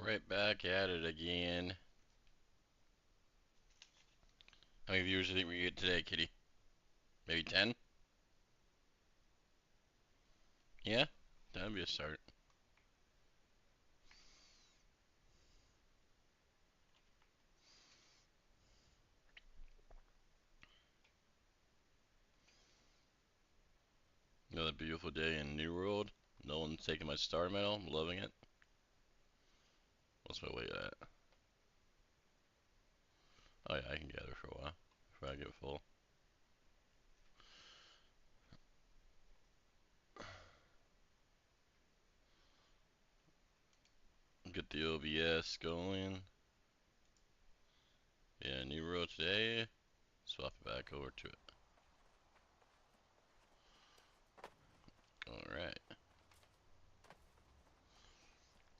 Right back at it again. How many viewers do you think we get today, Kitty? Maybe 10? Yeah? That'd be a start. Another beautiful day in New World. No one's taking my star medal. I'm loving it. What's my weight at? Oh yeah, I can gather for a while before I get full. Get the OBS going. Yeah, New World today. Swap it back over to it. Alright.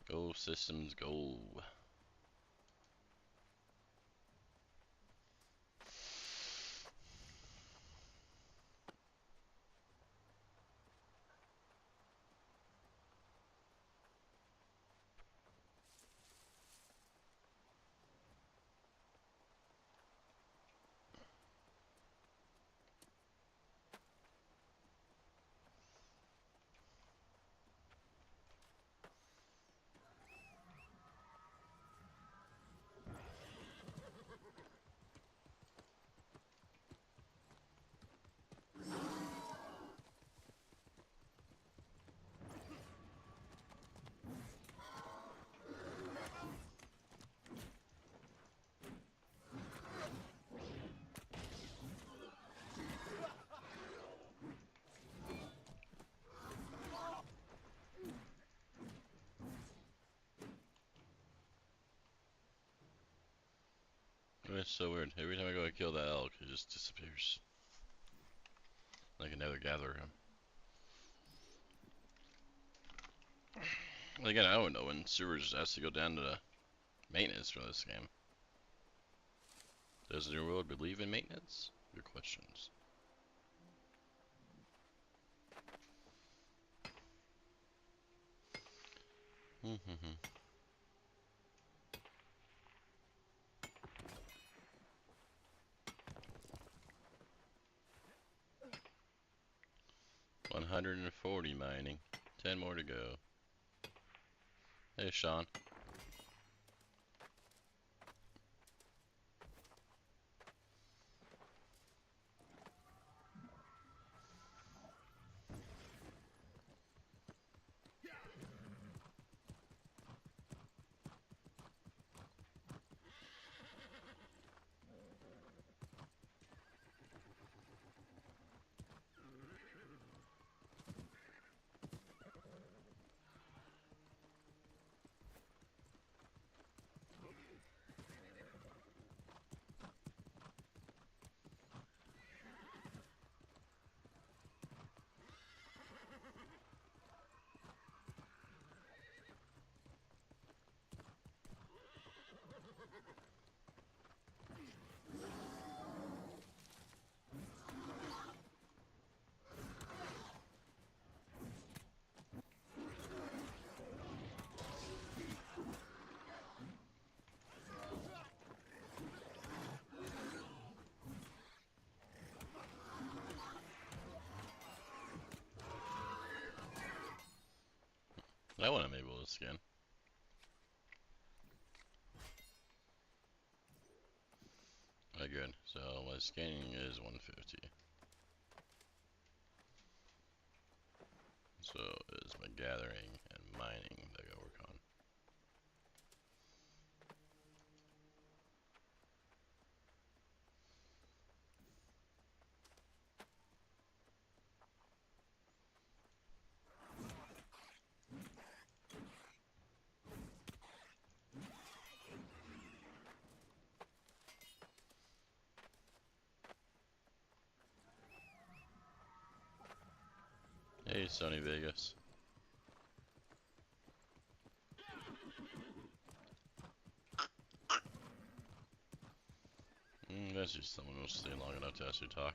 Go systems, go. 'It's so weird. Every time I go to kill that elk, it just disappears. I can never gather him. Again, I don't know when sewers has to go down to the maintenance for this game. Does the New World believe in maintenance? Good questions. Mm-hmm. 140 mining. 10 more to go. Hey, Sean. 'That one I'm able to scan. Alright, good. So my scanning is 150. So is my gathering and mining that I gotta work on. Hey, Sony Vegas. That's just someone who's staying long enough to actually talk.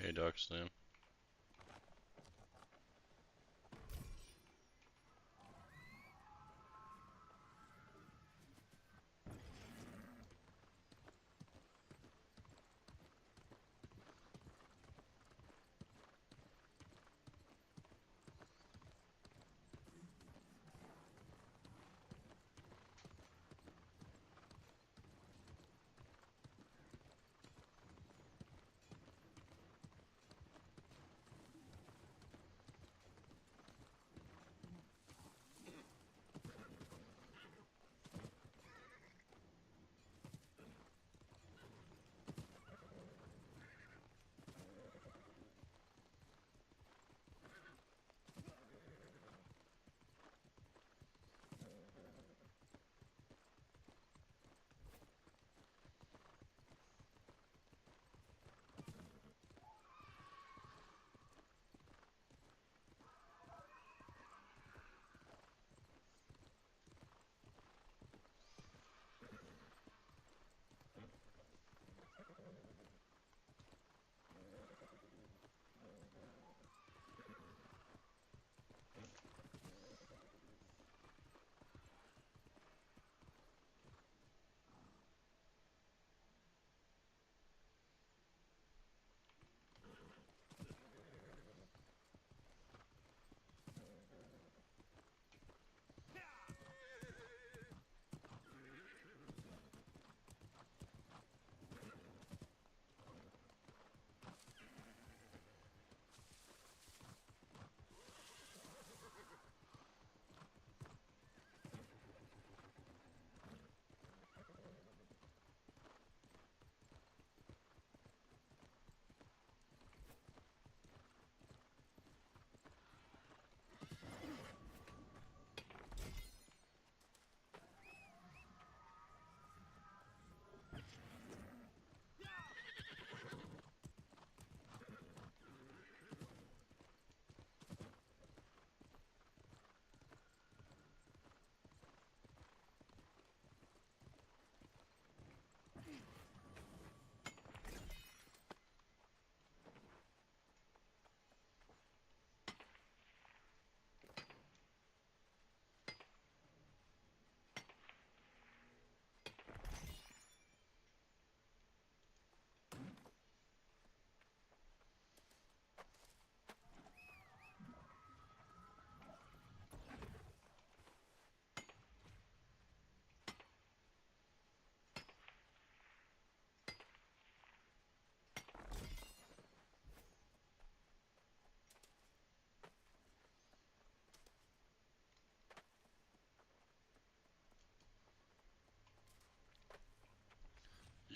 Hey, Darkslam.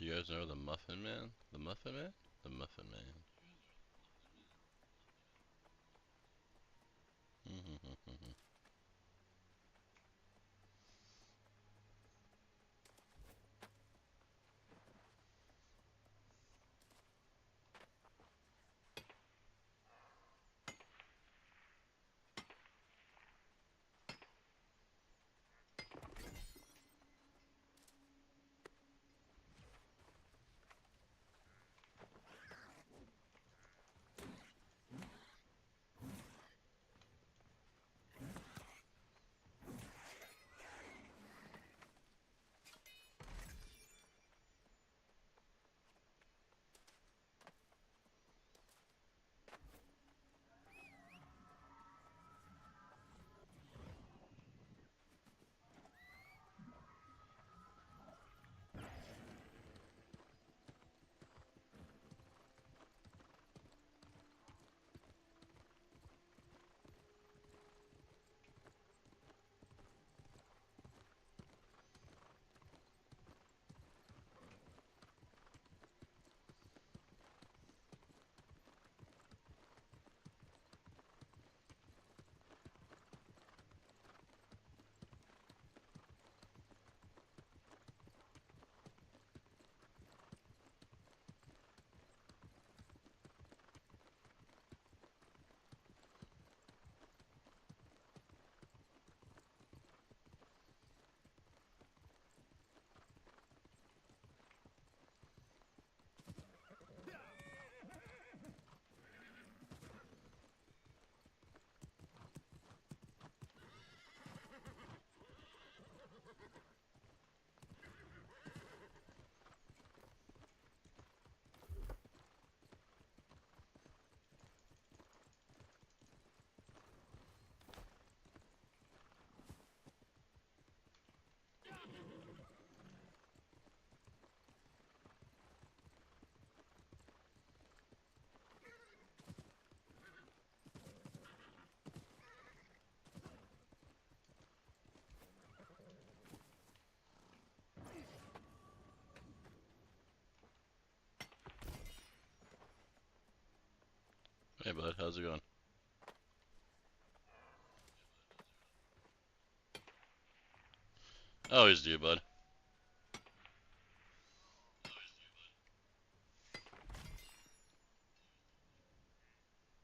You guys know the Muffin Man? The Muffin Man? The Muffin Man. Hey bud, how's it going? Always do, bud.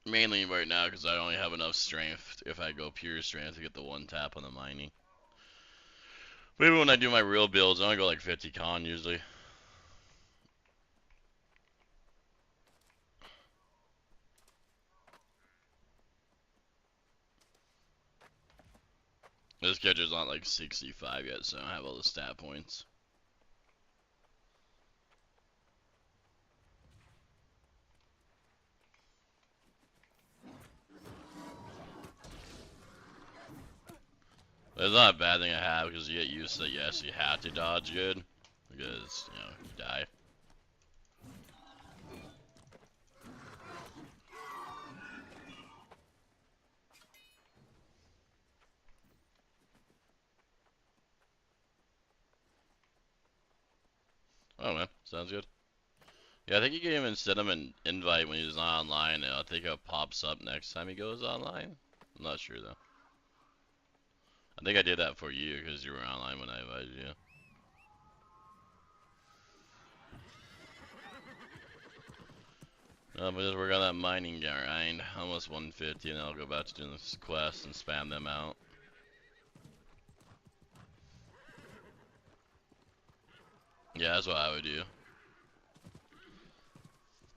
Mainly right now because I only have enough strength if I go pure strength to get the one tap on the mining. But even when I do my real builds, I only go like 50 con usually. This catcher's not like 65 yet, so I don't have all the stat points. But it's not a bad thing I have because you get used to it. Yes, you have to dodge good because, you know, you die. Oh man, sounds good. Yeah, I think you can even send him an invite when he's not online, and I think it pops up next time he goes online. I'm not sure though. I think I did that for you because you were online when I invited you. But just work on that mining grind. Almost 150, and I'll go back to doing this quest and spam them out. Yeah, that's what I would do.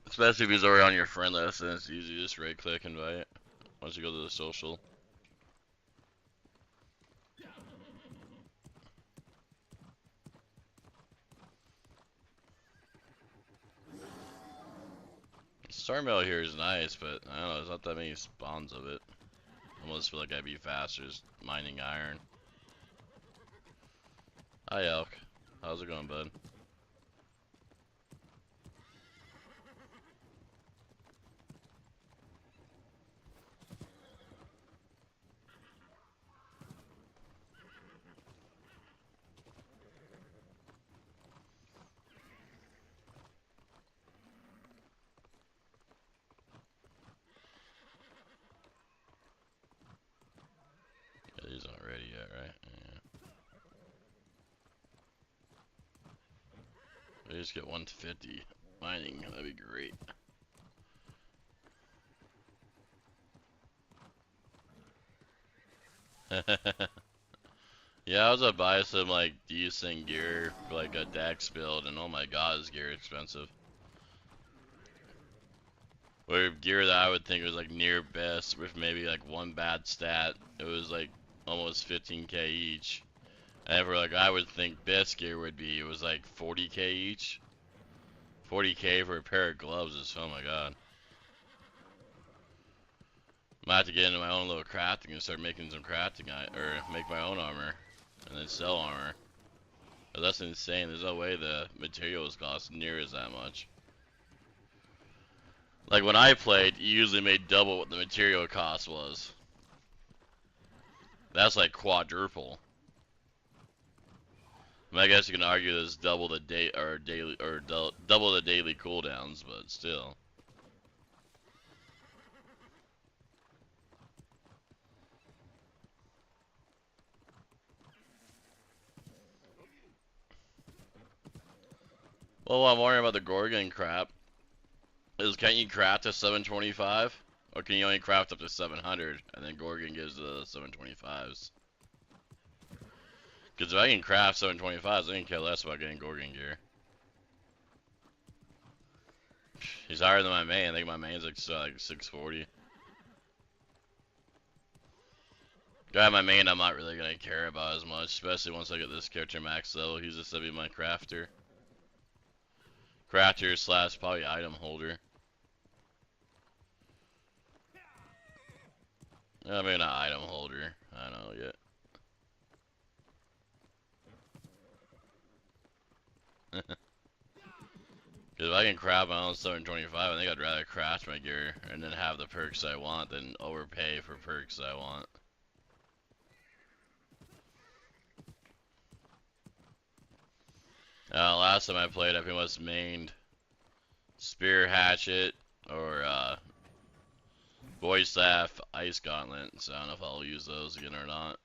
Especially if he's already on your friend list, then it's easy to just right click invite once you go to the social. Star Mail here is nice, but I don't know, there's not that many spawns of it. I almost feel like I'd be faster just mining iron. Hi Elk. How's it going, bud? Yeah, these aren't ready yet, right? Yeah. I just get 150 mining, that'd be great. Yeah, I was gonna buy some like decent gear for like a Dex build, and oh my god, is gear expensive. Or gear that I would think was like near best with maybe like one bad stat, it was like almost 15k each. And for like I would think best gear would be, it was like 40k each. 40k for a pair of gloves is, oh my god. I might have to get into my own little crafting and start making some crafting, or make my own armor, and then sell armor. But that's insane, there's no way the materials cost near as that much. Like when I played, you usually made double what the material cost was. That's like quadruple. I mean, I guess you can argue there's double the double the daily cooldowns, but still. Well, what I'm worrying about the Gorgon crap is, can you craft to 725? Or can you only craft up to 700, and then Gorgon gives the 725s? Because if I can craft 725s, I can care less about getting Gorgon gear. He's higher than my main. I think my main's like 640. Guy my main I'm not really gonna care about as much, especially once I get this character max level. He's just gonna be my crafter. Crafter slash probably item holder. I mean, not item holder. I don't know yet. Because if I can craft my own 725, I think I'd rather craft my gear and then have the perks I want than overpay for perks I want. Last time I played, I pretty much mained Spear Hatchet or Voice Staff, Ice Gauntlet, so I don't know if I'll use those again or not.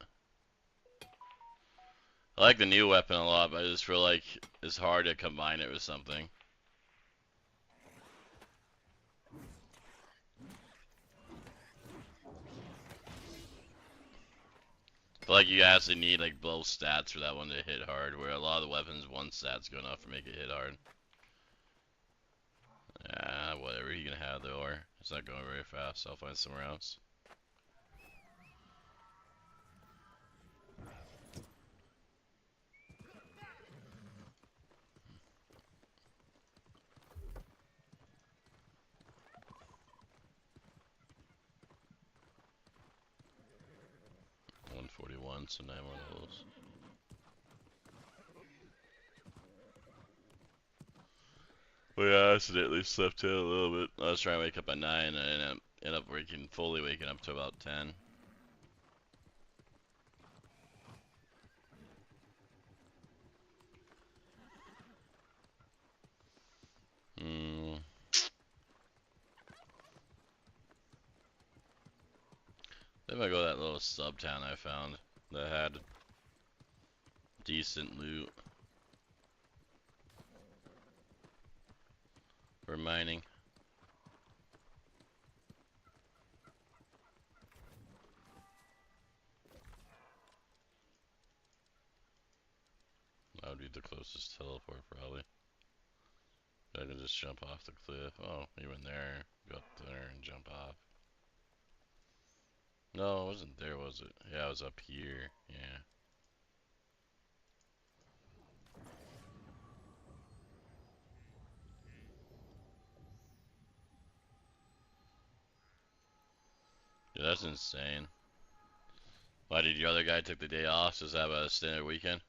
I like the new weapon a lot, but I just feel like it's hard to combine it with something. I feel like you actually need like both stats for that one to hit hard, where a lot of the weapons, one stat's good enough to make it hit hard. Whatever you can have though, or it's not going very fast, so I'll find somewhere else. $141, so 9 more levels. Well, yeah, I accidentally slept in a little bit. I was trying to wake up at 9, and I ended up fully waking up to about 10. Hmm. Then I go to that little sub town I found that had decent loot for mining. That would be the closest teleport, probably. I can just jump off the cliff. Oh, even there. Go up there and jump off. No, it wasn't there, was it? Yeah, it was up here. Yeah. Dude, that's insane. Why did your other guy take the day off? Just have a standard weekend?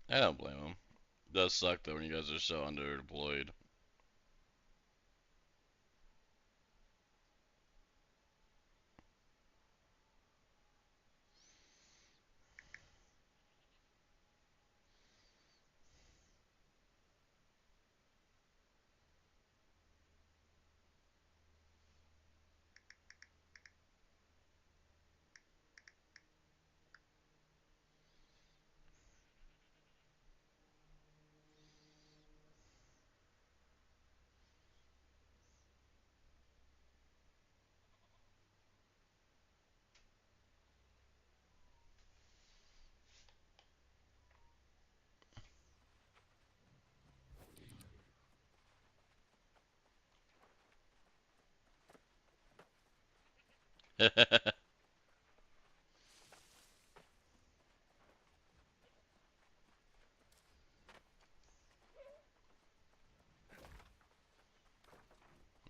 I don't blame him. It does suck though when you guys are so underdeployed.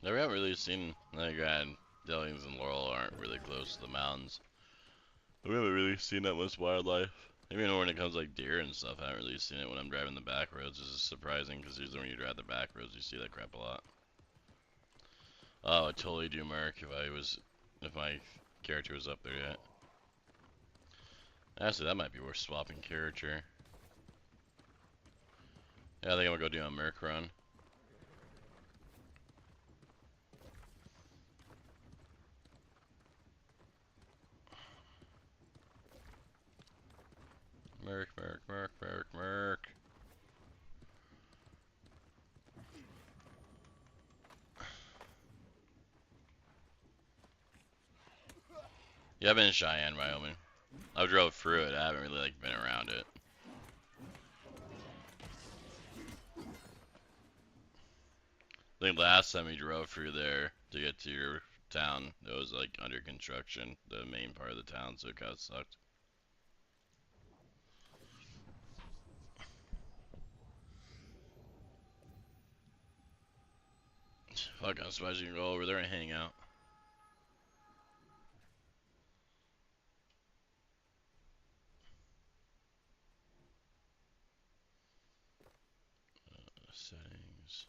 We haven't really seen, like, Delings and Laurel aren't really close to the mountains. We haven't really seen that much wildlife. Even when it comes to, like, deer and stuff, I haven't really seen it when I'm driving the back roads, which is surprising, because usually when you drive the back roads, you see that crap a lot. Oh, I'd totally do Merc if my character was up there yet. Actually, that might be worth swapping character. Yeah, I think I'm gonna go do a Merc run. Merc, Merc, Merc, Merc, Merc. Yeah, I've been in Cheyenne, Wyoming. I drove through it. I haven't really like been around it. I think last time we drove through there to get to your town, it was like under construction, the main part of the town, so it kind of sucked. Fuck, I'm surprised you can go over there and hang out. Settings.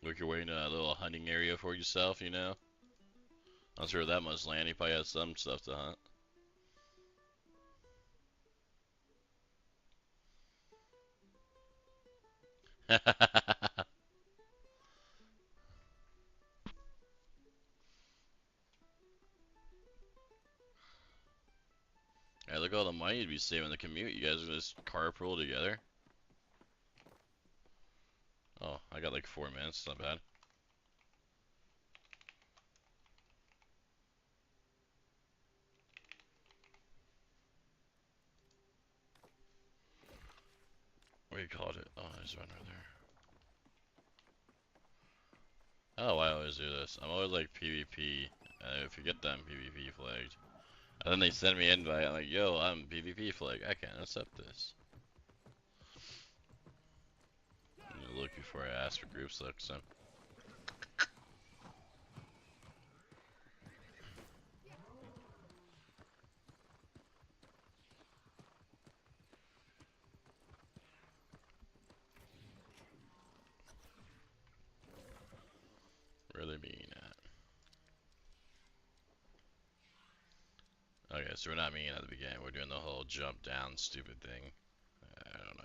Work your way into a little hunting area for yourself, you know? Not sure that much land. He probably has some stuff to hunt. Hey, look at all the money you'd be saving the commute. You guys are just carpool together. Oh, I got like 4 minutes. Not bad. What do you call it? Oh, there's one right there. I don't know why I always do this. I'm always like PvP. I forget that I'm PvP flagged. And then they send me an invite. I'm like, yo, I'm PvP flagged. I can't accept this. I'm gonna look before I ask for group selection. Really mean at. Okay, so we're not meeting at the beginning. We're doing the whole jump down stupid thing. I don't know.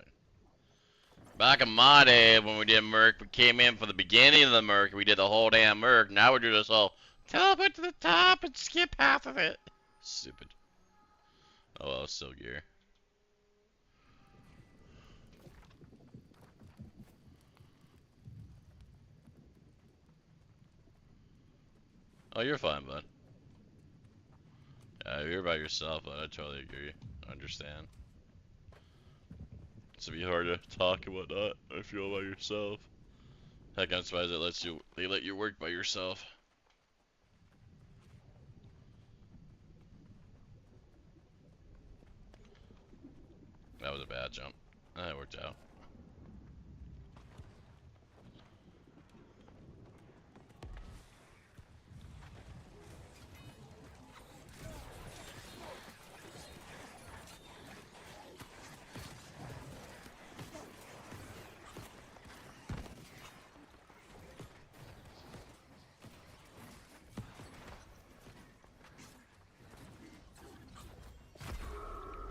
Back in my day, when we did Merc, we came in for the beginning of the Merc. We did the whole damn Merc. Now we're doing this whole teleport to the top and skip half of it. Stupid. Oh well, still gear. Oh, you're fine, bud. Yeah, you're by yourself, but I totally agree. Understand. It's be hard to talk and whatnot if you're all by yourself. Heck, I'm surprised they let you work by yourself. That was a bad jump. That worked out.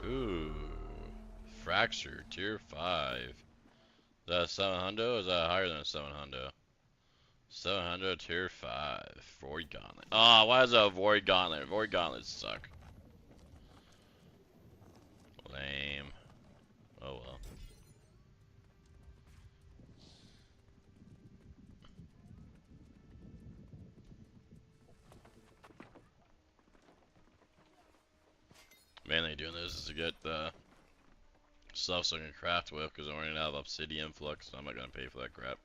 Ooh. Fracture, tier 5. Is that a 700 or is that higher than a 700? 700 tier 5. Void Gauntlet. Oh, why is that a Void Gauntlet? Void Gauntlets suck. Lame. Oh well. Mainly doing this is to get the stuff so I can craft with, because I'm running out of obsidian flux, so I'm not gonna pay for that crap.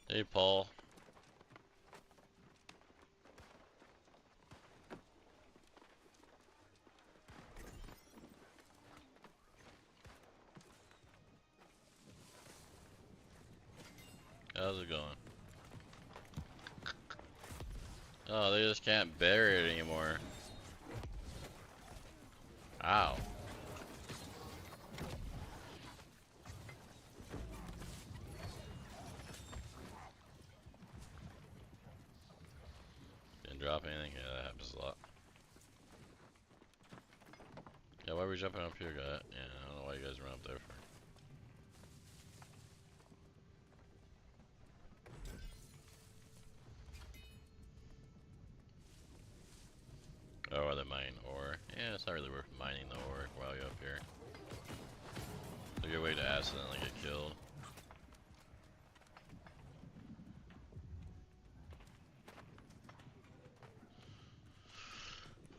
Hey, Paul. How's it going? Oh, they just can't bury it anymore. Ow. Didn't drop anything. Yeah, that happens a lot. Yeah, why are we jumping up here, guy? Yeah, I don't know why you guys run up there for. Oh, are they mining ore? Yeah, it's not really worth mining the ore while you're up here. It's a good way to accidentally get killed.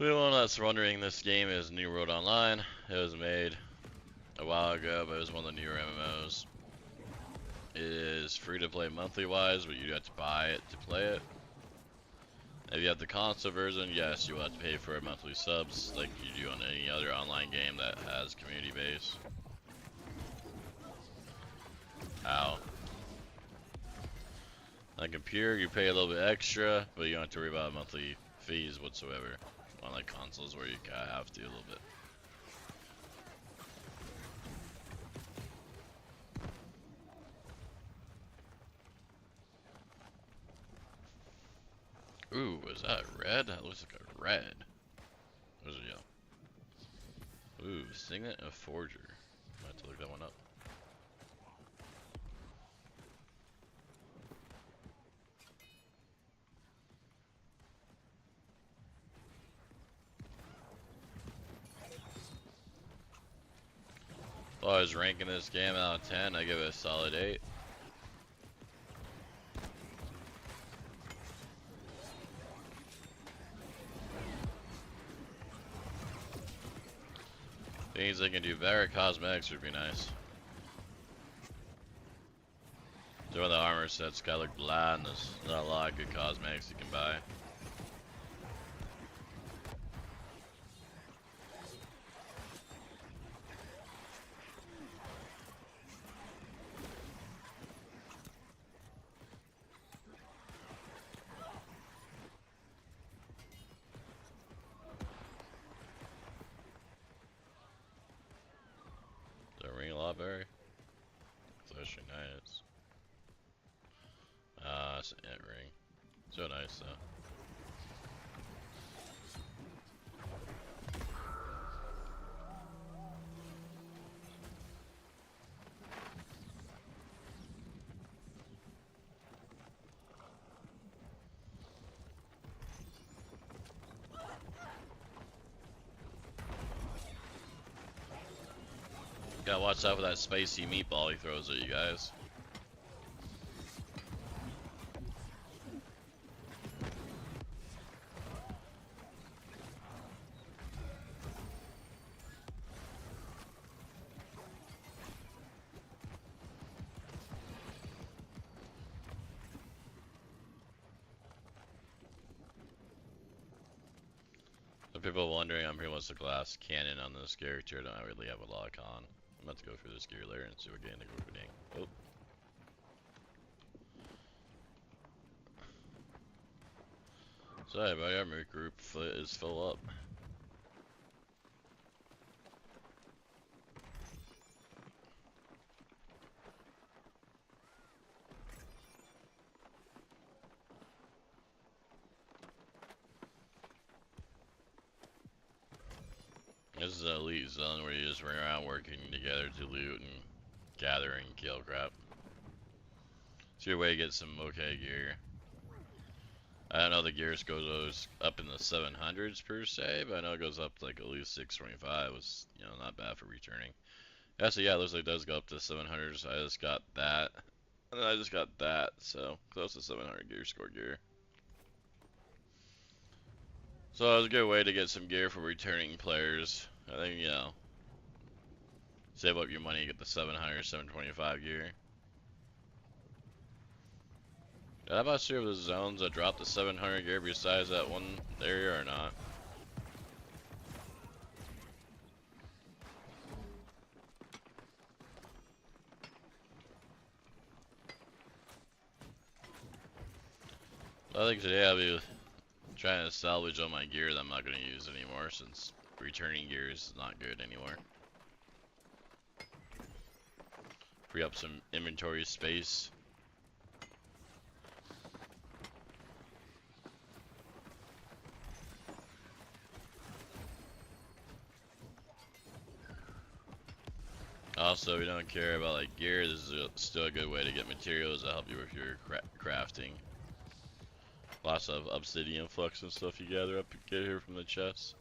For anyone that's wondering, this game is New World Online. It was made a while ago, but it was one of the newer MMOs. It is free to play monthly wise, but you have to buy it to play it. If you have the console version, yes, you will have to pay for monthly subs like you do on any other online game that has community base. Ow. On computer, you pay a little bit extra, but you don't have to worry about monthly fees whatsoever. Unlike consoles where you kinda have to a little bit. Ooh, is that red? That looks like a red. Or is it yellow? Ooh, Signet of Forger. I have to look that one up. If I was ranking this game out of 10, I give it a solid 8. Things they can do better, cosmetics would be nice. Some of the armor sets gotta look bland, and there's not a lot of good cosmetics you can buy. The ring lawberry? It's actually nice. It's an ant ring. So nice though. Gotta watch out for that spicy meatball he throws at you guys. For people wondering, I'm pretty much the glass cannon on this character. I don't really have a lock on. I'm about to go through this gear layer and see what game they're opening. Oh. Sorry, my armor group is full up. This is an elite zone where you just run around working together to loot and gather and kill crap. It's your way to get some okay gear. I don't know the gear goes up in the 700s per se, but I know it goes up to like at least 625, was, you know, not bad for returning. Actually, yeah, it looks like it does go up to 700s. I just got that, and then I just got that, so close to 700 gear score gear. So it was a good way to get some gear for returning players. I think, you know, save up your money, get the 700, 725 gear. I'm not sure if there's zones that drop the 700 gear besides that one area or not. I think today I'll be trying to salvage all my gear that I'm not going to use anymore, since returning gear is not good anymore. Free up some inventory space. Also, if you don't care about like gear, this is still a good way to get materials that help you with your crafting. Lots of obsidian flux and stuff you gather up and get here from the chests.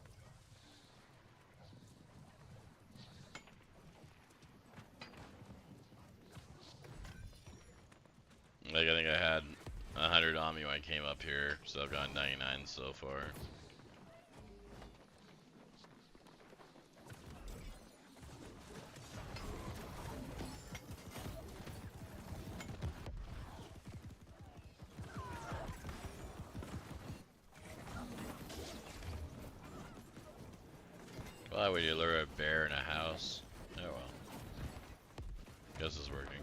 Like, I think I had 100 on me when I came up here, so I've got 99 so far. Why would you lure a bear in a house? Oh well. Guess it's working.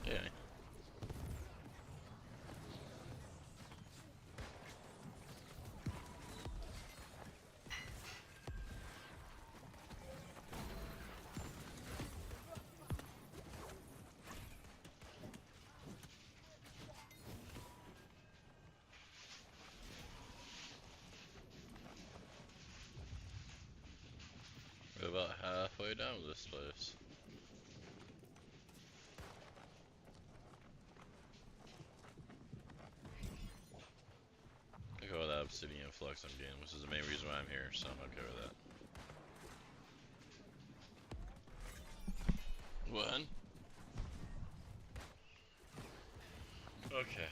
Yeah. We're about halfway down this place. I go with that obsidian flux I'm getting, which is the main reason why I'm here, so I'm okay with that. What? Okay.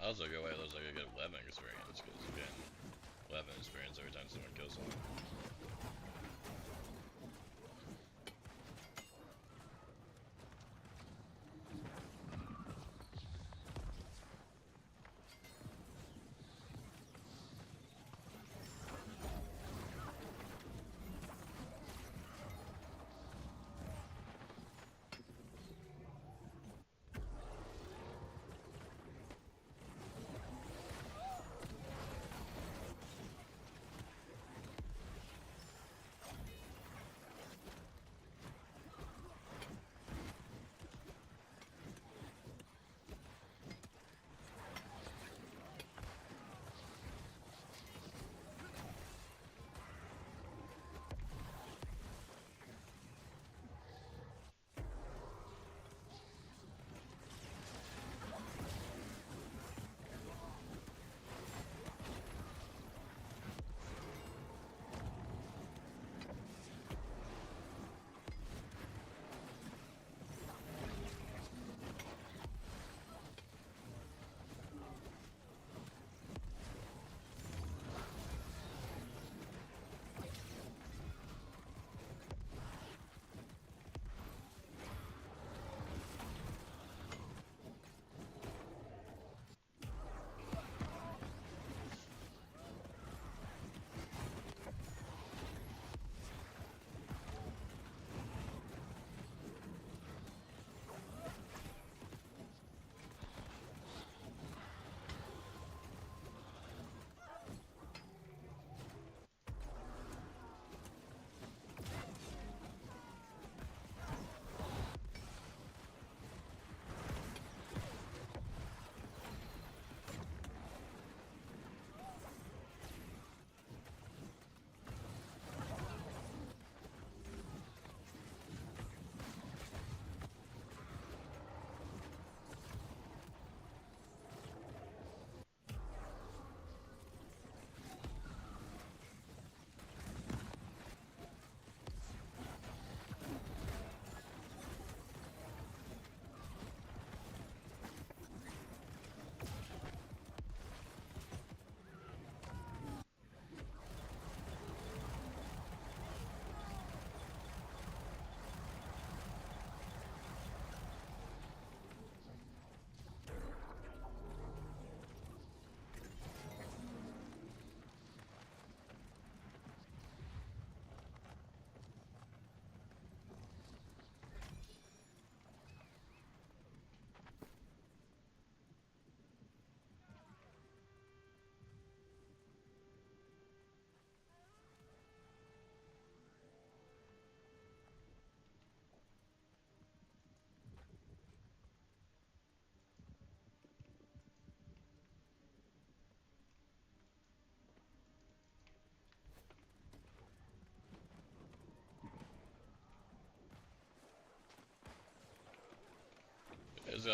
I also go, wait, looks like I get 11 experience, because I'm getting 11 experience every time someone kills someone.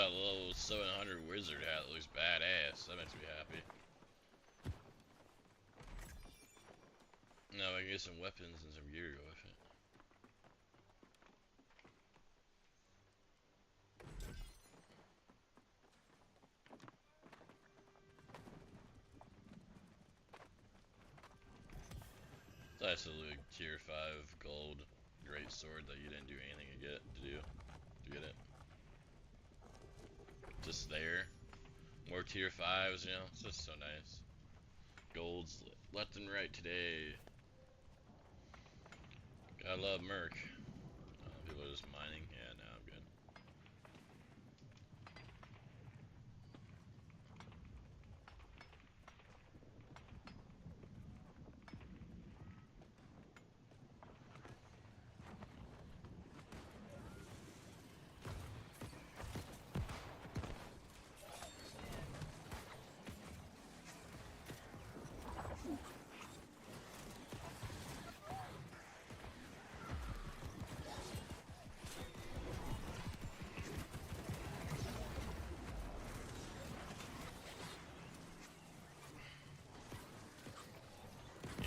got a level 700 wizard hat that looks badass. That makes me happy. Now I can get some weapons and some gear to go with it. Nice little tier 5 gold great sword that you didn't do anything to get it. Just there. More tier 5s, you know, it's just so nice. Golds left and right today. Gotta love Merc. People are just mining. Yeah, no, I'm good.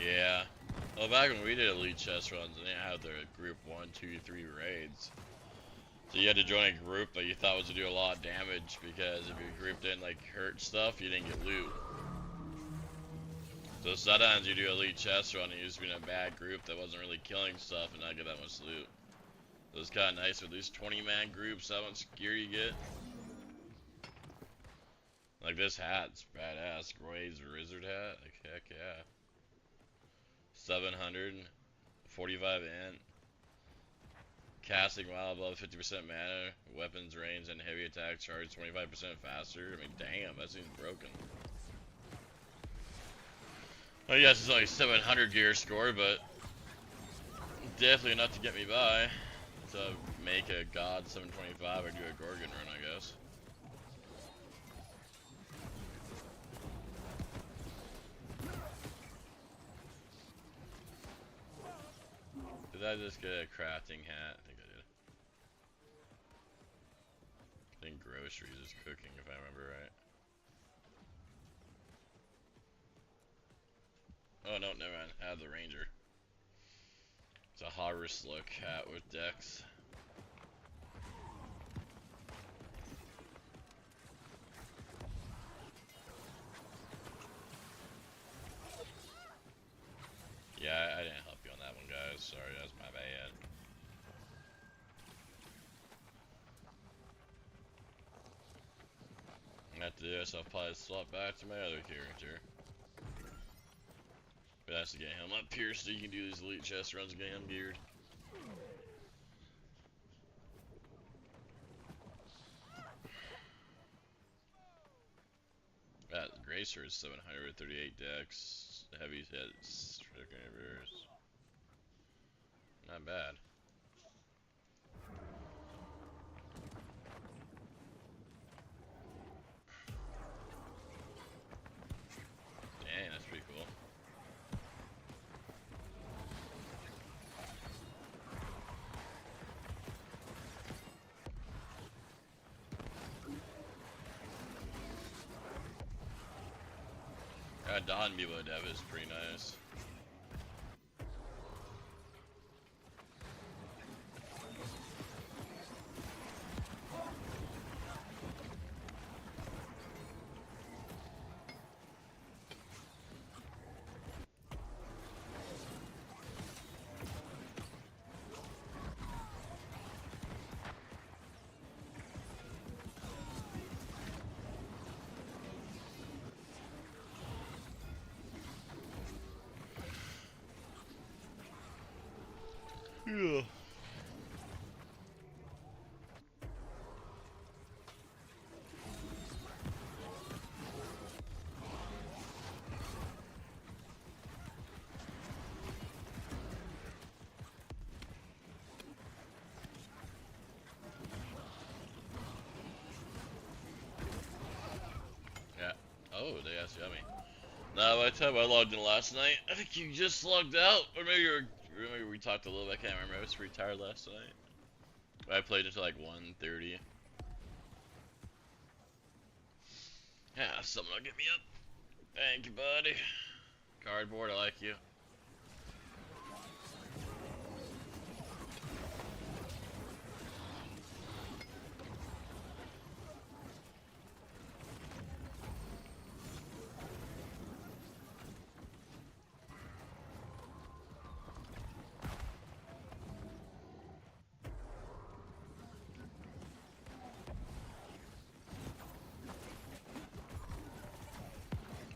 Yeah. Well, back when we did elite chest runs, and they had their group 1, 2, 3 raids. So you had to join a group that you thought was to do a lot of damage, because if your group didn't like hurt stuff, you didn't get loot. So sometimes you do elite chest run and you just be in a bad group that wasn't really killing stuff and not get that much loot. So it's kind of nice with these 20-man groups, how much gear you get. Like this hat's badass, Roy's wizard hat, like heck yeah. 700, 45 int. Casting while above 50% mana, weapons range and heavy attack charge 25% faster. I mean, damn, that seems broken. Oh yes, it's only 700 gear score, but definitely enough to get me by. To make a god 725 or do a Gorgon run, I guess. Did I just get a crafting hat? I think I did. I think groceries is cooking, if I remember right. Oh no, never mind. I have the ranger. It's a Horus look hat with Dex. Yeah, I didn't help you on that one, guys. Sorry, that's my bad. After this, I'll probably swap back to my other character. But that's to get him up here so you can do these elite chest runs and get him geared. That Gracer is 738 dex. Heavy hits. Not bad. Dang, that's pretty cool. Don Bibo Dev is pretty nice. Yeah. Yeah. Oh, they asked yummy. Now, by the time I logged in last night, I think you just logged out, or maybe maybe we talked a little bit. I can't remember. I was pretty tired last night. I played until like 1:30. Yeah, someone will get me up. Thank you, buddy. Cardboard, I like you.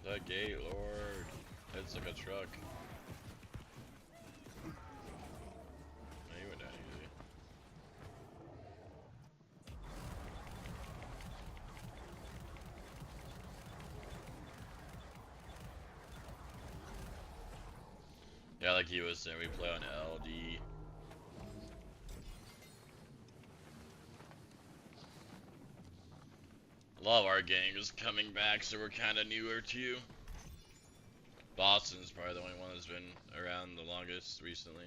The gate lord. It's like a truck. Oh, you went down easy. Yeah, like he was saying, we play on LD. A lot of our gang is coming back, so we're kind of newer too. Boston's probably the only one that's been around the longest recently.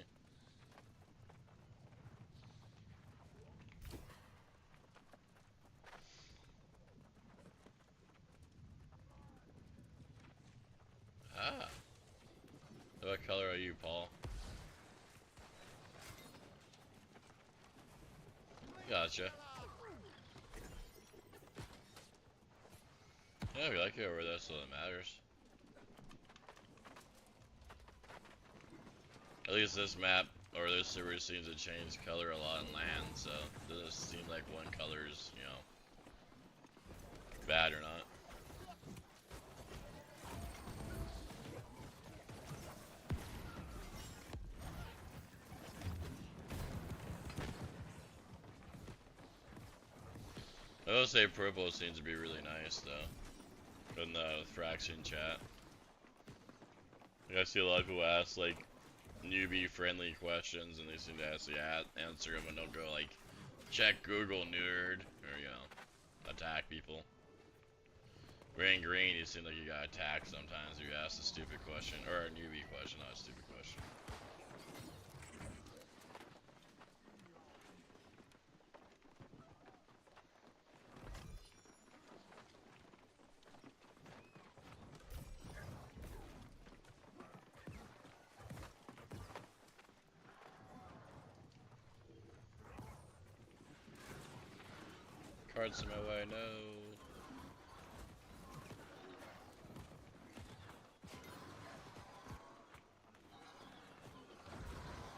Ah. What color are you, Paul? Gotcha. Yeah, we like it over there, so it matters. At least this map, or this server seems to change color a lot in land, so it doesn't seem like one color is, you know, bad or not. I will say purple seems to be really nice though, in the fraction chat. Like, I see a lot of people ask like newbie friendly questions, and they seem to actually answer them and don't go like, check Google nerd, or you know, attack people. Wearing green, you seem like you got attacked sometimes if you ask a stupid question, or a newbie question, not a stupid question. Cards in my way, no.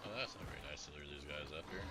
Oh, that's not very nice to lure these guys up here.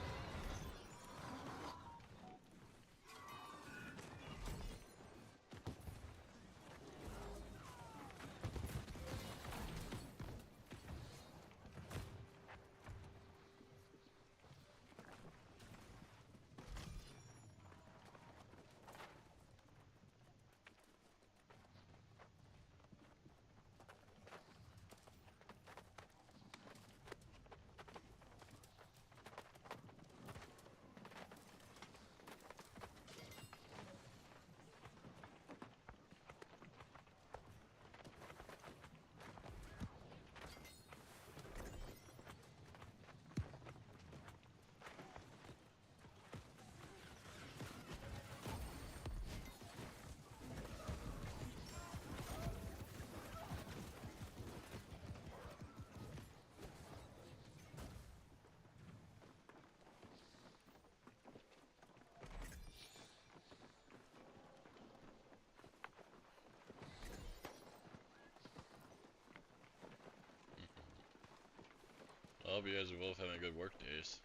I hope you guys are both having good work days.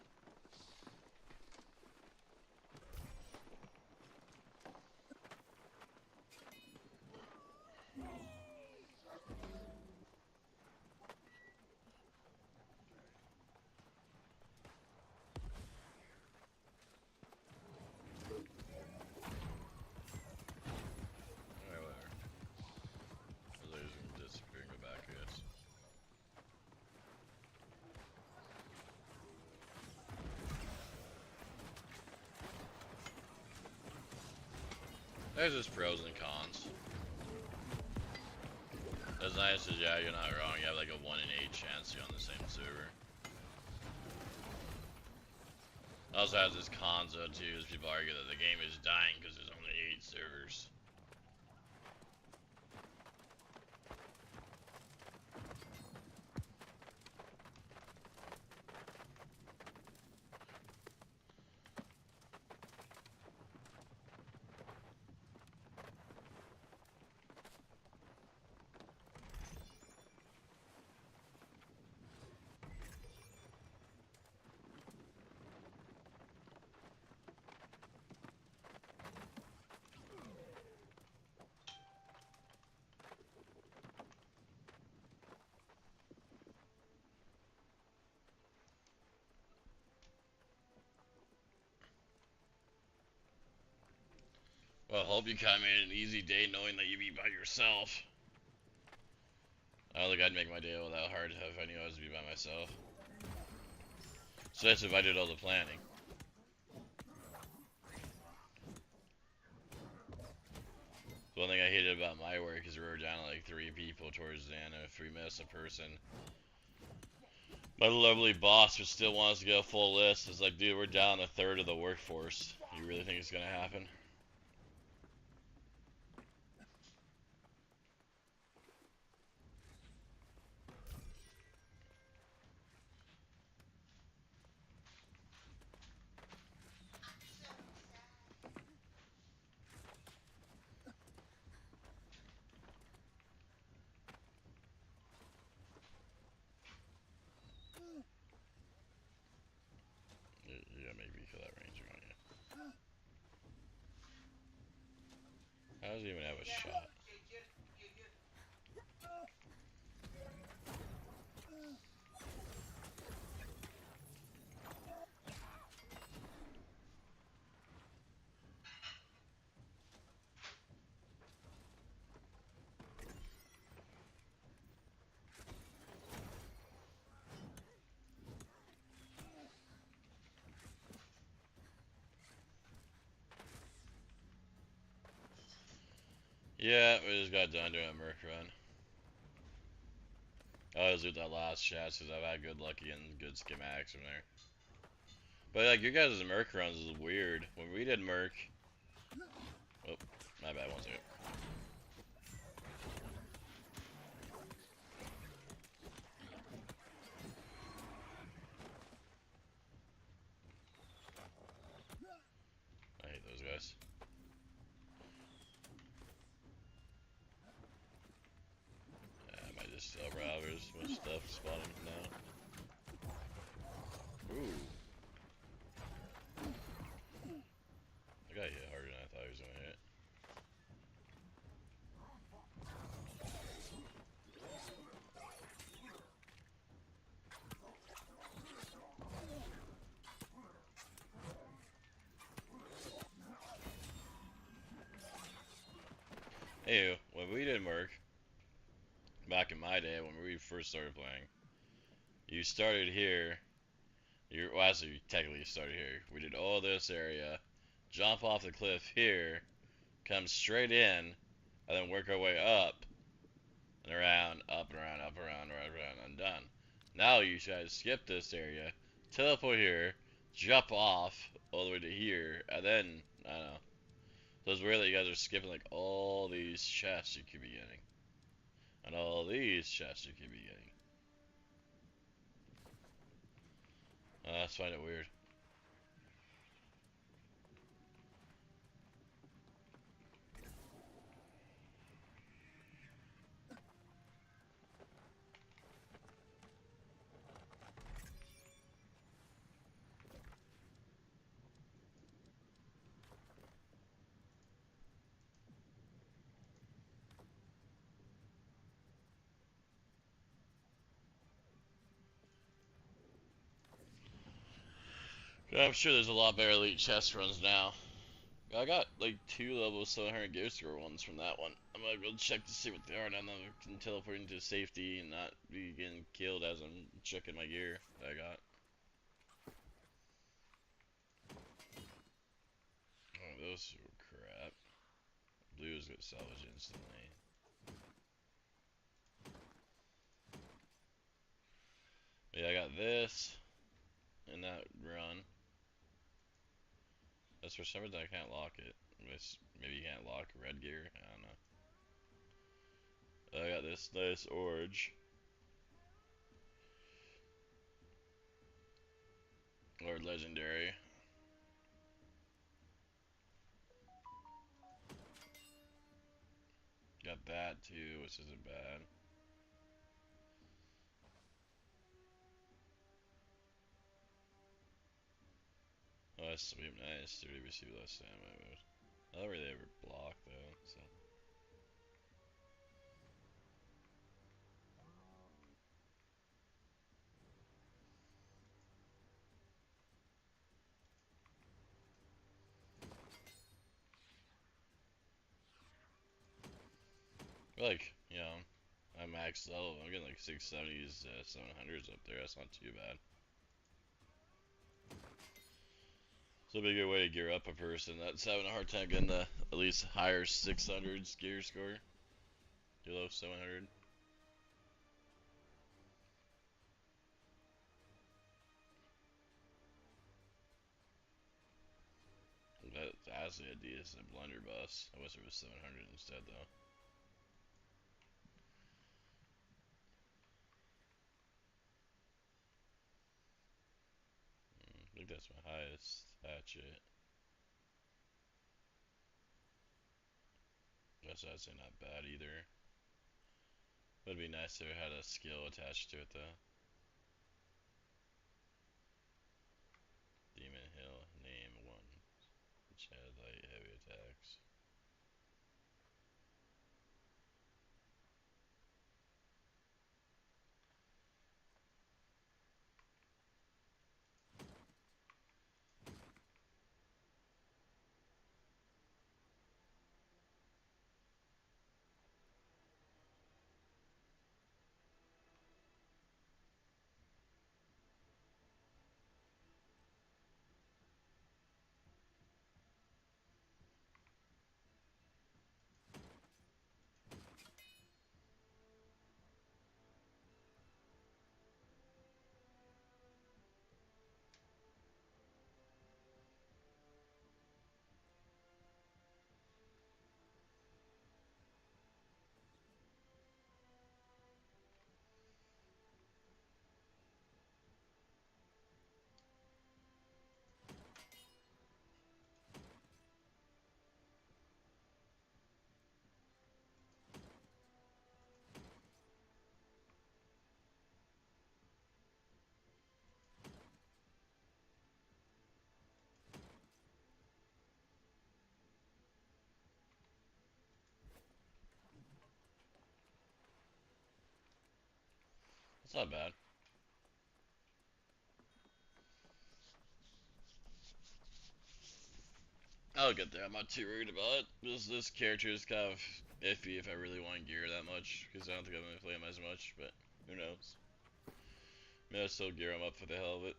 Alright, whatever. Those ladies are gonna disappear and go back, I guess. There's just pros and cons. As nice as, yeah, you're not wrong, you have like a 1 in 8 chance you're on the same server. Also has this cons though too, as people argue that the game is dying because there's only 8 servers. Well, I hope you kind of made it an easy day knowing that you'd be by yourself. I don't think I'd make my day all that hard if I knew I was to be by myself. Especially if I did all the planning. The one thing I hated about my work is we were down to like 3 people towards the end, and if we miss a person, my lovely boss would still want us to get a full list. It's like, dude, we're down a third of the workforce. You really think it's gonna happen? You're gonna make me feel that ranger on you. How does he even have a shot? Yeah, we just got done doing a Merc run. I always do that last chat because I've had good lucky and good schematics from there. But like your guys' Merc runs is weird. When we did Merc, oh, my bad, one second. I hate those guys. I might just sell robbers with stuff spawning now. Ooh. That guy hit harder than I thought he was gonna hit. Hey, when we did Merc, back in my day when we first started playing, you started here. Well, actually, technically you started here. We did all this area, jump off the cliff here, come straight in, and then work our way up and around, up and around, up around, around, and done. Now you guys skip this area, teleport here, jump off all the way to here, and then I don't know. So it's weird that you guys are skipping like all these chests you could be getting, and all these chests you could be getting. I just find it weird. I'm sure there's a lot better elite chest runs now. I got like 2 level 700 gear score ones from that one. I'm gonna go check to see what they are now that I can teleport into safety and not be getting killed as I'm checking my gear that I got. Oh, those are crap. Blues get salvaged instantly. Yeah, I got this in that run. That's for some reason I can't lock it. Maybe you can't lock red gear. I don't know. I got this nice orange. Or legendary. Got that too, which isn't bad. Oh, that's sweet, nice. 30 receive less damage. I don't really ever block though, so. Like, you know, I'm max level. I'm getting like 670s, 700s up there. That's not too bad. So it'd be a good way to gear up a person that's having a hard time getting the at least higher 600s gear score. Below 700. That's actually a decent blunderbuss. I wish it was 700 instead though. I think that's my highest hatchet. That's actually not bad either. Would be nice if it had a skill attached to it though. Demon Hill, name one. Which had light heavy attacks. That's not bad. I'll get there. I'm not too worried about it. This character is kind of iffy if I really want gear that much, because I don't think I'm going to play him as much, but who knows. Maybe I'll still gear him up for the hell of it.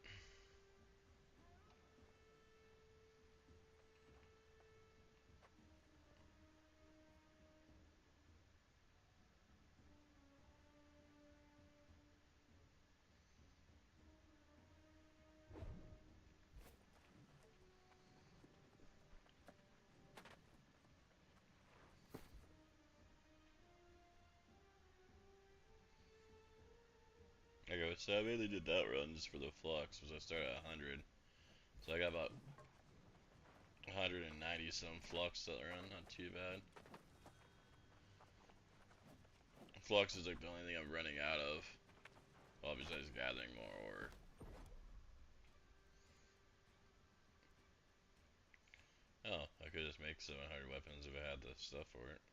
Okay, so I mainly did that run just for the flux, because I started at 100. So I got about 190 some flux that run, not too bad. Flux is like the only thing I'm running out of. Well, besides gathering more ore. Oh, I could just make 700 weapons if I had the stuff for it.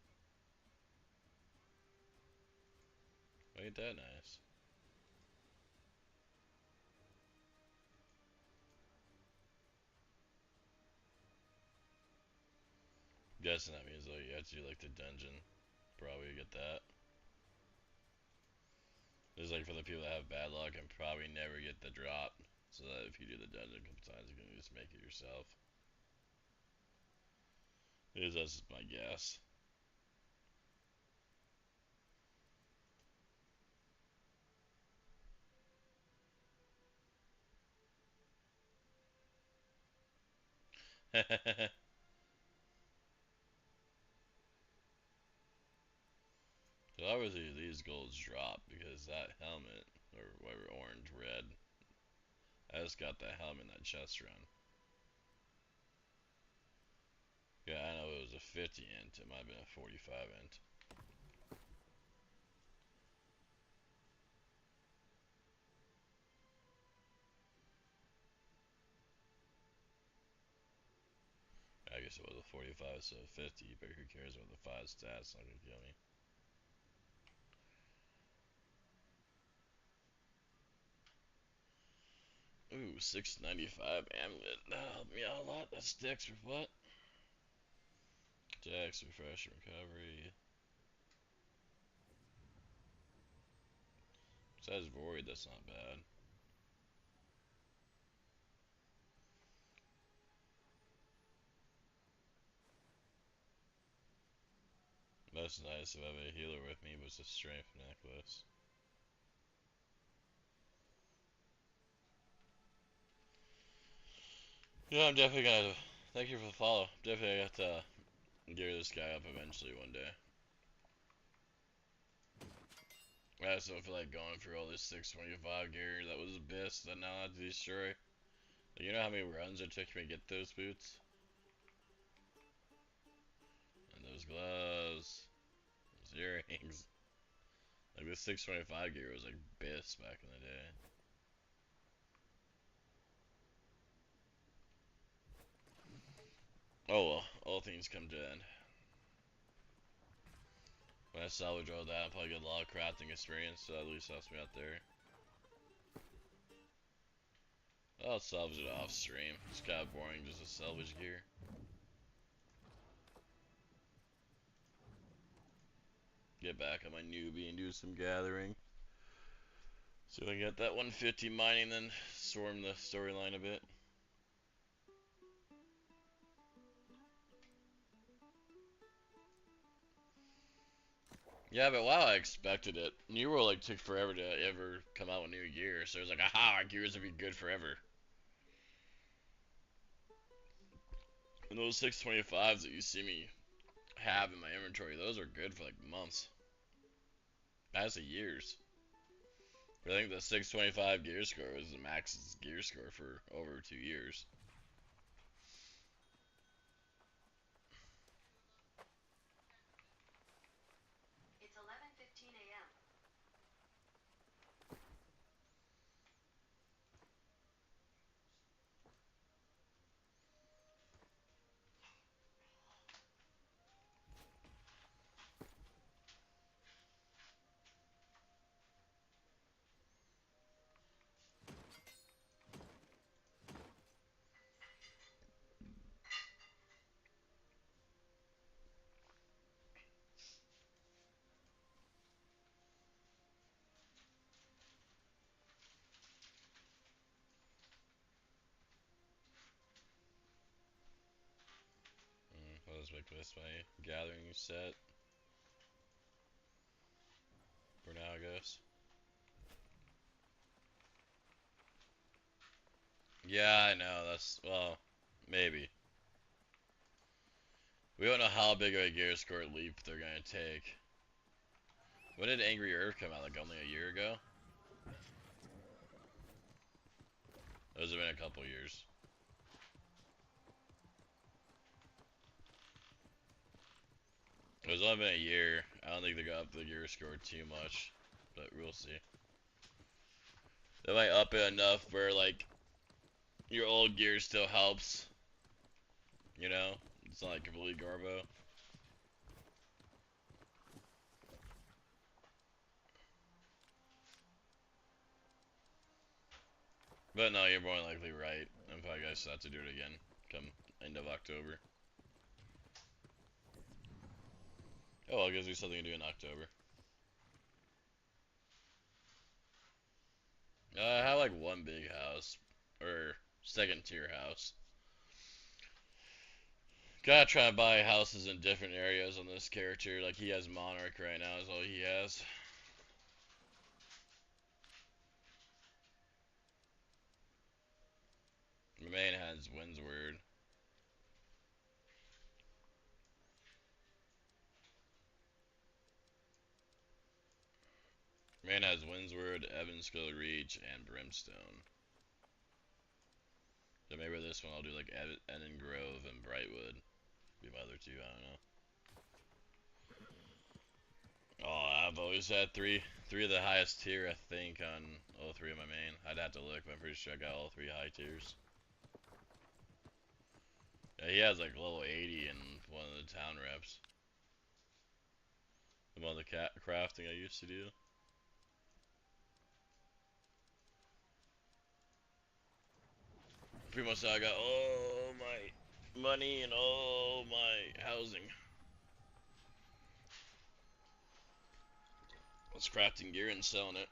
Ain't that nice? Guessing that means though you have to do like the dungeon. Probably get that. It's like for the people that have bad luck and probably never get the drop. So that if you do the dungeon a couple times, you can just make it yourself. That's just my guess. So obviously these golds drop because that helmet, or whatever, orange, red, I just got that helmet in that chest run. Yeah, I know it was a 50 int, it might have been a 45 int. I guess it was a 45, so 50, but who cares about the 5 stats, not gonna kill me. Ooh, 695 amulet, that'll help me out a lot. That sticks with what? Dex, refresh, recovery. Says void, that's not bad. Most nice if I have a healer with me was a strength necklace. Yeah, I'm definitely gonna. Thank you for the follow. Definitely got to gear this guy up eventually one day. I just don't feel like going through all this 625 gear that was Abyss that now I have to destroy. You know how many runs it took me to get those boots? And those gloves. Those earrings. Like this 625 gear was like Abyss back in the day. Oh well, all things come to an end. When I salvage all that, I'll probably get a lot of crafting experience, so at least helps me out there. I'll salvage it off stream. It's kind of boring just to salvage gear. Get back on my newbie and do some gathering. So I get that 150 mining, then storm the storyline a bit. Yeah, but wow, I expected it. New World like took forever to ever come out with new gear, so it was like, aha, our gears would be good forever. And those 625s that you see me have in my inventory, those are good for like months. That's a years. I think the 625 gear score was the max gear score for over 2 years. It's 11:15 a.m. I'll just make this my gathering set for now, I guess. Yeah, I know, that's, well, maybe. We don't know how big of a gear score leap they're gonna take. When did Angry Earth come out? Like only a year ago? Those have been a couple years. It was only been a year. I don't think they got up the gear score too much, but we'll see. They might up it enough where like your old gear still helps. You know, it's not like completely garbo. But no, you're more likely right. I'm probably gonna have to do it again come end of October. Oh, well, it gives me something to do in October. I have like one big house, or second tier house. Gotta try to buy houses in different areas on this character. Like he has Monarch right now is all he has. My main has Windsward. Man has Windsward, Evansville Reach, and Brimstone. So maybe this one I'll do like Eden Grove and Brightwood. Be my other two, I don't know. Oh, I've always had three of the highest tier, I think, on all three of my main. I'd have to look, but I'm pretty sure I got all three high tiers. Yeah, he has like level 80 in one of the town reps. The one of the crafting I used to do. Pretty much I got all my money and all my housing. I was crafting gear and selling it.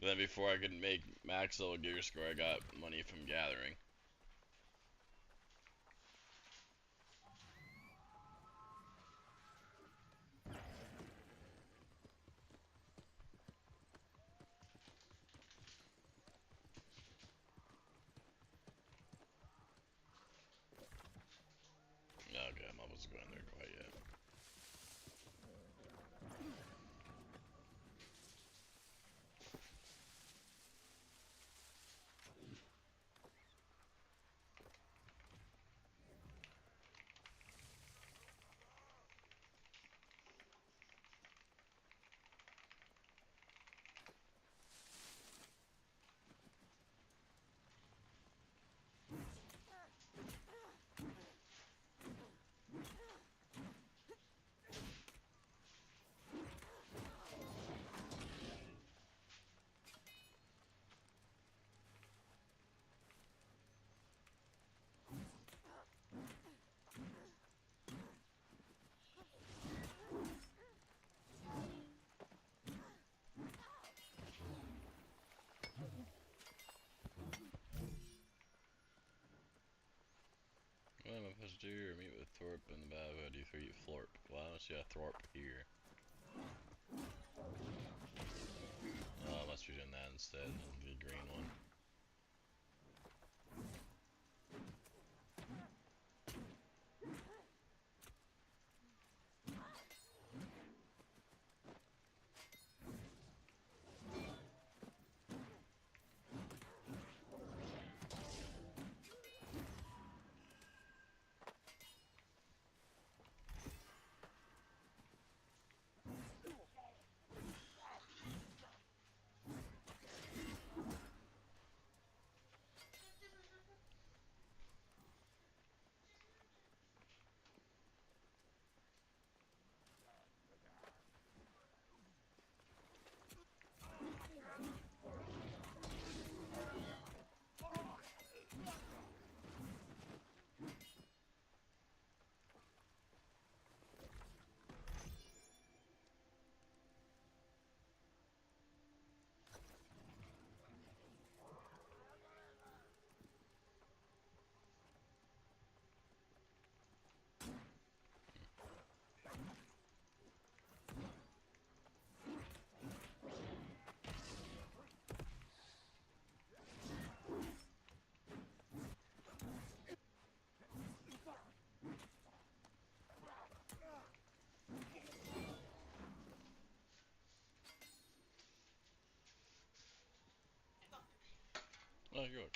And then before I could make max level gear score, I got money from gathering. Okay, I'm almost going there quite yet. What am I supposed to do? Meet with Thorpe in the battle. Do 3 Florp. Well, I don't see a Thorpe here. Oh, I must be doing that instead. The green one. Oh, you're good.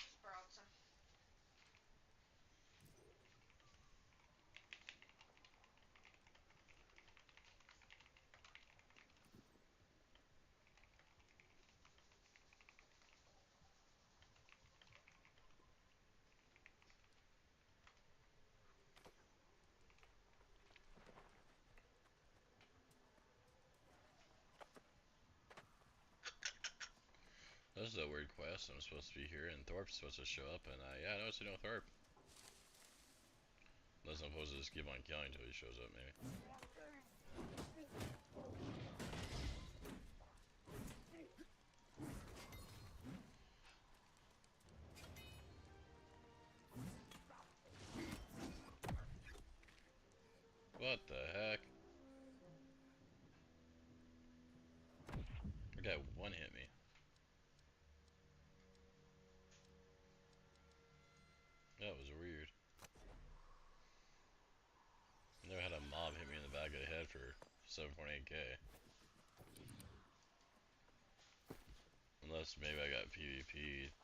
This is a weird quest. I'm supposed to be here, and Thorpe's supposed to show up, and yeah, I noticed no Thorpe. Unless I'm supposed to just keep on killing until he shows up, maybe. What the heck? That guy one hit me. That was weird. Never had a mob hit me in the back of the head for 7.8k. Unless maybe I got PvP.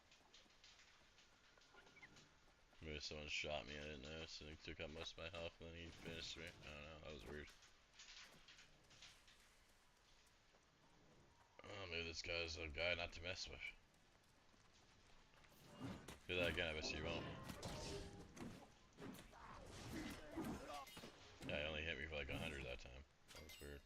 Maybe someone shot me, I didn't notice, and he took out most of my health, and then he finished me. I don't know, that was weird. Oh, maybe this guy's a guy not to mess with. Do that again, I bet you won't. Yeah, he only hit me for like 100 that time. That was weird.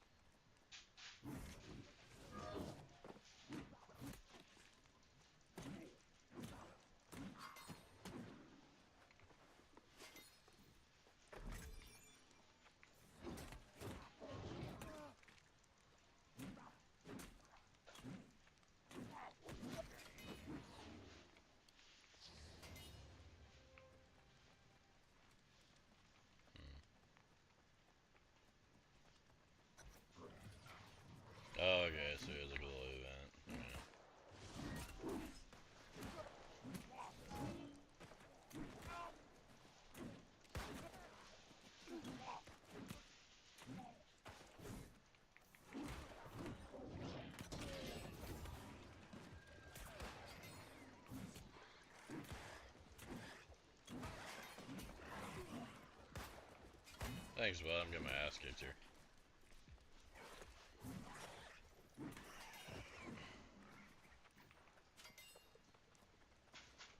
Thanks, bud. I'm getting my ass kicked here.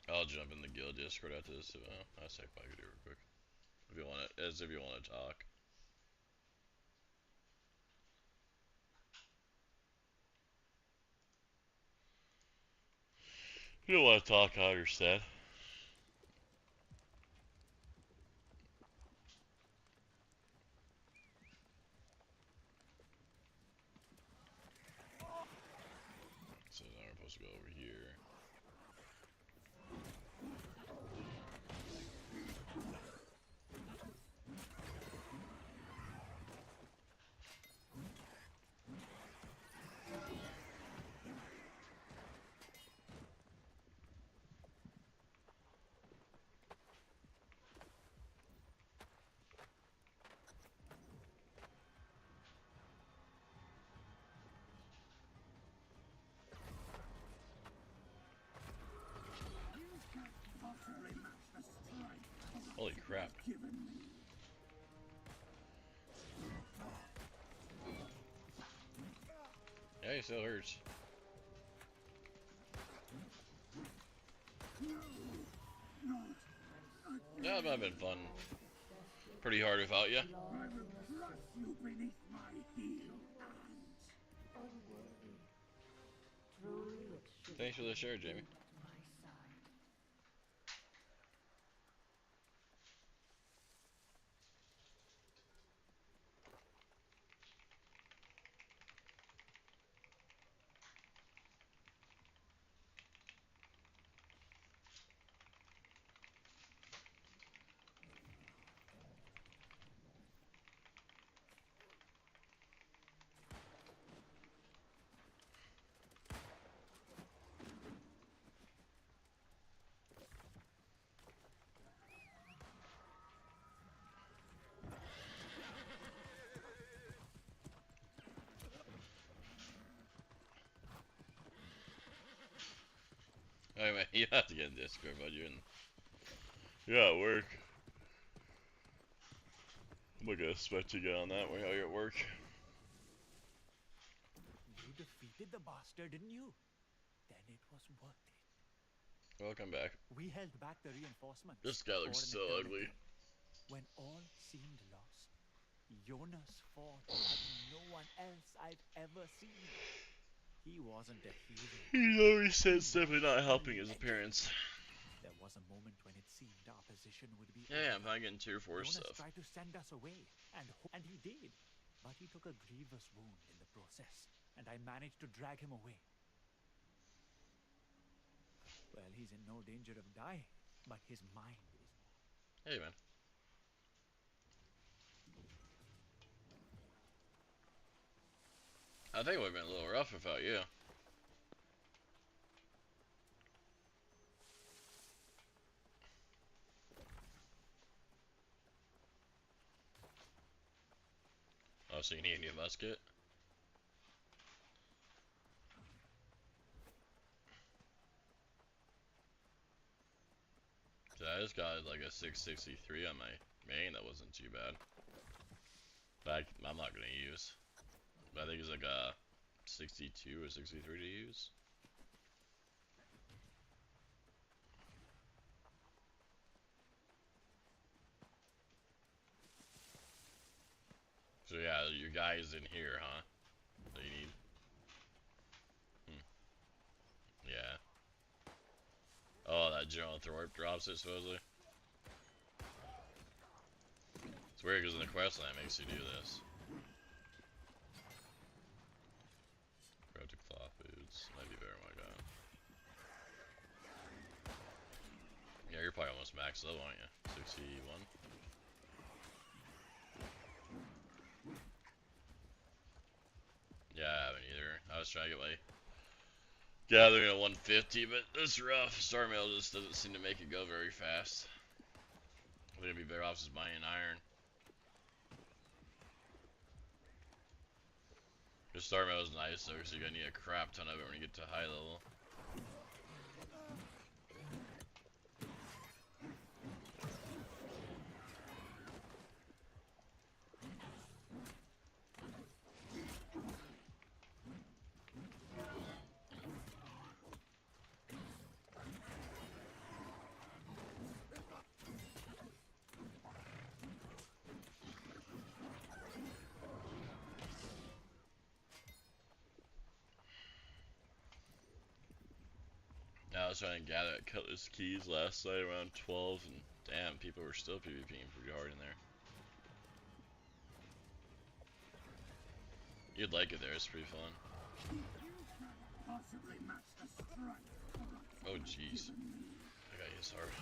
I'll jump in the guild Discord after this. I'll say if I could do it real quick. If you want it, as if you want to talk. You don't want to talk, I understand. So now we're supposed to go over here. Holy crap. Yeah, he still hurts. Yeah, that might have been fun. Pretty hard without you. Thanks for the share, Jamie. Anyway, you have to get in Discord, bud. You're at work. I'm gonna expect you to get on that while you're at work. You defeated the bastard, didn't you? Then it was worth it. Welcome back. We held back the reinforcements. This guy looks for so an ugly. eternity. When all seemed lost, Jonas fought like no one else I've ever seen. He wasn't a hero. He always says definitely not helping his appearance. There was a moment when it seemed our position would be Yeah, I'm over. not getting tier 4 Jonas stuff. tried to send us away, and he did. But he took a grievous wound in the process, and I managed to drag him away. Well, he's in no danger of dying, but his mind is. Hey, man. I think it would have been a little rough without you. Oh, so you need a new musket? So I just got like a 663 on my main. That wasn't too bad. But I'm not gonna use. But I think it's like a 62 or 63 to use. So yeah, your guy is in here, huh? That you need. Yeah. Oh, that General Thorpe drops it supposedly. It's weird because in the quest line it makes you do this. Grab to cloth boots. Might be better than what I got. Yeah, you're probably almost max level, aren't you? 61. Yeah, I haven't either. I was trying to get my gathering at 150, but it's rough. Star Mail just doesn't seem to make it go very fast. I'm gonna be better off just buying iron. The Star Mail is nice though, because you're gonna need a crap ton of it when you get to high level. was trying to gather at Cutlass Keys last night around 12, and damn, people were still PvPing pretty hard in there. You'd like it there, it's pretty fun. Oh jeez. I got his hard.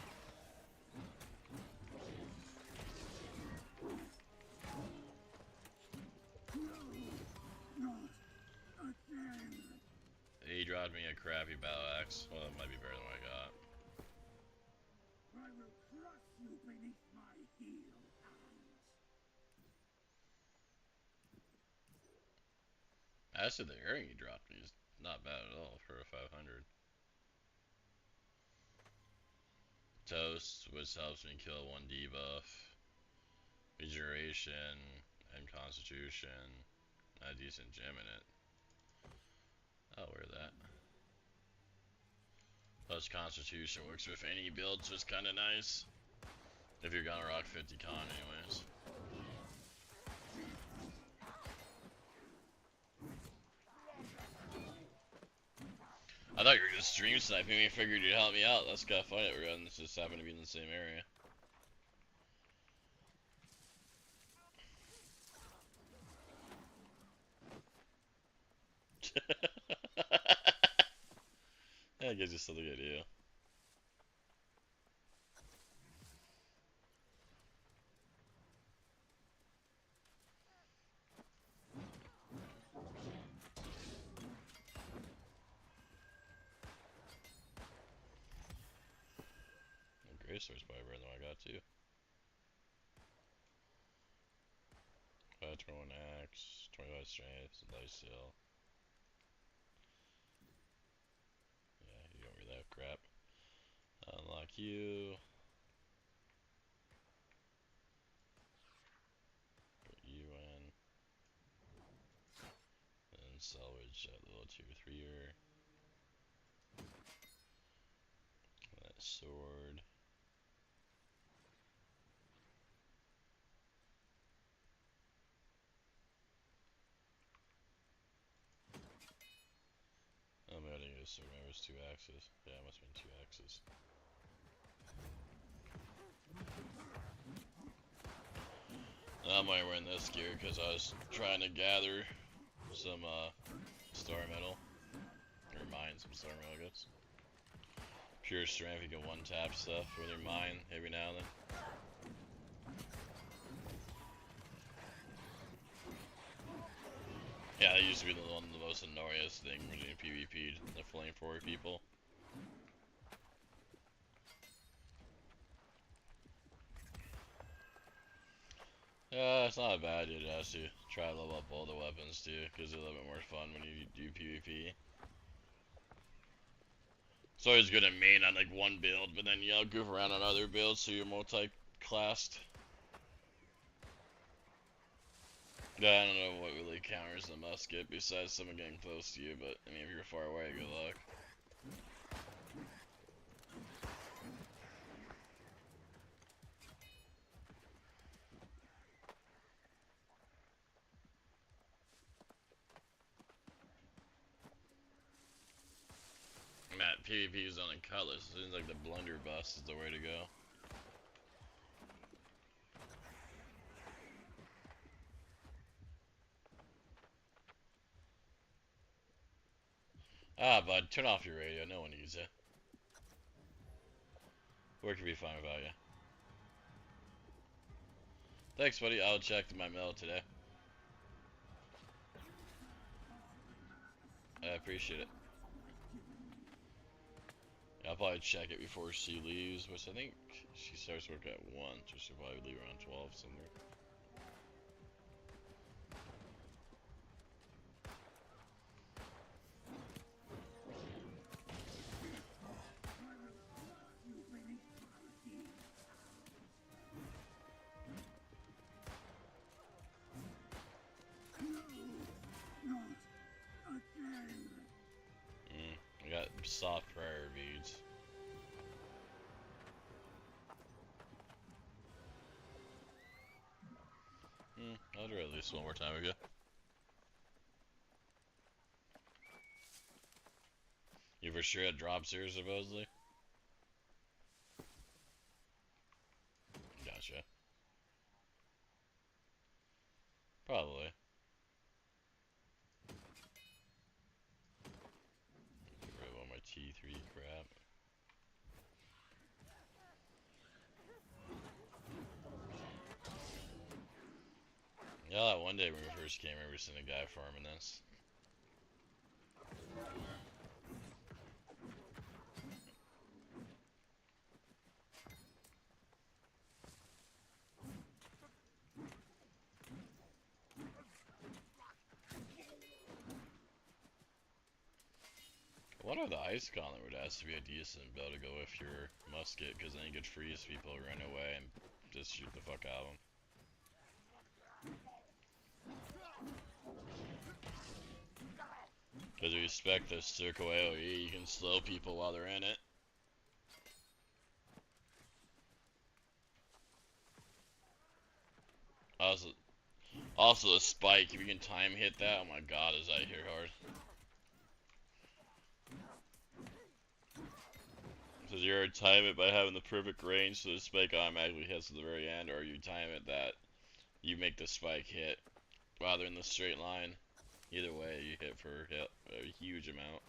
He dropped me a crappy battle axe. Well, it might be better than what I got. I will crush you beneath my heel hands. Actually, the earring he dropped me is not bad at all for a 500. Toast, which helps me kill 1 debuff. Regeneration and Constitution. A decent gem in it. I'll wear that. Plus Constitution works with any build, so it's kinda nice. If you're gonna rock 50 con anyways. I thought you were just stream sniping me, figured you'd help me out. That's kinda funny that we're on this, just happen to be in the same area. That gives you something to do. Grey Sword's probably better than what I got too. 21 axe, 25 strength, life steal. Yeah, you don't read that crap. Unlock you. Put you in. And salvage that little 2-3er. That sword. Oh, maybe I didn't get a sword. Maybe it was 2 axes. Yeah, it must have been 2 axes. I'm only wearing this gear because I was trying to gather some star metal. Or mine some star metal, I guess. Pure strength, you can one-tap stuff with your mine every now and then. Yeah, that used to be one of the most annoyingest things when you PvP'd, the flamethrower people. Yeah, it's not a bad idea to actually try to level up all the weapons too, because it's a little bit more fun when you do PvP. It's always good to main on like one build, but then you know, goof around on other builds so you're multi-classed. Yeah, I don't know what really counters the musket besides someone getting close to you, but I mean if you're far away, good luck. Matt, PvP is on a Cutlass. It seems like the blunderbuss is the way to go. Ah, bud, turn off your radio. No one needs it. Work can be fine without you. Thanks, buddy. I'll check my mail today. I appreciate it. Yeah, I'll probably check it before she leaves, which I think she starts work at 1, so she'll probably leave around 12 somewhere. I got soft prayer beads. I'll do it at least one more time ago. You for sure had drops here, supposedly? Gotcha. Probably. Get rid of all my T3 crap. Yeah, that one day when we first came, I remember seeing a guy farming this. I wonder if the ice gauntlet would have to be a decent build to go with your musket, because then you could freeze people, run away, and just shoot the fuck out of them. Because you respect the circle AoE, you can slow people while they're in it. Also the spike, if you can time hit that, oh my god, is that hit hard. So you either time it by having the perfect range so the spike automatically hits at the very end, or you time it that you make the spike hit while they're in the straight line. Either way, you hit for a huge amount.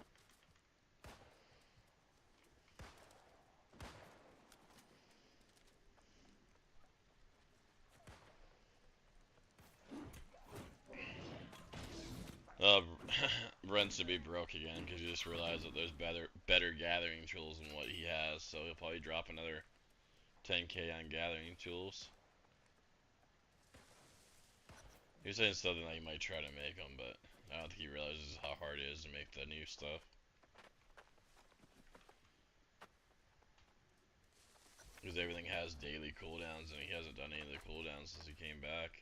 Brent's to be broke again because he just realized that there's better gathering tools than what he has, so he'll probably drop another 10k on gathering tools. He was saying something that he might try to make them, but I don't think he realizes how hard it is to make the new stuff. Because everything has daily cooldowns, and he hasn't done any of the cooldowns since he came back.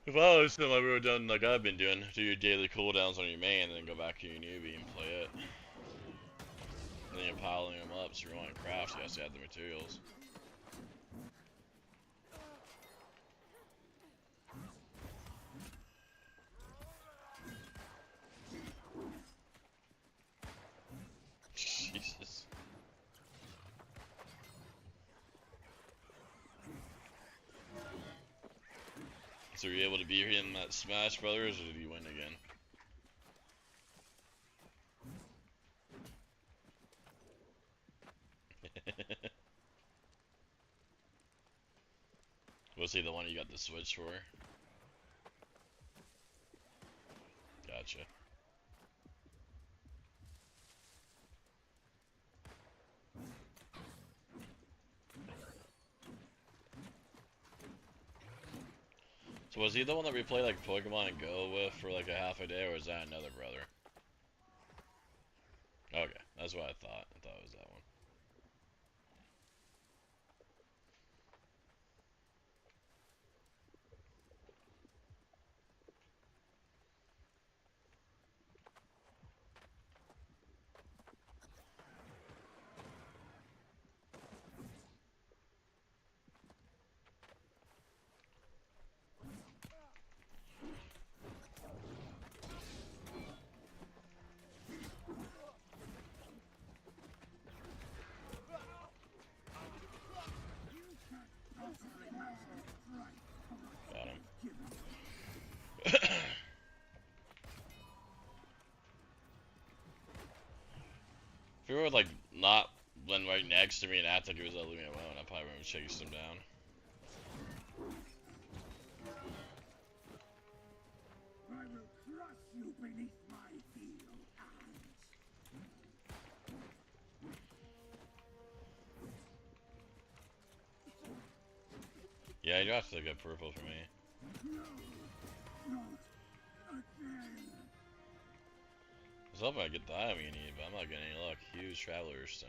If I was him, I would have done like I've been doing, do your daily cooldowns on your main, and then go back to your newbie and play it. And then you're piling them up, so you're wanting crafts, you have to add the materials. Jesus. So were you able to beat him at Smash Brothers, or did he win again? Was he the one you got the Switch for? Gotcha. So was he the one that we played like Pokemon Go with for like a half a day, or was that another brother? Okay, that's what I thought. I thought it was that one. Got him. If he were like not been right next to me and act like he was leaving me alone, I probably would have chased him down. I will crush you beneath my heel hands. Yeah, you have to get purple for me. No, not again. I was hoping I'd get the item you need, but I'm not getting any luck. Huge travelers, so.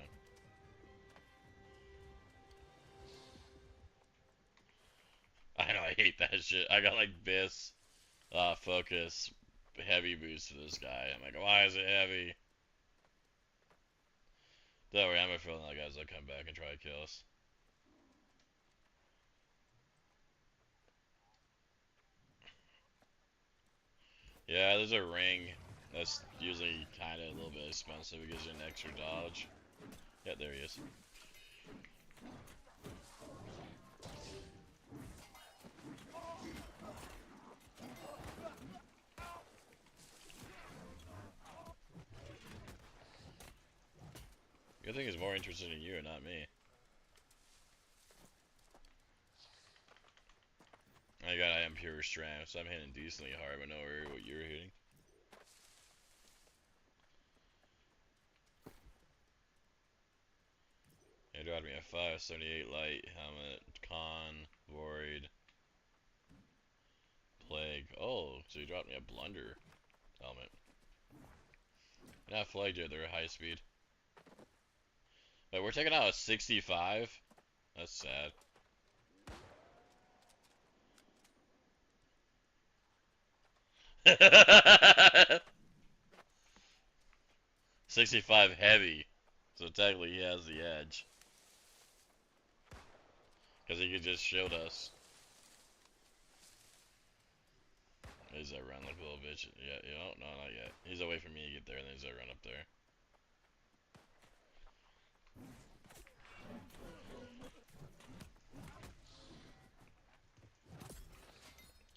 I know, I hate that shit. I got like Biss, Focus, heavy boost for this guy. I'm like, why is it heavy? Don't worry, I'm a feeling that guy's gonna come back and try to kill us. Yeah, there's a ring That's usually kind of a little bit expensive. It gives you an extra dodge. Yeah, there he is. Good thing he's more interested in you and not me. I got I am pure strength, so I'm hitting decently hard, but nowhere what you're hitting. He dropped me a 578 light helmet, con, void, plague. Oh, so he dropped me a blunder helmet. Not flagged yet, they're high speed. But we're taking out a 65. That's sad. $65 heavy, so technically he has the edge. Because he could just shield us. He's that run like a little bitch. Yeah, you know, no, not yet. He's away from me to get there, and then he's that run up there.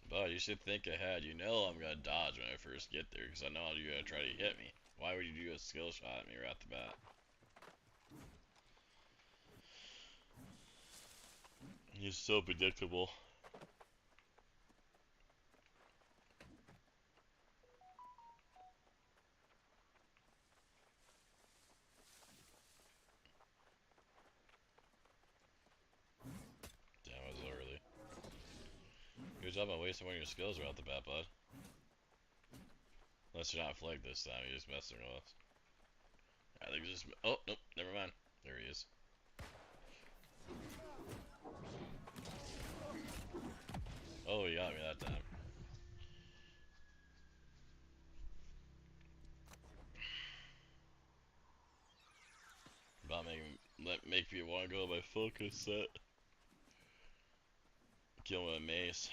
But you should think ahead. You know I'm gonna dodge when I first get there, because I know you're gonna try to hit me. Why would you do a skill shot at me right off the bat? He's so predictable. Damn, I was early. Good job on wasting one of your skills right off the bat, bud. Unless you're not flagged this time, you're just messing with us. I think just. Oh, nope, never mind. There he is. Oh, he got me that time. About make me want to go by focus set. Kill him with a mace.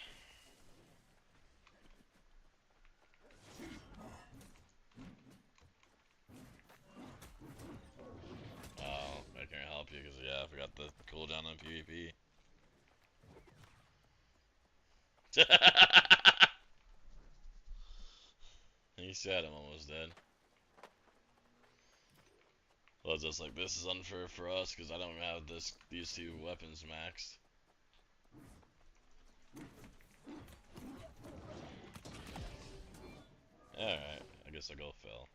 Oh, I can't help you because yeah, I forgot the cooldown on PvP. He said I'm almost dead. Well, just like this is unfair for us because I don't have these two weapons maxed. Alright, I guess I'll go Fell.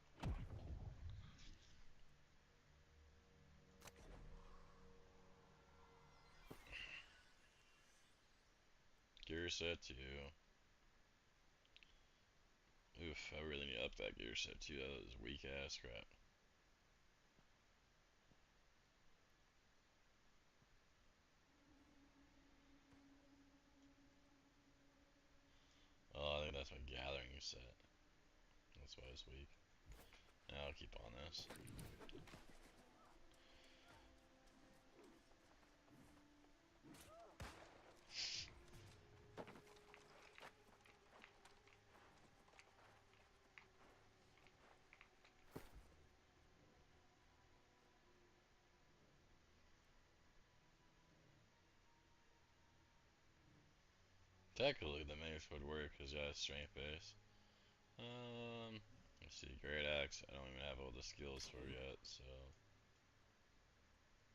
Gear set 2. Oof, I really need to up that gear set 2. That was weak ass crap. Oh, I think that's my gathering set. That's why it's weak. Now I'll keep on this. Technically, the mace would work because yeah, it's strength base. Let's see, Great Axe. I don't even have all the skills for yet, so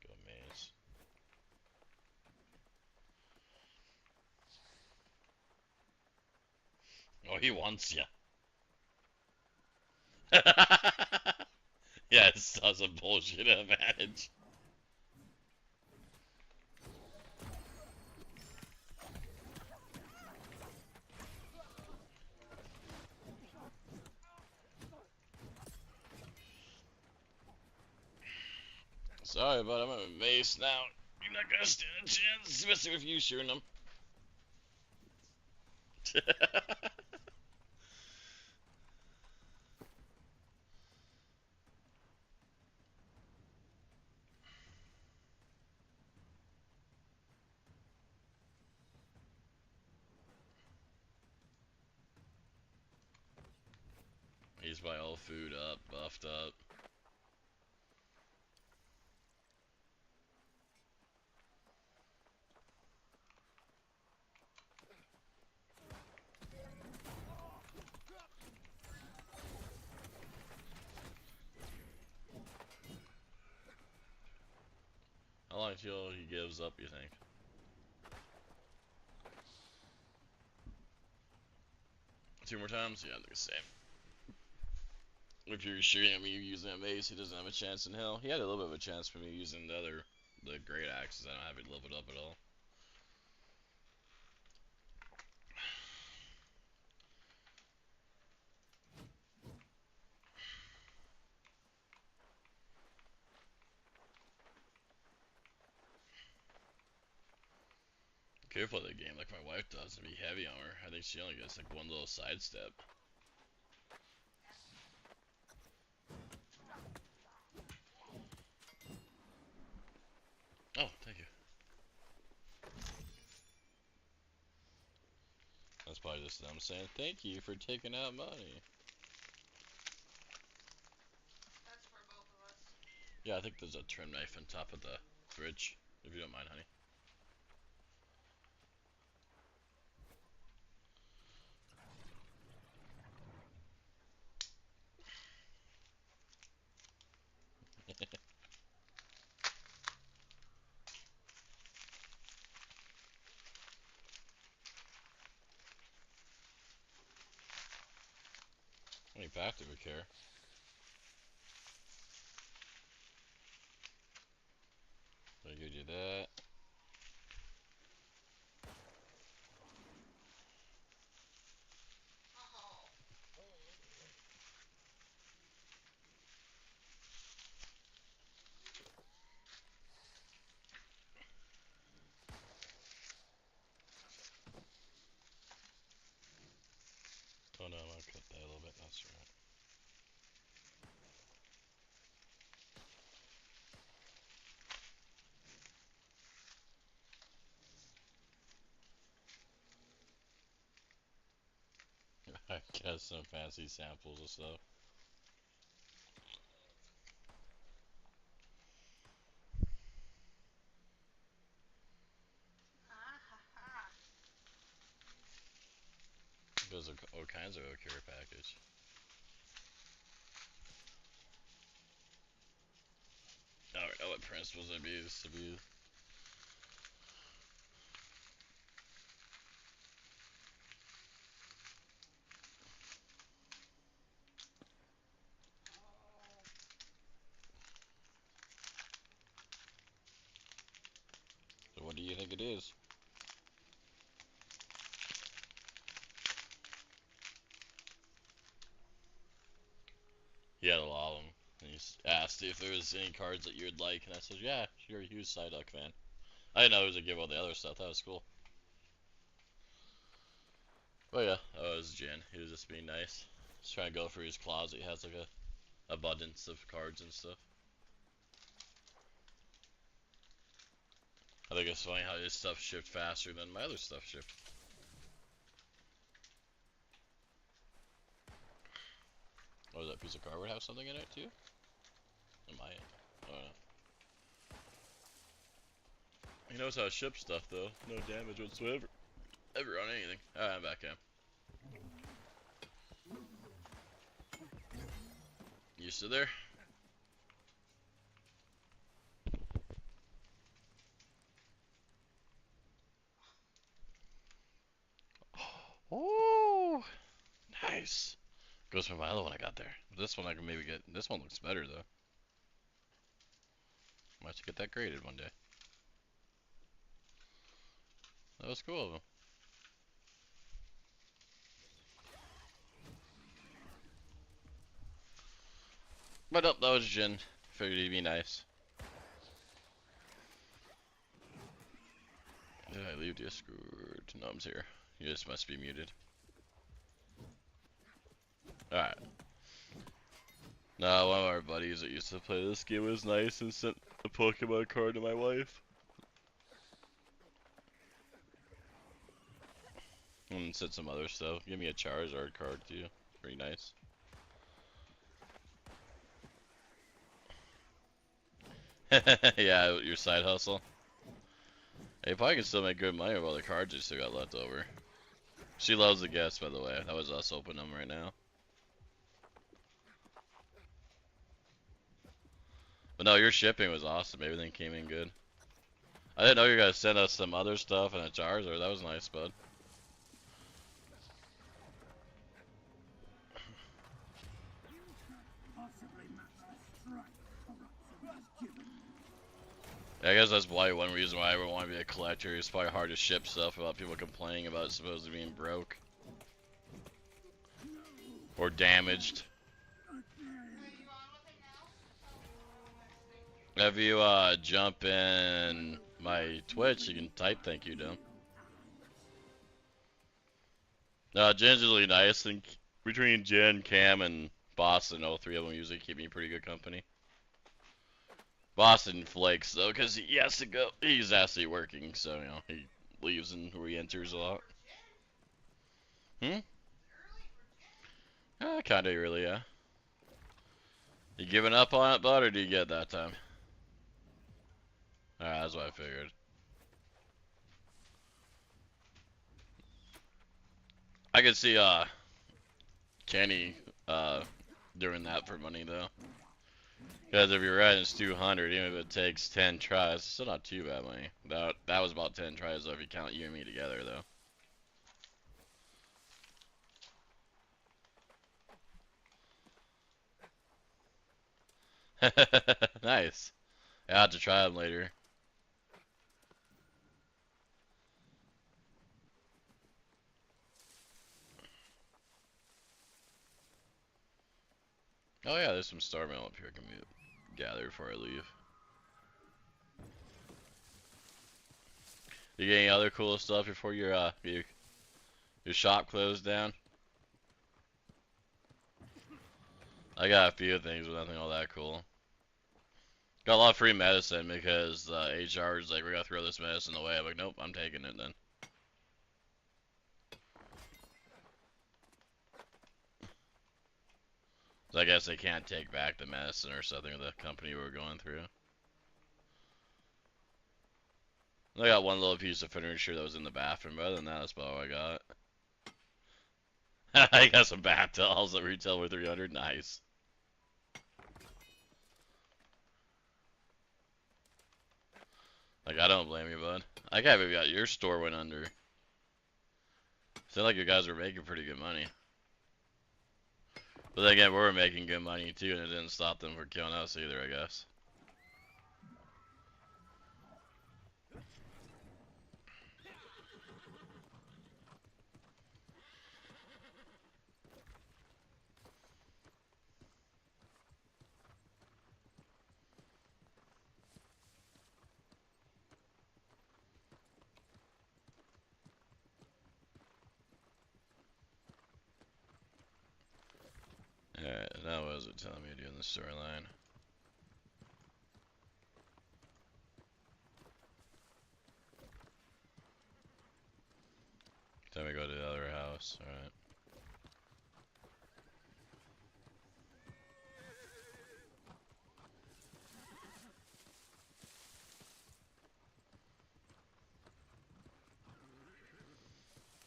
go mace. Oh, he wants ya. Yeah, it's such a bullshit advantage. Sorry, but I'm at a mace now. You're not gonna stand a chance, especially with you shooting them. He's my old food up, buffed up. How long till he gives up, you think? Two more times? Yeah, I think the same. If you're shooting at me using a mace, he doesn't have a chance in hell. He had a little bit of a chance for me using the great axes. I don't have it leveled up at all. Careful of the game, like my wife does, and be heavy on her. I think she only gets like one little sidestep. Oh, thank you. That's probably just them saying thank you for taking out money. That's for both of us. Yeah, I think there's a trim knife on top of the fridge, if you don't mind, honey. How many pack do we care? So I give you that. Oh. Oh no, I'm gonna cut that a little bit. That's right. I guess some fancy samples of stuff. Ah ha ha. There's all kinds of care package. Alright, what principles abuse? So what do you think it is? He had a lot of them. And he asked if there was any cards that you would like, and I said, yeah, you're a huge Psyduck fan. I didn't know he was gonna give all the other stuff. That was cool. But yeah, that was Jin. He was just being nice. Just trying to go through his closet. He has like a abundance of cards and stuff. I think it's funny how his stuff shipped faster than my other stuff shipped. Oh, does that piece of cardboard have something in it too? Am I? I don't know. He knows how to ship stuff though. No damage whatsoever. Ever on anything. Alright, I'm back in. You still there? Oh, nice. Goes for my other one I got there. This one I can maybe get. This one looks better though. Might have to get that graded one day. That was cool of him. But nope, that was Jin. Figured he'd be nice. Did I leave Discord? No, I'm here. You just must be muted. Alright. Now, one of our buddies that used to play this game was nice and sent a Pokemon card to my wife. And sent some other stuff. Give me a Charizard card too. Pretty nice. Yeah, your side hustle. Hey, you probably can still make good money with all the cards you still got left over. She loves the guests, by the way. That was us opening them right now. But no, your shipping was awesome. Everything came in good. I didn't know you guys sent us some other stuff in a Charizard. That was nice, bud. Possibly match the strike corruption has given you. Yeah, I guess that's probably one reason why I would want to be a collector. It's probably hard to ship stuff without people complaining about it supposed to being broke. Or damaged. Are you on with it now? If you jump in my Twitch, you can type thank you to him. Jen's really nice, and between Jen, Cam, and Boston, all three of them usually keep me pretty good company. Boston flakes though, because he has to go. He's actually working, so you know he leaves and re-enters a lot. Kinda early, yeah. You giving up on it, bud, or do you get that time? Alright, that's what I figured. I could see Kenny doing that for money though. Because if you're right, it's 200, even if it takes 10 tries, it's still not too bad money. That was about 10 tries though, if you count you and me together though. Nice. I have to try them later. Oh yeah, there's some star mail up here I can gather before I leave. You get any other cool stuff before your shop closed down? I got a few things, but nothing all that cool. Got a lot of free medicine because HR is like, we gotta throw this medicine away. I'm like, nope, I'm taking it then. So I guess they can't take back the medicine or something of the company we're going through. I got one little piece of furniture that was in the bathroom, but other than that, that's about all I got. I got some bath towels that retail for 300. Nice. Like, I don't blame you, bud. I can't believe your store went under. Sounded like you guys were making pretty good money. But then again, we were making good money too, and it didn't stop them from killing us either, I guess. Alright, now what is it telling me to do in the storyline? Time to go to the other house, alright.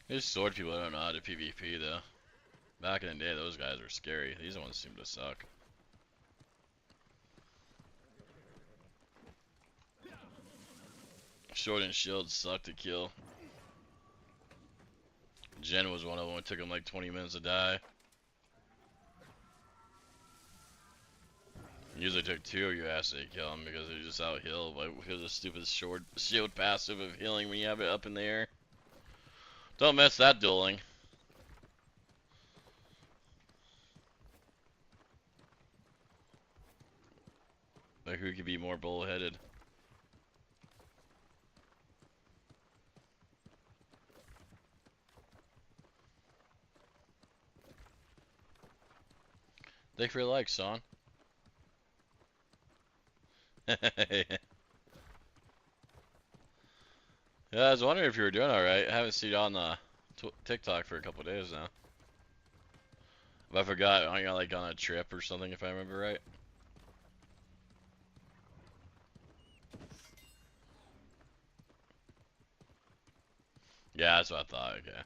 These sword people don't know how to PvP though. Back in the day, those guys were scary. These ones seem to suck. Sword and shield suck to kill. Jen was one of them. It took him like 20 minutes to die. Usually took 2 of you actually to kill him because they're just out heal, but because of stupid short shield passive of healing when you have it up in the air. Don't miss that dueling. Like who could be more bullheaded? Thank you for your like, son. Yeah, I was wondering if you were doing alright. I haven't seen you on the TikTok for a couple days now. But I forgot, aren't you like on a trip or something if I remember right? Yeah, that's what I thought. Okay.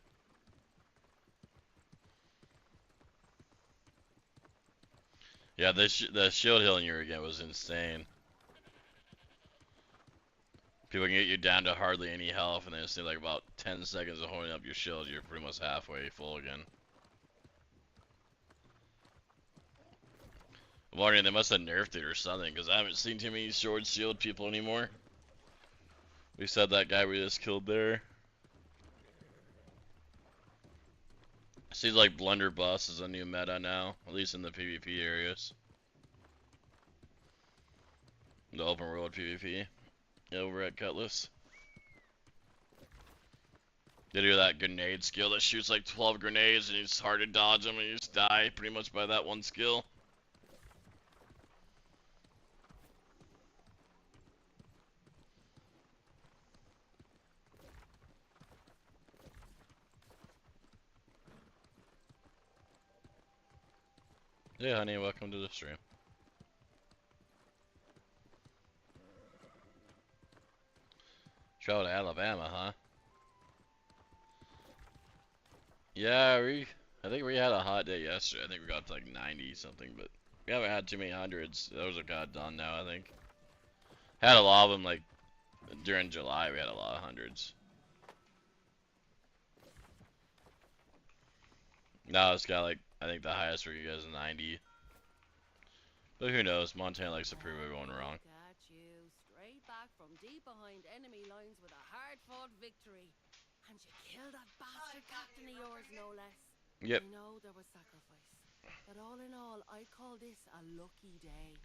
Yeah, the shield healing you were getting was insane. People can get you down to hardly any health, and then it's like about 10 seconds of holding up your shield, you're pretty much halfway full again. I'm wondering, they must have nerfed it or something, because I haven't seen too many sword shield people anymore. We said that guy we just killed there. Seems like Blunderbuss is a new meta now, at least in the PvP areas. The open world PvP. Over at Cutlass. They do that grenade skill that shoots like 12 grenades and it's hard to dodge them and you just die pretty much by that one skill. Yeah, honey, welcome to the stream. Travel to Alabama, huh? Yeah, I think we had a hot day yesterday. I think we got to like 90 something, but we haven't had too many hundreds. Those are kind of done now, I think. Had a lot of them like during July. We had a lot of hundreds. Now it's got like, I think the highest for you guys is 90. But who knows? Montana likes to prove everyone wrong. Got you straight back from deep behind enemy lines with a hard-fought victory. And you killed that bastard captain of yours, no less. Yep. I know there was sacrifice, but all in all, I call this a lucky day.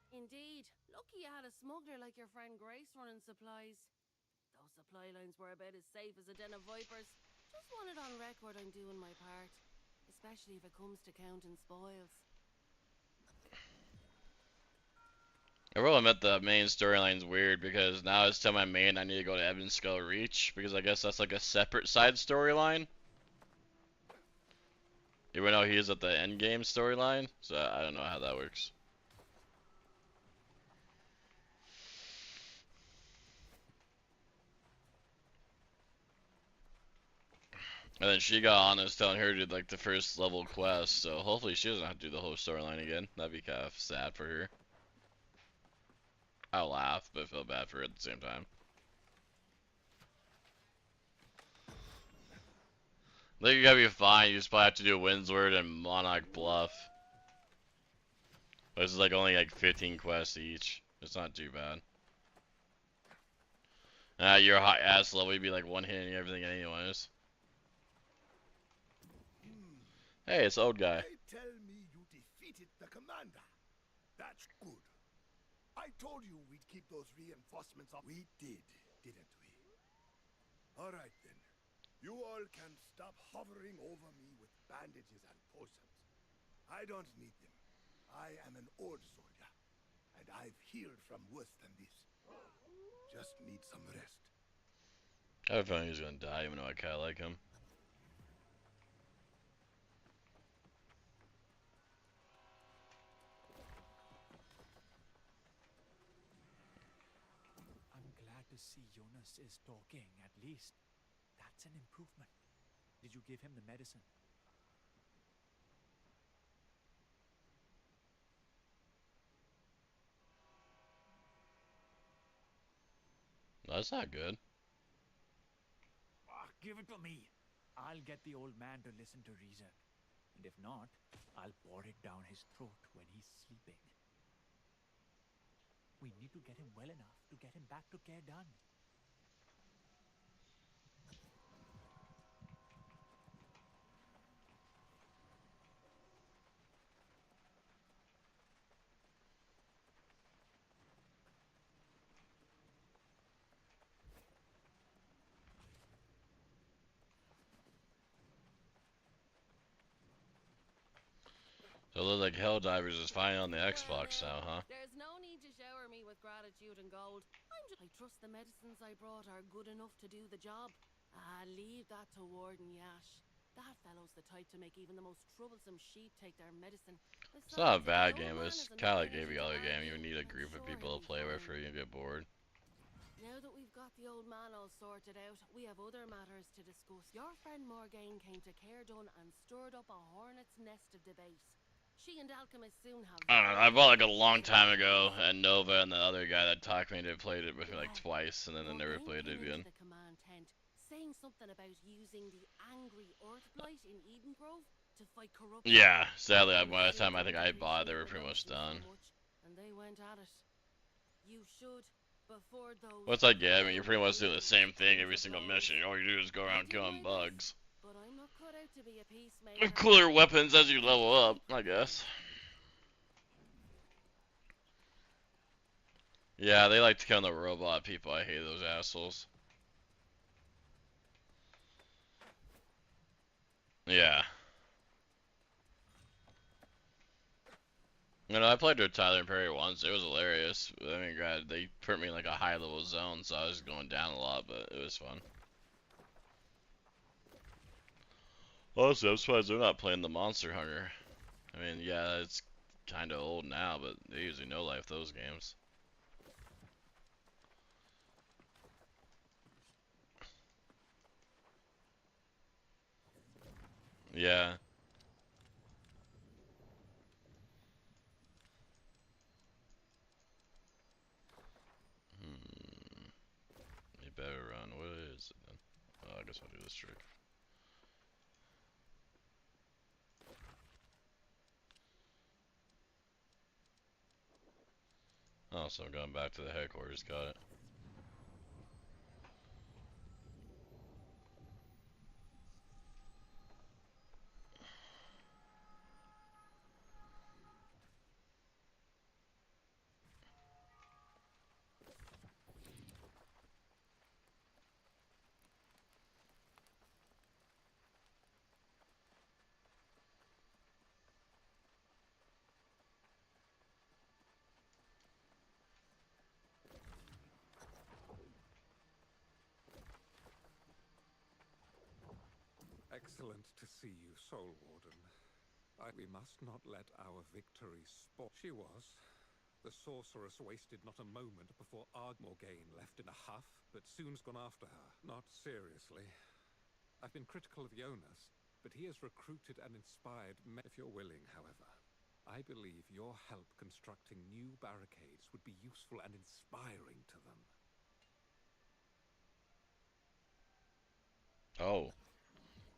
Indeed, lucky you had a smuggler like your friend Grace running supplies. Those supply lines were about as safe as a den of vipers. Just want it on record I'm doing my part, especially if it comes to counting spoils. I will admit the main storyline's weird because now it's telling my main I need to go to Evanskull Reach because I guess that's like a separate side storyline. Even though he's at the end game storyline, so I don't know how that works. And then she got on and was telling her to do like the first level quest, so hopefully she doesn't have to do the whole storyline again. That'd be kind of sad for her. I'll laugh, but feel bad for her at the same time. I think you're gonna be fine. You just probably have to do Windsward and Monarch Bluff. This is like only like 15 quests each. It's not too bad. Your high ass level, you'd be like one hitting everything anyways. Hey, it's old guy. They tell me you defeated the commander. That's good. I told you we'd keep those reinforcements up. We did, didn't we? All right then. You all can stop hovering over me with bandages and potions. I don't need them. I am an old soldier, and I've healed from worse than this. Just need some rest. I have a feeling he's gonna die, even though I kinda like him. I'm glad to see Jonas is talking, at least. That's an improvement. Did you give him the medicine? That's not good. Give it to me. I'll get the old man to listen to reason. And if not, I'll pour it down his throat when he's sleeping. We need to get him well enough to get him back to Cairdan. So it looks like Helldivers is finally on the Xbox now, huh? There's no need to shower me with gratitude and gold. I trust the medicines I brought are good enough to do the job. Leave that to Warden Yash. That fellow's the type to make even the most troublesome sheep take their medicine. It's not a Besides, if the bad old game. man It's has kind of enough like energy every to other game. You argue, need a I'm group of sure people he'll to be play with, fine. or you get bored. Now that we've got the old man all sorted out, we have other matters to discuss. Your friend Morgaine came to Caerdon and stirred up a hornet's nest of debate. She and Alchemist soon have. I don't know. I bought like a long time ago, and Nova and the other guy that talked me into played it with me like twice, and then I never played it again. The command tent, saying something about using the angry Earthblight in Eden Grove to fight corruption. Yeah, sadly, by the time I think I bought it, they were pretty much done. And they went at it. You should. Before those. What's I get? I mean, you're pretty much doing the same thing every single mission. All you do is go around killing bugs. But I'm not cut out to be a peacemaker. With cooler weapons as you level up, I guess. Yeah, they like to kill the robot people. I hate those assholes. Yeah. You know, I played with Tyler and Perry once. It was hilarious. I mean, God, they put me in like a high level zone, so I was going down a lot, but it was fun. Also, I'm surprised they're not playing the Monster Hunter. I mean, yeah, it's kind of old now, but they usually no life those games. Yeah. You better run. What is it then? Oh, I guess I'll do this trick. Oh, so I'm going back to the headquarters. Got it. Excellent to see you, Soul Warden. We must not let our victory spoil. She was. The sorceress wasted not a moment before Morgaine left in a huff, but soon's gone after her. Not seriously. I've been critical of Jonas, but he has recruited and inspired men. If you're willing, however, I believe your help constructing new barricades would be useful and inspiring to them. Oh.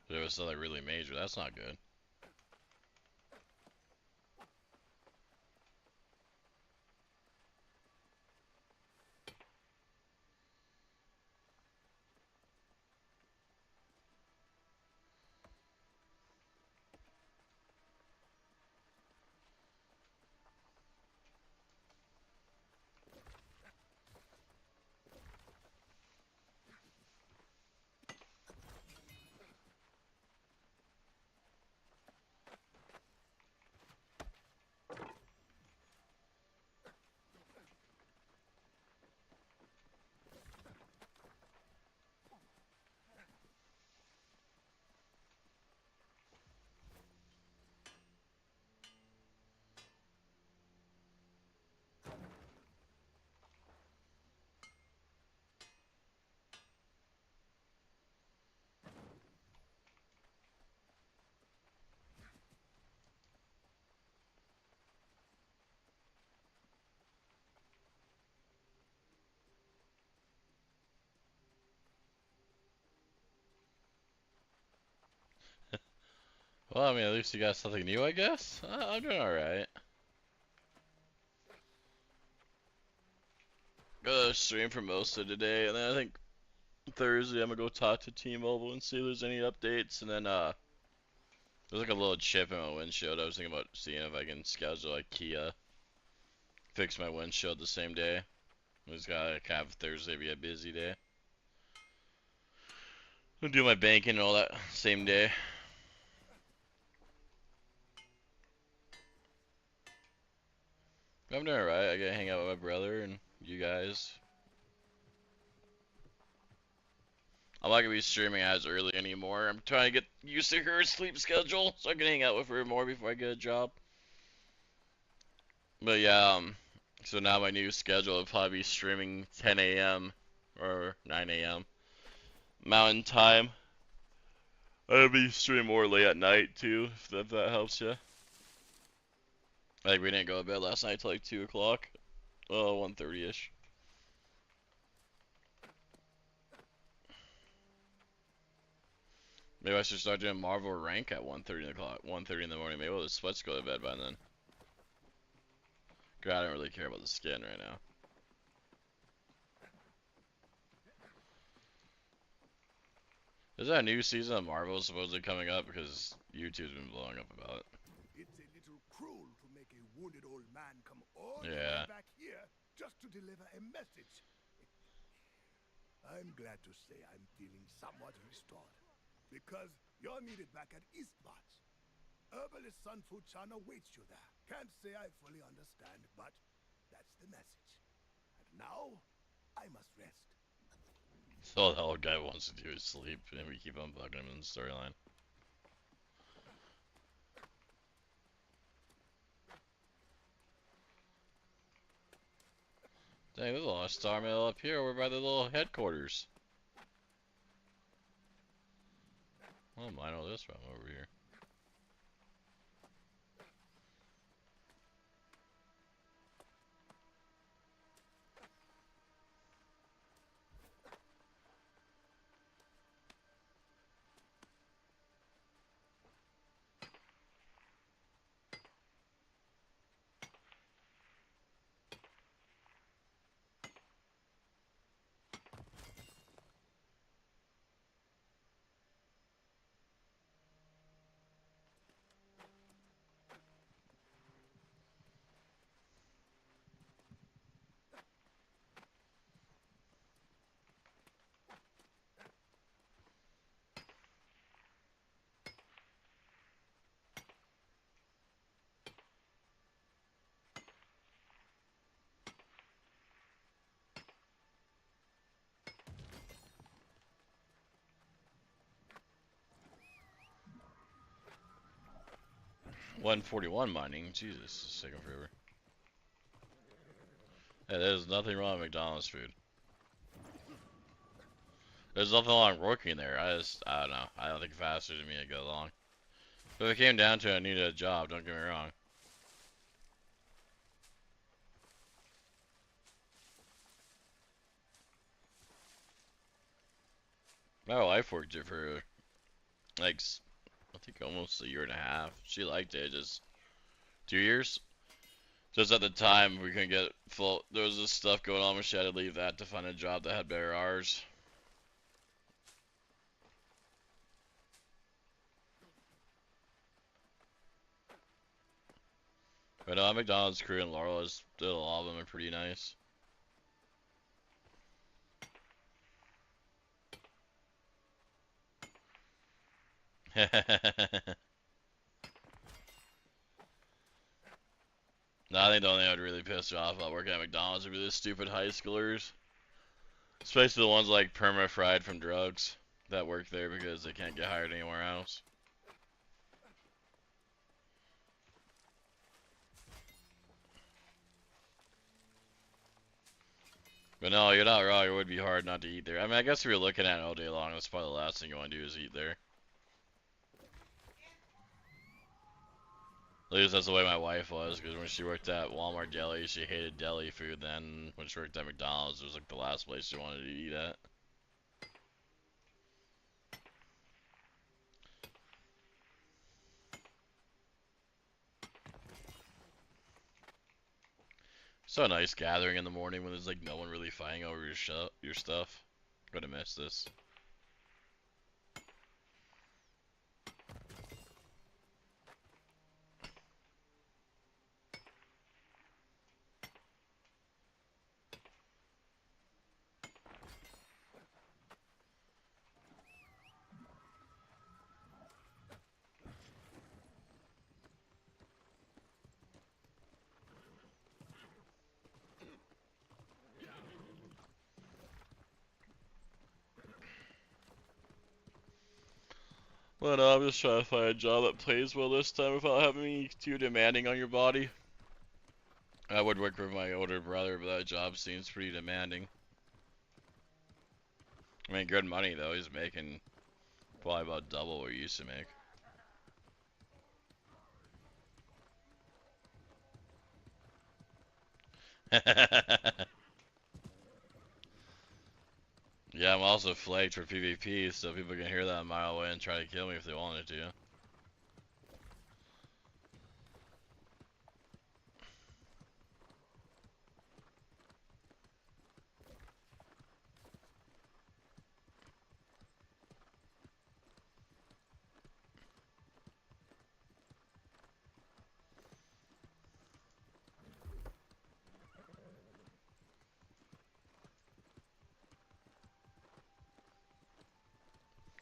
There was something really major. That's not good. Well, I mean, at least you got something new, I guess. I'm doing alright. Gonna stream for most of today, and then I think Thursday I'm gonna go talk to T-Mobile and see if there's any updates, and then there's like a little chip in my windshield. I was thinking about seeing if I can schedule IKEA, fix my windshield the same day. I just gotta have Thursday be a busy day. I'll do my banking and all that same day. I'm doing alright. I get to hang out with my brother and you guys. I'm not gonna be streaming as early anymore. I'm trying to get used to her sleep schedule so I can hang out with her more before I get a job. But yeah, so now my new schedule will probably be streaming 10 a.m. or 9 a.m. Mountain Time. I'll be streaming more late at night too, if that helps you. Like we didn't go to bed last night till like 2 o'clock. 1:30ish. Maybe I should start doing Marvel rank at 1:30 o'clock, 1:30 in the morning. Maybe we'll just switch go to bed by then. Cause I don't really care about the skin right now. Is that a new season of Marvel supposedly coming up? Because YouTube's been blowing up about it. It's a little cruel to make a wounded old man come all the Yeah. way back here just to deliver a message. I'm glad to say I'm feeling somewhat restored. Because you're needed back at Eastmarch. Herbalist Sun Fu Chan awaits you there. Can't say I fully understand, but that's the message. And now, I must rest. So all the whole guy wants to do is sleep, and we keep on bugging him in the storyline. Dang, there's a lot of Star Mail up here. We're by the little headquarters. Well, mine all this from over here. $141 mining. Jesus, it's taking forever. Hey, there's nothing wrong with McDonald's food. There's nothing wrong working there. I don't know. I don't think faster than me to go along. But if it came down to it, I needed a job, don't get me wrong. My wife worked it for, like, I think almost a year and a half. She liked it, just 2 years. Just at the time, we couldn't get full, there was this stuff going on where she had to leave that to find a job that had better hours. But no, McDonald's crew in Laurel is still, all of them are pretty nice. No, I think the only thing that would really piss me off about working at McDonald's would be the stupid high schoolers. Especially the ones like perma-fried from drugs that work there because they can't get hired anywhere else. But no, you're not wrong. It would be hard not to eat there. I mean, I guess if you're looking at it all day long, that's probably the last thing you want to do is eat there. At least that's the way my wife was, because when she worked at Walmart Deli, she hated deli food. Then when she worked at McDonald's, it was like the last place she wanted to eat at. So nice gathering in the morning when there's like no one really fighting over your stuff. Gonna miss this. Well, no, I'm just trying to find a job that pays well this time without having me too demanding on your body. I would work with my older brother, but that job seems pretty demanding. I mean, good money though. He's making probably about double what he used to make. Yeah, I'm also flagged for PvP, so people can hear that a mile away and try to kill me if they wanted to.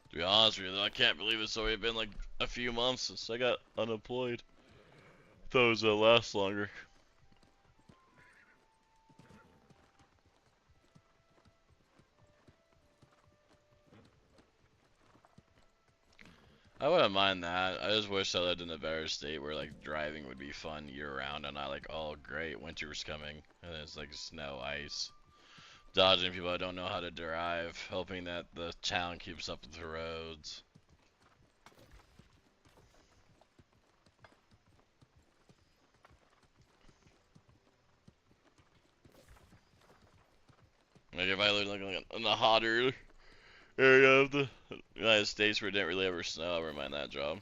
To be honest with you, though, I can't believe it's already been like a few months since I got unemployed. Thought it was gonna last longer. I wouldn't mind that. I just wish I lived in a better state where like driving would be fun year round and not like, oh great, winter's coming and it's like snow, ice. Dodging people that don't know how to drive, hoping that the town keeps up with the roads. Like if I lived like in the hotter area of the United States where it didn't really ever snow, I wouldn't mind that job.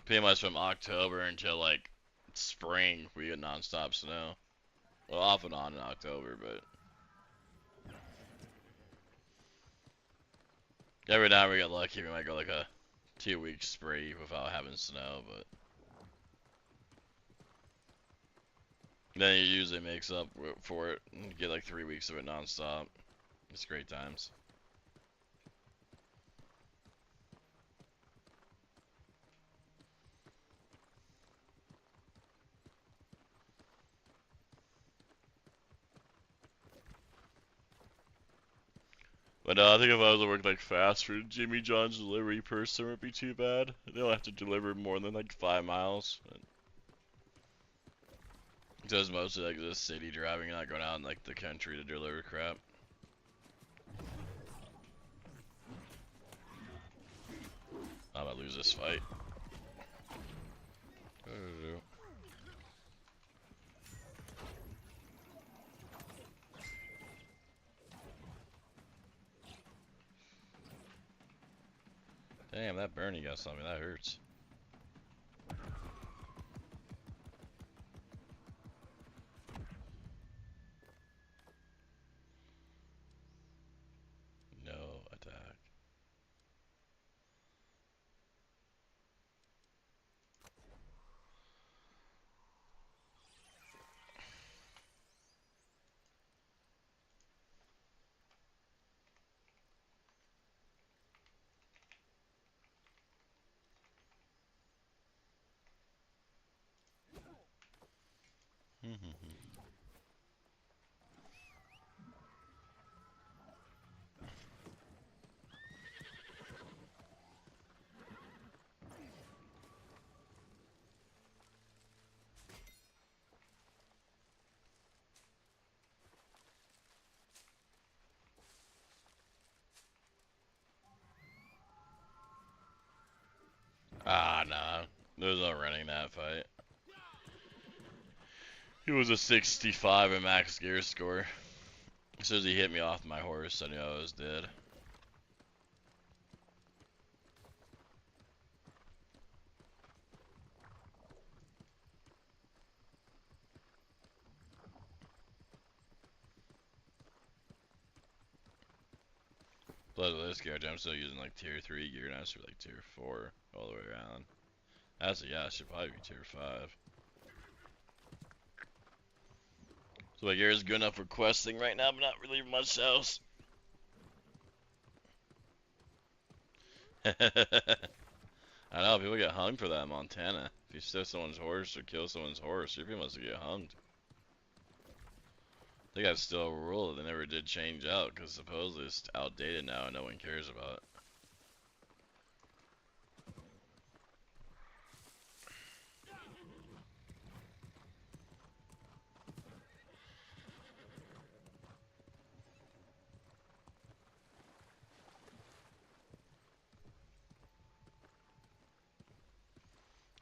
Pretty much from October until like spring, we get non-stop snow. Well, off and on in October, but every now and we get lucky. We might go like a 2-week spree without having snow, but then it usually makes up for it. You get like 3 weeks of it non-stop. It's great times. But I think if I was to work like fast for Jimmy John's delivery person, it wouldn't be too bad. They don't have to deliver more than like 5 miles. So it's mostly like the city driving, not going out in like the country to deliver crap. I'm gonna lose this fight. Damn, that Bernie got something. That hurts. No attack. Ah, nah. There's no running that fight. He was a 65 in max gear score. As soon as he hit me off my horse, I knew I was dead. Plus with this character, I'm still using like tier 3 gear, now it's like tier 4 all the way around. Actually, yeah, it should probably be tier 5. So my gear is good enough for questing right now, but not really much else. I know, people get hung for that in Montana. If you steal someone's horse or kill someone's horse, you're pretty much to get hung. think that's still a rule that they never did change out because supposedly it's outdated now and no one cares about it.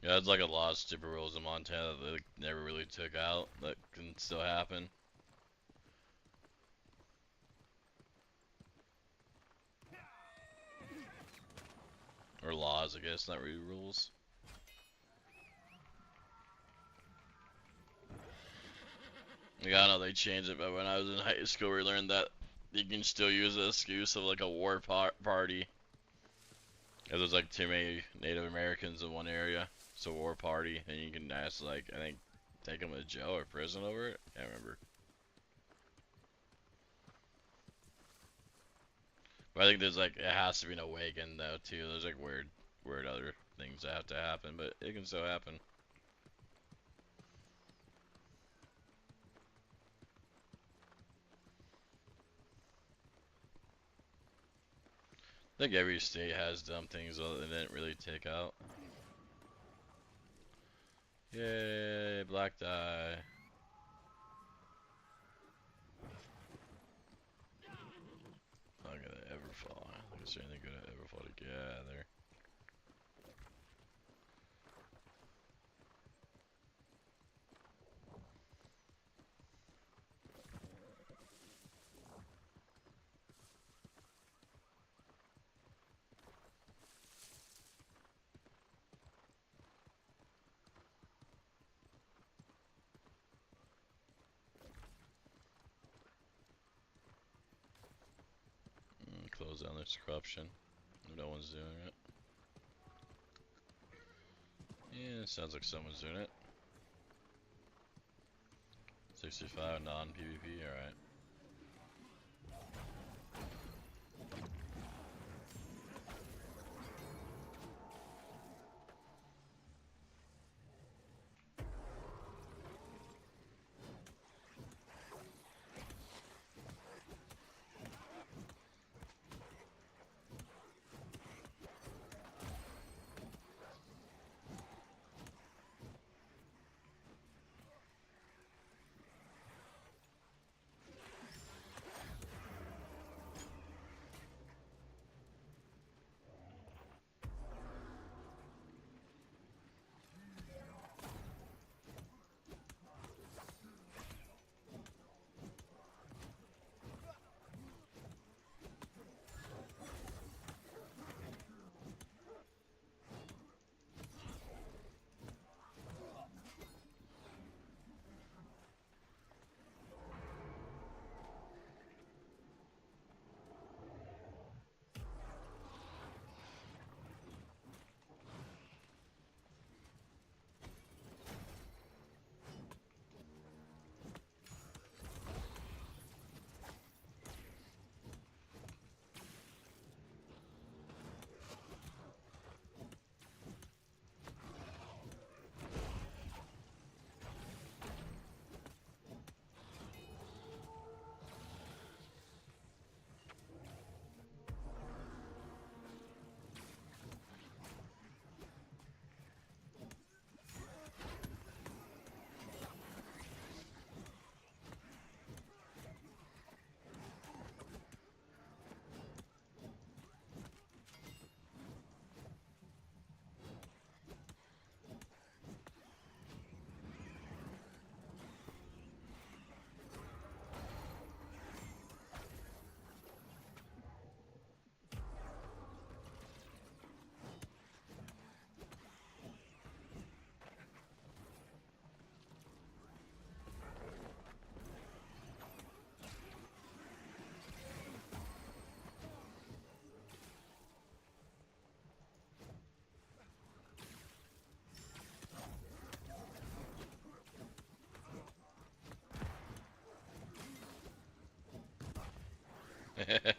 Yeah, it's like a lot of stupid rules in Montana that they never really took out that can still happen. Or laws, I guess, not really rules. Yeah, I know they changed it, but when I was in high school, we learned that you can still use the excuse of like a war party. If there's like too many Native Americans in one area, it's a war party, and you can ask, like, I think, take them to jail or prison over it. Can't remember. But I think there's like, it has to be an awaken though too. There's like weird other things that have to happen, but it can still happen. I think every state has dumb things that they didn't really take out. Yay, black die. Not gonna ever fall. Is there anything gonna ever fall together? Close down this corruption. No one's doing it. Yeah, it sounds like someone's doing it. 65 non-PvP, alright.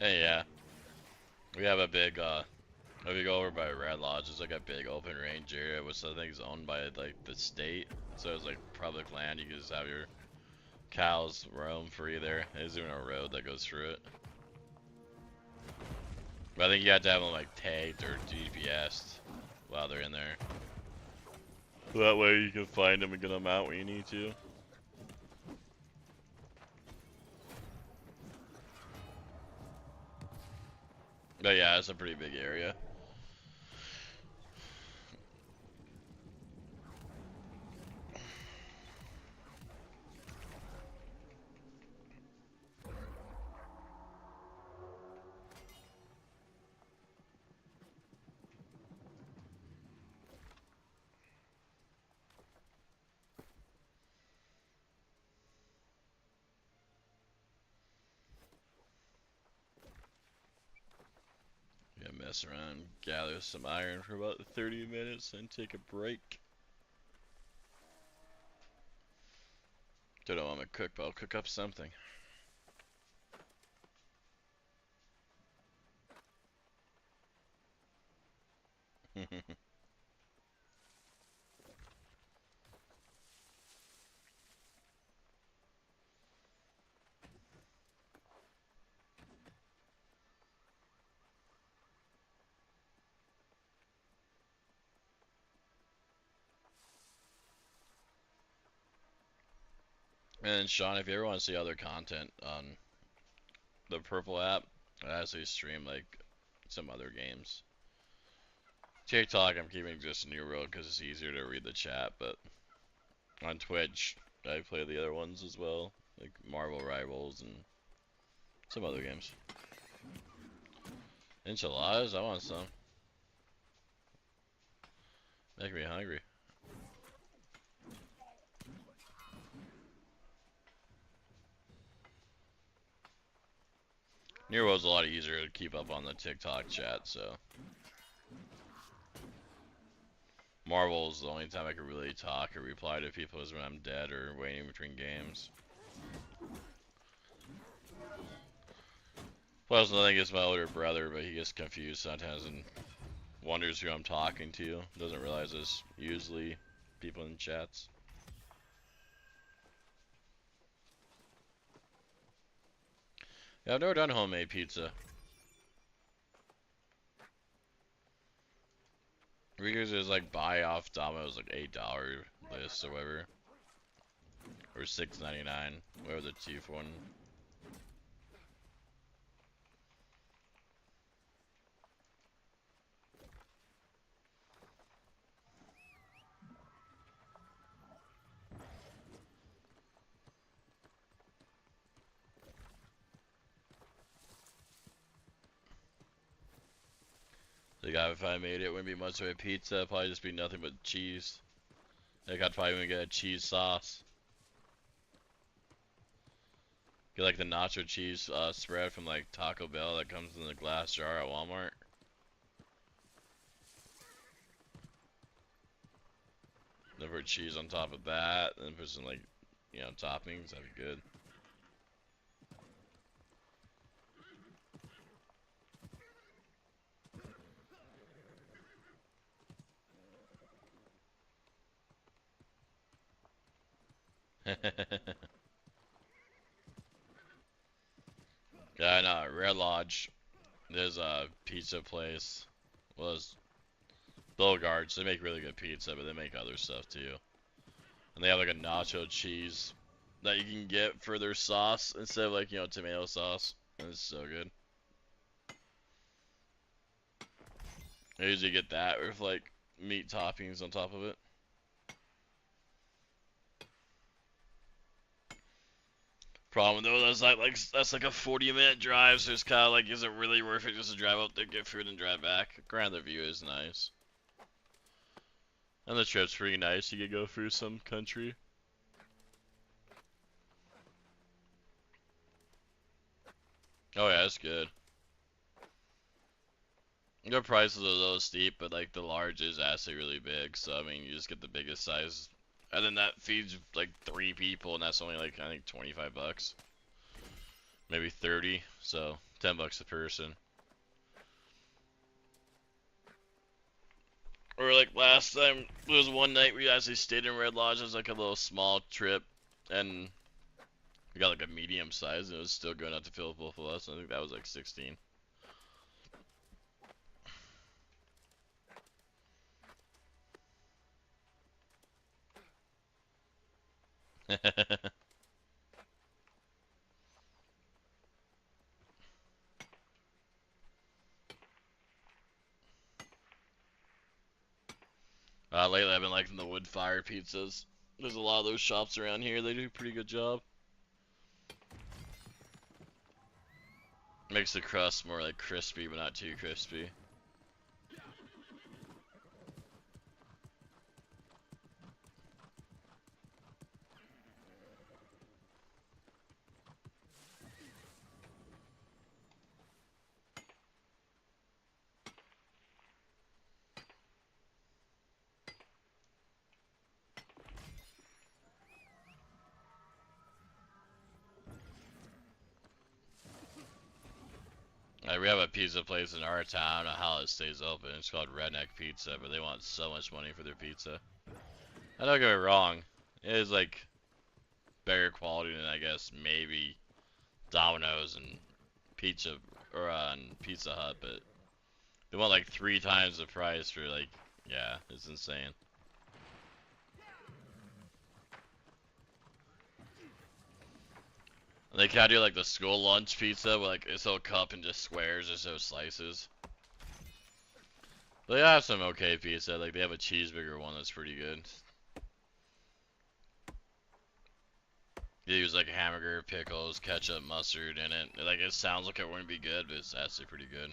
Yeah. We have a big, if you go over by Red Lodge, there's like a big open range area, which I think is owned by like the state. So it's like public land. You can just have your cows roam free there. There's even a road that goes through it. But I think you have to have them like tagged or GPS'd while they're in there. That way you can find them and get them out when you need to. But yeah, it's a pretty big area. Yeah, mess around, gather some iron for about 30 minutes, and take a break. Don't know what I'm gonna cook, but I'll cook up something. And Sean, if you ever want to see other content on the Purple app, I actually stream like some other games. TikTok, I'm keeping just New World because it's easier to read the chat, but on Twitch, I play the other ones as well, like Marvel Rivals and some other games. Enchiladas? I want some. Make me hungry. New World's a lot easier to keep up on the TikTok chat, so. Marvel's the only time I can really talk or reply to people is when I'm dead or waiting between games. Plus, nothing against my older brother, but he gets confused sometimes and wonders who I'm talking to. Doesn't realize it's usually people in chats. Yeah, I've never done homemade pizza. Because there's like buy off Domino's like $8 list or whatever. Or $6.99, whatever the cheap one. Like if I made it, it wouldn't be much of a pizza. It'd probably just be nothing but cheese. Like I'd probably even get a cheese sauce. Get like the nacho cheese spread from like Taco Bell that comes in the glass jar at Walmart. Then put cheese on top of that, and then put some like, you know, toppings. That'd be good. Yeah, I know. Red Lodge. There's a pizza place. Well, it's Beauregard's. They make really good pizza, but they make other stuff too. And they have like a nacho cheese that you can get for their sauce instead of like, you know, tomato sauce. And it's so good. I usually get that with like meat toppings on top of it. Problem though, that's like a 40-minute drive, so it's kind of like, is it really worth it just to drive up there, get food, and drive back? Granted, the view is nice, and the trip's pretty nice. You can go through some country. Oh yeah, it's good. The prices are a little steep, but like the large is actually really big. So I mean, you just get the biggest size. And then that feeds like 3 people, and that's only like, I think, 25 bucks. Maybe 30, so 10 bucks a person. Or like last time, there was one night we actually stayed in Red Lodge. It was like a little small trip, and We got like a medium size, and it was still good enough to fill both of us. I think that was like 16. Lately I've been liking the wood fire pizzas. There's a lot of those shops around here. They do a pretty good job. Makes the crust more like crispy, but not too crispy. We have a pizza place in our town. I don't know how it stays open. It's called Redneck Pizza, but they want so much money for their pizza. I don't get me wrong. It is like better quality than I guess maybe Domino's and Pizza or Pizza Hut, but they want like 3 times the price for like, yeah, it's insane. They kind of do like the school lunch pizza with like this whole cup and just squares or so slices. They have some okay pizza, like they have a cheeseburger one that's pretty good. They use like hamburger, pickles, ketchup, mustard in it. Like it sounds like it wouldn't be good, but it's actually pretty good.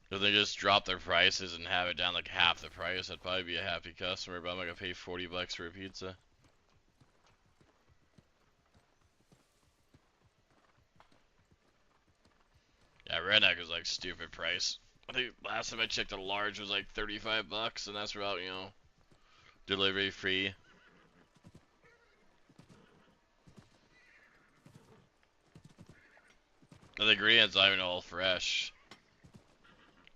If they just drop their prices and have it down like half the price, I'd probably be a happy customer, but I'm not gonna pay 40 bucks for a pizza. Yeah, Redneck is like stupid price. I think last time I checked a large was like 35 bucks, and that's without, you know, delivery free. And the ingredients aren't even all fresh.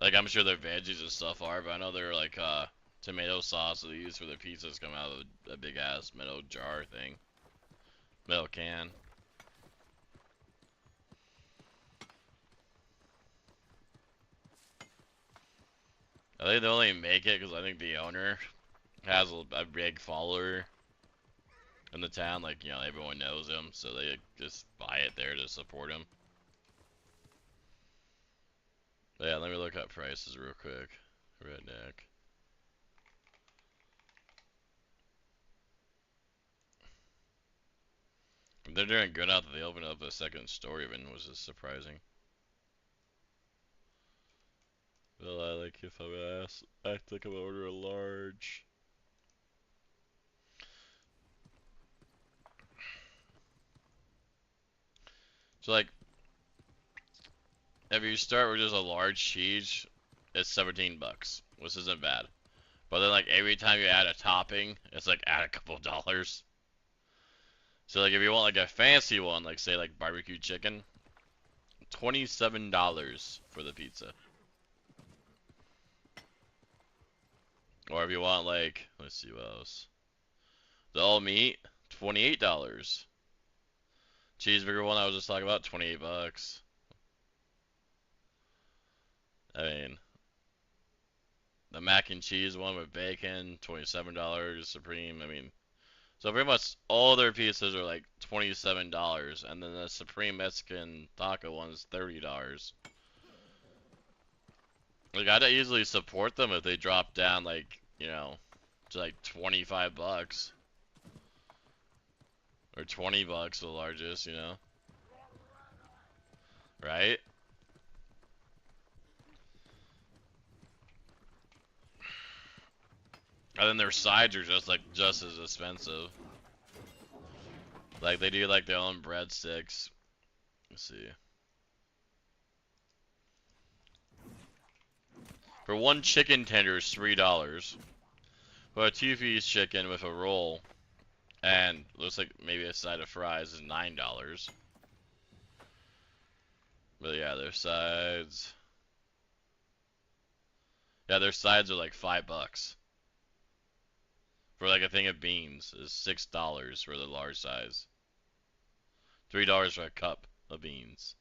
Like, I'm sure their veggies and stuff are, but I know they're like, tomato sauce that they use for the pizzas come out of a big ass metal jar thing. Metal can. I think they only make it because I think the owner has a big follower in the town. Like, you know, everyone knows him, so they just buy it there to support him. But yeah, let me look up prices real quick. Redneck. They're doing good out that they opened up a second store even, which is surprising. Well, I like if I'm asked, I think I'm gonna order a large. So like, if you start with just a large cheese, it's 17 bucks, which isn't bad. But then like every time you add a topping, it's like add a couple dollars. So like if you want like a fancy one, like say like barbecue chicken, $27 for the pizza. Or if you want like, let's see what else. The all meat, $28. Cheeseburger one I was just talking about, 28 bucks. I mean, the mac and cheese one with bacon, $27. Supreme, I mean, so pretty much all their pizzas are like $27, and then the Supreme Mexican taco one's $30. Like, I'd easily support them if they drop down, like, you know, to like 25 bucks. Or 20 bucks, the largest, you know? Right? And then their sides are just, like, just as expensive. Like, they do, like, their own breadsticks. Let's see. For one chicken tender is $3. For a 2-piece chicken with a roll, and looks like maybe a side of fries, is $9. But yeah, their sides. Yeah, their sides are like $5. for like a thing of beans is $6 for the large size. $3 for a cup of beans.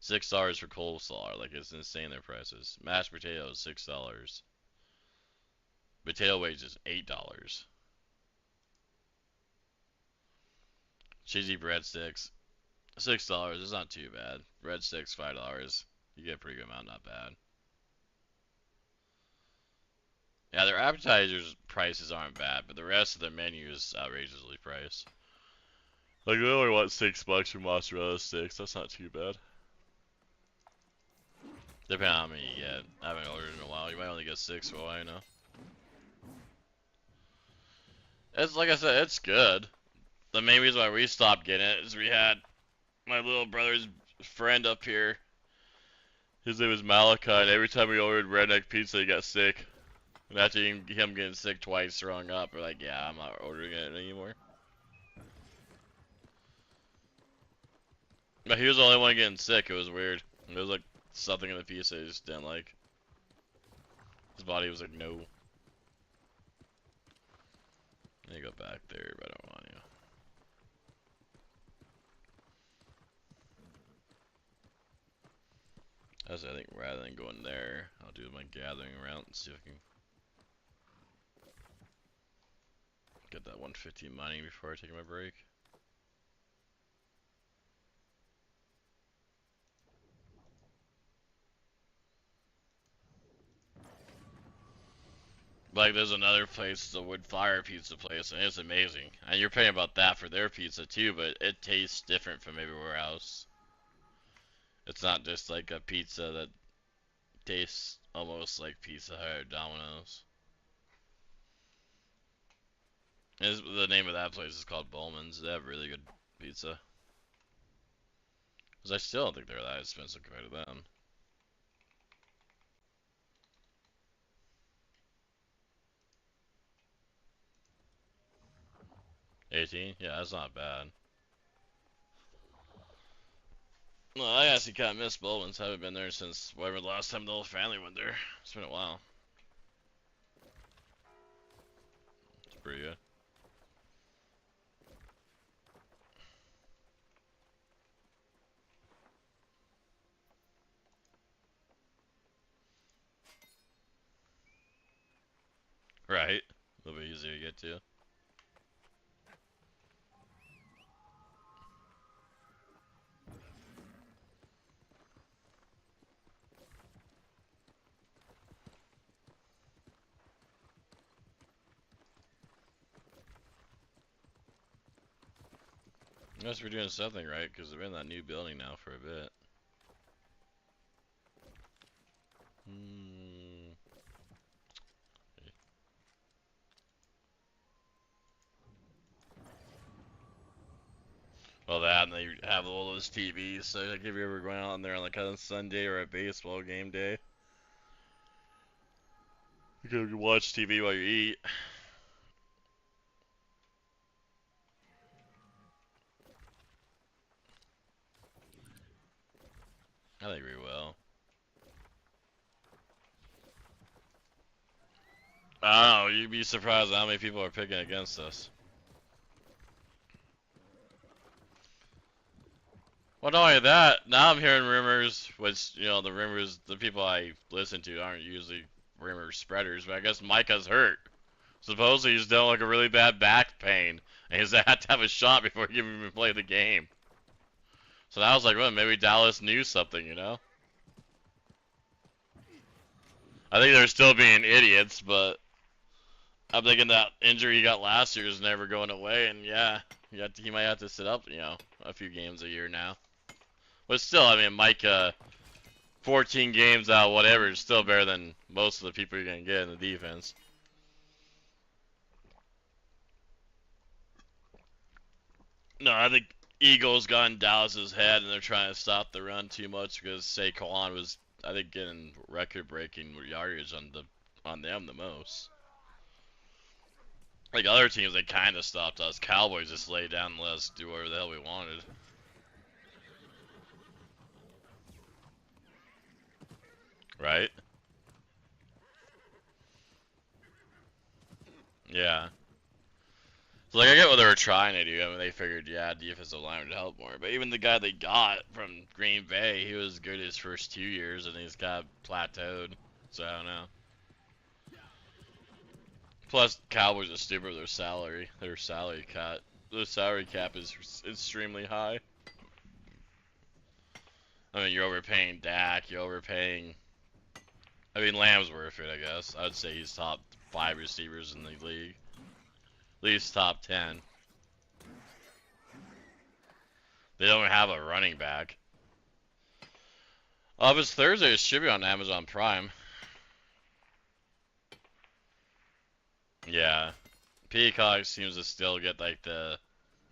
$6 for coleslaw. Like, it's insane, their prices. Mashed potatoes, $6. Potato wedges, $8. Cheesy breadsticks, $6. It's not too bad. Breadsticks, $5. You get a pretty good amount, not bad. Yeah, their appetizers prices aren't bad, but the rest of their menu is outrageously priced. Like, they only want $6 for mozzarella sticks. That's not too bad. Depending on how many you get. I haven't ordered in a while. You might only get 6 for all I know. It's like I said, it's good. The main reason why we stopped getting it is we had my little brother's friend up here. His name was Malachi, and every time we ordered redneck pizza, he got sick. And after him getting sick twice, throwing up, we're like, yeah, I'm not ordering it anymore. But he was the only one getting sick. It was weird. It was like something in the pizza he just didn't like. His body was like, no. You go back there, but I don't want you. I think rather than going there, I'll do my gathering route and see if I can get that 115 mining before I take my break. Like, there's another place, the Wood Fire Pizza place, and it's amazing. And you're paying about that for their pizza too, but it tastes different from everywhere else. It's not just like a pizza that tastes almost like Pizza Hut or Domino's. The name of that place is called Bowman's. They have really good pizza. Because I still don't think they're that expensive compared to them. $18? Yeah, that's not bad. Well, I actually kind of miss Bowman's. I haven't been there since whatever the last time the whole family went there. It's been a while. It's pretty good. Right? A little bit easier to get to. I guess we're doing something right, because we're in that new building now for a bit. Well, that, and they have all those TVs, so like if you're ever going out there on like a Sunday or a baseball game day, you can watch TV while you eat. I think we will. I don't know, you'd be surprised at how many people are picking against us. Well, not only that, now I'm hearing rumors, which, you know, the people I listen to aren't usually rumor spreaders, but I guess Micah's hurt. Supposedly he's dealing like a really bad back pain, and he's had to have a shot before he can even play the game. So now I was like, well, maybe Dallas knew something, you know? I think they're still being idiots, but I'm thinking that injury he got last year is never going away, and yeah, he might have to sit up, you know, a few games a year now. But still, I mean, Micah, 14 games out, whatever, is still better than most of the people you're going to get in the defense. No, I think Eagles got in Dallas's head, and they're trying to stop the run too much because Saquon was, I think, getting record-breaking yardage on them the most. Like other teams, they kind of stopped us. Cowboys just laid down and let us do whatever the hell we wanted. Right? Yeah. So like I get what they were trying to do. I mean, they figured, yeah, defensive line would help more. But even the guy they got from Green Bay, he was good his first 2 years, and he's got plateaued. So I don't know. Plus, Cowboys are stupid with their salary. Their salary cut. Their salary cap is extremely high. I mean, you're overpaying Dak. You're overpaying. I mean, Lamb's worth it, I guess. I would say he's top 5 receivers in the league. At least top 10. They don't have a running back. If it's Thursday, it should be on Amazon Prime. Yeah. Peacock seems to still get like the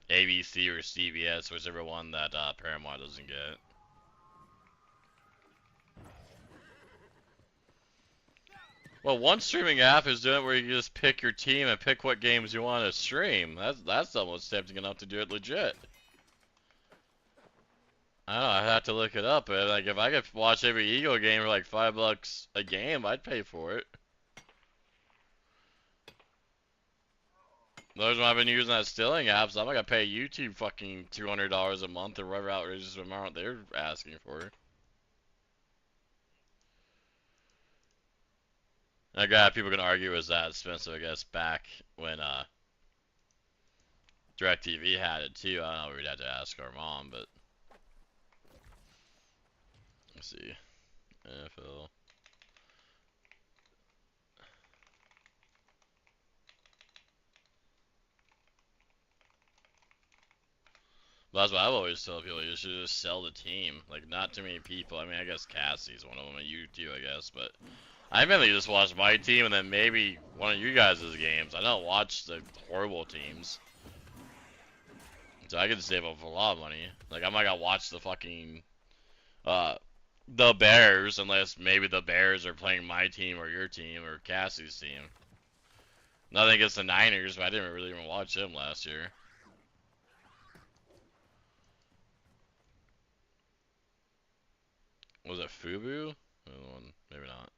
ABC or CBS, whichever one that Paramount doesn't get. Well, one streaming app is doing it where you just pick your team and pick what games you want to stream. That's almost tempting enough to do it legit. I don't know, I have to look it up, but like if I could watch every Eagle game for like $5 a game, I'd pay for it. Those I've been using that Stilling apps, I'm not gonna pay YouTube fucking $200 a month or whatever outrageous amount they're asking for. I got people can argue it was that expensive, I guess, back when DirecTV had it too. I don't know, we'd have to ask our mom, but let's see. NFL. But that's what I've always told people, you should just sell the team. Like, not too many people. I mean, I guess Cassie's one of them, and you too, I guess, but I mainly just watch my team and then maybe one of you guys' games. I don't watch the horrible teams. So I could save up a lot of money. Like, I'm not gonna watch the fucking, the Bears unless maybe the Bears are playing my team or your team or Cassie's team. Nothing against the Niners, but I didn't really even watch them last year. Was it Fubu? Maybe not.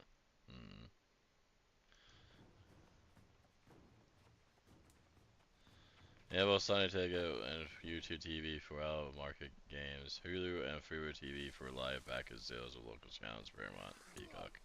Yeah, well, Sunny Ticket and YouTube TV for out of market games. Hulu and Fubu TV for live package sales of local channels. Paramount, Peacock.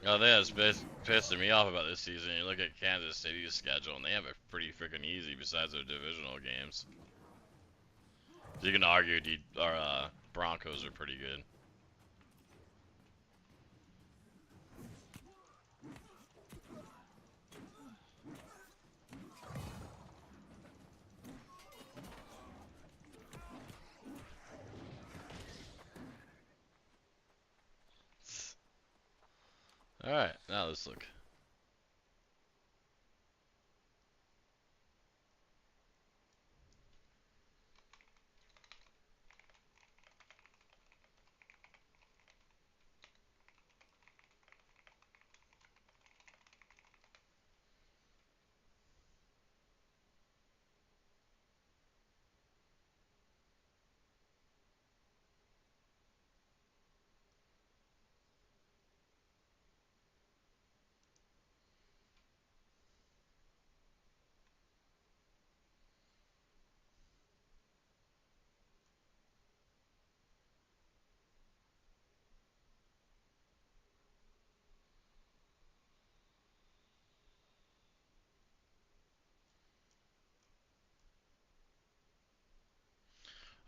Oh, that's pissing me off about this season. You look at Kansas City's schedule, and they have it pretty freaking easy besides their divisional games. You can argue our Broncos are pretty good. Alright, now let's look.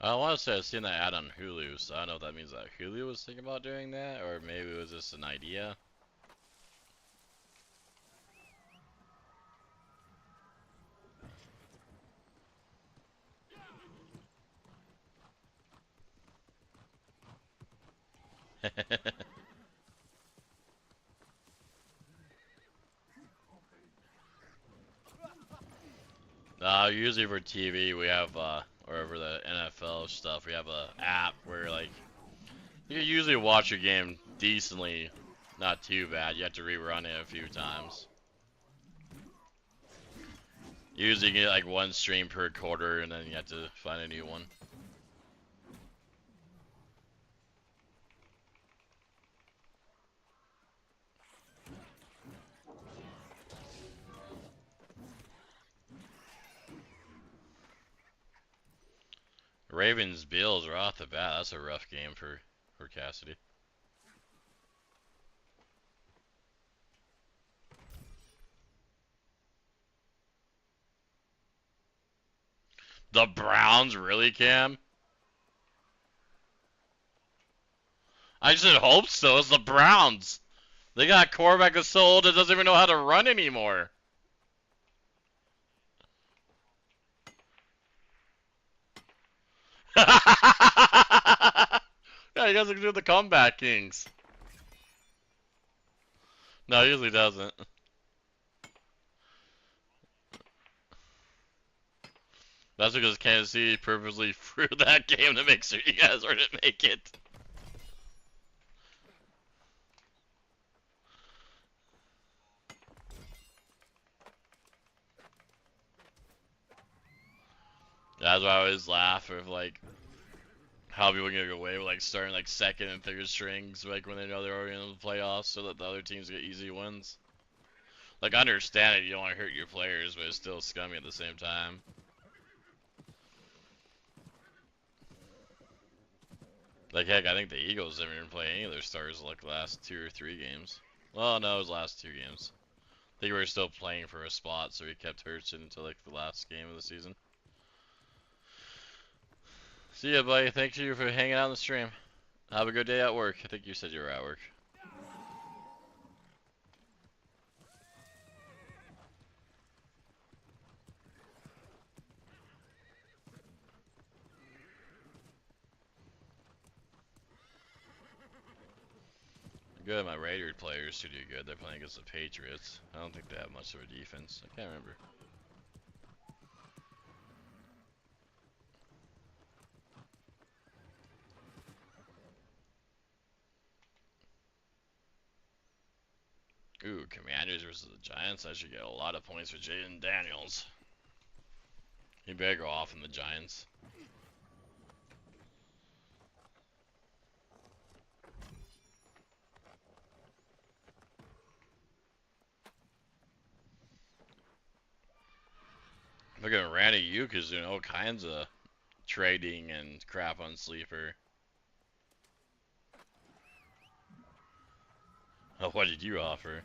I want to say I've seen that ad on Hulu, so I don't know if that means that Hulu was thinking about doing that, or maybe it was just an idea. Usually for TV we have, or for the NFL stuff, we have a app where like you can usually watch your game decently, not too bad. You have to rerun it a few times. Usually you get like one stream per quarter, and then you have to find a new one. Ravens Bills right off the bat. That's a rough game for Cassidy. The Browns, really, Cam? I should hope so. It's the Browns. They got a quarterback that's so old it doesn't even know how to run anymore. Yeah, he doesn't do the comeback kings. No, he usually doesn't. That's because Kansas City purposely threw that game to make sure you guys were to make it. That's why I always laugh with like how people get away with like starting like second and third strings like when they know they're already in the playoffs so that the other teams get easy wins. Like I understand it, you don't want to hurt your players, but it's still scummy at the same time. Like heck, I think the Eagles didn't even play any of their stars like the last 2 or 3 games. Well, no, it was the last 2 games. I think we were still playing for a spot, so we kept Hurts until like the last game of the season. See ya, buddy. Thank you for hanging out on the stream. Have a good day at work. I think you said you were at work. Good, my Raiders players who do good. They're playing against the Patriots. I don't think they have much of a defense. I can't remember. Ooh, Commanders versus the Giants. I should get a lot of points for Jaden Daniels. He better go off in the Giants. Look at Randy Yuka's doing all kinds of trading and crap on Sleeper. Oh, what did you offer?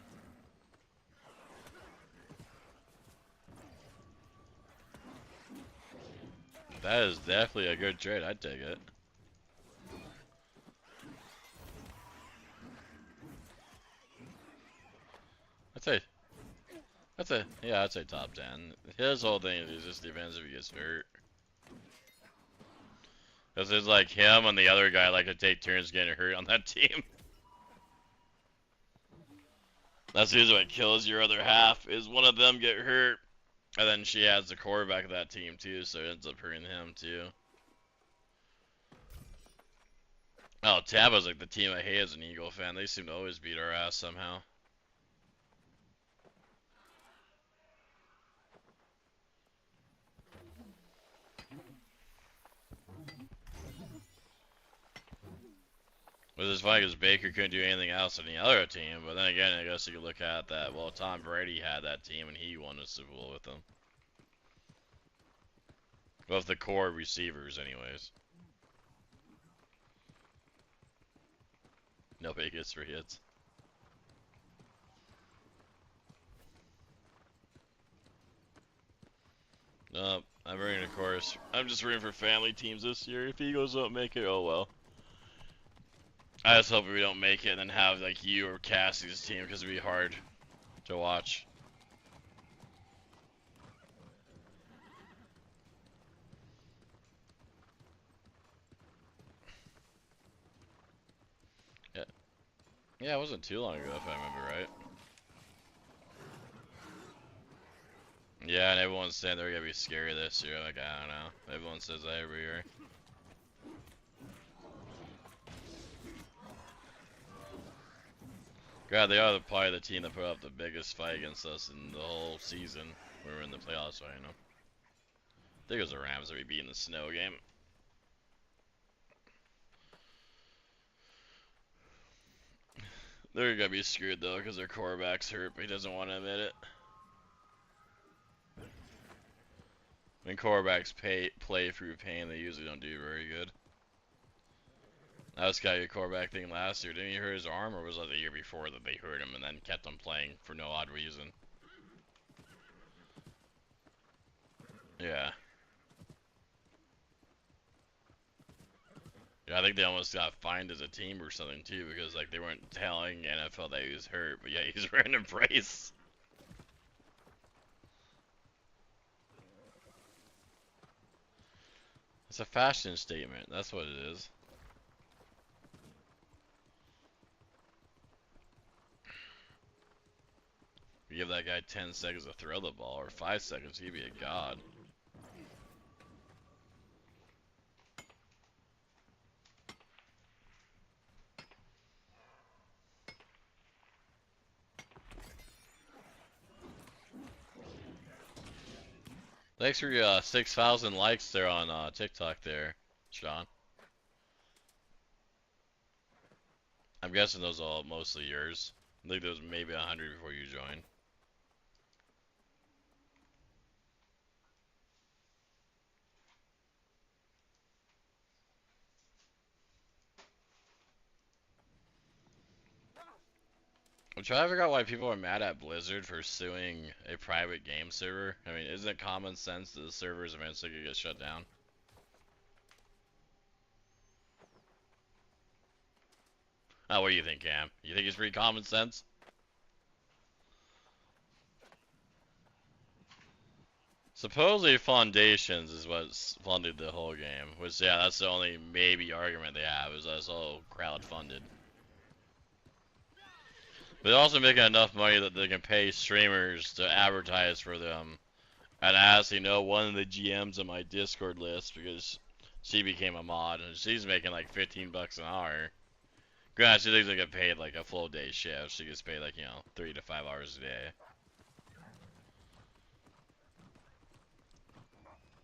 That is definitely a good trade. I'd take it. I'd say top 10. His whole thing is just depends if he gets hurt. Because it's like him and the other guy like to take turns getting hurt on that team. That's usually what kills your other half, is one of them get hurt, and then she has the quarterback of that team too, so it ends up hurting him too. Oh, Tampa's like the team I hate as an Eagle fan. They seem to always beat our ass somehow. Which is funny because Baker couldn't do anything else on the other team, but then again, I guess you could look at that. Well, Tom Brady had that team and he won the Super Bowl with them. Well, the core receivers, anyways. Nobody gets 3 hits. Nope, I'm rooting, of course. I'm just rooting for family teams this year. If Eagles don't make it, oh well. I just hope we don't make it and then have like you or Cassie's team because it'd be hard to watch. Yeah, it wasn't too long ago if I remember right. Yeah, and everyone's saying they're gonna be scary this year. Like, I don't know. Everyone says that every year. God, they are probably the team that put up the biggest fight against us in the whole season we were in the playoffs, so I know. I think it was the Rams that we beat in the snow game. They're gonna be screwed though, because their quarterback's hurt, but he doesn't want to admit it. When quarterbacks play through pain, they usually don't do very good. That was kind of your quarterback thing last year. Didn't he hurt his arm, or was that the year before that they hurt him and then kept him playing for no odd reason? Yeah. Yeah, I think they almost got fined as a team or something too, because like they weren't telling NFL that he was hurt, but yeah, he's wearing a brace. It's a fashion statement, that's what it is. You give that guy 10 seconds to throw the ball, or 5 seconds, he'd be a god. Thanks for your 6,000 likes there on TikTok there, Sean. I'm guessing those are all mostly yours. I think there was maybe 100 before you joined. I'm trying to figure out why people are mad at Blizzard for suing a private game server. I mean, isn't it common sense that the servers eventually could get shut down? Oh, what do you think, Cam? You think it's pretty common sense? Supposedly Foundations is what funded the whole game, which, yeah, that's the only maybe argument they have, is that it's all crowd-funded. But they're also making enough money that they can pay streamers to advertise for them. And I actually know one of the GMs on my Discord list, because she became a mod, and she's making like 15 bucks an hour. Granted, she doesn't get paid like a full day shift. She gets paid like, 3 to 5 hours a day.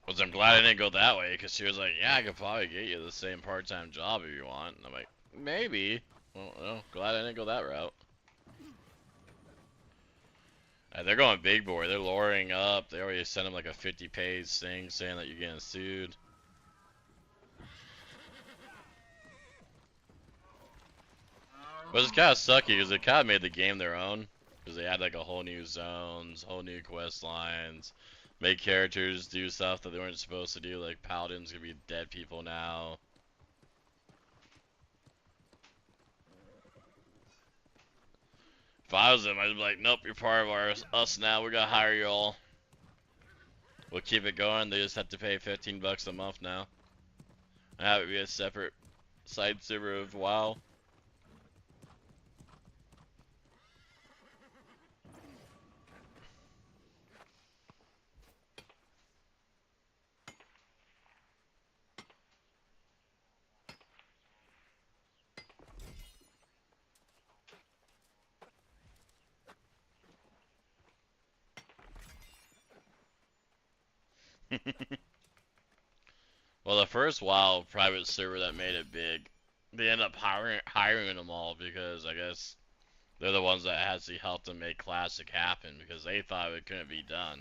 Which I'm glad I didn't go that way, because she was like, yeah, I could probably get you the same part-time job if you want. And I'm like, maybe. Well, glad I didn't go that route. They're going big boy. They're lowering up. They already sent him like a 50-page thing saying that you're getting sued. But it's kind of sucky because they kind of made the game their own. Because they had like a whole new zones, whole new quest lines, made characters do stuff that they weren't supposed to do. Like paladins could be dead people now. If I was them, I'd be like, nope, you're part of us now. We gotta hire you all. We'll keep it going. They just have to pay 15 bucks a month now. And have it be a separate side server of WoW. Well, the first WoW private server that made it big, they ended up hiring them all because I guess they're the ones that actually helped them make Classic happen because they thought it couldn't be done.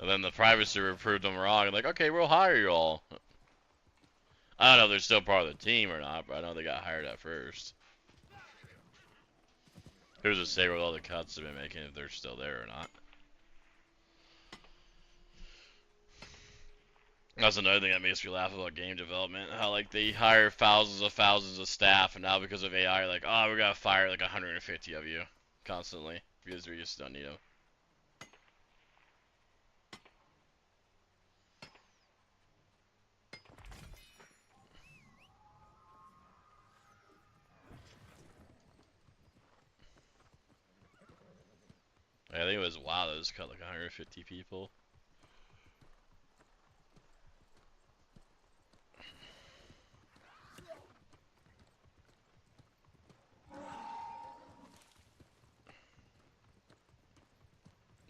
And then the private server proved them wrong and like, okay, we'll hire you all. I don't know if they're still part of the team or not, but I know they got hired at first. Who's to say what all the cuts have been making if they're still there or not. That's another thing that makes me laugh about game development. How like they hire thousands of staff, and now because of AI, like, oh, we gotta fire like 150 of you constantly because we just don't need them. I think it was WoW that was cut like 150 people.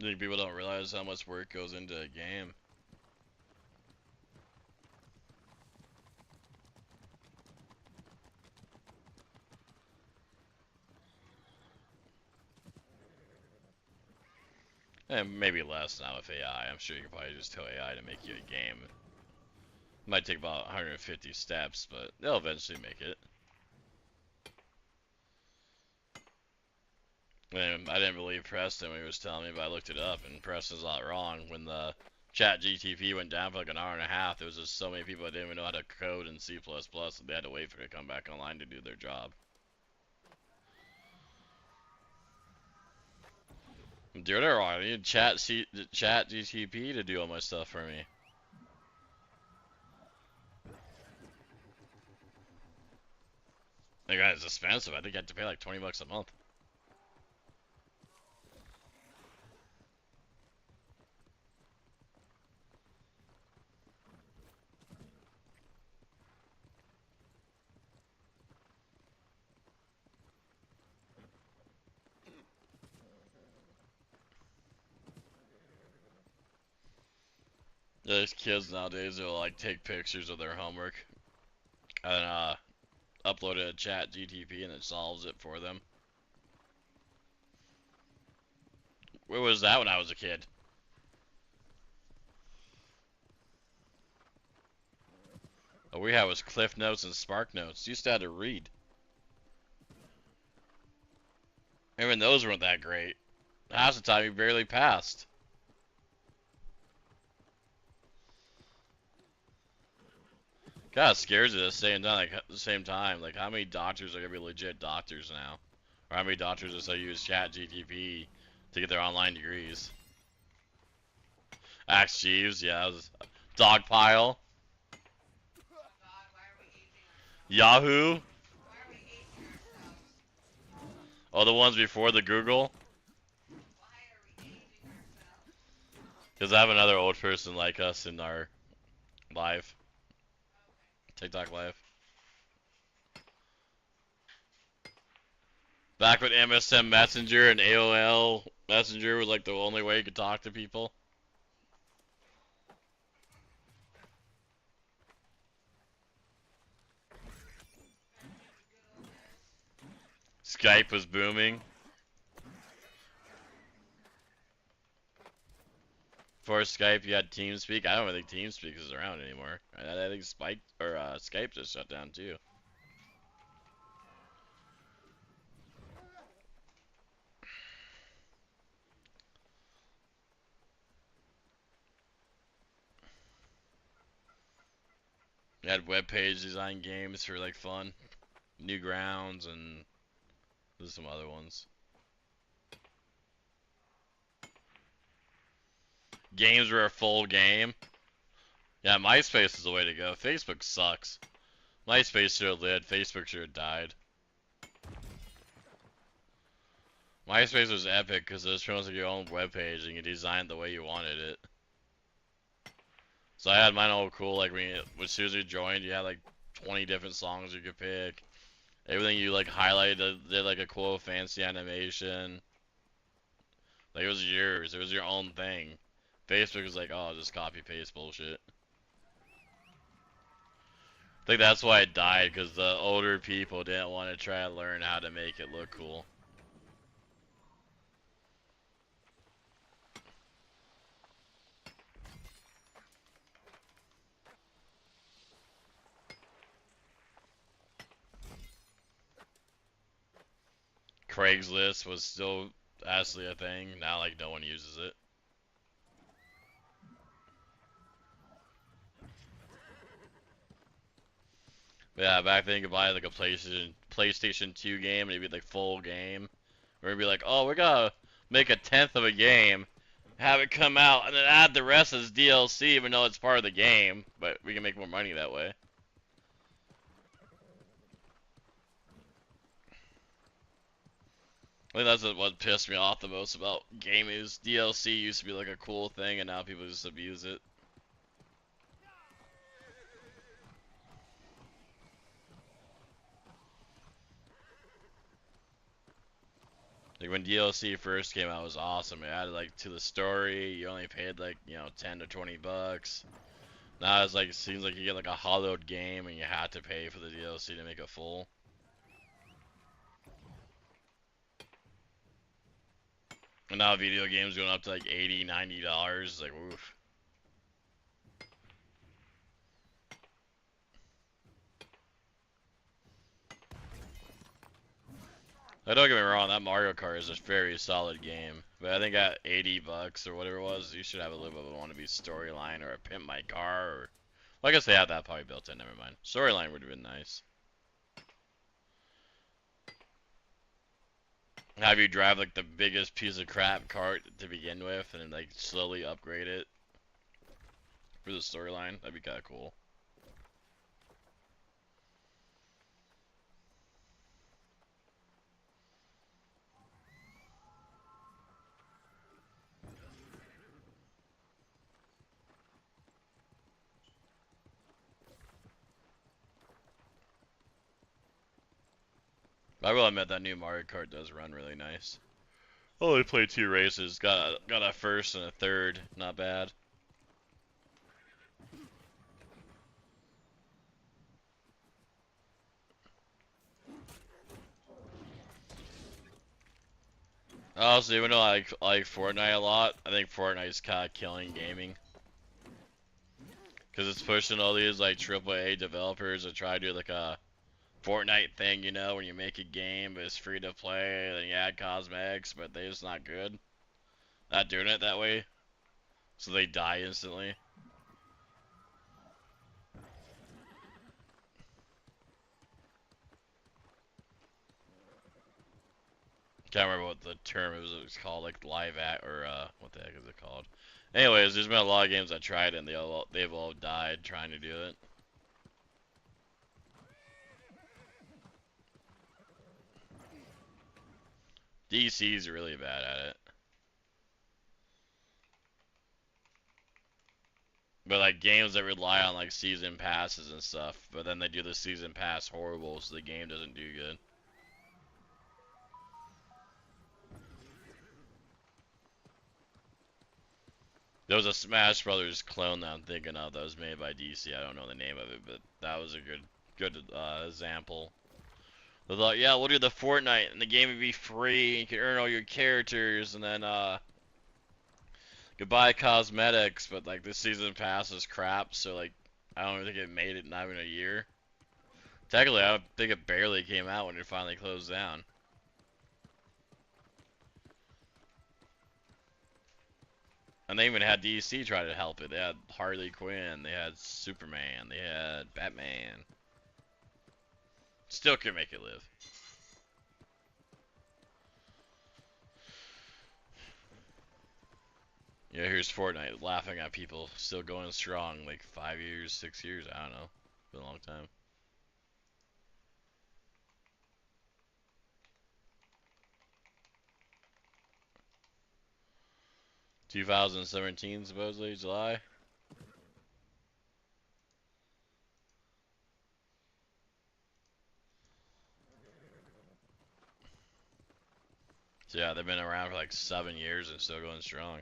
I think people don't realize how much work goes into a game. And maybe less now with AI. I'm sure you can probably just tell AI to make you a game. It might take about 150 steps, but they'll eventually make it. And I didn't believe Preston when he was telling me, but I looked it up, and Preston's not wrong. When the chat GTP went down for like an hour and a half, there was just so many people that didn't even know how to code in C++, that they had to wait for it to come back online to do their job. Dude, I need chat GTP to do all my stuff for me. Like, it's expensive. I think I have to pay like 20 bucks a month. There's kids nowadays that'll like take pictures of their homework and upload it to chat GTP and it solves it for them. Where was that when I was a kid? All we had was Cliff Notes and Spark Notes. You used to have to read. Even those weren't that great. Half the time you barely passed. Kinda scares you at the same time. Like, how many doctors are gonna be legit doctors now? Or how many doctors just use chat GTP to get their online degrees? Axe Jeeves, yeah. Dogpile. Yahoo. Oh, the ones before the Google? Because I have another old person like us in our live. TikTok live. Back when MSN Messenger and AOL Messenger was like the only way you could talk to people. Skype was booming. Before Skype, you had TeamSpeak. I don't think TeamSpeak is around anymore. I think Skype just shut down too. You had web page design games for like fun, Newgrounds, and there's some other ones. Games were a full game. Yeah, MySpace is the way to go. Facebook sucks. MySpace should have lived. Facebook should have died. MySpace was epic because it was showing like your own webpage and you designed the way you wanted it. So I had mine all cool. Like as soon as you joined, you had like 20 different songs you could pick. Everything you like highlighted did like a cool fancy animation. Like it was yours. It was your own thing. Facebook was like, oh, just copy paste bullshit. I think that's why it died, because the older people didn't want to try to learn how to make it look cool. Craigslist was still actually a thing. Now, like, no one uses it. But yeah, back then you could buy like a PlayStation 2 game, and it'd be like full game. Or it'd be like, oh, we're gonna make a 10th of a game, have it come out, and then add the rest as DLC, even though it's part of the game. But we can make more money that way. I think that's what pissed me off the most about gaming is DLC used to be like a cool thing, and now people just abuse it. Like when DLC first came out, it was awesome. It added like to the story. You only paid like, you know, 10 to 20 bucks. Now it's like, it seems like you get like a hollowed game and you have to pay for the DLC to make it full. And now video games going up to like $80, $90. Like, oof. Now, don't get me wrong, that Mario Kart is a very solid game. But I think at 80 bucks or whatever it was, you should have a little bit of a wannabe storyline or a pimp my car or... Well, I guess they had that probably built in, never mind. Storyline would have been nice. Have you drive like the biggest piece of crap cart to begin with and then like slowly upgrade it for the storyline? That'd be kinda cool. I will admit that new Mario Kart does run really nice. Only played 2 races, got a first and a third, not bad. Also, even though I like Fortnite a lot, I think Fortnite's kind of killing gaming. Because it's pushing all these like AAA developers to try to do like a Fortnite thing, you know, when you make a game, but it's free to play, then you add cosmetics, but they're just not good. Not doing it that way. So they die instantly. Can't remember what the term it was called, like live at or what the heck is it called? Anyways, there's been a lot of games I tried and they've all died trying to do it. DC's really bad at it. But like games that rely on like season passes and stuff, but then they do the season pass horrible so the game doesn't do good. There was a Smash Brothers clone that I'm thinking of that was made by DC. I don't know the name of it, but that was a good example. They thought, yeah, we'll do the Fortnite, and the game would be free, and you can earn all your characters, and then you could buy cosmetics, but like the season pass is crap, so like I don't think it made it not even a year. Technically, I don't think it barely came out when it finally closed down. And they even had DC try to help it. They had Harley Quinn, they had Superman, they had Batman. Still could make it live. Yeah, here's Fortnite laughing at people still going strong, like 5 years, 6 years, I don't know. Been a long time. "2017 supposedly, July." So yeah, they've been around for like 7 years and still going strong.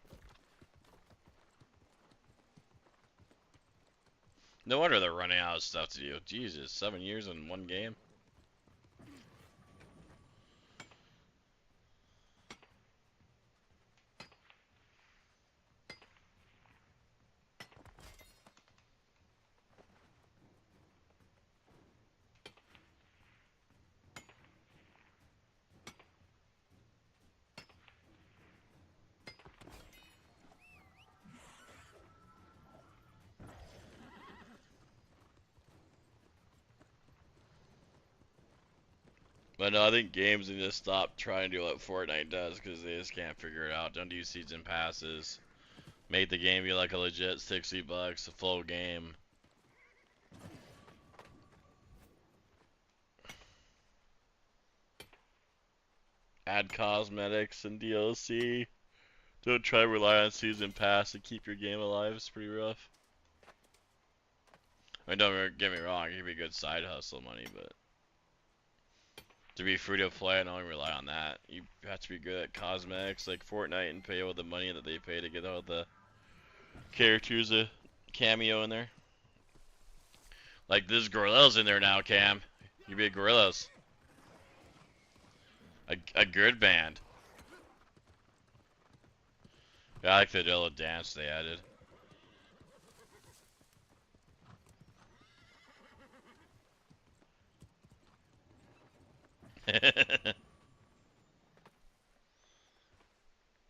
No wonder they're running out of stuff to do. Jesus, 7 years in one game. But no, I think games need to stop trying to do what Fortnite does because they just can't figure it out. Don't do season passes. Make the game be like a legit 60 bucks, a full game. Add cosmetics and DLC. Don't try to rely on season pass to keep your game alive. It's pretty rough. I mean, don't get me wrong, it can be good side hustle money, but To be free to play, I don't rely on that. You have to be good at cosmetics like Fortnite and pay all the money that they pay to get all the characters a cameo in there. Like there's gorillas in there now, Cam. You be gorillas. A good band. Yeah, I like the little dance they added.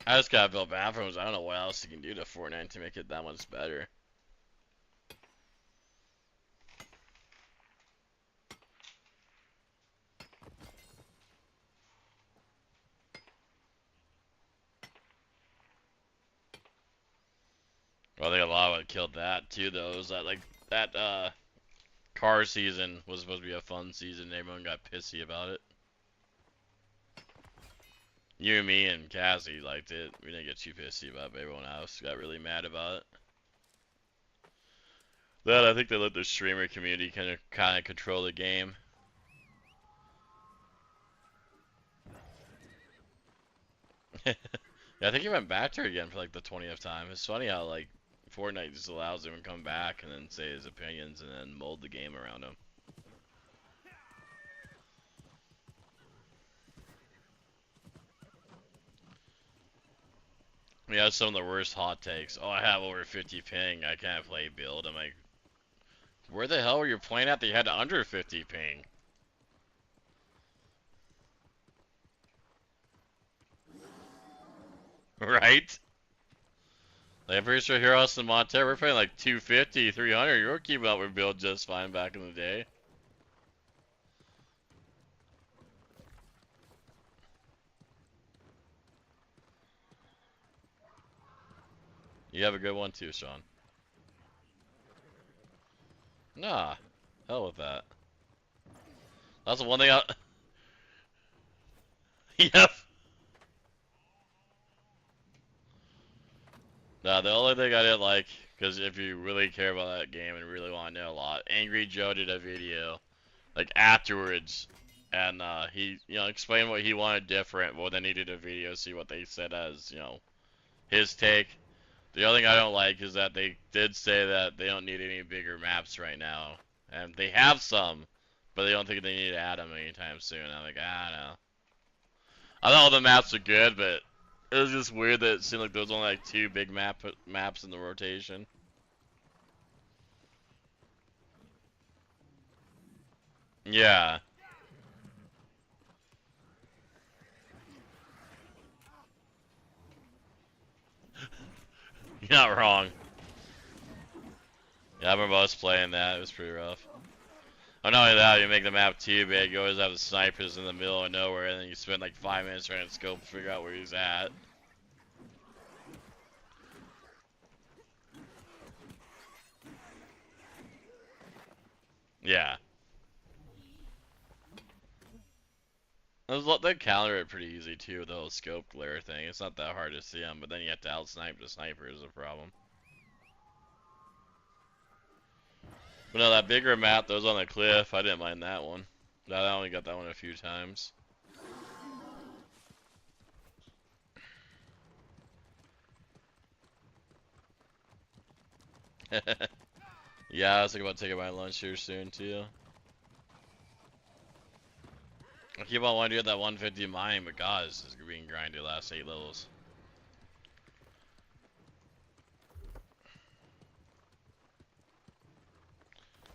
I just gotta build bathrooms. I don't know what else you can do to Fortnite to make it that much better. Well, I think a lot of it killed that too, though. Is that like that car season was supposed to be a fun season. Everyone got pissy about it. You, me, and Cassie liked it. We didn't get too pissy about it, but everyone else got really mad about it. That I think they let the streamer community kind of control the game. Yeah, I think he went back to her again for like the 20th time. It's funny how like Fortnite just allows him to come back and then say his opinions and then mold the game around him. We have some of the worst hot takes. Oh, I have over 50 ping. I can't play build. I'm like, where the hell were you playing at that you had under 50 ping? Right? Like, I'm pretty sure here us in Montana, we're playing like 250, 300. You were keeping up with build just fine back in the day. You have a good one too, Sean. Nah, hell with that. That's the one thing I... Yep. Nah, the only thing I didn't like, because if you really care about that game and really want to know a lot, Angry Joe did a video, like, afterwards, and, he, explained what he wanted different, well, then he did a video, see what they said as, his take. The other thing I don't like is that they did say that they don't need any bigger maps right now, and they have some, but they don't think they need to add them anytime soon. I'm like, I don't know. I thought all the maps are good, but it was just weird that it seemed like there was only like 2 big maps in the rotation. Yeah. You're not wrong. Yeah, I remember us playing that. It was pretty rough. Oh, not only that, you make the map too big, you always have the snipers in the middle of nowhere, and then you spend like 5 minutes trying to scope to figure out where he's at. Yeah. They counter it pretty easy too, the whole scope glare thing. It's not that hard to see them, but then you have to out-snipe the sniper is a problem. But no, that bigger map that was on the cliff, I didn't mind that one. I only got that one a few times. Yeah, I was thinking about taking my lunch here soon too. I keep on wanting to get that 150 mine, but God, this is being grinded last 8 levels.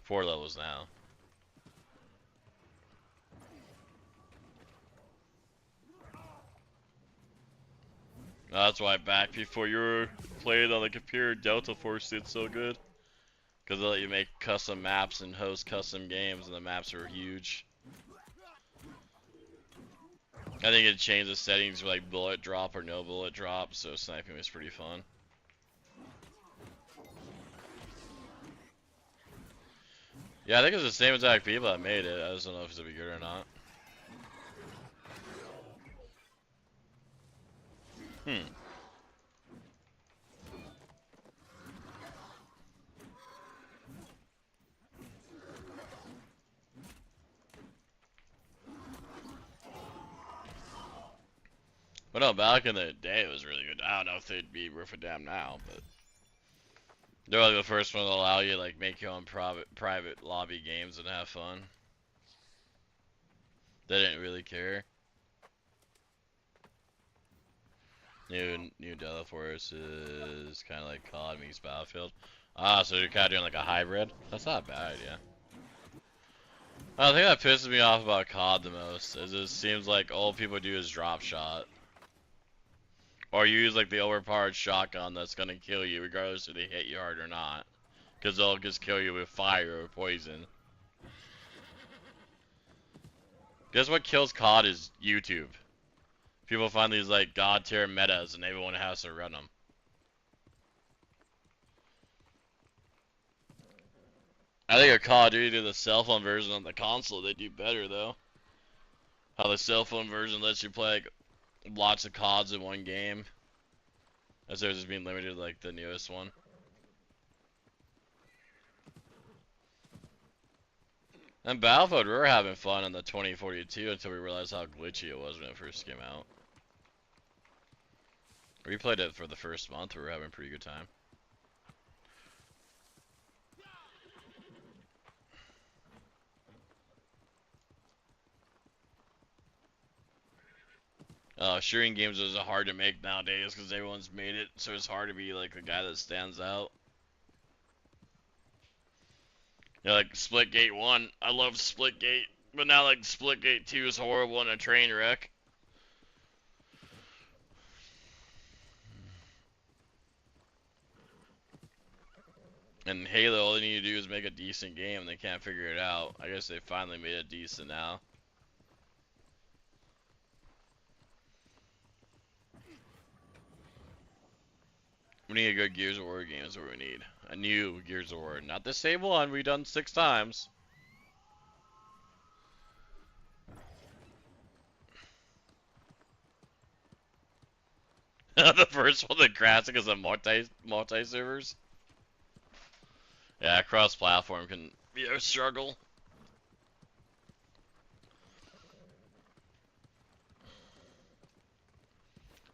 Four levels now. That's why back before you were playing on the computer, Delta Force did so good. Because they let you make custom maps and host custom games, and the maps are huge. I think it changed the settings for like bullet drop or no bullet drop, so sniping was pretty fun. Yeah, I think it's the same exact people that made it. I just don't know if it's gonna be good or not. But no, back in the day, it was really good. I don't know if they'd be worth a damn now, but they're like the first one to allow you to like make your own private lobby games and have fun. They didn't really care. New Delta Force is kind of like COD meets Battlefield. Ah, so you're kind of doing like a hybrid? That's not a bad idea. I think that pisses me off about COD the most, is it seems like all people do is drop shot. Or use like the overpowered shotgun that's gonna kill you regardless if they hit you hard or not. Because they'll just kill you with fire or poison. Guess what kills COD is YouTube. People find these like god tier metas and everyone has to run them. I think a Call of Duty, the cell phone version on the console, they do better though. How the cell phone version lets you play like lots of CODs in one game, as opposed to being limited like the newest one. And Battlefield, we were having fun on the 2042 until we realized how glitchy it was when it first came out. We played it for the first month, we were having a pretty good time. Shooting games is hard to make nowadays because everyone's made it, so it's hard to be like the guy that stands out. You know, like Splitgate 1, I love Splitgate, but now like Splitgate 2 is horrible and a train wreck. And Halo, all they need to do is make a decent game, and they can't figure it out. I guess they finally made it decent now. We need a good Gears of War game is what we need. A new Gears of War. Not the same one we've done 6 times. The first one, the classic, is a multi-servers. Yeah, cross-platform can be a struggle.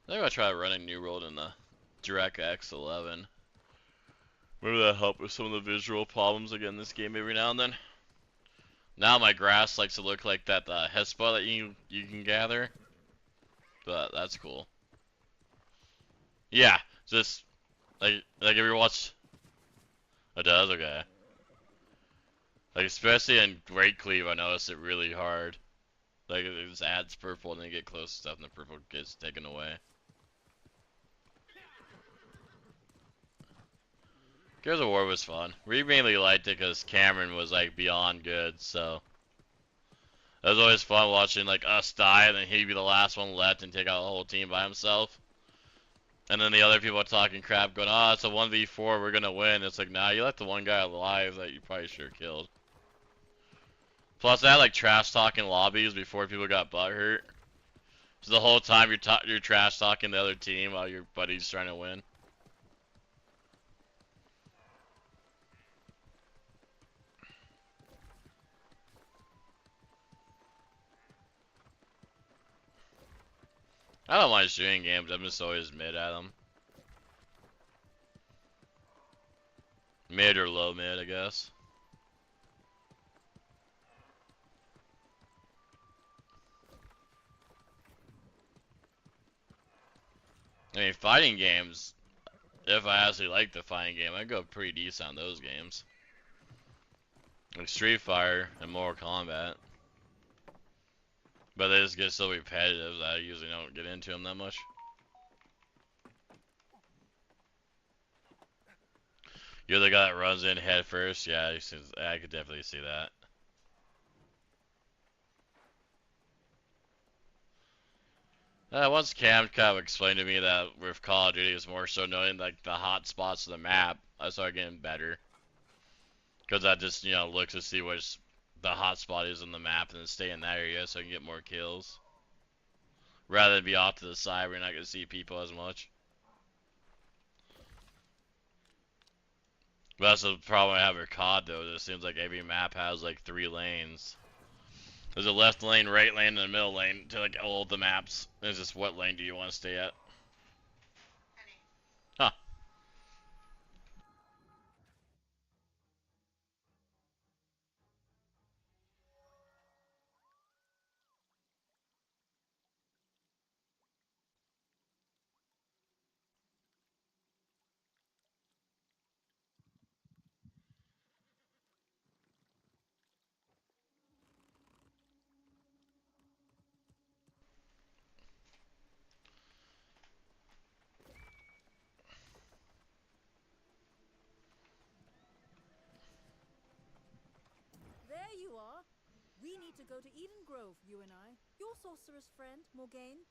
I think I'll try running New World in the DirectX 11. Maybe that'll help with some of the visual problems again in this game every now and then. Now my grass likes to look like that Hespa that you can gather. But that's cool. Yeah, just like if you watch. It does, okay. Like especially in Great Cleave, I noticed it really hard. Like it just adds purple, and then you get close to stuff, and the purple gets taken away. Gears of War was fun. We mainly liked it because Cameron was like beyond good, so it was always fun watching like us die, and then he'd be the last one left and take out the whole team by himself. And then the other people talking crap, going, "Oh, it's a 1v4, we're gonna win." It's like, nah, you left the one guy alive that you probably should have killed. Plus, I had like trash talking lobbies before people got butthurt. So the whole time you're trash talking the other team while your buddy's trying to win. I don't mind shooting games, I'm just always mid at them. Mid or low mid, I guess. I mean, fighting games, if I actually like the fighting game, I'd go pretty decent on those games. Like Street Fighter and Mortal Kombat. But they just get so repetitive that I usually don't get into them that much. You're the guy that runs in head first? Yeah, I could definitely see that. Once Cam kind of explained to me that with Call of Duty it's more so knowing like the hot spots of the map, I started getting better. Because I just, you know, look to see which the hot spot is on the map and then stay in that area so I can get more kills. Rather than be off to the side where you're not going to see people as much. But that's the problem I have with COD though. It seems like every map has like 3 lanes. There's a left lane, right lane, and a middle lane to like all of the maps. It's just what lane do you want to stay at? Huh. There you are. We need to go to Eden Grove, you and I. Your sorceress friend, Morgaine.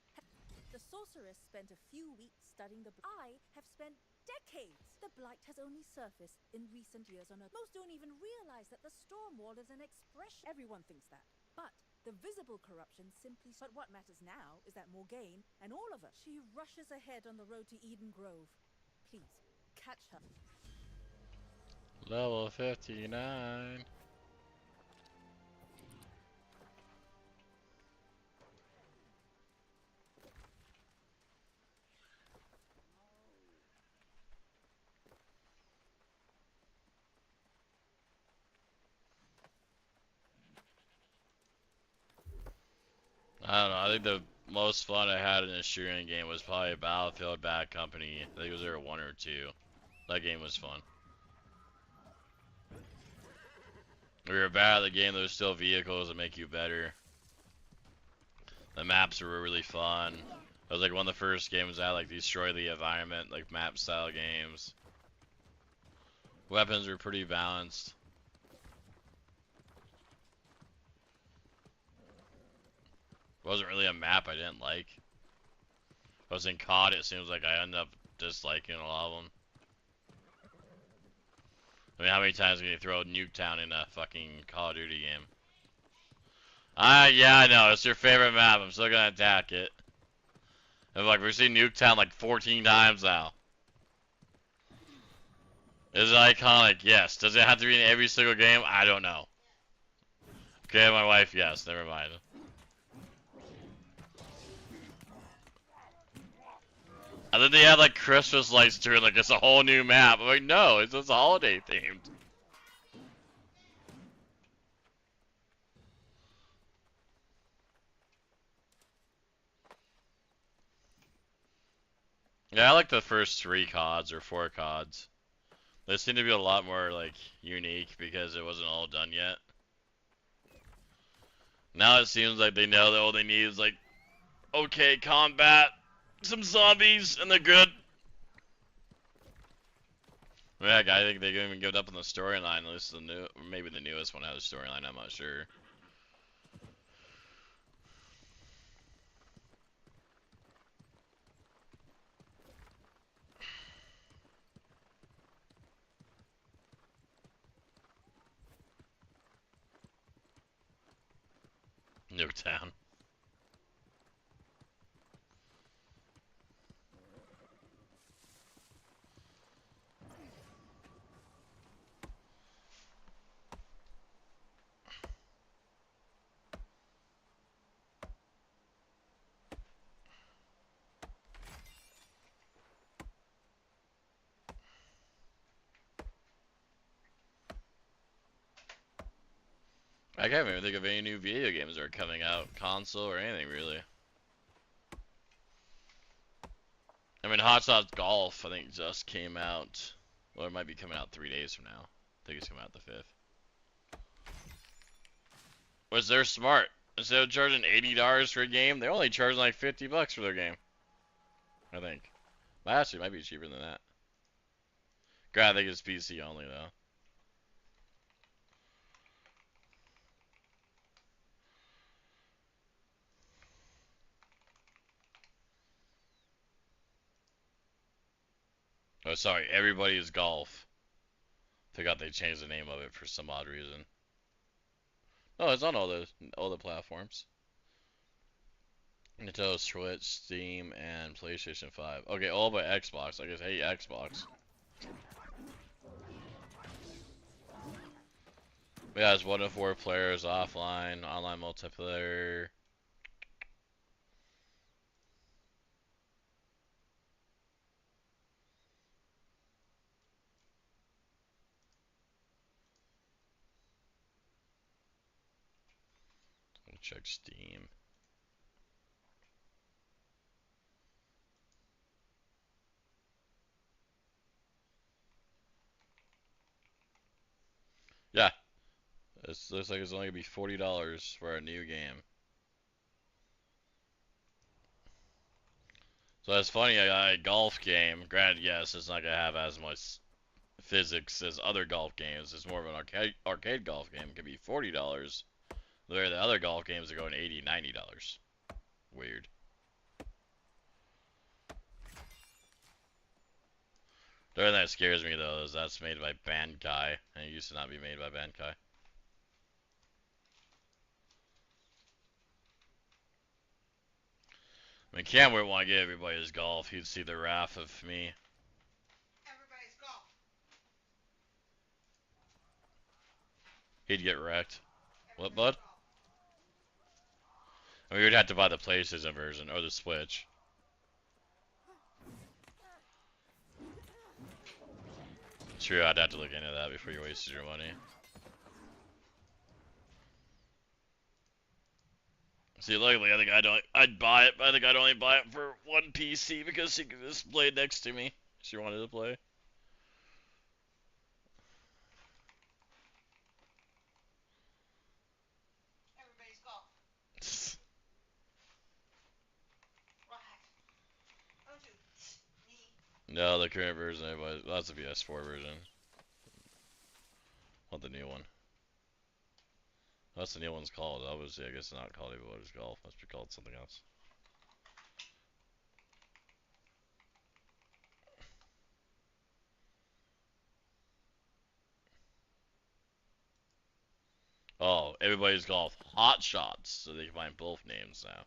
The sorceress spent a few weeks studying the I have spent decades. The blight has only surfaced in recent years on Earth. Most don't even realize that the storm wall is an expression. Everyone thinks that. But the visible corruption simply... But what matters now is that Morgaine and all of us, she rushes ahead on the road to Eden Grove. Please, catch her. Level 59. I don't know. I think the most fun I had in a shooting game was probably Battlefield Bad Company. I think it was there 1 or 2. That game was fun. We were bad at the game, there was still vehicles that make you better. The maps were really fun. It was like one of the first games that like destroy the environment, like map style games. Weapons were pretty balanced. Wasn't really a map I didn't like. If I was in COD, it seems like I ended up disliking a lot of them. I mean, how many times can you throw Nuketown in a fucking Call of Duty game? Yeah, I know. It's your favorite map. I'm still gonna attack it. And like, we've seen Nuketown like 14 times now. Is it iconic? Yes. Does it have to be in every single game? I don't know. Okay, my wife, yes. Never mind. I think they had like Christmas lights too, like it's a whole new map. I'm like, no, it's just holiday themed. Yeah, I like the first 3 CODs or 4 CODs. They seem to be a lot more like unique because it wasn't all done yet. Now it seems like they know that all they need is like, okay, combat, some zombies, and they're good. Yeah, I think they can even give it up on the storyline. At least the new, maybe the newest one has a storyline. I'm not sure. Nuketown. I can't even think of any new video games that are coming out, console or anything really. I mean, Hot Shots Golf, I think just came out. Well, it might be coming out 3 days from now. I think it's coming out the 5th. Was they're smart. Instead of charging $80 for a game, they're only charging like $50 for their game. I think. Well, actually, it might be cheaper than that. God, I think it's PC only though. Oh, sorry. Everybody's Golf. Forgot they changed the name of it for some odd reason. No, it's on all the platforms. Nintendo Switch, Steam, and PlayStation 5. Okay, all but Xbox. I guess, hey, Xbox. Yeah, it's 1 to 4 players offline, online multiplayer. Let me check Steam. Yeah, it looks like it's only gonna be $40 for a new game. So that's funny. I got a golf game. Granted, yes, it's not gonna have as much physics as other golf games. It's more of an arcade golf game. It can be $40. Where the other golf games are going $80, $90. Weird. The only thing that scares me though is that's made by Bankai, and it used to not be made by Bankai. I mean, Cam would want to get everybody his golf. He'd see the wrath of me. Everybody's golf. He'd get wrecked. What, Everybody's bud? golf. I mean, we'd have to buy the PlayStation version or the Switch. True, I'd have to look into that before you wasted your money. See, luckily, I think I'd buy it, but I think I'd only buy it for one PC because she could just play next to me. She wanted to play. Everybody's golf. Right. Don't you me. No, the current version, that's the PS4 version. Not the new one. That's the new one's called. Obviously, I guess it's not called Everybody's Golf. Must be called something else. Oh, Everybody's Golf Hot Shots, so they can find both names now.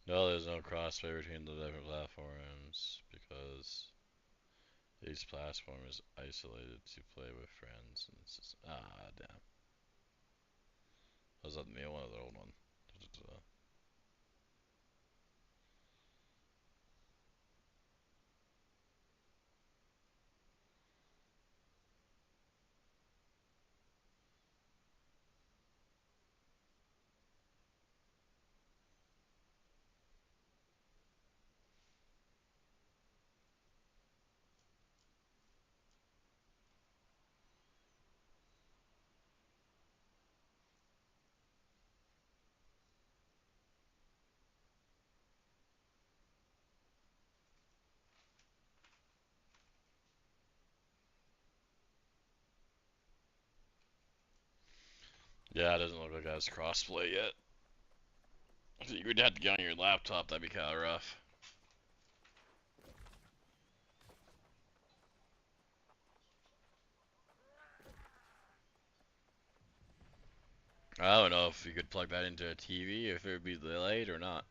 No, there's no crossplay between the different platforms because each platform is isolated to play with friends. And it's just, damn. Was that the new one or the old one? Yeah, it doesn't look like it has crossplay yet. So you would have to get on your laptop, that'd be kinda rough. I don't know if you could plug that into a TV, if it would be delayed or not.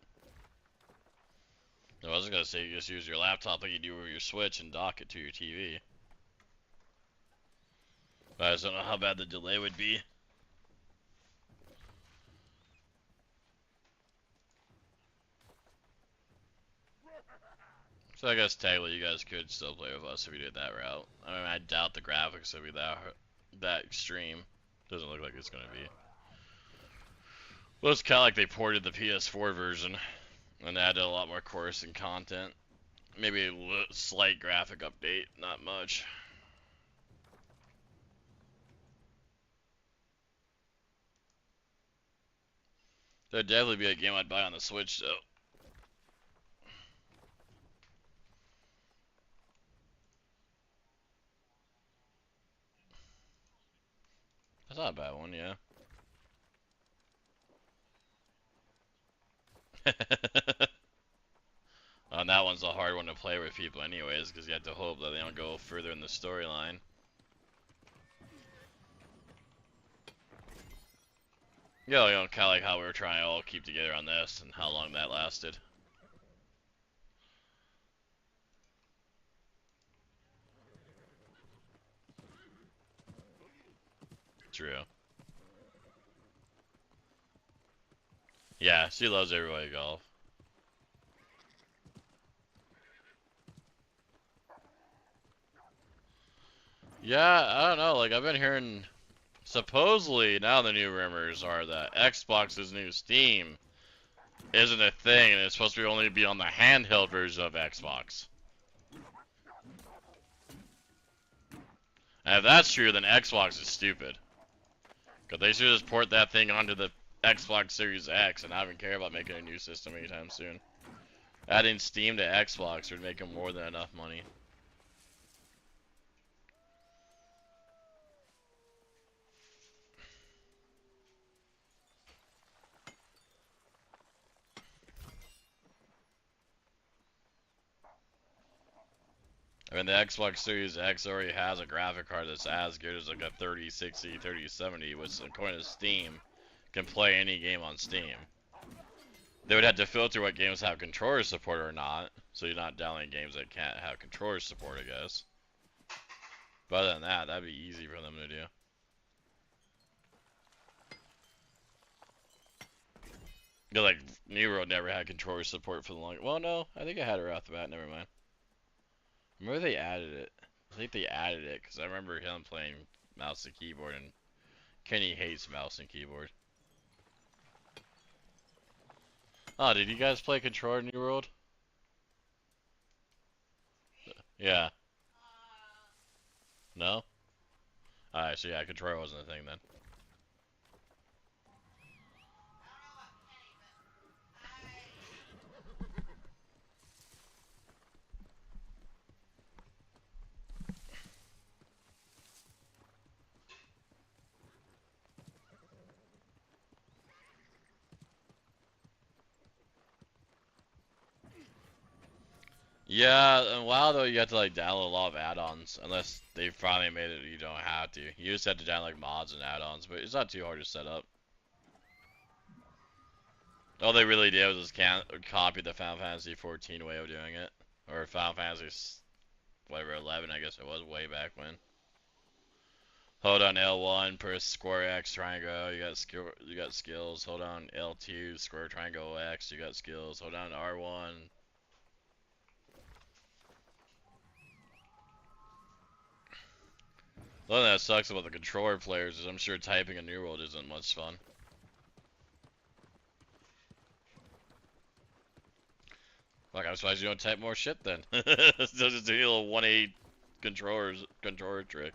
I wasn't gonna say you just use your laptop like you do with your Switch and dock it to your TV. But I just don't know how bad the delay would be. So I guess technically you guys could still play with us if you did that route. I mean, I doubt the graphics would be that extreme. Doesn't look like it's gonna be. Well, it's kind of like they ported the PS4 version and added a lot more course and content. Maybe a slight graphic update, not much. That'd definitely be a game I'd buy on the Switch, though. That's not a bad one, yeah. And that one's a hard one to play with people anyways, because you have to hope that they don't go further in the storyline. Yeah, you know, kind of like how we were trying to all keep together on this and how long that lasted. True. Yeah, she loves everybody golf. Yeah, I don't know. Like, I've been hearing, supposedly, now the new rumors are that Xbox's new Steam isn't a thing, and it's supposed to only be on the handheld version of Xbox. And if that's true, then Xbox is stupid. Because they should just port that thing onto the Xbox Series X and not even care about making a new system anytime soon. Adding Steam to Xbox would make them more than enough money. I mean, the Xbox Series X already has a graphic card that's as good as like a 3060, 3070, which according to Steam, can play any game on Steam. They would have to filter what games have controller support or not, so you're not downloading games that can't have controller support, I guess. But other than that, that'd be easy for them to do. Yeah, like, New World never had controller support for the long. Well, no, I think I had it right off the bat, never mind. Remember they added it. I think they added it, because I remember him playing mouse and keyboard, and Kenny hates mouse and keyboard. Oh, did you guys play controller New World? Yeah. No? Alright, so yeah, controller wasn't a thing then. Yeah, and WoW though, you have to like download a lot of add-ons, unless they finally made it you don't have to. You just have to download like mods and add-ons, but it's not too hard to set up. All they really did was just copy the Final Fantasy 14 way of doing it, or Final Fantasy whatever 11, I guess it was way back when. Hold on L1, press square X triangle, you got skills. Hold on L2, square triangle X, you got skills. Hold on R1. The only thing that sucks about the controller players is I'm sure typing a New World isn't much fun. Like, I'm surprised you don't type more shit then. Just do a little 1-8 controller trick.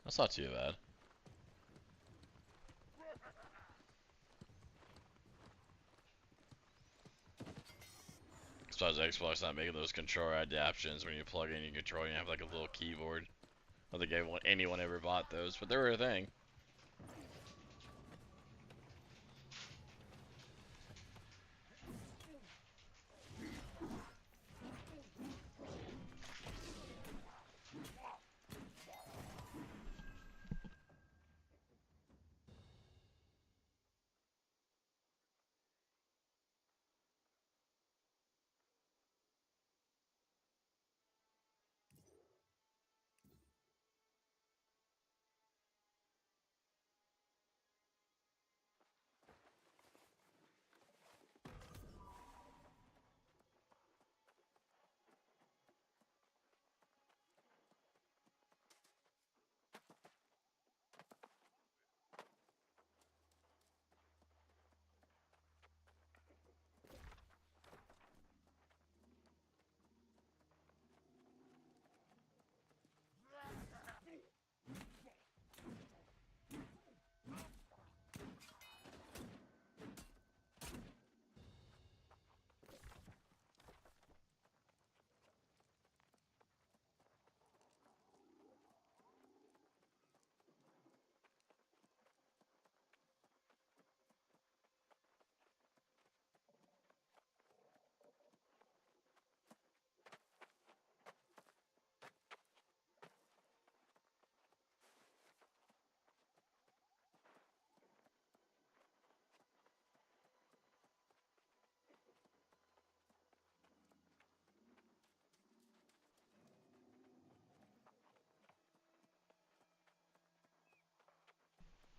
That's not too bad. As Xbox not making those controller adaptations when you plug in your controller and you have like a little keyboard. I don't think anyone ever bought those, but they were a thing.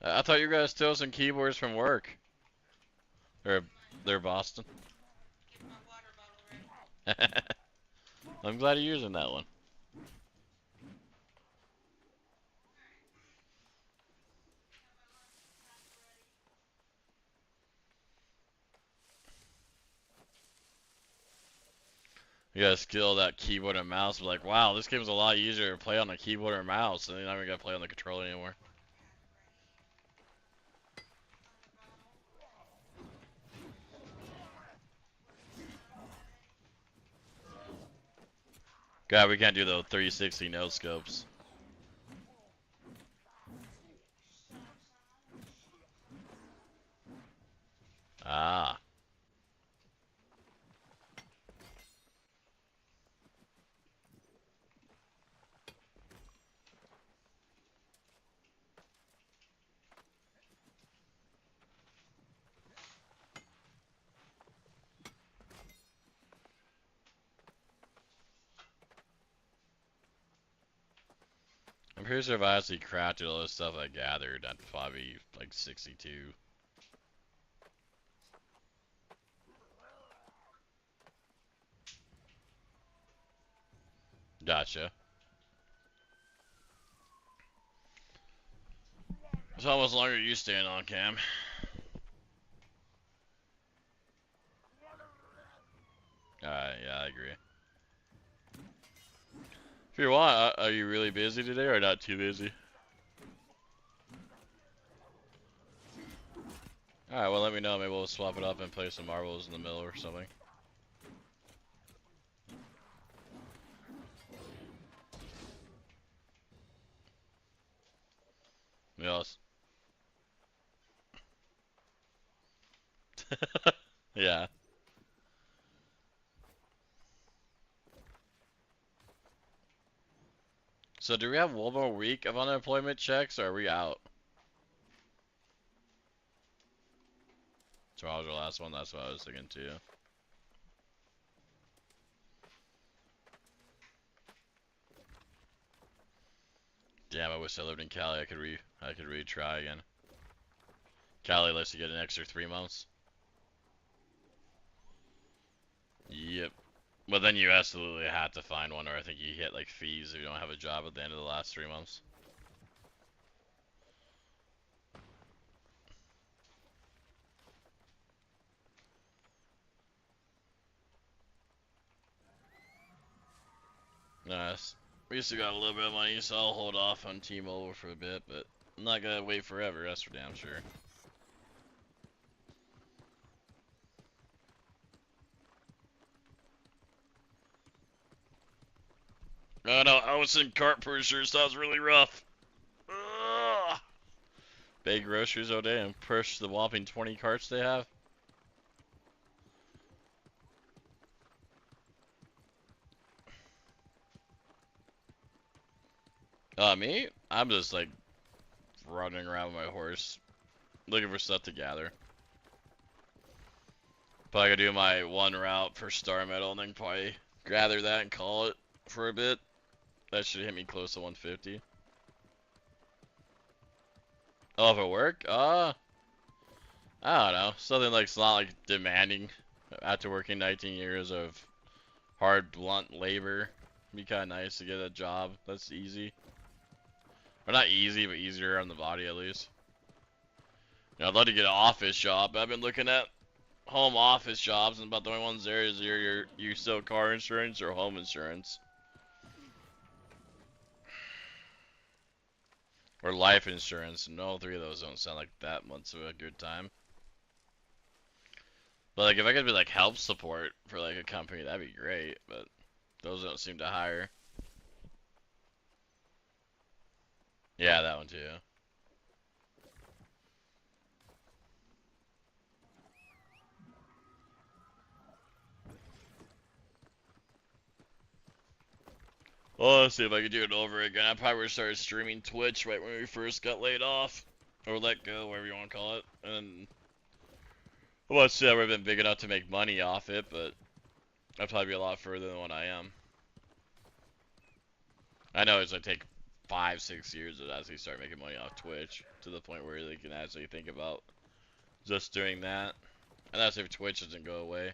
I thought you guys stole some keyboards from work. Or they're Boston. Get my water bottle ready. I'm glad you're using that one. You gotta skill that keyboard and mouse. Be like, wow, this game's a lot easier to play on the keyboard or mouse, and you're not even gonna play on the controller anymore. God, we can't do the 360 no scopes. Ah. I'm pretty sure if I actually crafted all this stuff I gathered, I'd probably like 62. Gotcha. So how much longer are you staying on, Cam? Alright, yeah, I agree. If you want, are you really busy today or not too busy? Alright, well let me know. Maybe we'll swap it up and play some marbles in the middle or something. Yes. Yeah. So do we have one more week of unemployment checks or are we out? Tomorrow's our last one, that's what I was thinking too. Damn, I wish I lived in Cali. I could retry again. Cali lets you get an extra 3 months. Yep. But then you absolutely have to find one, or I think you hit like fees if you don't have a job at the end of the last 3 months. Nice. We still got a little bit of money, so I'll hold off on T-Mobile for a bit, but I'm not gonna wait forever, that's for damn sure. Oh no, I was in cart pushers, that was really rough. Ugh. Big groceries, oh damn, push the whopping 20 carts they have. Me? I'm just like running around with my horse, looking for stuff to gather. But I could do my one route for Star Metal and then probably gather that and call it for a bit. That should hit me close to 150. Oh, if it work? I don't know. Something like it's not like demanding after working 19 years of hard, blunt labor. It'd be kind of nice to get a job that's easy. Or not easy, but easier on the body at least. You know, I'd love to get an office job. I've been looking at home office jobs, and about the only ones there is you sell car insurance or home insurance. Or life insurance, and all three of those don't sound like that much of a good time. But like if I could be like help support for like a company, that'd be great, but those don't seem to hire. Yeah, that one too. Well, let's see if I could do it over again. I probably would have started streaming Twitch right when we first got laid off. Or let go, whatever you want to call it. And well, let's see, I would have been big enough to make money off it, but I'd probably be a lot further than what I am. I know it's like take 5-6 years to actually start making money off Twitch to the point where they can actually think about just doing that. And that's if Twitch doesn't go away.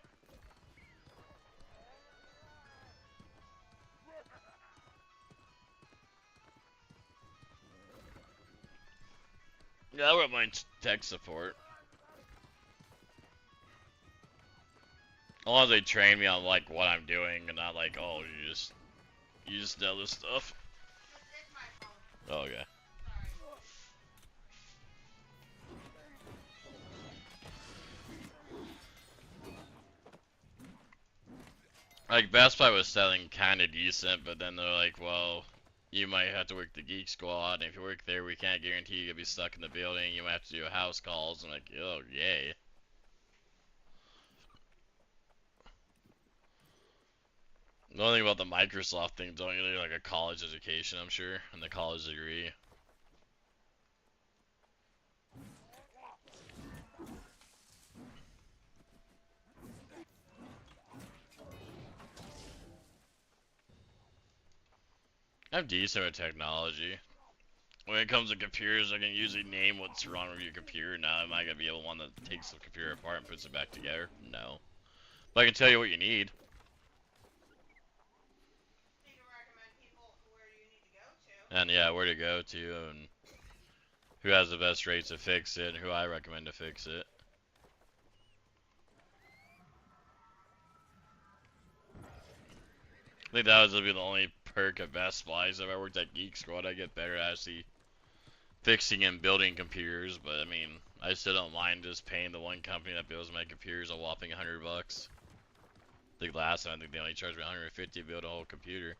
Yeah, I wouldn't mind tech support. As long as they train me on like what I'm doing and not like, oh, you just know this stuff. It's my phone. Oh, okay. Sorry. Like Best Buy was selling kind of decent, but then they're like, well, you might have to work the Geek Squad, and if you work there, we can't guarantee you're gonna be stuck in the building. You might have to do house calls. I'm like, oh, yay. The only thing about the Microsoft thing, don't you need like a college education, I'm sure, and the college degree. I'm decent with technology. When it comes to computers, I can usually name what's wrong with your computer. Now, am I gonna be able one that takes the computer apart and puts it back together? No. But I can tell you what you need. You can recommend people where you need to go to. And yeah, where to go to, and who has the best rates to fix it, and who I recommend to fix it. I think that was gonna be the only perk of Best Buy. If I worked at Geek Squad, I get better at actually fixing and building computers. But I mean, I still don't mind just paying the one company that builds my computers a whopping $100. I think last time they only charged me $150 to build a whole computer.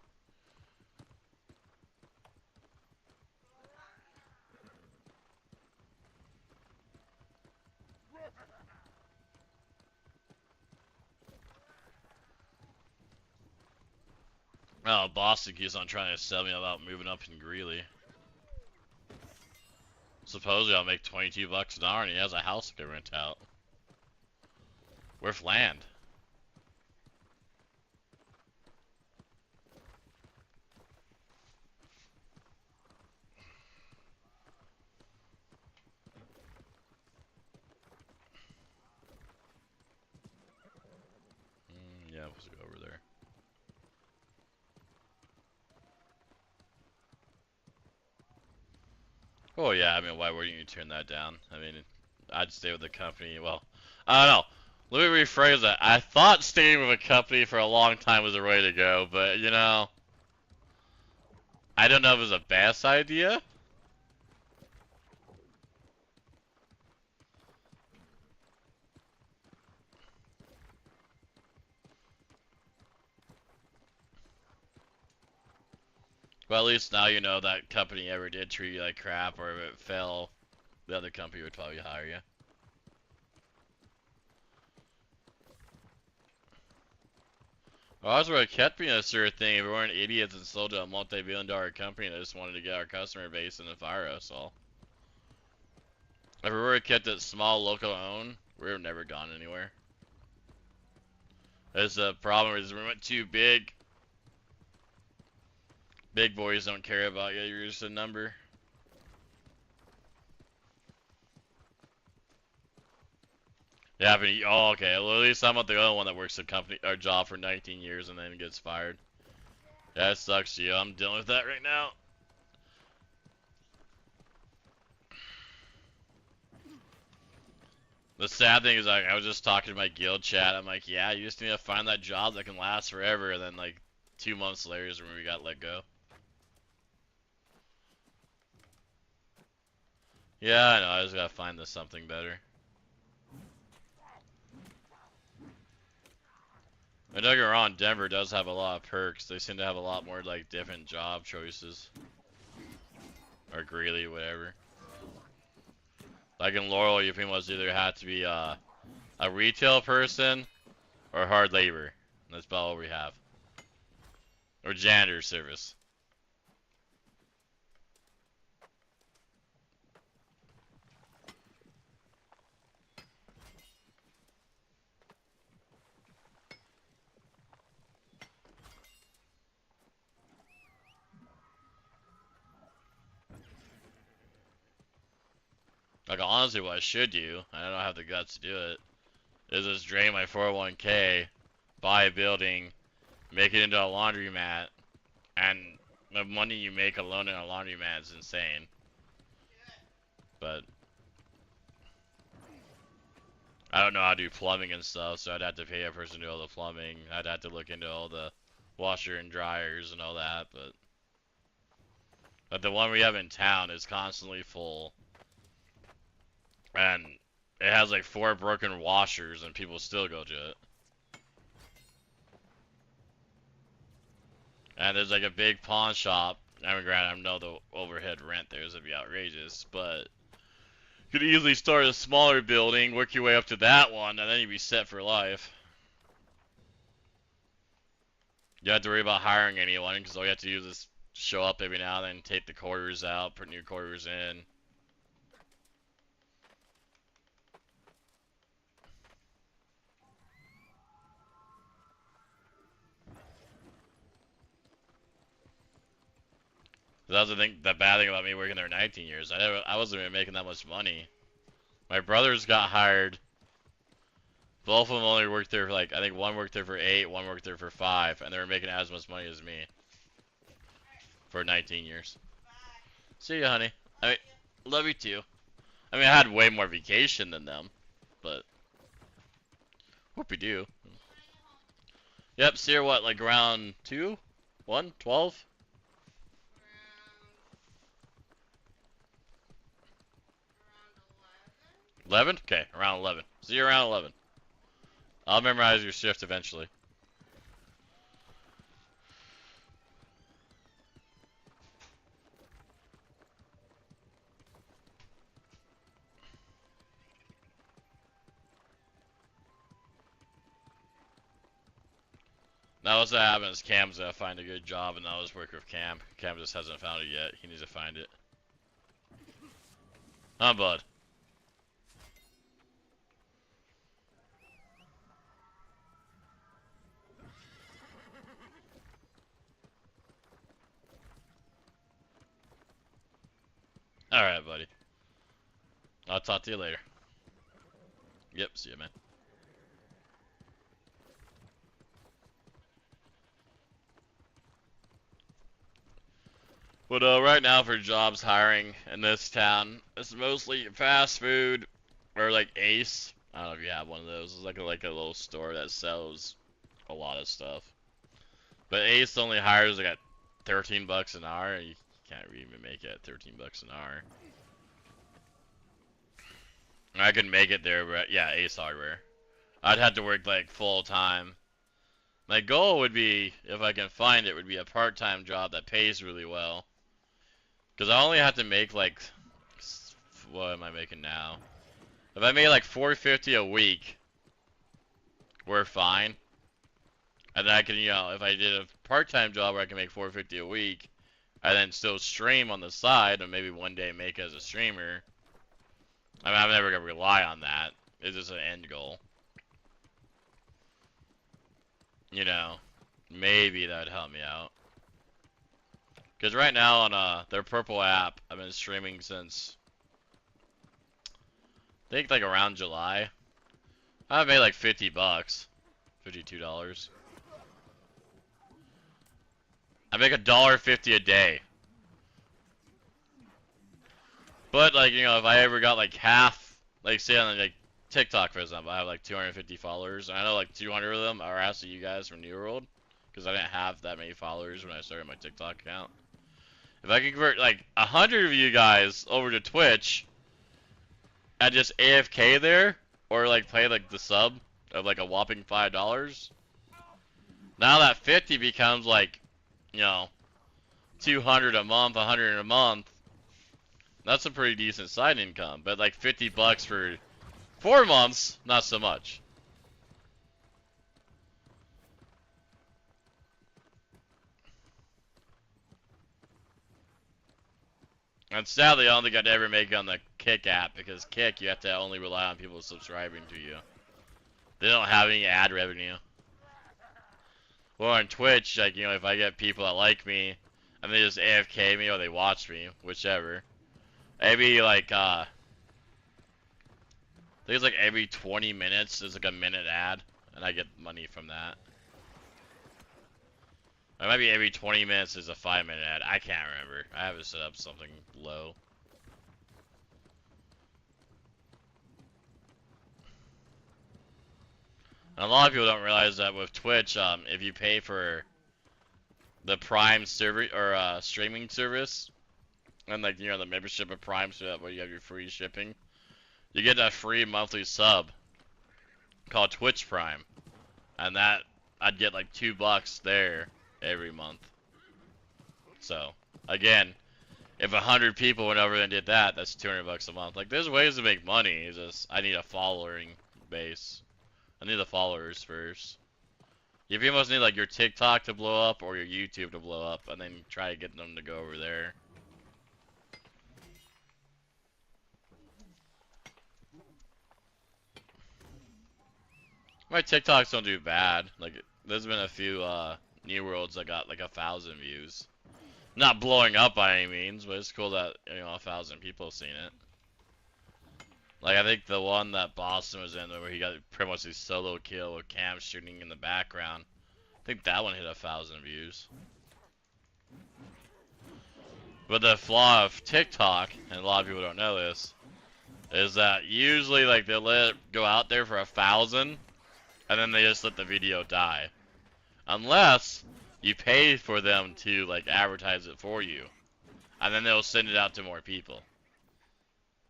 Oh, Boston keeps on trying to sell me about moving up in Greeley. Supposedly I'll make $22 an hour and he has a house to rent out. Worth land. Yeah, let's go over there. Oh yeah, I mean, why wouldn't you turn that down? I mean, I'd stay with the company. Well, I don't know. Let me rephrase that. I thought staying with a company for a long time was the way to go, but you know, I don't know if it was a best idea. Well, at least now you know that company ever did treat you like crap, or if it fell, the other company would probably hire you. Well, that's what kept me a sure thing. If we weren't idiots and sold to a multi-billion-dollar company that just wanted to get our customer base and then fire us all. If we were kept it small, local owned, we would have never gone anywhere. That's the problem is we went too big. Big boys don't care about you. You're just a number. Yeah, but oh, okay. Well, at least I'm not the only one that works a company or job for 19 years and then gets fired. Yeah, it sucks to you. I'm dealing with that right now. The sad thing is, like, I was just talking to my guild chat. I'm like, yeah, you just need to find that job that can last forever. And then, like, 2 months later is when we got let go. Yeah, I know. I just gotta find this something better. And don't get me wrong, Denver does have a lot of perks. They seem to have a lot more, like, different job choices. Or Greeley, whatever. Like in Laurel, you pretty much either have to be a retail person or hard labor. That's about all we have. Or janitor service. Like, honestly, what I should do, I don't have the guts to do it, is just drain my 401k, buy a building, make it into a laundromat, and the money you make alone in a laundromat is insane. But I don't know how to do plumbing and stuff, so I'd have to pay a person to do all the plumbing. I'd have to look into all the washer and dryers and all that, but the one we have in town is constantly full. And it has like 4 broken washers and people still go to it. And there's like a big pawn shop. I mean, granted, I know the overhead rent there is gonna be outrageous, but you could easily start a smaller building, work your way up to that one, and then you'd be set for life. You don't have to worry about hiring anyone, because all you have to do is show up every now and then, tape the quarters out, put new quarters in. That's the bad thing about me working there 19 years. I wasn't even making that much money. My brothers got hired. Both of them only worked there for like, I think one worked there for 8, one worked there for 5, and they were making as much money as me. For 19 years. See ya, honey. I mean, love you too. I mean, I had way more vacation than them, but whoopie-doo. Yep, see her what, like around 2? 1? 12? 11? Okay, around 11. See you around 11. I'll memorize your shift eventually. Now what's that happens? Cam's gonna find a good job, and I'll just work with Cam. Cam just hasn't found it yet. He needs to find it. Huh, bud? Alright, buddy. I'll talk to you later. Yep, see you, man. But right now for jobs hiring in this town, it's mostly fast food or like Ace. I don't know if you have one of those. It's like a little store that sells a lot of stuff. But Ace only hires like at 13 bucks an hour. And you can't even make it at 13 bucks an hour. I could make it there, but yeah, Ace Hardware. I'd have to work like full time. My goal would be, if I can find it, would be a part-time job that pays really well. Because I only have to make like, what am I making now? If I made like $450 a week, we're fine. And then I can, you know, if I did a part-time job where I can make $450 a week, and then still stream on the side, and maybe one day make as a streamer. I mean, I'm never gonna rely on that. It's just an end goal. You know, maybe that would help me out. Because right now on their Purple app, I've been streaming since, I think like around July. I've made like 50 bucks, $52. I make $1.50 a day. But like, you know, if I ever got like half, like say on like TikTok for example, I have like 250 followers, and I know like 200 of them are actually you guys from New World, because I didn't have that many followers when I started my TikTok account. If I could convert like 100 of you guys over to Twitch and just AFK there, or like play like the sub of like a whopping $5, now that 50 becomes like, you know, 200 a month, 100 a month. That's a pretty decent side income, but like 50 bucks for 4 months, not so much. And sadly, I don't think I'd ever make it on the Kick app, because Kick, you have to only rely on people subscribing to you. They don't have any ad revenue. Well, on Twitch, like, you know, if I get people that like me, and they just AFK me or they watch me, whichever. Maybe like think it's like every 20 minutes there's like a minute ad, and I get money from that. Or it might be every 20 minutes there's a 5-minute ad. I can't remember. I have it set up something low. And a lot of people don't realize that with Twitch, if you pay for the Prime service or streaming service, and like the membership of Prime, so that way you have your free shipping, you get a free monthly sub called Twitch Prime, and that I'd get like $2 there every month. So again, if 100 people went over and did that, that's $200 a month. Like, there's ways to make money. It's just I need a following base. I need the followers first. You pretty much need like your TikTok to blow up or your YouTube to blow up, and then try to get them to go over there. My TikToks don't do bad. Like, there's been a few New Worlds that got like 1,000 views. Not blowing up by any means, but it's cool that 1,000 people have seen it. Like, I think the one that Boston was in, where he got pretty much a solo kill with Cam shooting in the background, I think that one hit 1,000 views. But the flaw of TikTok, and a lot of people don't know this, is that usually like they'll let it go out there for 1,000, and then they just let the video die. Unless you pay for them to like advertise it for you, and then they'll send it out to more people.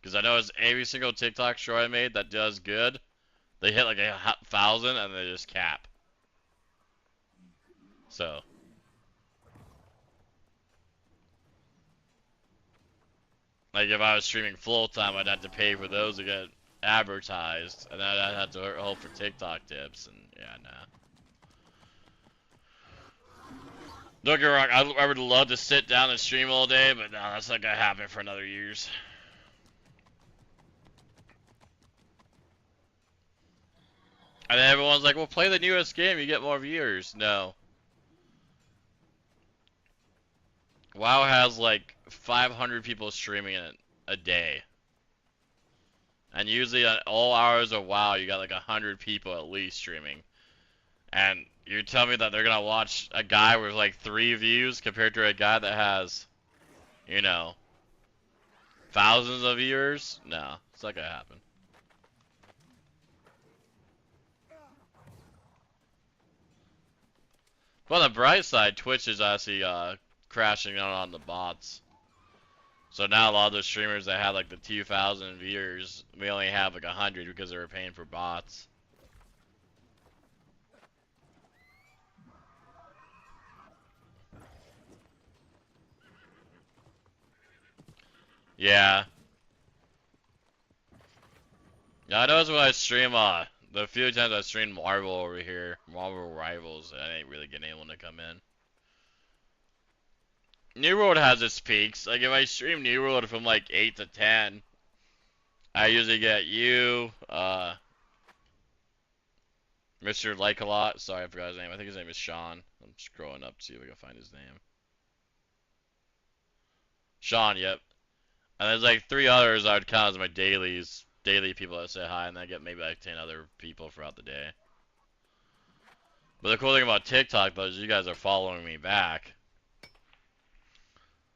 Because I know it's every single TikTok show I made that does good, they hit like 1,000 and they just cap. So like if I was streaming full time, I'd have to pay for those to get advertised, and then I'd have to hope for TikTok tips, and yeah, nah. Don't get me wrong, I would love to sit down and stream all day, but no, that's not gonna happen for another years. And then everyone's like, well, play the newest game, you get more viewers. No. WoW has like 500 people streaming it a day. And usually at all hours of WoW, you got like 100 people at least streaming. And you're telling me that they're gonna watch a guy with like 3 views compared to a guy that has, thousands of viewers? No, it's not gonna happen. But on the bright side, Twitch is actually crashing out on the bots. So now a lot of the streamers that had like the 2,000 viewers, we only have like 100 because they were paying for bots. Yeah. Yeah, I noticed when I stream, the few times I streamed Marvel over here, Marvel Rivals, I ain't really getting anyone to come in. New World has its peaks. Like, if I stream New World from like 8 to 10, I usually get you, Mr. Like-A-Lot. Sorry, I forgot his name. I think his name is Sean. I'm scrolling up to see if I can find his name. Sean, yep. And there's like 3 others I would count as my daily people that say hi, and then I get maybe like 10 other people throughout the day. But the cool thing about TikTok, though, is you guys are following me back.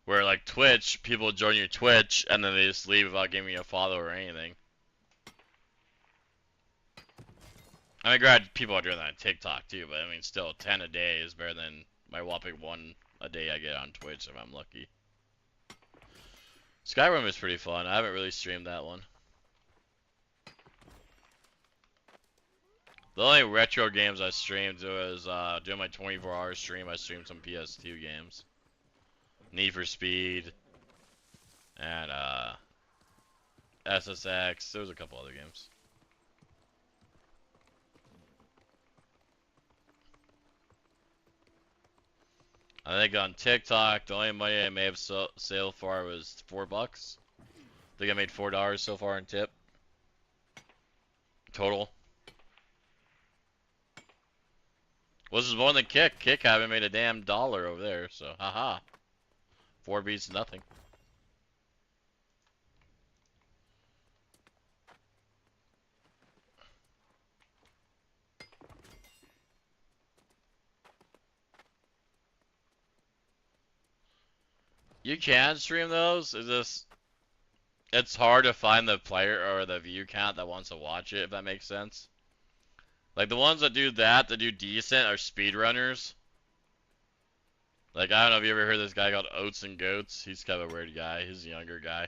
Where like Twitch, people join your Twitch, and then they just leave without giving you a follow or anything. I mean, granted, people are doing that on TikTok too, but I mean, still, 10 a day is better than my whopping 1 a day I get on Twitch if I'm lucky. Skyrim is pretty fun. I haven't really streamed that one. The only retro games I streamed was during my 24-hour stream. I streamed some PS2 games, Need for Speed, and SSX. There was a couple other games. I think on TikTok, the only money I may have so far was $4. I think I made $4 so far in tip. Total. Well, this is more than Kick. Kick haven't made a damn dollar over there, so haha. 4 beats nothing. You can stream those. It's just it's hard to find the player or the view count that wants to watch it, if that makes sense. Like the ones that do decent, are speedrunners. Like I don't know if you ever heard of this guy called Oats and Goats. He's kind of a weird guy. He's a younger guy.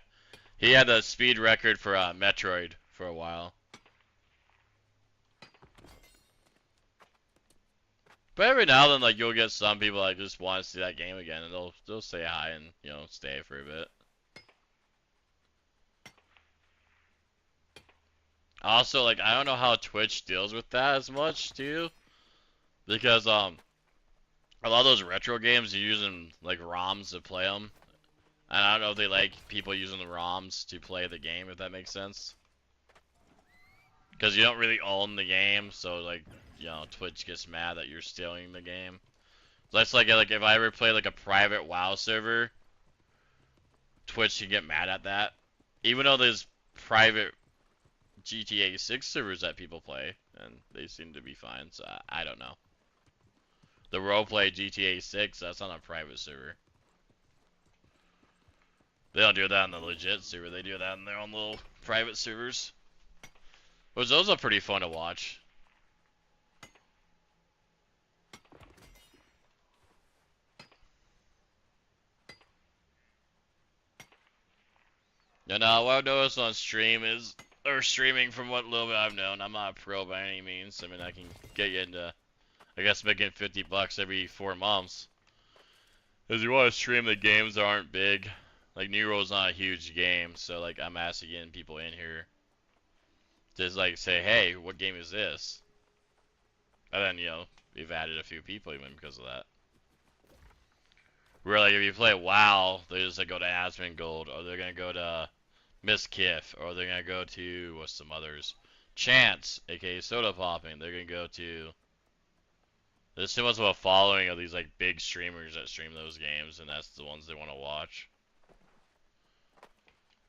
He had the speed record for Metroid for a while. But every now and then, like you'll get some people like just want to see that game again, and they'll say hi and stay for a bit. Also, like I don't know how Twitch deals with that as much too, because a lot of those retro games you're using like ROMs to play them, and I don't know if they like people using the ROMs to play the game, if that makes sense. Because you don't really own the game, so like Twitch gets mad that you're stealing the game. So that's like if I ever play like a private WoW server, Twitch can get mad at that. Even though there's private GTA 6 servers that people play, and they seem to be fine, so I don't know. The roleplay GTA 6, that's on a private server. They don't do that on the legit server, they do that on their own little private servers. Which those are pretty fun to watch. And what I've noticed on stream is, or streaming from what little bit I've known, I'm not a pro by any means. I mean, I can get you into, I guess, making $50 every 4 months. Because you want to stream the games that aren't big. Like, Nero's not a huge game, so, like, I'm asking getting people in here. Just, like, say, hey, what game is this? And then, we've added a few people even because of that. Where, like, if you play WoW, they just, like, go to Asmongold, or they're gonna go to Miskiff, or they're gonna go to, what's some others? Chance, aka Soda Popping. They're gonna go to... There's too much of a following of these, like, big streamers that stream those games, and that's the ones they want to watch.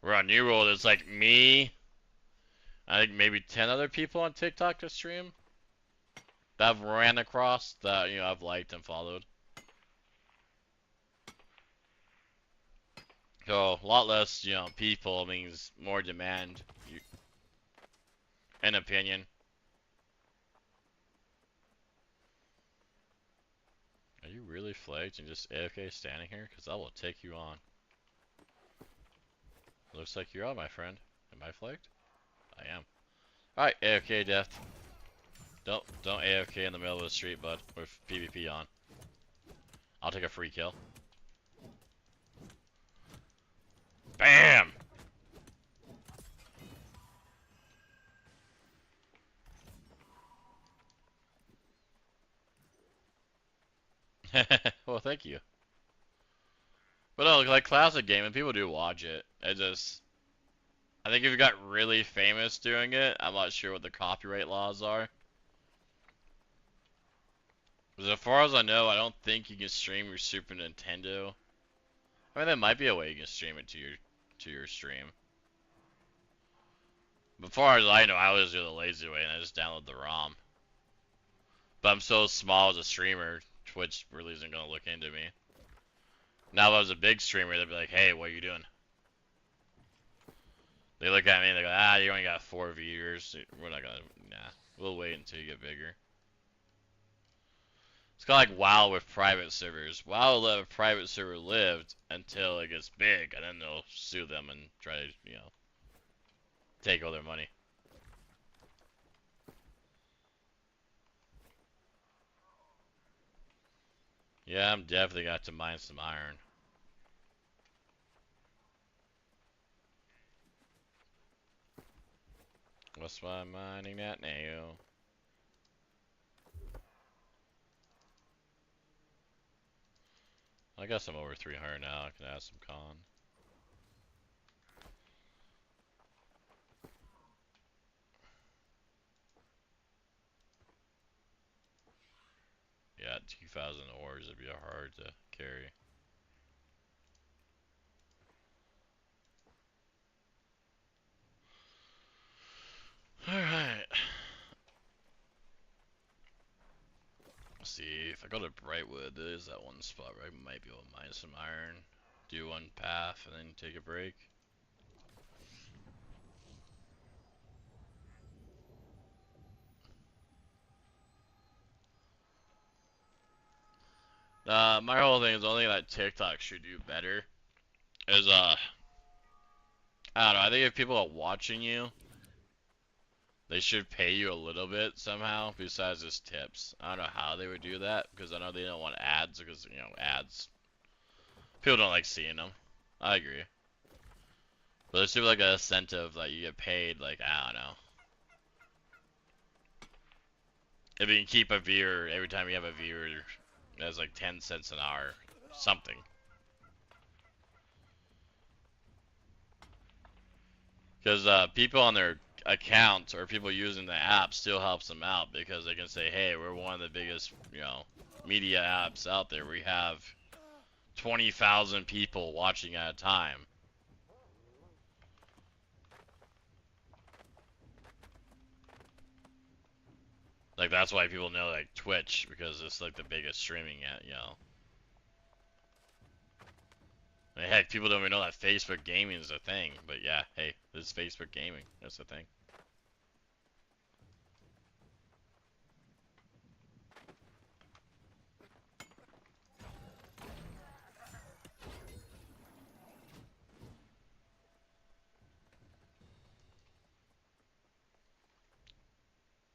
We're on New World, it's like me, I think maybe 10 other people on TikTok to stream that I've ran across, that, I've liked and followed. So, a lot less, people means more demand, and opinion. Are you really flagged and just AFK standing here? Because I will take you on. Looks like you're on, my friend. Am I flagged? I am. Alright, AFK death. Don't AFK in the middle of the street, bud, with PvP on. I'll take a free kill. BAM! Well, thank you. But no, like classic game, and people do watch it. I think if you got really famous doing it, I'm not sure what the copyright laws are. Because as far as I know, I don't think you can stream your Super Nintendo. I mean, there might be a way you can stream it to your stream. But as far as I know, I always do the lazy way, and I just download the ROM. But I'm so small as a streamer, Twitch really isn't gonna look into me. Now if I was a big streamer, they'd be like, hey, what are you doing? They look at me and they go, you only got 4 viewers. We're not gonna, nah. We'll wait until you get bigger. It's kind of like WoW with private servers. WoW will let a private server live until it gets big, and then they'll sue them and try to, take all their money. Yeah, I'm definitely got to mine some iron. What's why I'm mining that now? I guess I'm over 300 now. I can add some con. Yeah, 2,000 ores would be hard to carry. Alright. Let's see, if I go to Brightwood, there is that one spot where I might be able to mine some iron. do one path and then take a break. My whole thing is the only thing that TikTok should do better is I don't know, I think if people are watching you, they should pay you a little bit somehow besides just tips. I don't know how they would do that because I know they don't want ads because, you know, ads. People don't like seeing them. I agree. But there should be like an incentive that you get paid, like, I don't know. If you can keep a viewer, every time you have a viewer, that's like 10 cents an hour. Something. Because people on their accounts or people using the app still helps them out because they can say, hey, we're one of the biggest, you know, media apps out there. We have 20,000 people watching at a time. Like, that's why people know, like, Twitch, because it's, like, the biggest streaming at, you know. I mean, heck, people don't even know that Facebook gaming is a thing, but yeah, hey, this is Facebook gaming. That's the thing.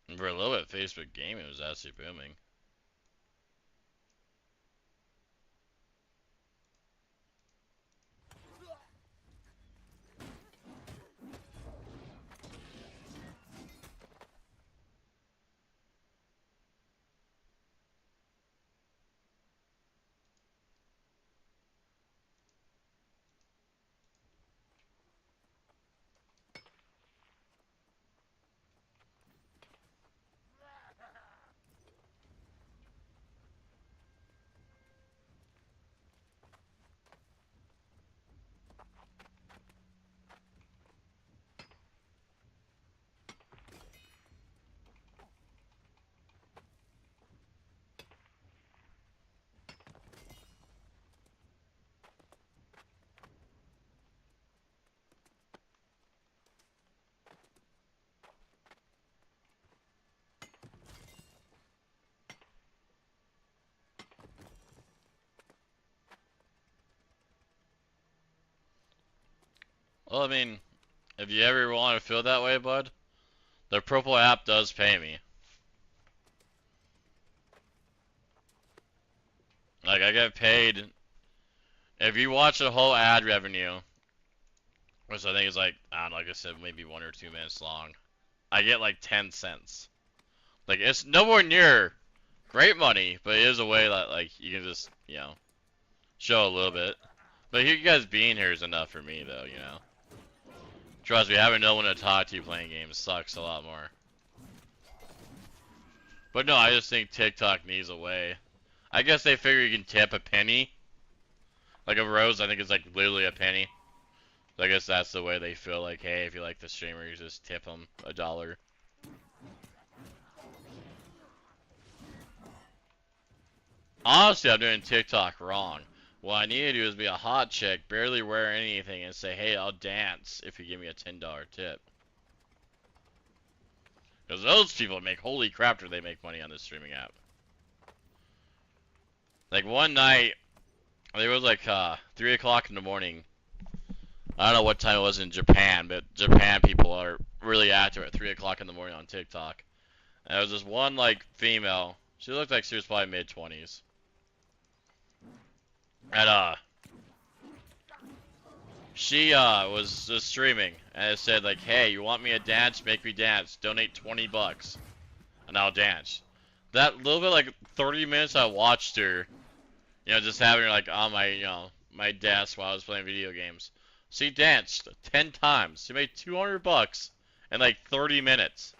And for a little bit, Facebook gaming was actually booming. Well, I mean, if you ever want to feel that way, bud, the Purple app does pay me. Like, I get paid. If you watch the whole ad revenue, which I think is like, I don't know, like I said, maybe 1 or 2 minutes long, I get like 10 cents. Like, it's nowhere near great money, but it is a way that, like, you can just, you know, show a little bit. But you guys being here is enough for me, though, you know. Trust me, having no one to talk to playing games sucks a lot more. But no, I just think TikTok needs a way. I guess they figure you can tip a penny. Like a rose, I think it's like literally a penny. So I guess that's the way they feel like, hey, if you like the streamer, you just tip them $1. Honestly, I'm doing TikTok wrong. What I need to do is be a hot chick, barely wear anything, and say, hey, I'll dance if you give me a $10 tip. Because those people make, holy crap, do they make money on this streaming app. Like, one night, it was like 3 o'clock in the morning. I don't know what time it was in Japan, but Japan people are really active at 3 o'clock in the morning on TikTok. And there was this one, like, female. She looked like she was probably mid-20s. And, she, was just streaming. And it said, like, hey, you want me to dance? Make me dance. Donate $20. And I'll dance. That little bit, like, 30 minutes I watched her, you know, just having her, like, on my, you know, my desk while I was playing video games. She danced 10 times. She made $200 in, like, 30 minutes.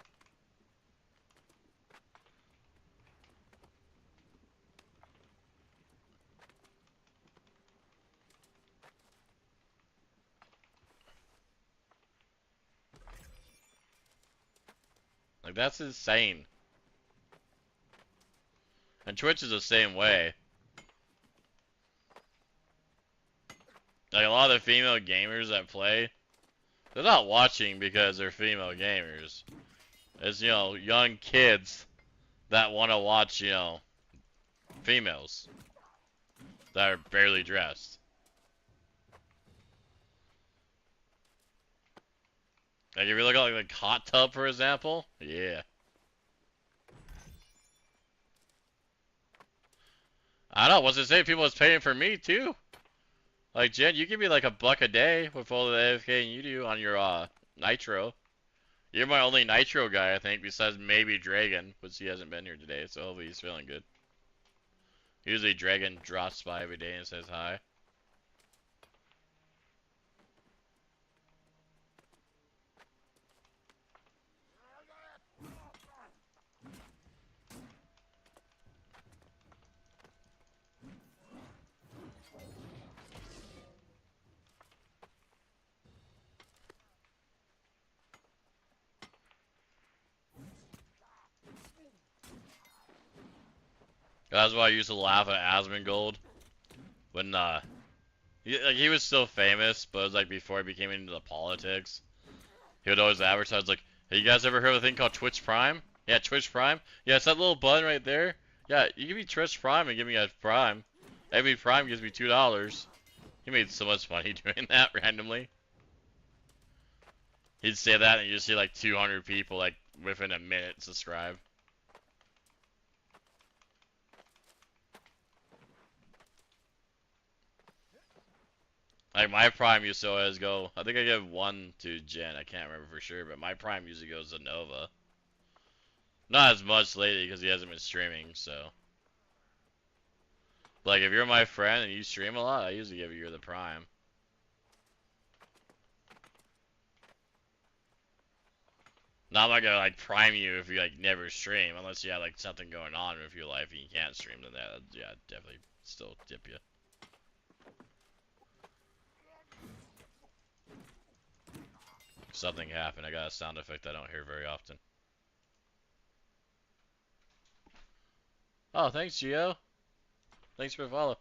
Like, that's insane. And Twitch is the same way. like a lot of the female gamers that play, they're not watching because they're female gamers. It's, you know, young kids that want to watch, you know, females that are barely dressed. Like if you look at like Hot Tub, for example, yeah. I don't know, what's it say? People is paying for me too. Like Jen, you give me like $1 a day with all the AFK you do on your Nitro. You're my only Nitro guy, I think, besides maybe Dragon, which he hasn't been here today, so hopefully he's feeling good. Usually Dragon drops by every day and says hi. That's why I used to laugh at Asmongold when he was still famous, but it was like before he became into the politics. He would always advertise like, "Hey, you guys ever heard of a thing called Twitch Prime? Yeah, Twitch Prime. Yeah, it's that little button right there. Yeah, you give me Twitch Prime and give me a Prime. Every Prime gives me $2." He made so much money doing that randomly. He'd say that, and you just see like 200 people like within a minute subscribe. Like my Prime used to always go, I think I give one to Jen, I can't remember for sure, but my Prime usually goes to Nova. Not as much lately because he hasn't been streaming, so. Like if you're my friend and you stream a lot, I usually give you the Prime. Now I'm not gonna like Prime you if you like never stream, unless you have like something going on with your life and you can't stream, then that, yeah, definitely still tip you. Something happened. I got a sound effect I don't hear very often. Oh, thanks, Gio. Thanks for the follow.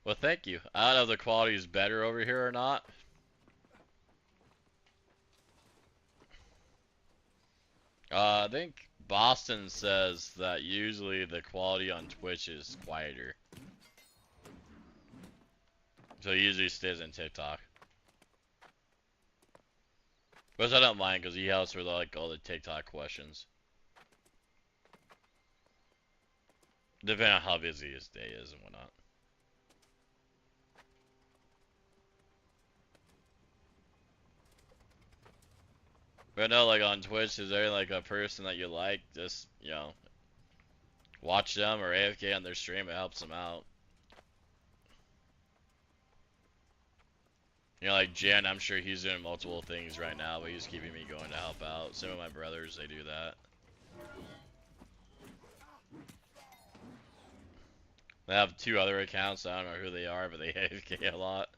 Well, thank you. I don't know if the quality is better over here or not. I think Boston says that usually the quality on Twitch is quieter. So he usually stays in TikTok. Which I don't mind because he helps with like all the TikTok questions. Depending on how busy his day is and whatnot. But no, like on Twitch, is there like a person that you like? Just, you know, watch them or AFK on their stream, it helps them out. You know, like Jen, I'm sure he's doing multiple things right now, but he's keeping me going to help out. Some of my brothers, they do that. They have 2 other accounts, I don't know who they are, but they AFK a lot.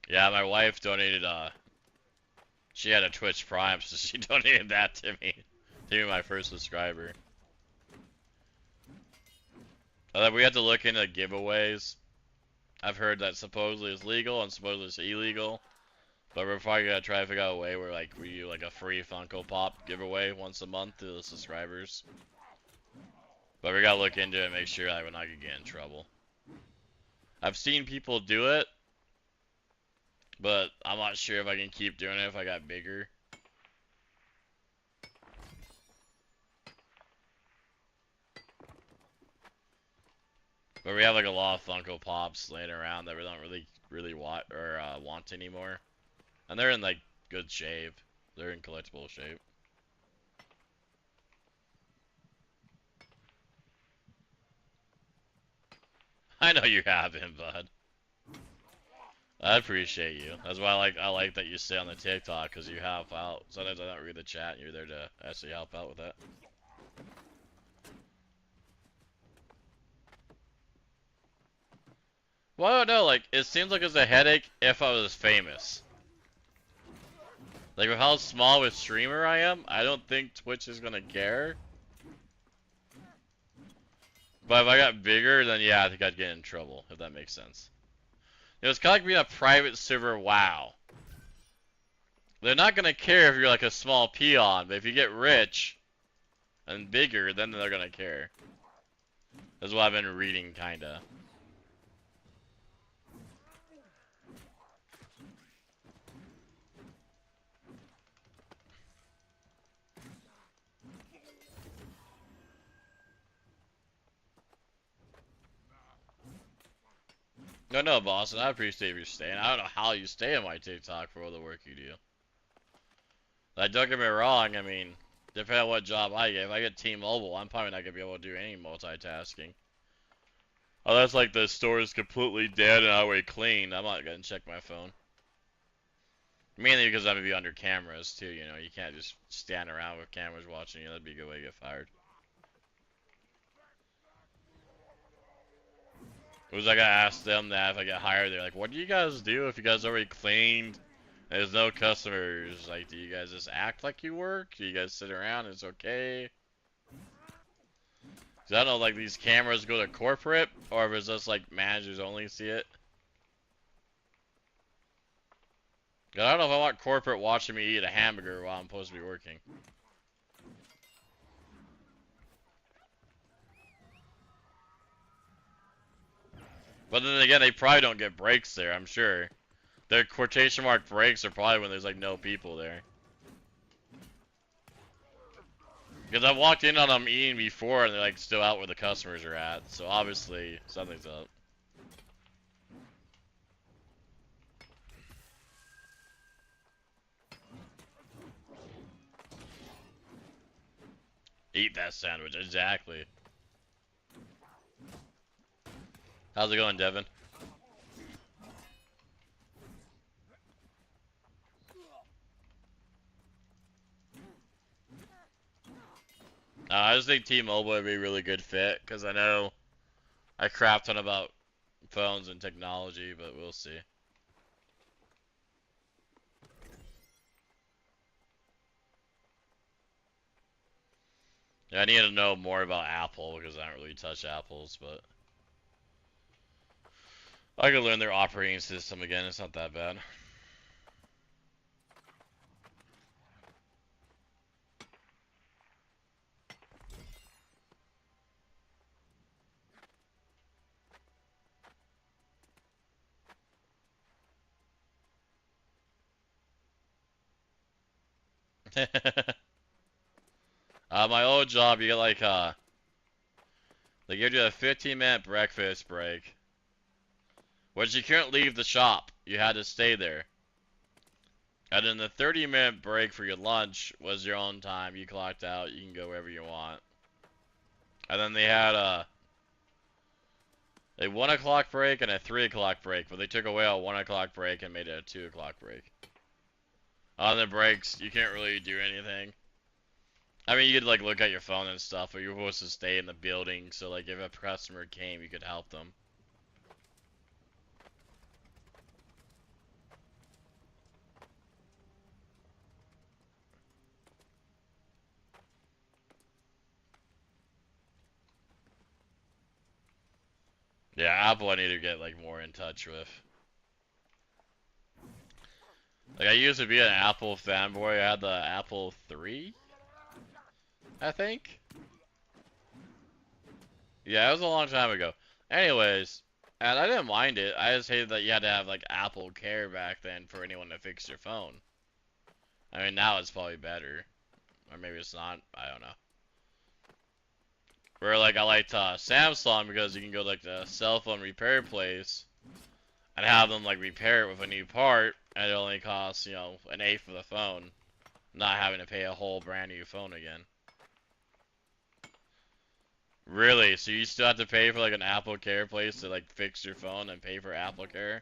Yeah, my wife donated, she had a Twitch Prime, so she donated that to me. To be my first subscriber. We have to look into giveaways. I've heard that supposedly it's legal and supposedly it's illegal. But we're probably gonna try to figure out a way where like we do like a free Funko Pop giveaway once a month to the subscribers. But we gotta look into it and make sure that we're not gonna get in trouble. I've seen people do it, but I'm not sure if I can keep doing it if I got bigger. But we have like a lot of Funko Pops laying around that we don't really want anymore. And they're in like good shape. They're in collectible shape. I know you have him, bud. I appreciate you. That's why I like that you stay on the TikTok, because you help out. Sometimes I don't read the chat and you're there to actually help out with that. Well, I don't know, like, it seems like it's a headache if I was famous. Like, with how small of a streamer I am, I don't think Twitch is gonna care. But if I got bigger, then yeah, I think I'd get in trouble, if that makes sense. You know, it's kind of like being a private server WoW. They're not gonna care if you're like a small peon, but if you get rich and bigger, then they're gonna care. That's what I've been reading, kinda. No, Boston, I appreciate you staying. I don't know how you stay on my TikTok for all the work you do. Like, don't get me wrong, I mean, depending on what job I get, if I get T-Mobile, I'm probably not gonna be able to do any multitasking. Unless, like, the store is completely dead and I way clean, I'm not gonna check my phone. Mainly because I'm gonna be under cameras, too, you know, you can't just stand around with cameras watching you, that'd be a good way to get fired. Was I gonna ask them that if I get hired, they're like, what do you guys do if you guys already cleaned? There's no customers. Like, do you guys just act like you work? Do you guys sit around? It's okay. Cause I don't know, like, these cameras go to corporate, or if it's just like managers only see it. Cause I don't know if I want corporate watching me eat a hamburger while I'm supposed to be working. But then again, they probably don't get breaks there, I'm sure. Their quotation mark breaks are probably when there's like no people there. Because I've walked in on them eating before and they're like still out where the customers are at. So obviously something's up. Eat that sandwich, exactly. How's it going, Devin? I just think T-Mobile would be a really good fit, because I know I crapped on about phones and technology, but we'll see. Yeah, I need to know more about Apple, because I don't really touch Apples, but I could learn their operating system again, it's not that bad. My old job, you get like they give you a 15-minute breakfast break, which you couldn't leave the shop. You had to stay there. And then the 30-minute break for your lunch was your own time. You clocked out. You can go wherever you want. And then they had a 1 o'clock break and a 3 o'clock break, but they took away a 1 o'clock break and made it a 2 o'clock break. On the breaks, you can't really do anything. I mean, you could like look at your phone and stuff, but you're supposed to stay in the building, so like if a customer came, you could help them. Yeah, Apple I need to get like more in touch with. Like I used to be an Apple fanboy. I had the Apple III, I think. Yeah, it was a long time ago. Anyways, and I didn't mind it. I just hated that you had to have like Apple Care back then for anyone to fix your phone. I mean, now it's probably better. Or maybe it's not. I don't know. Where like I liked Samsung because you can go to like the cell phone repair place and have them like repair it with a new part, and it only costs, you know, an eighth of the phone, not having to pay a whole brand new phone again. Really? So you still have to pay for like an Apple Care place to like fix your phone and pay for Apple Care?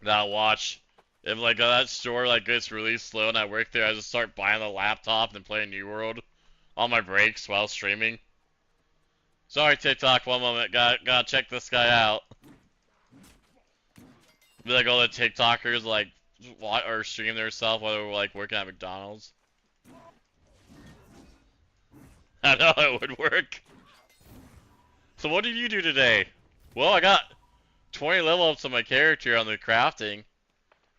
Now watch. If like that store like gets really slow and I work there, I just start buying the laptop and playing New World on my breaks while streaming. Sorry, TikTok, one moment. Gotta check this guy out. Be like all the TikTokers like watch or stream themselves while they're like working at McDonald's. I know it would work. So what did you do today? Well, I got 20 level ups on my character on the crafting.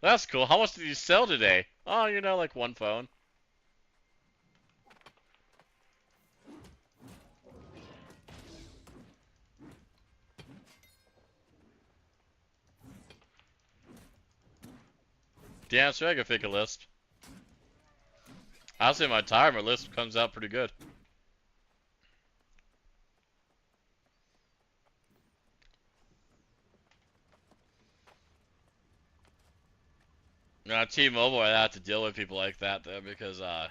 That's cool. How much did you sell today? Oh, you know, like one phone. Damn, so I could fake a lisp. I'll say my timer lisp comes out pretty good. Now, T-Mobile, I have to deal with people like that though, because a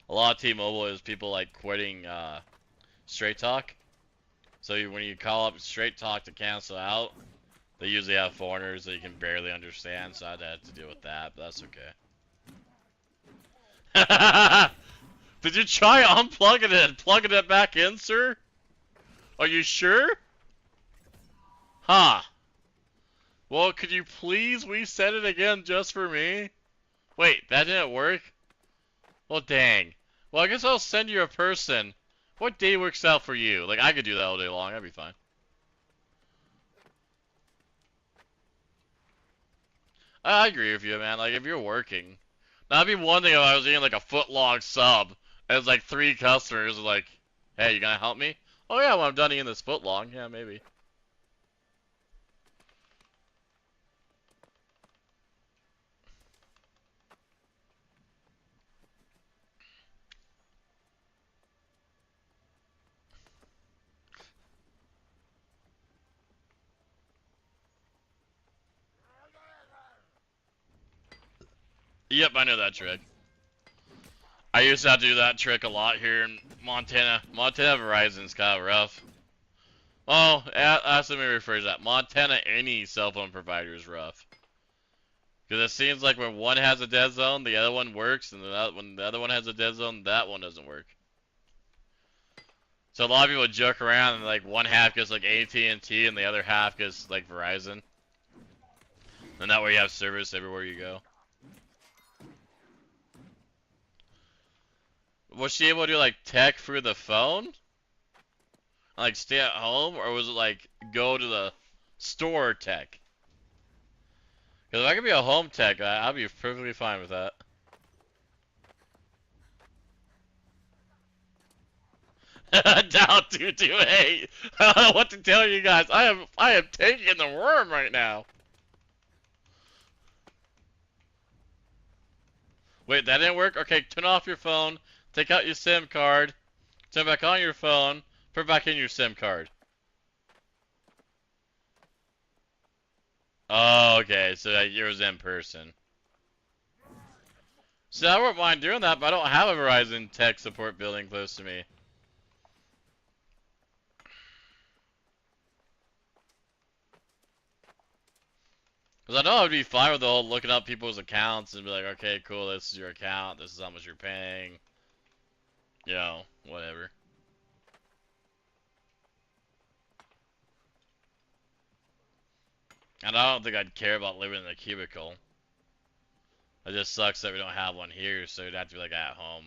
lot of T-Mobile is people like quitting Straight Talk. So when you call up Straight Talk to cancel out, they usually have foreigners that you can barely understand, so I'd have to deal with that, but that's okay. Did you try unplugging it and plugging it back in, sir? Are you sure? Huh. Well, could you please reset it again just for me? Wait, that didn't work? Well, dang. Well, I guess I'll send you a person. What day works out for you? Like, I could do that all day long. That'd be fine. I agree with you, man. Like, if you're working. That'd be one thing if I was eating, like, a foot-long sub. And it's, like, 3 customers like, hey, you gonna help me? Oh, yeah, well, I'm done eating this foot-long. Yeah, maybe. Yep, I know that trick. I used to do that trick a lot here in Montana. Montana Verizon's kind of rough. Oh, let me rephrase that. Montana, any cell phone provider is rough. Because it seems like when one has a dead zone, the other one works, and when the other one has a dead zone, that one doesn't work. So a lot of people joke around, and like one half gets like AT&T, and the other half gets like Verizon. And that way you have service everywhere you go. Was she able to do like tech through the phone? Like stay at home, or was it like go to the store tech? Because if I could be a home tech, I'd be perfectly fine with that. Down 228. I don't know what to tell you guys. I am taking the worm right now. Wait, that didn't work? Okay, turn off your phone. Take out your SIM card. Turn back on your phone. Put back in your SIM card. Oh, okay, so yours in person. See, I wouldn't mind doing that, but I don't have a Verizon tech support building close to me. Because I know I'd be fine with the whole looking up people's accounts and be like, okay, cool, this is your account, this is how much you're paying. You know, whatever. And I don't think I'd care about living in a cubicle. It just sucks that we don't have one here, so it'd have to be like at home.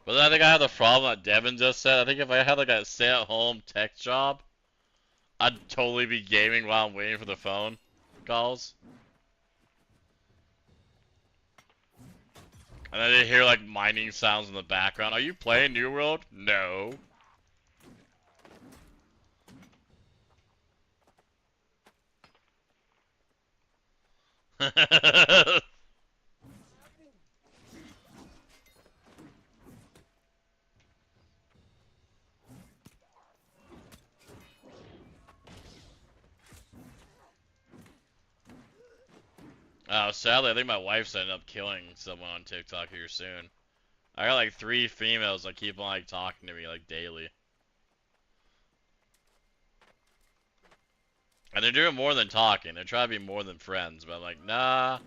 But I think I have the problem that Devin just said. I think if I had like a stay-at-home tech job, I'd totally be gaming while I'm waiting for the phone calls. And then they hear like mining sounds in the background. Are you playing New World? No. Sadly, I think my wife's ended up killing someone on TikTok here soon. I got like 3 females that keep on like talking to me like daily. And they're doing more than talking. They're trying to be more than friends. But I'm like, nah,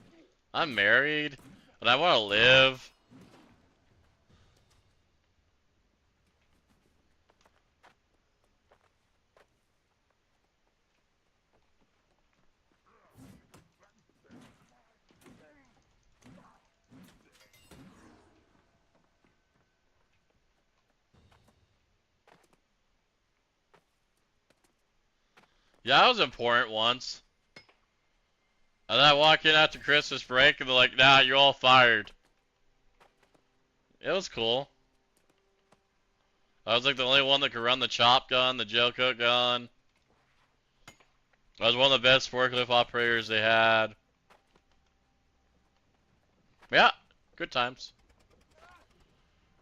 I'm married, and I want to live. Yeah, I was important once. And then I walk in after Christmas break, and they're like, nah, you're all fired. It was cool. I was like the only one that could run the chop gun, the gel coat gun. I was one of the best forklift operators they had. Yeah, good times.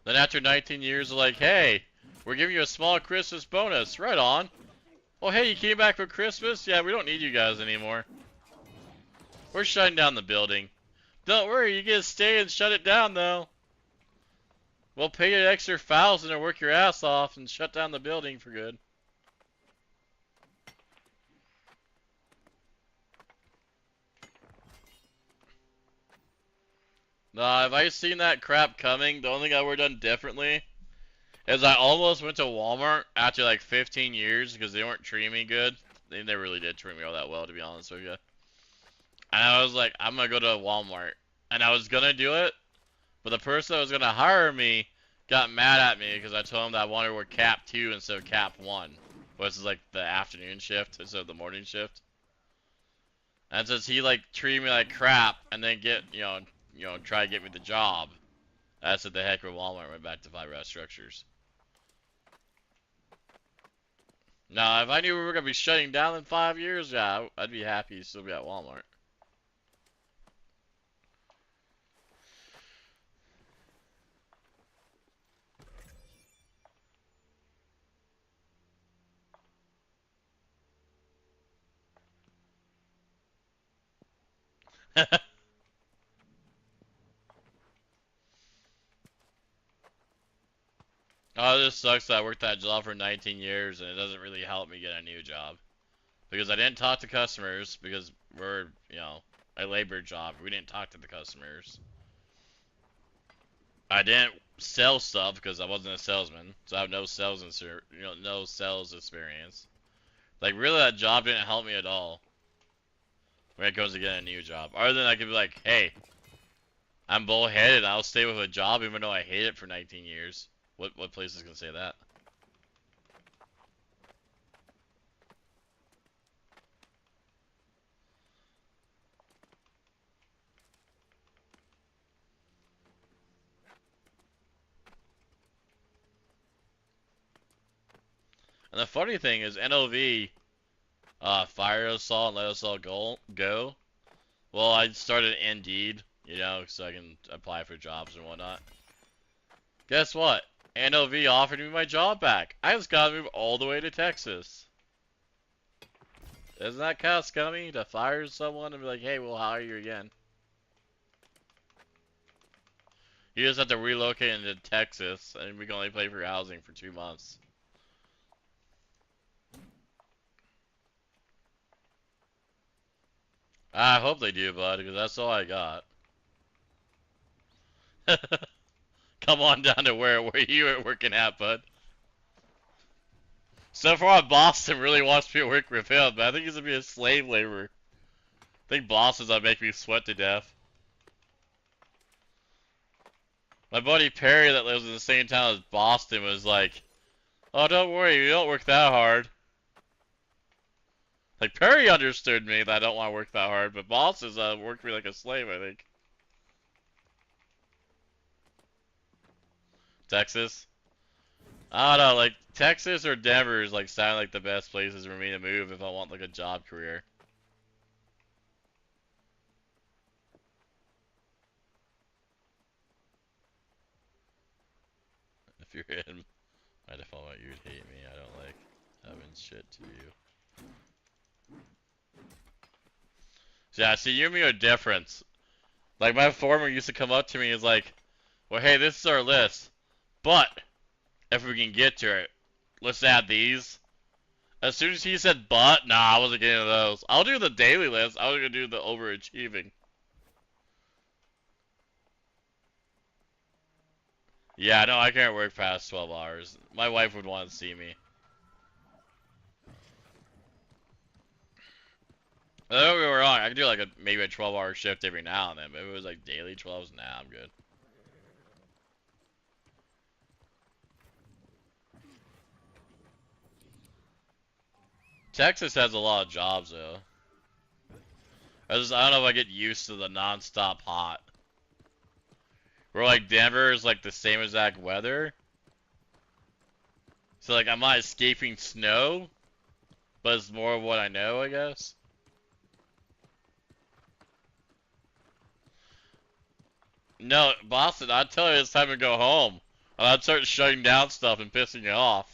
Then after 19 years, they're like, hey, we're giving you a small Christmas bonus. Right on. Oh, hey, you came back for Christmas? Yeah, we don't need you guys anymore. We're shutting down the building. Don't worry, you get to stay and shut it down, though. We'll pay you an extra $1,000 to work your ass off and shut down the building for good. Nah, if I seen that crap coming, the only thing I would have done differently is I almost went to Walmart after like 15 years because they weren't treating me good. They never really did treat me all that well, to be honest with you. And I was like, I'm going to go to Walmart. And I was going to do it, but the person that was going to hire me got mad at me because I told him that I wanted to work Cap 2 instead of Cap 1. Which is like the afternoon shift instead of the morning shift. And since he like treated me like crap and then try to get me the job, I said the heck with Walmart and went back to 5 Rest Structures. Now, if I knew we were going to be shutting down in 5 years, yeah, I'd be happy to still be at Walmart. Oh, it just sucks that I worked that job for 19 years and it doesn't really help me get a new job. Because I didn't talk to customers because we're, a labor job. We didn't talk to the customers. I didn't sell stuff because I wasn't a salesman. So I have no sales experience. Like, really, that job didn't help me at all when it comes to getting a new job. Other than I could be like, hey, I'm bullheaded. I'll stay with a job even though I hate it for 19 years. What place is gonna say that? And the funny thing is NOV fired us all and let us all go. Well, I started Indeed, so I can apply for jobs and whatnot. Guess what? NOV offered me my job back. I just gotta move all the way to Texas. Isn't that kind of scummy to fire someone and be like, hey, we'll hire you again? You just have to relocate into Texas and we can only pay for your housing for 2 months. I hope they do, bud, because that's all I got. Come on down to where you are working at, bud. So far, Boston really wants me to work with him, but I think he's gonna be a slave laborer. I think Boston's gonna make me sweat to death. My buddy Perry that lives in the same town as Boston was like, oh, don't worry, you don't work that hard. Like, Perry understood me that I don't want to work that hard, but Boston's worked me like a slave, I think. Texas? I don't know, like, Texas or Denver is, like, sound like the best places for me to move if I want, like, a job career. If you're in my default, you'd hate me. I don't like having shit to you. So yeah, see, you and me are different. Like, my foreman used to come up to me and is like, well, hey, this is our list, but if we can get to it, let's add these. As soon as he said but, nah, I wasn't getting those. I'll do the daily list. I was gonna do the overachieving. Yeah, no, I can't work past 12 hours. My wife would want to see me. Don't get me wrong, I could do like maybe a 12-hour shift every now and then, but if it was like daily 12s, nah, I'm good. Texas has a lot of jobs though. I don't know if I get used to the non-stop hot. Where like Denver is like the same exact weather. So like I'm not escaping snow, but it's more of what I know, I guess. No, Boston, I'd tell you it's time to go home. And I'd start shutting down stuff and pissing you off.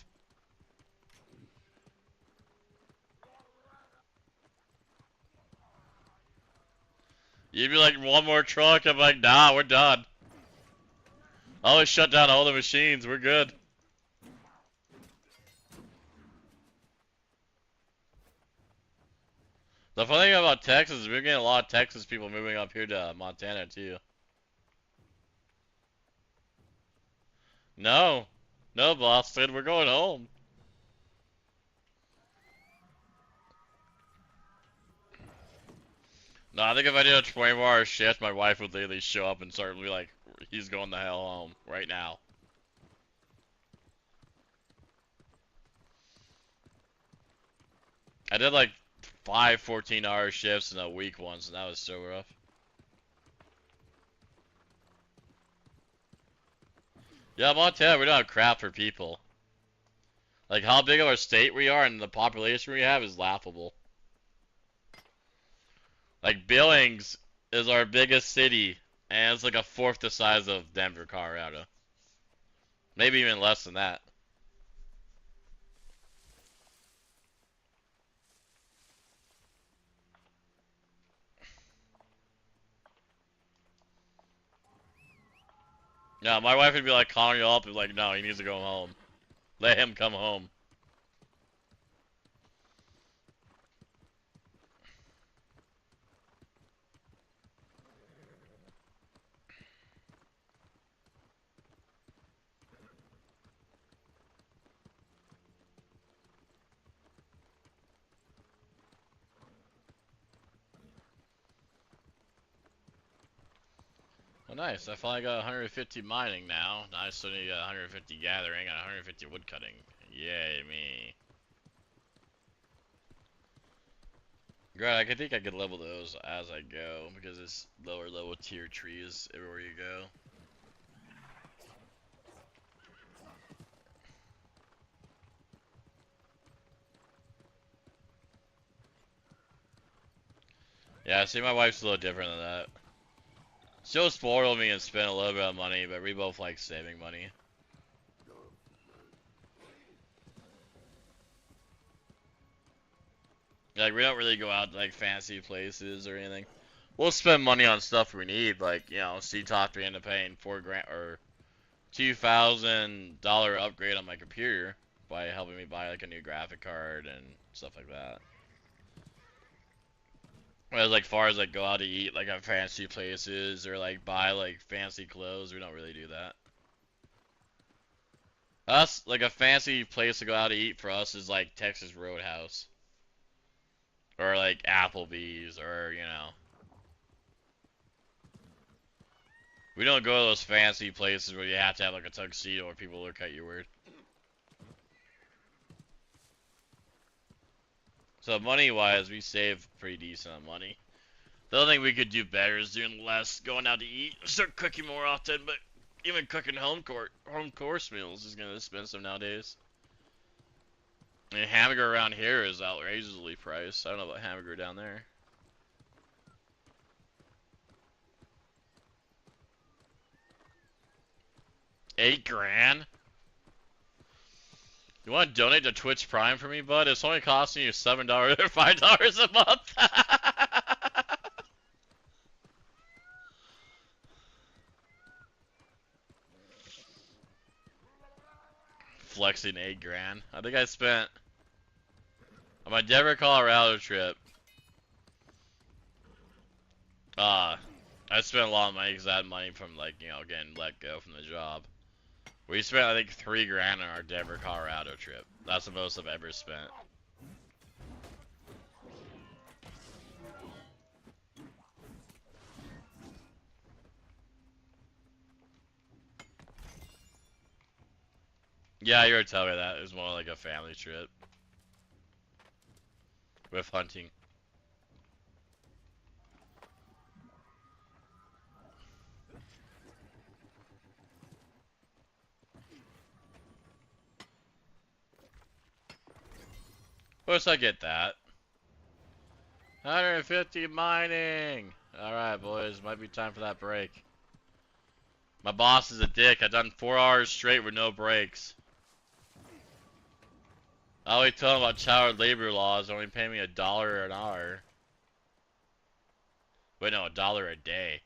You'd be like, one more truck. I'm like, nah, we're done. I always shut down all the machines. We're good. The funny thing about Texas is we're getting a lot of Texas people moving up here to Montana too. No. No, Boston, we're going home. No, I think if I did a 24-hour shift, my wife would literally show up and start be like, he's going the hell home right now. I did like 5 14-hour shifts in a week once, and that was so rough. Yeah, Montana, we don't have crap for people. Like, how big of a state we are and the population we have is laughable. Like, Billings is our biggest city, and it's like a fourth the size of Denver, Colorado. Maybe even less than that. Yeah, my wife would be like calling you up and like, no, he needs to go home. Let him come home. Oh, nice. I finally got 150 mining now. Now I still need 150 gathering and 150 woodcutting. Yay, me. Great, I think I could level those as I go because it's lower level tier trees everywhere you go. Yeah, see, my wife's a little different than that. She'll spoil me and spend a little bit of money, but we both like saving money. Like, we don't really go out to, like, fancy places or anything. We'll spend money on stuff we need, like, you know, C-Talk to end up paying $4,000 or $2,000 upgrade on my computer by helping me buy, like, a new graphic card and stuff like that. Whereas, like, far as, like, go out to eat, like, at fancy places or, like, buy, like, fancy clothes, we don't really do that. Us, like, a fancy place to go out to eat for us is, like, Texas Roadhouse. Or, like, Applebee's, or, you know. We don't go to those fancy places where you have to have, like, a tuxedo or people look at you weird. So money-wise, we save pretty decent on money. The other thing we could do better is doing less going out to eat. Start cooking more often, but even cooking home course meals is gonna expensive nowadays. And hamburger around here is outrageously priced. I don't know about hamburger down there. $8,000? You want to donate to Twitch Prime for me, bud? It's only costing you $7 or $5 a month. Flexing $8,000. I think I spent On my Denver, Colorado trip, I spent a lot of money because I had money from, like, you know, getting let go from the job. We spent, I think, $3,000 on our Denver, Colorado trip. That's the most I've ever spent. Yeah, you were telling me that. It was more like a family trip. With hunting. Of course I get that. 150 mining! Alright, boys. Might be time for that break. My boss is a dick. I done 4 hours straight with no breaks. I always tell him about child labor laws. Only pay me $1 an hour. Wait, no, $1 a day.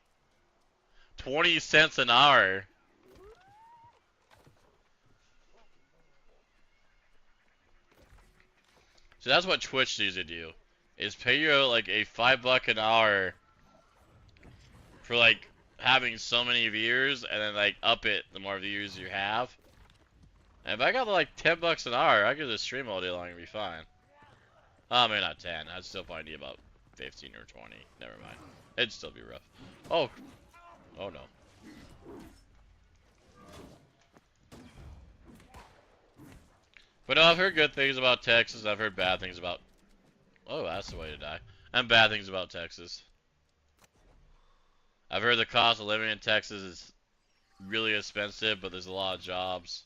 20 cents an hour. So that's what Twitch needs to do. Is pay you like a $5 an hour for like having so many viewers, and then like up it the more viewers you have. And if I got like $10 an hour, I could just stream all day long and be fine. Oh, maybe not 10. I'd still probably need about 15 or 20. Never mind. It'd still be rough. Oh. Oh no. But no, I've heard good things about Texas. I've heard bad things about... Oh, that's the way to die. And bad things about Texas. I've heard the cost of living in Texas is really expensive, but there's a lot of jobs.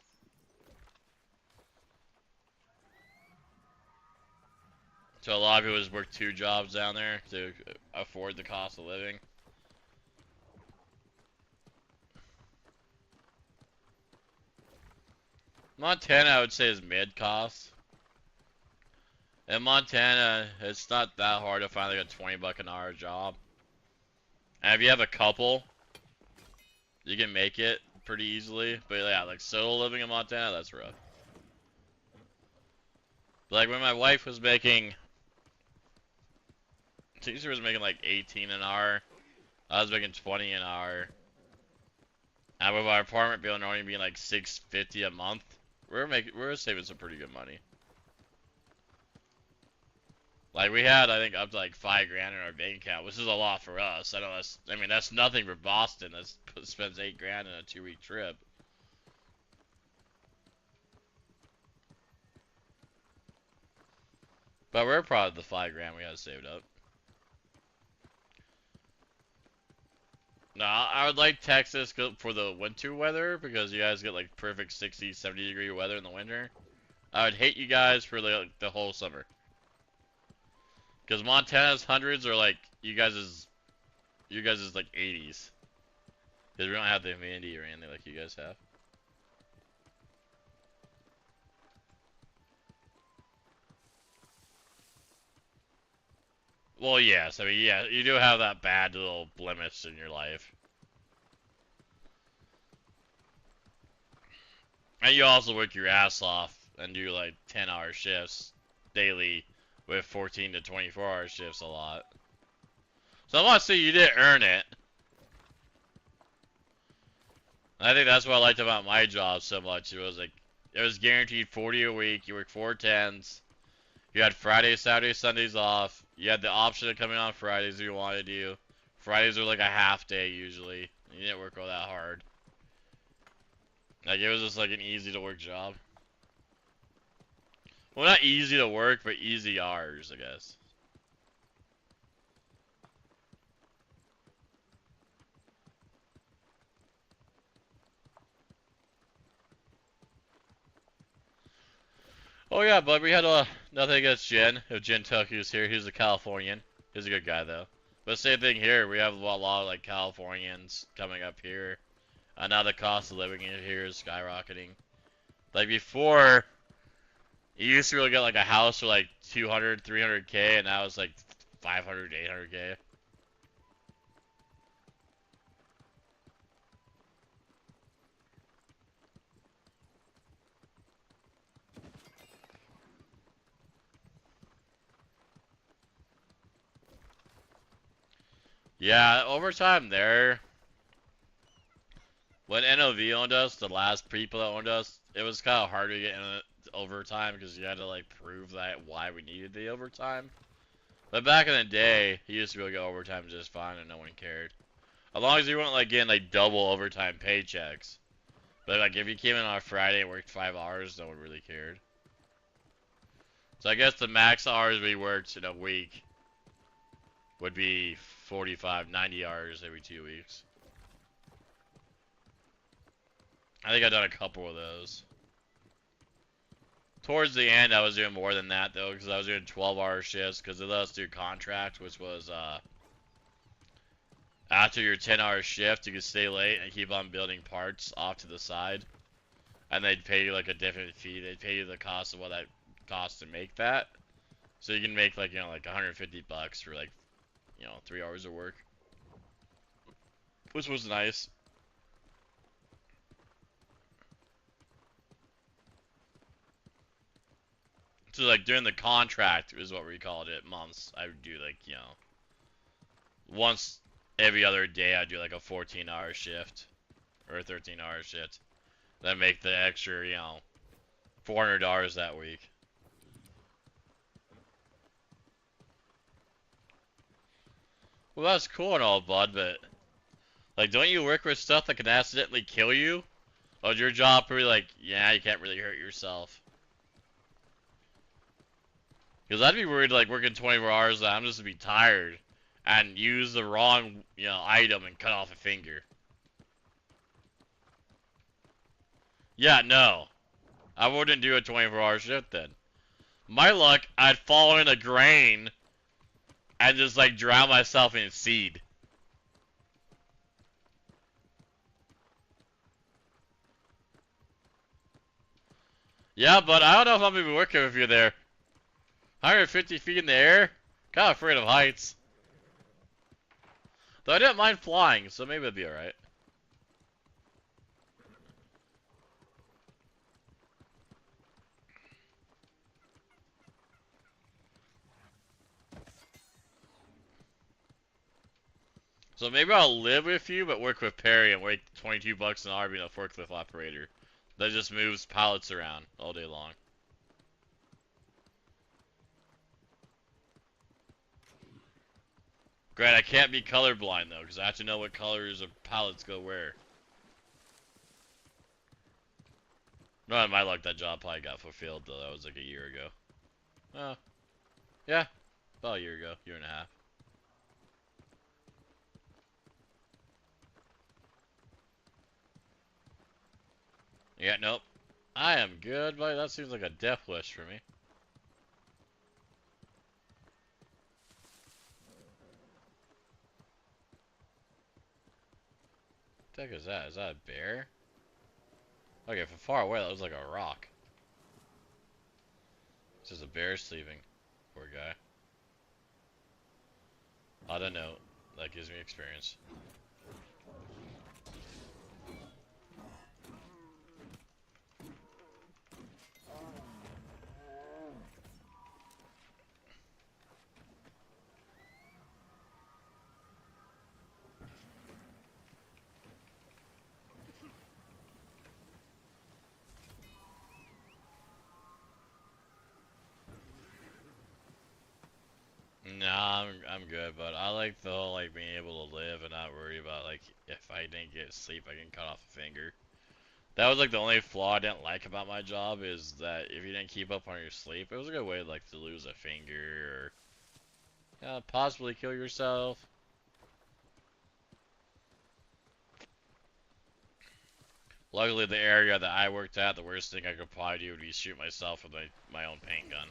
So a lot of people just work 2 jobs down there to afford the cost of living. Montana, I would say, is mid-cost. In Montana, it's not that hard to find like a $20 an hour job. And if you have a couple, you can make it pretty easily. But yeah, like solo living in Montana, that's rough. But like when my wife was making, I think she was making like 18 an hour. I was making 20 an hour. And with our apartment bill only being like $650 a month, we're saving some pretty good money. Like we had, I think, up to like $5,000 in our bank account, which is a lot for us. I mean, that's nothing for Boston. That spends $8,000 in a 2-week trip. But we're proud of the $5,000 we had saved up. No, I would like Texas for the winter weather because you guys get like perfect 60, 70 degree weather in the winter. I would hate you guys for the whole summer. Because Montana's hundreds are like you guys is like 80s. Because we don't have the humidity or anything like you guys have. Well, yes. I mean, yeah, you do have that bad little blemish in your life. And you also work your ass off and do like 10-hour shifts daily with 14 to 24-hour shifts a lot. So I want to say you did earn it. And I think that's what I liked about my job so much. It was like, it was guaranteed 40 a week. You work 4 10s. You had Fridays, Saturdays, Sundays off. You had the option of coming on Fridays if you wanted to. Fridays were like a half day usually. You didn't work all that hard. Like it was just like an easy to work job. Well, not easy to work, but easy hours, I guess. Oh yeah, but we had nothing against Jen. If Jen Tucky was here, he's a Californian. He's a good guy though. But same thing here. We have a lot of like Californians coming up here. Now the cost of living in here is skyrocketing. Like before, you used to really get like a house for like 200, 300K, and now it's like 500, 800K. Yeah, overtime there. When NOV owned us, the last people that owned us, it was kind of hard to get in overtime because you had to like prove that why we needed the overtime. But back in the day, you used to be able to get overtime just fine and no one cared. As long as you weren't like getting like double overtime paychecks. But like if you came in on a Friday and worked 5 hours, no one really cared. So I guess the max hours we worked in a week would be 45, 90 hours every 2 weeks. I think I've done a couple of those. Towards the end, I was doing more than that, though, because I was doing 12-hour shifts, because they let us do contract, which was, after your 10-hour shift, you could stay late and keep on building parts off to the side. And they'd pay you, like, a different fee. They'd pay you the cost of what that costs to make that. So you can make, like, you know, like, 150 bucks for, like, you know, 3 hours of work. Which was nice. So, like, during the contract is what we called it, months, I would do, like, you know, once every other day I'd do, like, a 14-hour shift, or a 13-hour shift. Then make the extra, you know, $400 that week. Well, that's cool and all, bud, but, like, don't you work with stuff that can accidentally kill you? Or is your job pretty, like, yeah, you can't really hurt yourself? Because I'd be worried, like, working 24 hours that I'm just gonna be tired and use the wrong, you know, item and cut off a finger. Yeah, no. I wouldn't do a 24-hour shift then. My luck, I'd fall in a grain and just, like, drown myself in seed. Yeah, but I don't know if I'm gonna be working with you there. 150 feet in the air? Kinda afraid of heights. Though I didn't mind flying, so maybe it'll be alright. So maybe I'll live with you, but work with Perry and wait 22 bucks an hour being a forklift operator. That just moves pallets around all day long. Great, I can't be colorblind though, because I have to know what colors of pallets go where. Not in my luck, that job probably got fulfilled though. That was like a year ago. Oh, yeah, about a year ago, year and a half. Yeah, nope. I am good, but that seems like a death wish for me. What the heck is that? Is that a bear? Okay, from far away, that was like a rock. It's just a bear sleeping. Poor guy. I don't know. That gives me experience. Nah, I'm good, but I like the whole, like, being able to live and not worry about, like, if I didn't get sleep, I can cut off a finger. That was, like, the only flaw I didn't like about my job, is that if you didn't keep up on your sleep, it was a good way, like, to lose a finger, or possibly kill yourself. Luckily, the area that I worked at, the worst thing I could probably do would be shoot myself with my own paint gun.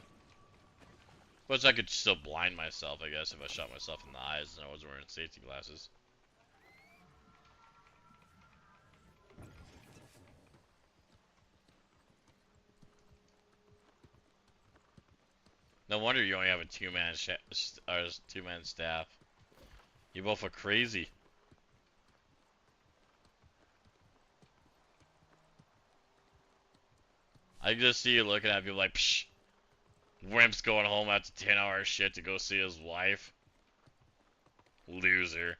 Which I could still blind myself, I guess, if I shot myself in the eyes and I wasn't wearing safety glasses. No wonder you only have a two-man staff. You both are crazy. I can just see you looking at people like, psh, Wimp's going home after 10-hour shit to go see his wife. Loser.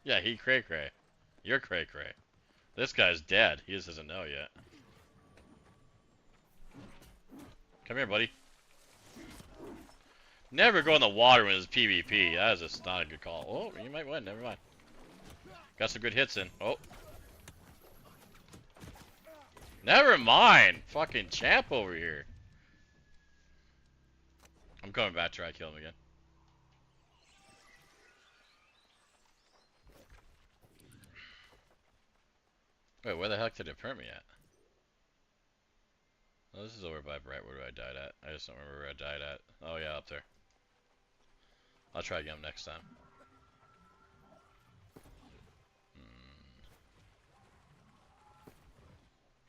Yeah, he cray cray. You're cray cray. This guy's dead. He just doesn't know yet. Come here, buddy. Never go in the water when it's PvP. That is just not a good call. Oh, you might win. Never mind. Got some good hits in. Oh. Never mind. Fucking champ over here. I'm coming back to try to kill him again. Wait, where the heck did it perm me at? Oh, this is over by Brightwood where I died at. I just don't remember where I died at. Oh yeah, up there. I'll try again next time.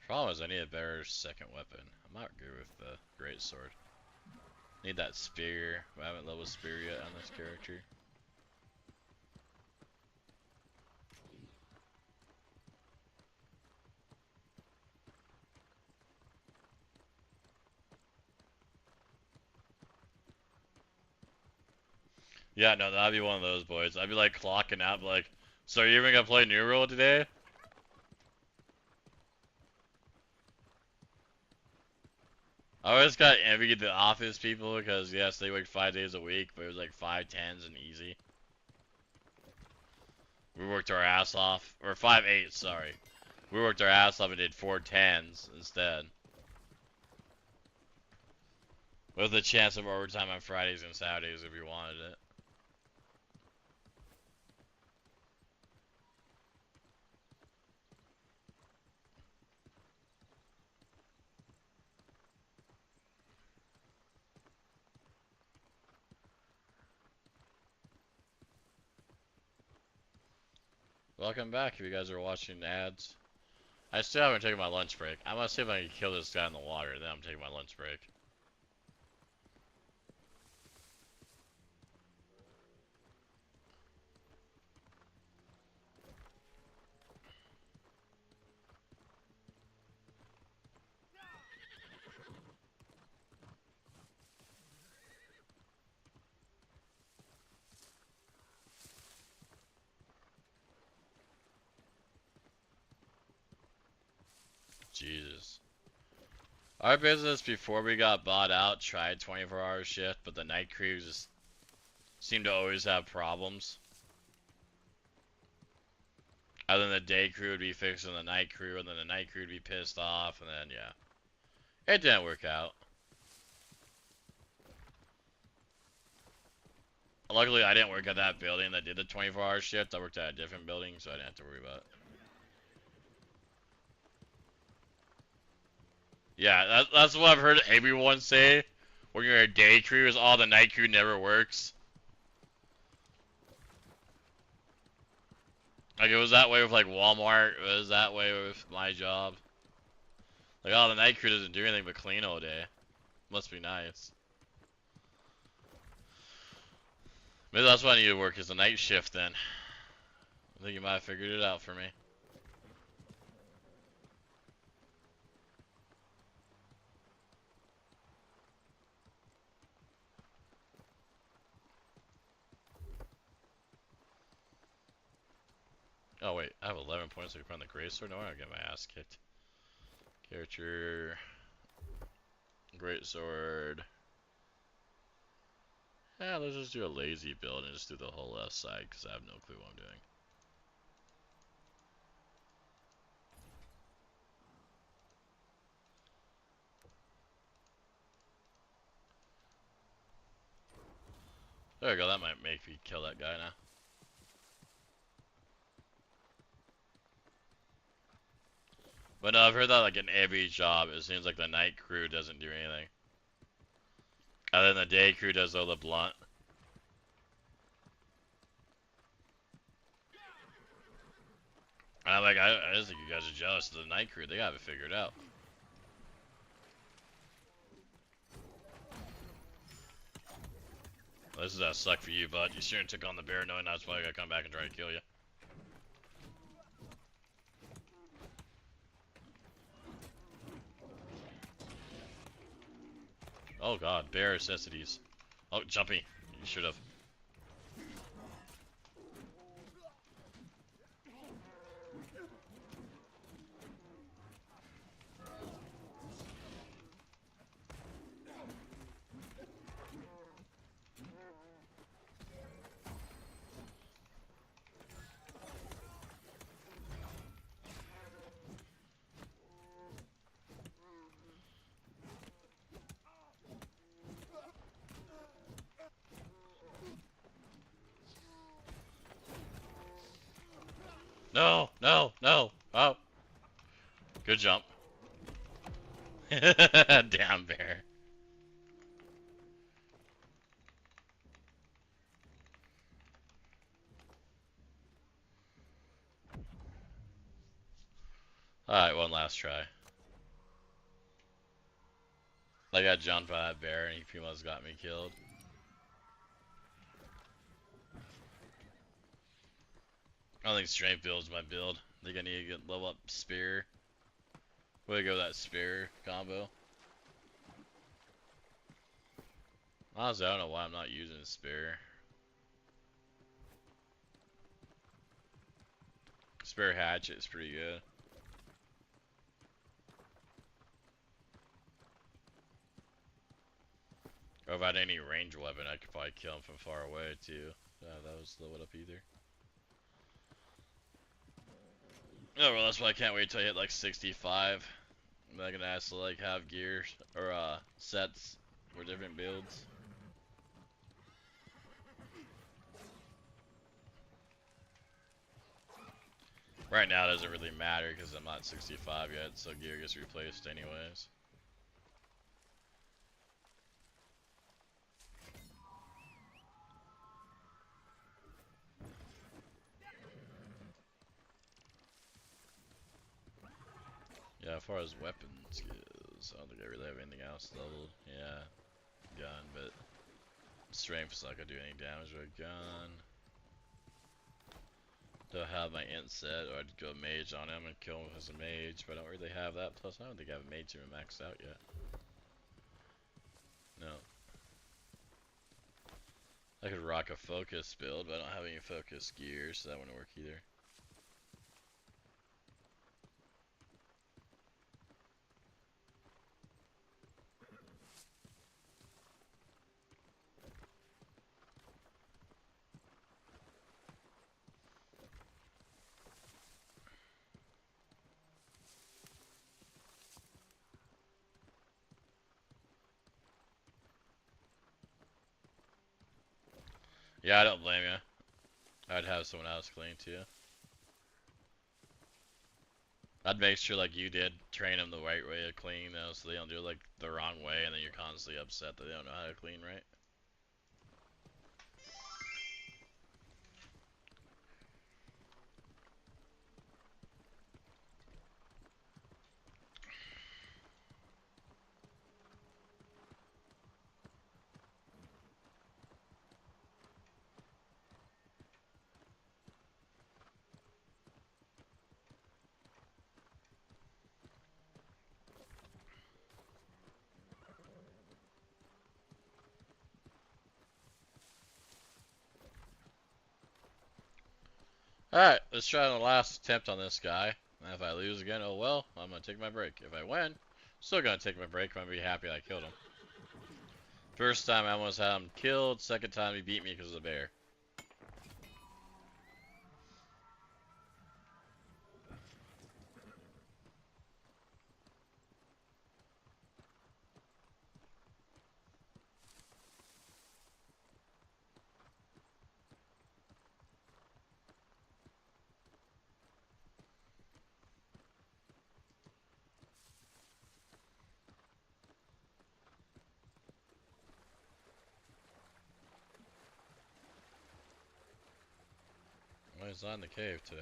Problem is I need a better second weapon. I'm not good with the great sword. Need that spear. I haven't leveled spear yet on this character. Yeah, no, that'd be one of those boys. I'd be like clocking out, like, so are you even gonna play New World today? I always got envy at the office people because yes, they work 5 days a week, but it was like 5 10s and easy. We worked our ass off, or 5 8s, sorry. We worked our ass off and did 4 10s instead. With a chance of overtime on Fridays and Saturdays if you wanted it. Welcome back if you guys are watching ads. I still haven't taken my lunch break. I'm gonna see if I can kill this guy in the water, then I'm taking my lunch break. Jesus. Our business before we got bought out tried 24-hour shift, but the night crews just seem to always have problems. And then the day crew would be fixing the night crew, and then the night crew would be pissed off, and then, yeah. It didn't work out. Luckily, I didn't work at that building that did the 24-hour shift. I worked at a different building, so I didn't have to worry about it. Yeah, that's what I've heard everyone say. When you're a day crew, is all the night crew never works. Like, it was that way with, like, Walmart. It was that way with my job. Like, oh, the night crew doesn't do anything but clean all day. Must be nice. Maybe that's what I need to work, is the night shift then. I think you might have figured it out for me. Oh wait, I have 11 points to put on the Great Sword. No, I'm gonna get my ass kicked. Character, Great Sword. Yeah, let's just do a lazy build and just do the whole left side because I have no clue what I'm doing. There we go. That might make me kill that guy now. But no, I've heard that like in every job, it seems like the night crew doesn't do anything. And then the day crew does all the blunt. And I'm like, I just think you guys are jealous of the night crew. They got it figured out. Well, this is a suck for you, bud. You sure took on the bear knowing that's why I gotta come back and try to kill you. Oh god, bear necessities. Oh, jumping. You should have. No, no, no. Oh. Good jump. Damn bear. Alright, one last try. I got jumped by that bear and he pretty much got me killed. I don't think strength builds my build. I think I need to get level up spear. Way to go that spear combo. Honestly, I don't know why I'm not using a spear. Spear hatchet is pretty good. Or if I had any range weapon, I could probably kill him from far away too. That was leveled up either. Oh well, that's why I can't wait till I hit like 65. I'm gonna have to like have gears or sets for different builds. Right now it doesn't really matter because I'm not 65 yet, so gear gets replaced anyways. Yeah, as far as weapons goes, I don't think I really have anything else leveled. Yeah, gun, but strength's not gonna do any damage with a gun. Don't have my int set, or I'd go mage on him and kill him as a mage, but I don't really have that. Plus, I don't think I have a mage even maxed out yet. No. I could rock a focus build, but I don't have any focus gear, so that wouldn't work either. Yeah, I don't blame you. I'd have someone else clean to you. I'd make sure, like you did, train them the right way to clean, though, so they don't do it like the wrong way, and then you're constantly upset that they don't know how to clean right. Alright, let's try the last attempt on this guy. And if I lose again, oh well, I'm gonna take my break. If I win, still gonna take my break. I'm gonna be happy I killed him. First time I almost had him killed, second time he beat me because of the bear. Well, he's not in the cave today.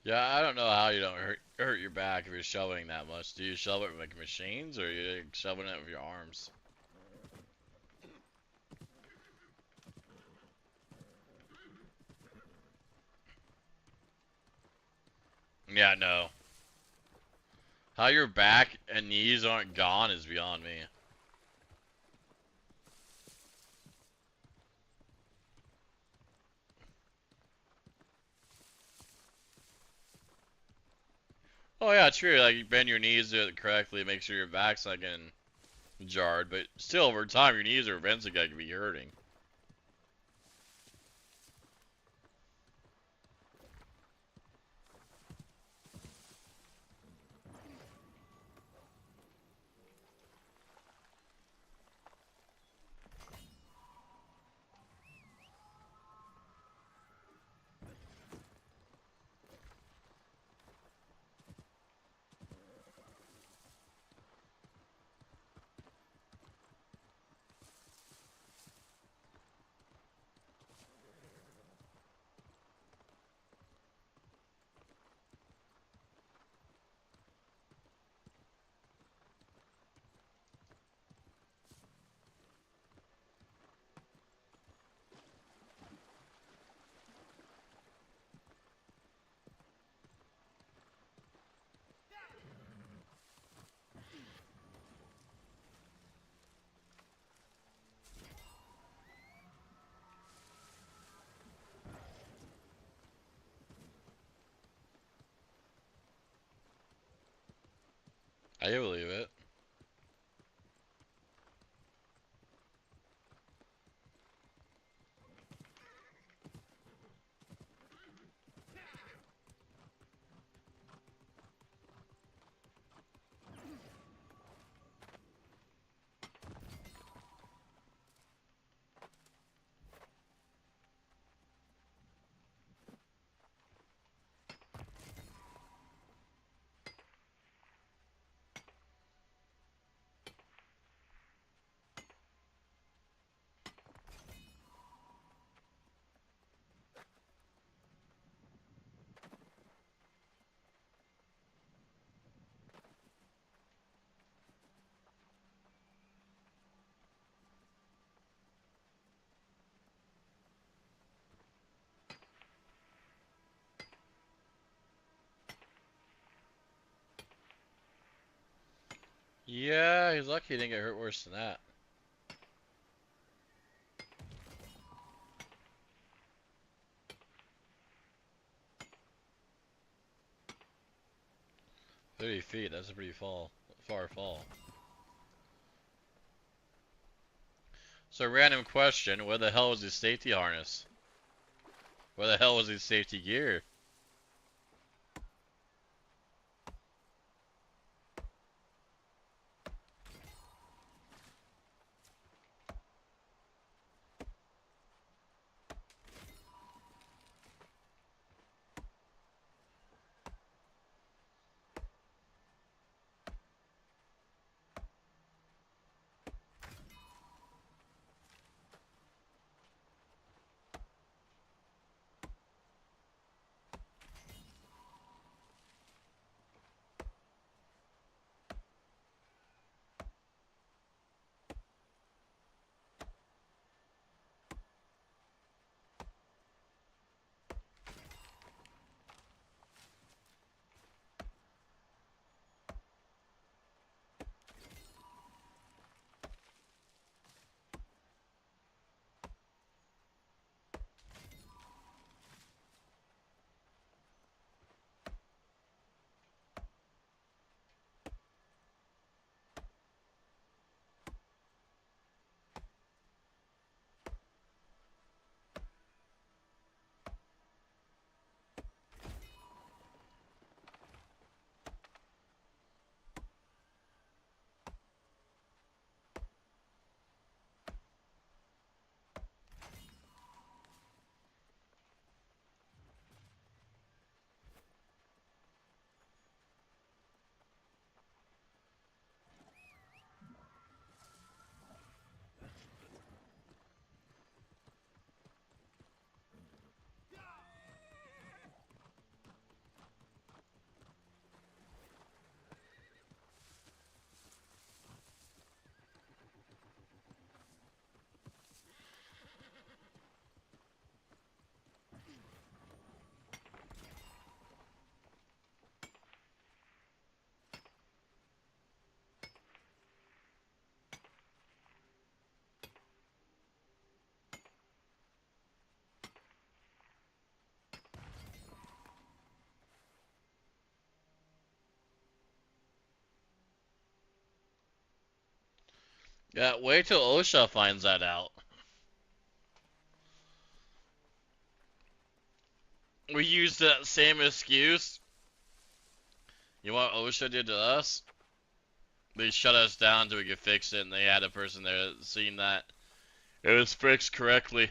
Yeah, I don't know how you don't hurt your back if you're shoveling that much. Do you shove it with like machines, or are you like, shoving it with your arms? Yeah, no. How your back and knees aren't gone is beyond me. Oh yeah, true. Like you bend your knees, do it correctly, make sure your back's not getting jarred. But still, over time, your knees are eventually going to be hurting. I can believe it. Yeah, he's lucky he didn't get hurt worse than that. $30 feet, that's a pretty far fall. So random question, where the hell was his safety harness? Where the hell was his safety gear? Yeah, wait till OSHA finds that out. We used that same excuse. You know what OSHA did to us? They shut us down until we could fix it, and they had a person there seeing that it was fixed correctly.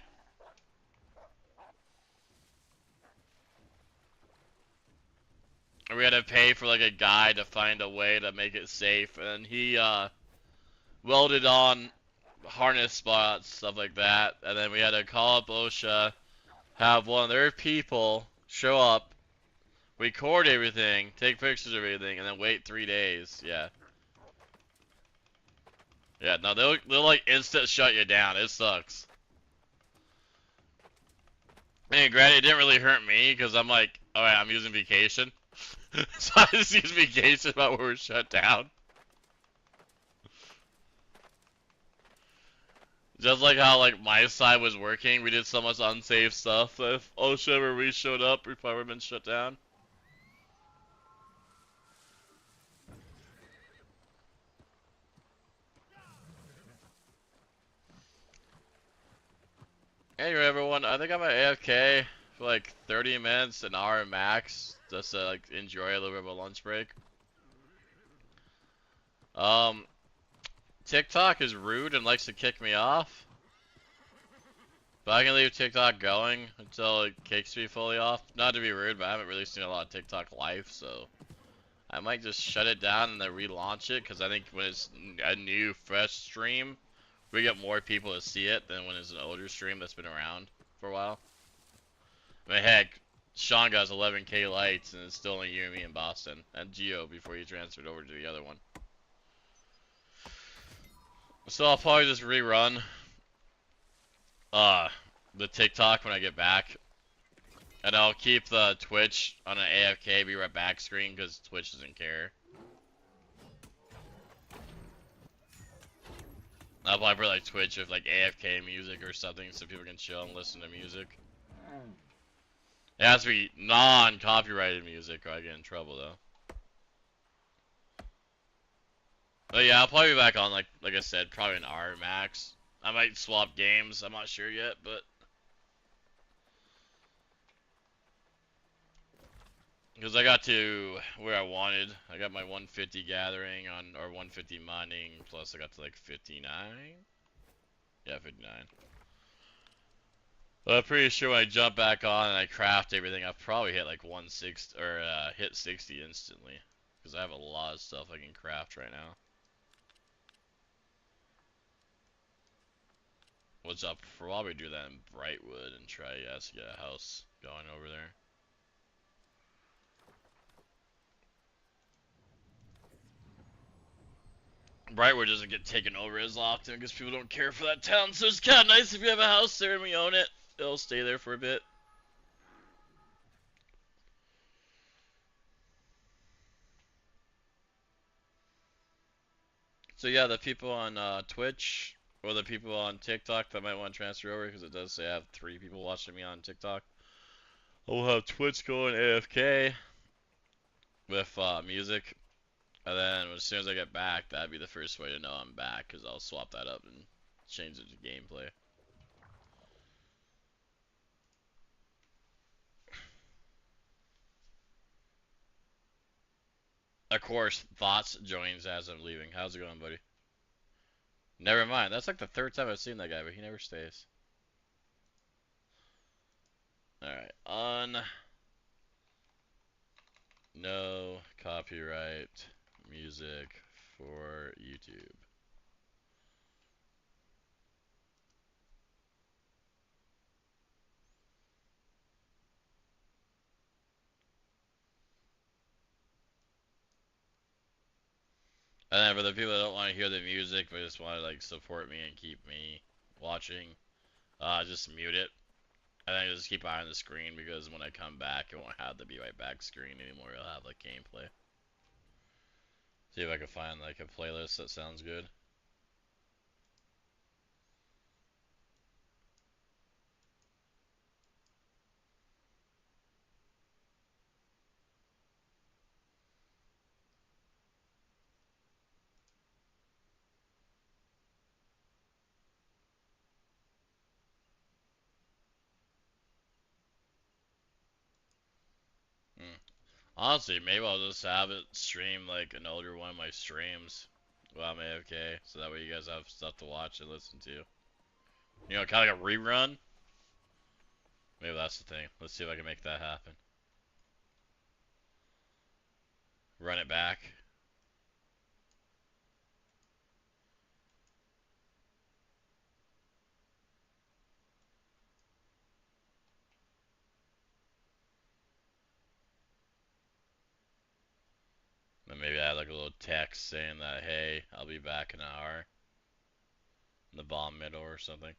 And we had to pay for like a guy to find a way to make it safe, and he welded on harness spots, stuff like that, and then we had to call up OSHA, have one of their people show up, record everything, take pictures of everything, and then wait 3 days. Yeah. Yeah, no, they'll like instant shut you down. It sucks. And granted, it didn't really hurt me because I'm like, alright, I'm using vacation. So I just use vacation about where we're shut down. Just like how like my side was working, we did so much unsafe stuff. If OSHA or we showed up, we'd probably been shut down. Anyway, everyone, I think I'm at AFK for like 30 minutes, an hour max, just to like enjoy a little bit of a lunch break. TikTok is rude and likes to kick me off, but I can leave TikTok going until it kicks me fully off. Not to be rude, but I haven't really seen a lot of TikTok life, so I might just shut it down and then relaunch it, because I think when it's a new, fresh stream, we get more people to see it than when it's an older stream that's been around for a while. I mean, heck, Sean got 11K likes, and it's still only you and me in Boston, and Geo before he transferred over to the other one. So I'll probably just rerun the TikTok when I get back, and I'll keep the Twitch on an AFK be right back screen because Twitch doesn't care. I'll probably put like Twitch with like AFK music or something so people can chill and listen to music. It has to be non-copyrighted music or I get in trouble though. But yeah, I'll probably be back on like I said, probably an hour max. I might swap games, I'm not sure yet, but because I got to where I wanted. I got my 150 gathering on, or 150 mining, plus I got to like 59. Yeah, 59. But I'm pretty sure when I jump back on and I craft everything, I'll probably hit like 160 or hit 60 instantly. Because I have a lot of stuff I can craft right now. Which I'll probably do that in Brightwood and try to get a house going over there. Brightwood doesn't get taken over as often because people don't care for that town, so it's kind of nice if you have a house there and we own it. It'll stay there for a bit. So yeah, the people on Twitch or the people on TikTok that might want to transfer over, because it does say I have 3 people watching me on TikTok. I'll have Twitch going AFK with music, and then as soon as I get back, that'd be the first way to know I'm back, because I'll swap that up and change it to gameplay. Of course, Thoughts joins as I'm leaving. How's it going, buddy? Never mind. That's like the 3rd time I've seen that guy, but he never stays. Alright, no copyright music for YouTube. And then for the people that don't want to hear the music but just want to like support me and keep me watching, just mute it. And then just keep eye on the screen, because when I come back it won't have the be right back screen anymore. It'll have like gameplay. See if I can find like a playlist that sounds good. Honestly, maybe I'll just have it stream like an older one of my streams while I'm AFK, so that way you guys have stuff to watch and listen to. You know, kind of like a rerun. Maybe that's the thing. Let's see if I can make that happen. Run it back. And maybe add like a little text saying that, hey, I'll be back in an hour. In the bottom middle or something.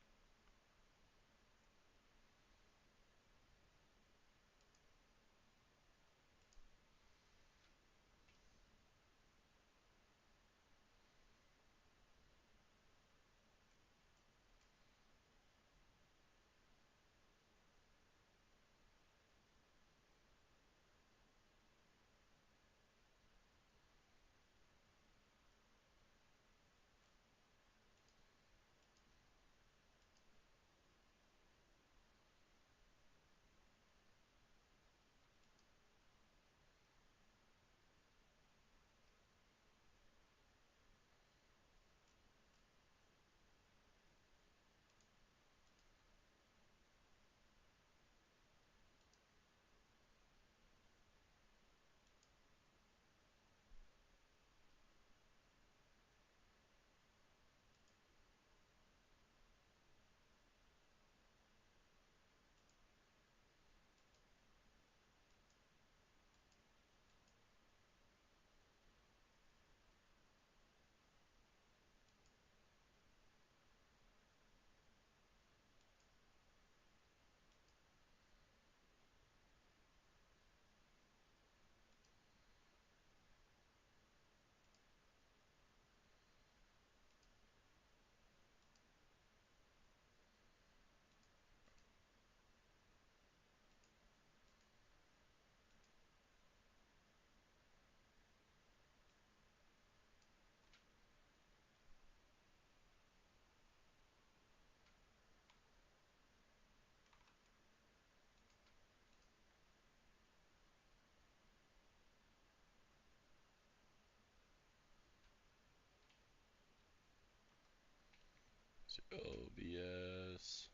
So OBS.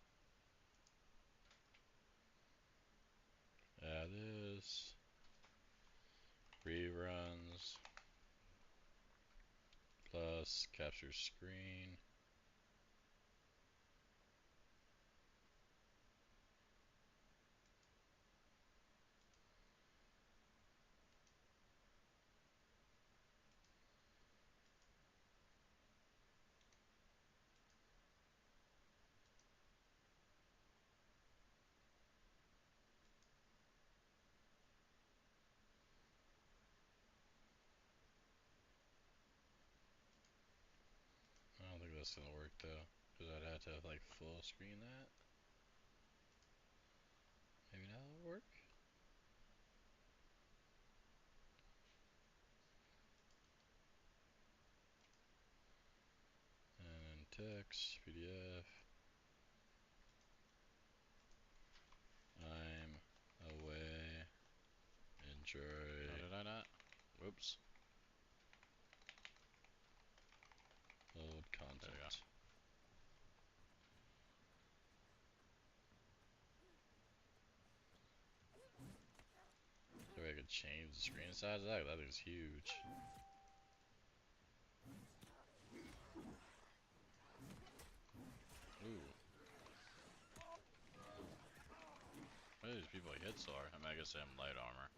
Add this. Reruns. Plus capture screen. I don't think that's gonna work though, because I'd have to have like full screen that. Maybe that'll work. And text, PDF. I'm away. Enjoy. Did I not? Whoops. Load content. So I could change the screen size of that. That thing's huge. Ooh. What do these people hit so hard? I mean, I guess they have light armor.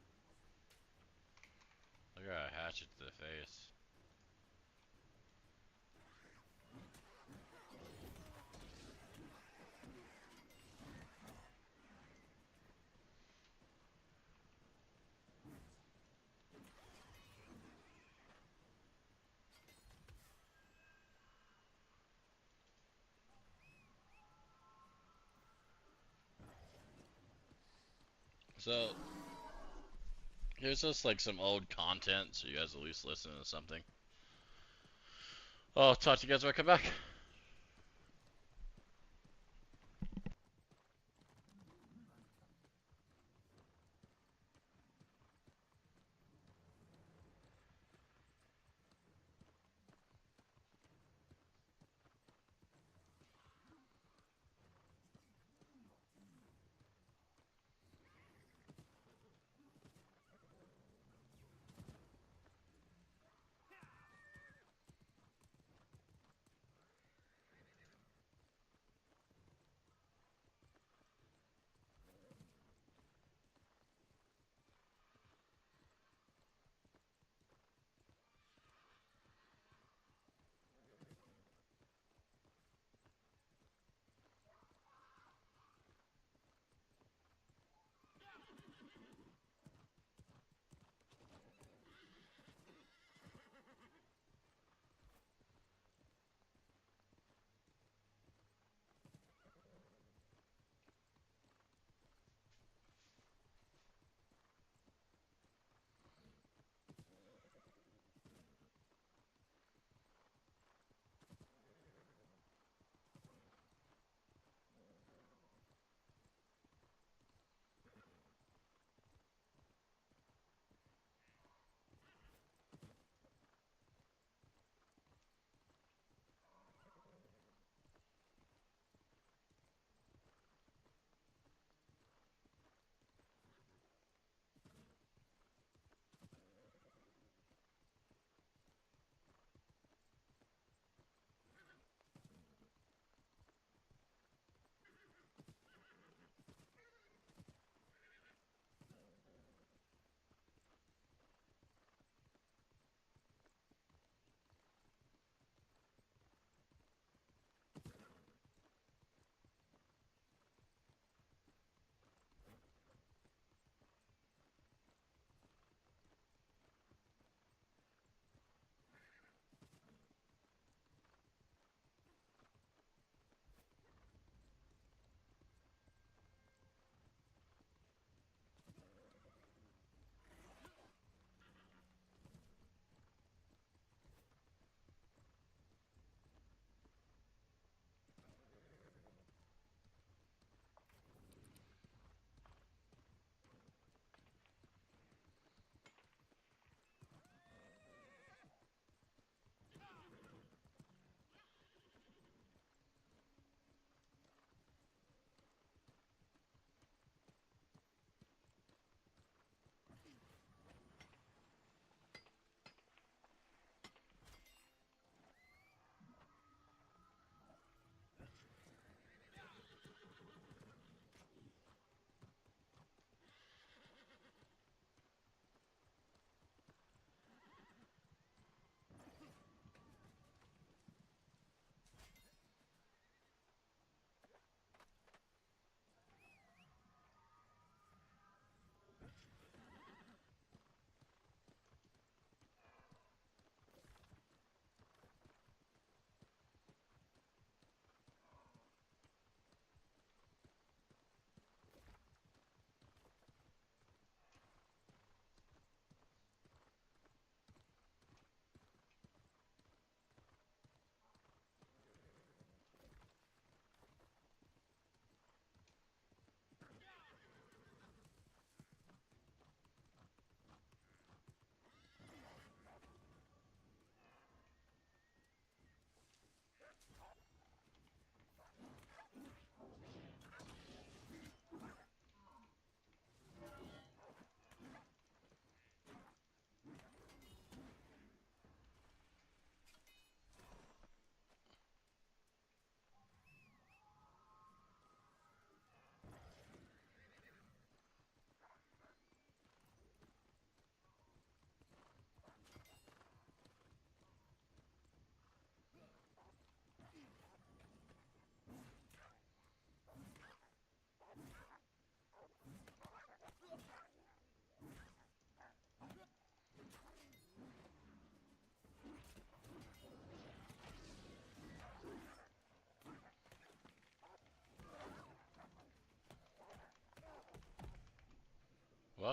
Look at a hatchet to the face. So, here's just like some old content, so you guys at least listen to something. I'll talk to you guys when I come back.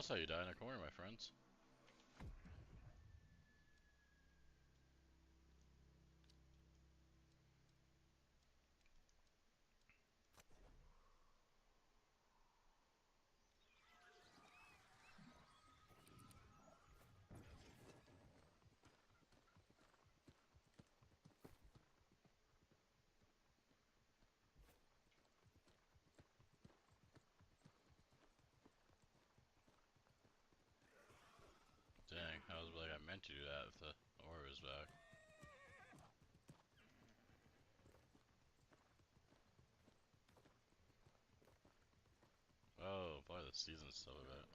that's how you die in a corner, my friends. Dang, I was like, I meant to do that if the ore was back. Oh, probably the season still a bit.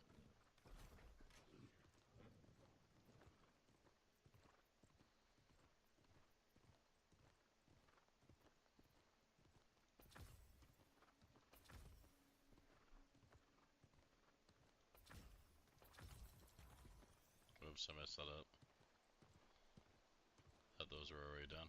Oops, I messed that up. Thought those were already done.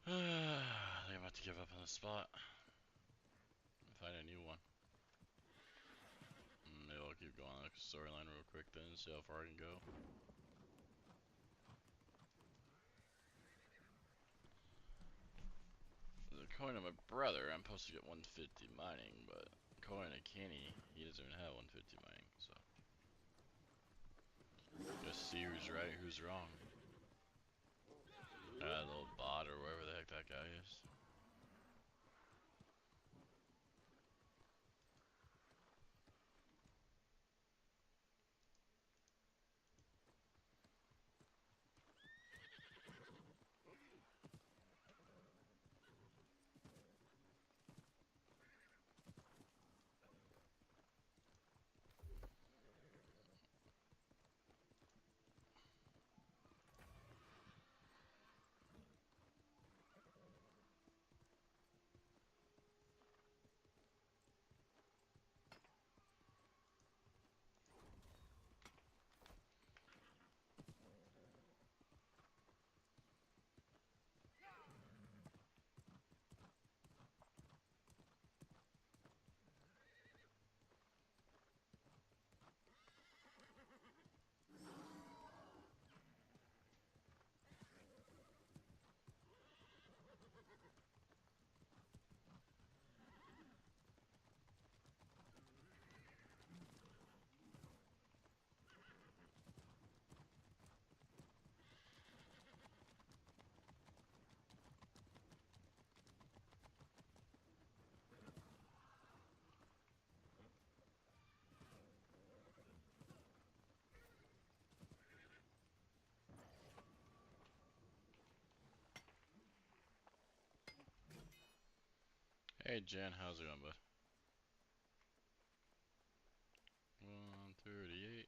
I think I'm about to give up on the spot. Find a new one. Maybe I'll keep going on the storyline real quick then, see how far I can go. According to my brother, I'm supposed to get 150 mining, but according to Kenny, he doesn't even have 150 mining, so. Just see who's right, who's wrong. That little bot or whatever the heck that guy is. Hey Jen, how's it going, bud? 138.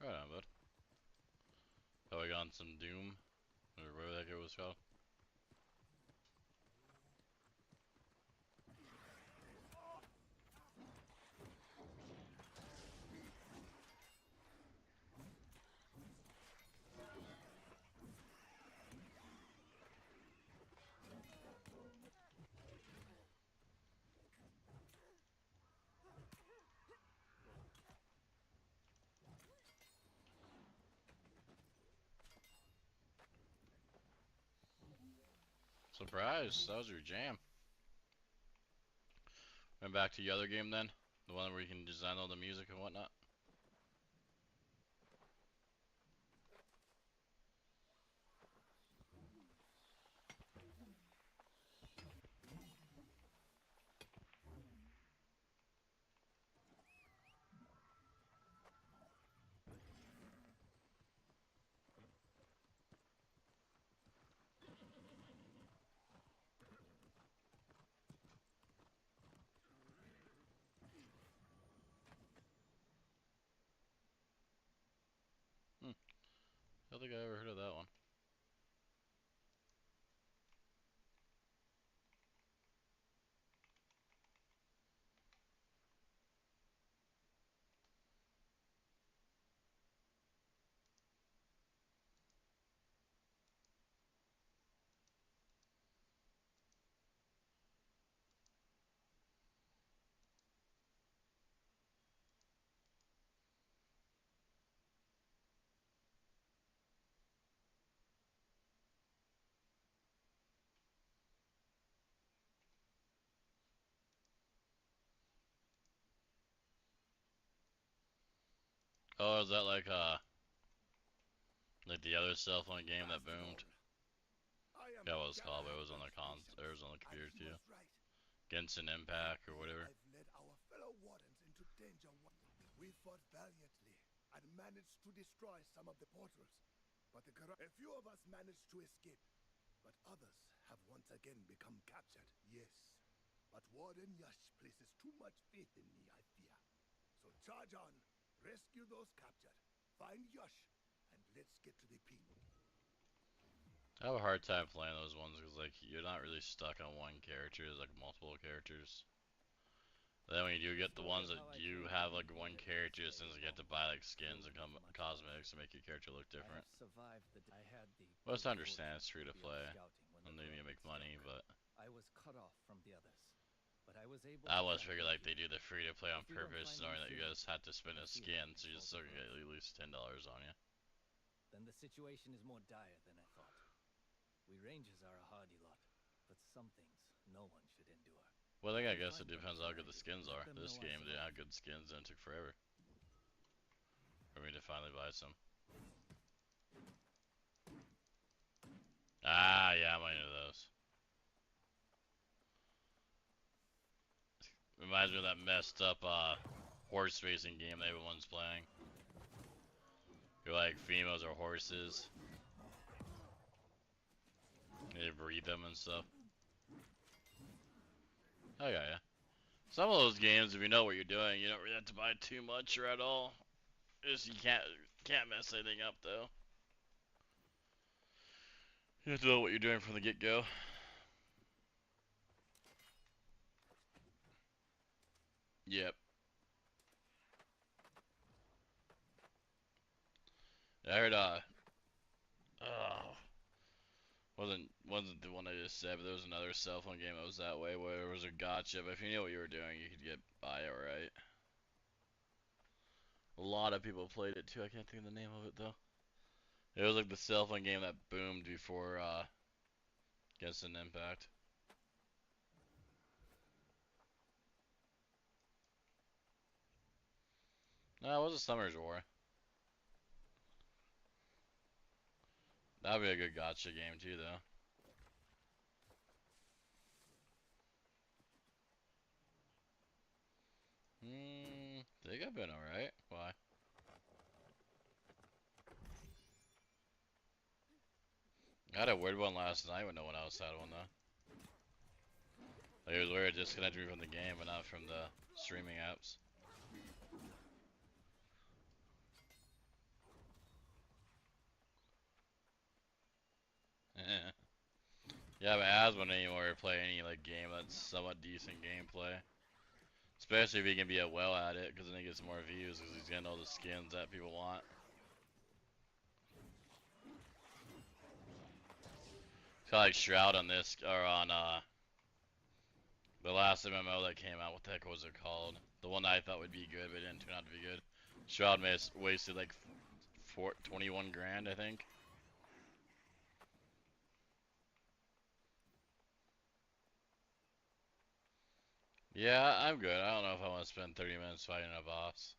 Right on, bud. Probably got some Doom, or whatever that guy was called. Surprise, that was your jam. Went back to the other game then? The one where you can design all the music and whatnot? think I ever heard of that one. Oh, is that like the other cell phone game that boomed? Yeah, what it was called, but it was on the it was on the computer too. Genshin Impact or whatever. I've led our fellow wardens into danger. We fought valiantly and managed to destroy some of the portals. But a few of us managed to escape. But others have once again become captured. Yes. But Warden Yash places too much faith in me, I fear. So charge on, rescue those captured, find Yash, and let's get to the people. I have a hard time playing those ones because like you're not really stuck on one character, there's like multiple characters. Then when you do get the ones that you have like one character, it seems like you have to buy like skins and cosmetics to make your character look different. Well, it's to understand, it's free to play, and they need to make money, but I was cut off from the others, but I was able. I always figure like they do the free to play on purpose, knowing that you guys had to spend a skin, so you still get at least $10 on you. Then the situation is more dire than I thought. We rangers are a hardy lot, but some things no one should endure. Well, I guess it depends how good the skins are. This game didn't have good skins and it took forever for me to finally buy some. Ah, yeah, I might know those. Reminds me of that messed up horse racing game that everyone's playing. You're like females or horses. They breed them and stuff. Oh yeah. Some of those games, if you know what you're doing, you don't really have to buy too much or at all. Just you can't mess anything up though. You have to know what you're doing from the get-go. Yep. I heard wasn't the one I just said, but there was another cell phone game that was that way where it was a gotcha, but if you knew what you were doing, you could buy it right. A lot of people played it too. I can't think of the name of it though. It was like the cell phone game that boomed before Genshin Impact. No, it was a Summer's War. That would be a good gotcha game too though. I think I've been alright. Why? I had a weird one last night when no one else had one though. Like, it was weird, it disconnected me from the game but not from the streaming apps. Yeah, but as when anymore play any like game that's somewhat decent gameplay. Especially if he can be well at it, because then he gets more views because he's getting all the skins that people want. It's like Shroud on this, or on the last MMO that came out. What the heck was it called? The one that I thought would be good, but it didn't turn out to be good. Shroud wasted like 21 grand, I think. Yeah, I'm good. I don't know if I want to spend 30 minutes fighting a boss.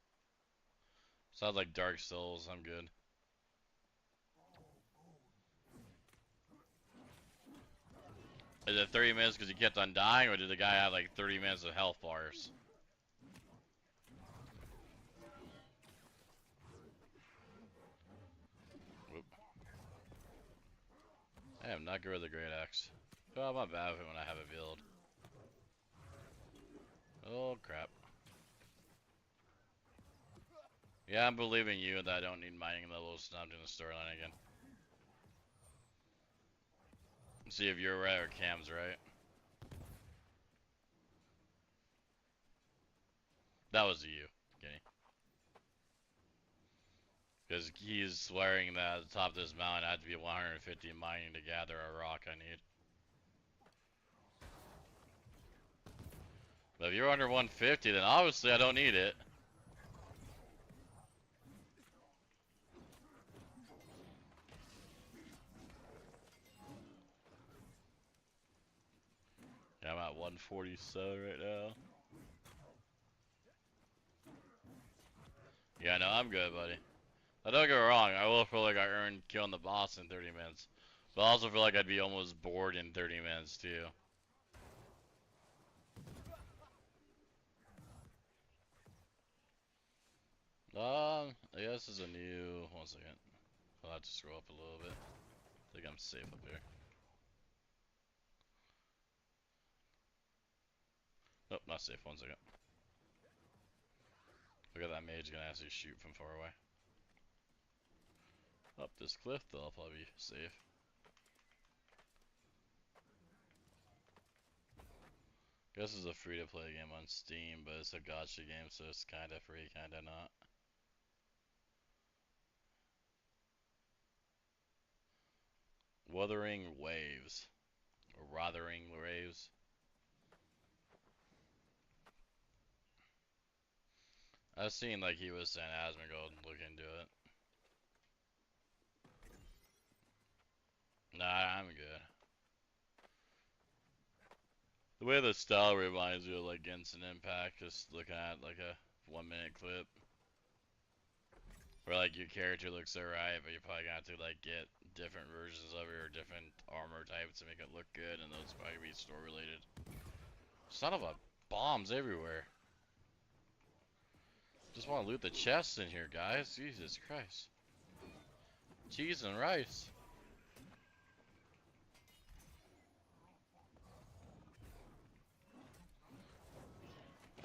Sounds like Dark Souls. I'm good. Is it 30 minutes because he kept on dying, or did the guy have like 30 minutes of health bars? Whoop. I am not good with the Great Axe. Oh, I'm not bad with it when I have it build. Oh, crap. Yeah, I'm believing you that I don't need mining levels. Not doing the storyline again. See if you're right or Cam's right. That was you, okay? Because he's swearing that at the top of this mountain I had to be 150 mining to gather a rock I need. But if you're under 150, then obviously I don't need it. Yeah, I'm at 147 right now. Yeah, no, I'm good, buddy. Now, don't get me wrong, I will feel like I earned killing the boss in 30 minutes. But I also feel like I'd be almost bored in 30 minutes, too. I guess this is a new... One second. I'll have to scroll up a little bit. I think I'm safe up here. Nope, not safe. One second. Look at that mage gonna actually shoot from far away. Up this cliff, though, I'll probably be safe. Guess it's a free-to-play game on Steam, but it's a gacha game, so it's kinda free, kinda not. Wuthering Waves. Or Rothering Waves. I've seen, like he was saying, Asmongold, look into it. Nah, I'm good. The way the style reminds me of like Genshin Impact, just looking at like a 1-minute clip. Where like your character looks alright, but you're probably gonna have to like get different versions of it or different armor types to make it look good, and those probably be store related. Son of a bombs everywhere. Just want to loot the chests in here, guys. Jesus Christ. Cheese and rice.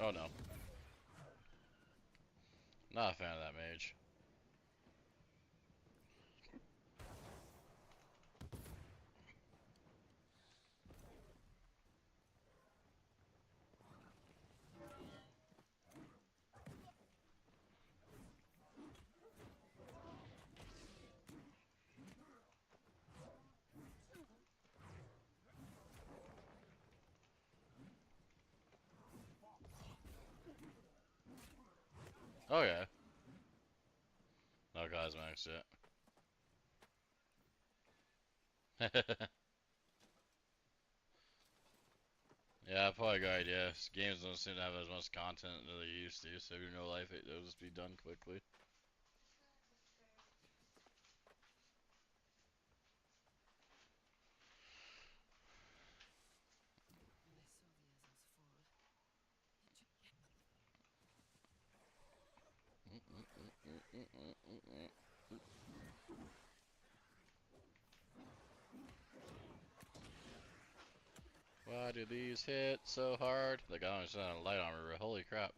Oh no. Not a fan of that mage. Oh yeah. No cosmetics yet. Yeah, probably a good idea. Games don't seem to have as much content as they used to, so if you know life, it'll just be done quickly. Why do these hit so hard? Like, I don't understand light armor, holy crap.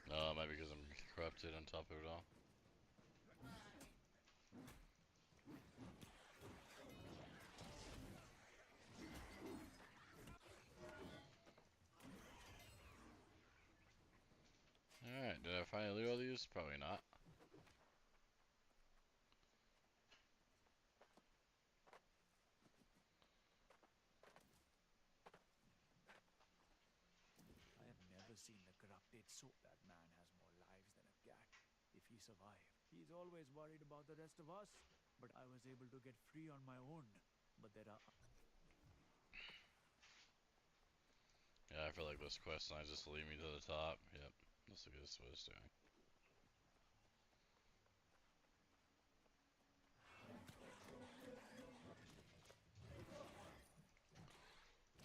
No, it might be because I'm corrupted on top of it all. Alright, did I finally loot all these? Probably not. I have never seen the corrupted soul. That man has more lives than a cat. If he survived, he's always worried about the rest of us. But I was able to get free on my own. But there are... Yeah, I feel like this quest line just lead me to the top. Yep, that's what this was doing.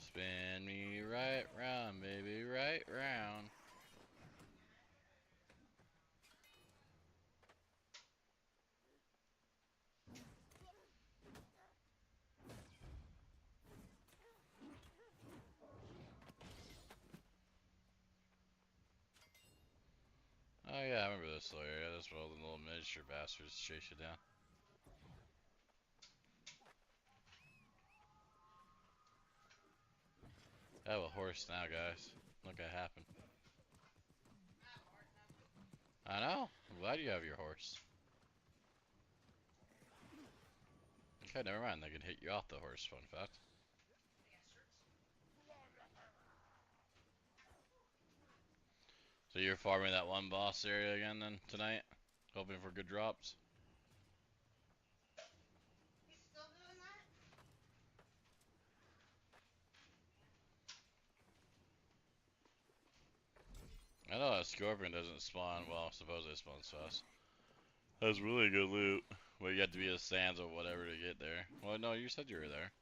Spin me right round, baby, right round. yeah, I remember this little area. That's where all the little miniature bastards chase you down. I have a horse now, guys. Look what happened. I know. I'm glad you have your horse. Okay, never mind. They can hit you off the horse, fun fact. So you're farming that one boss area again then tonight? Hoping for good drops? He's still doing that? I know a scorpion doesn't spawn, well, supposedly it spawns fast. That's really good loot. But you have to be a sands or whatever to get there. Well, no, you said you were there.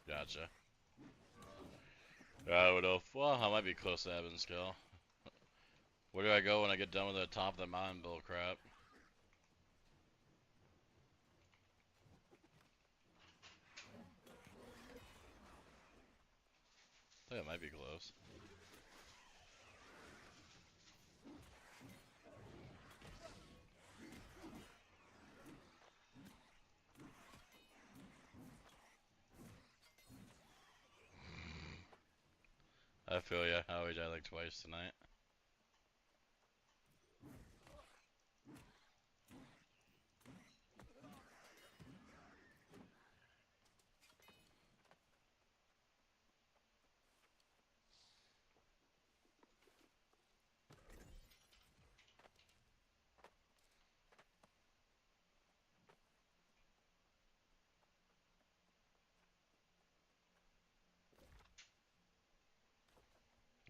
Gotcha. I would know. Well, I might be close to Evanskill. Where do I go when I get done with the top of the mountain bull crap? I think it might be close. I feel ya. I always died like twice tonight.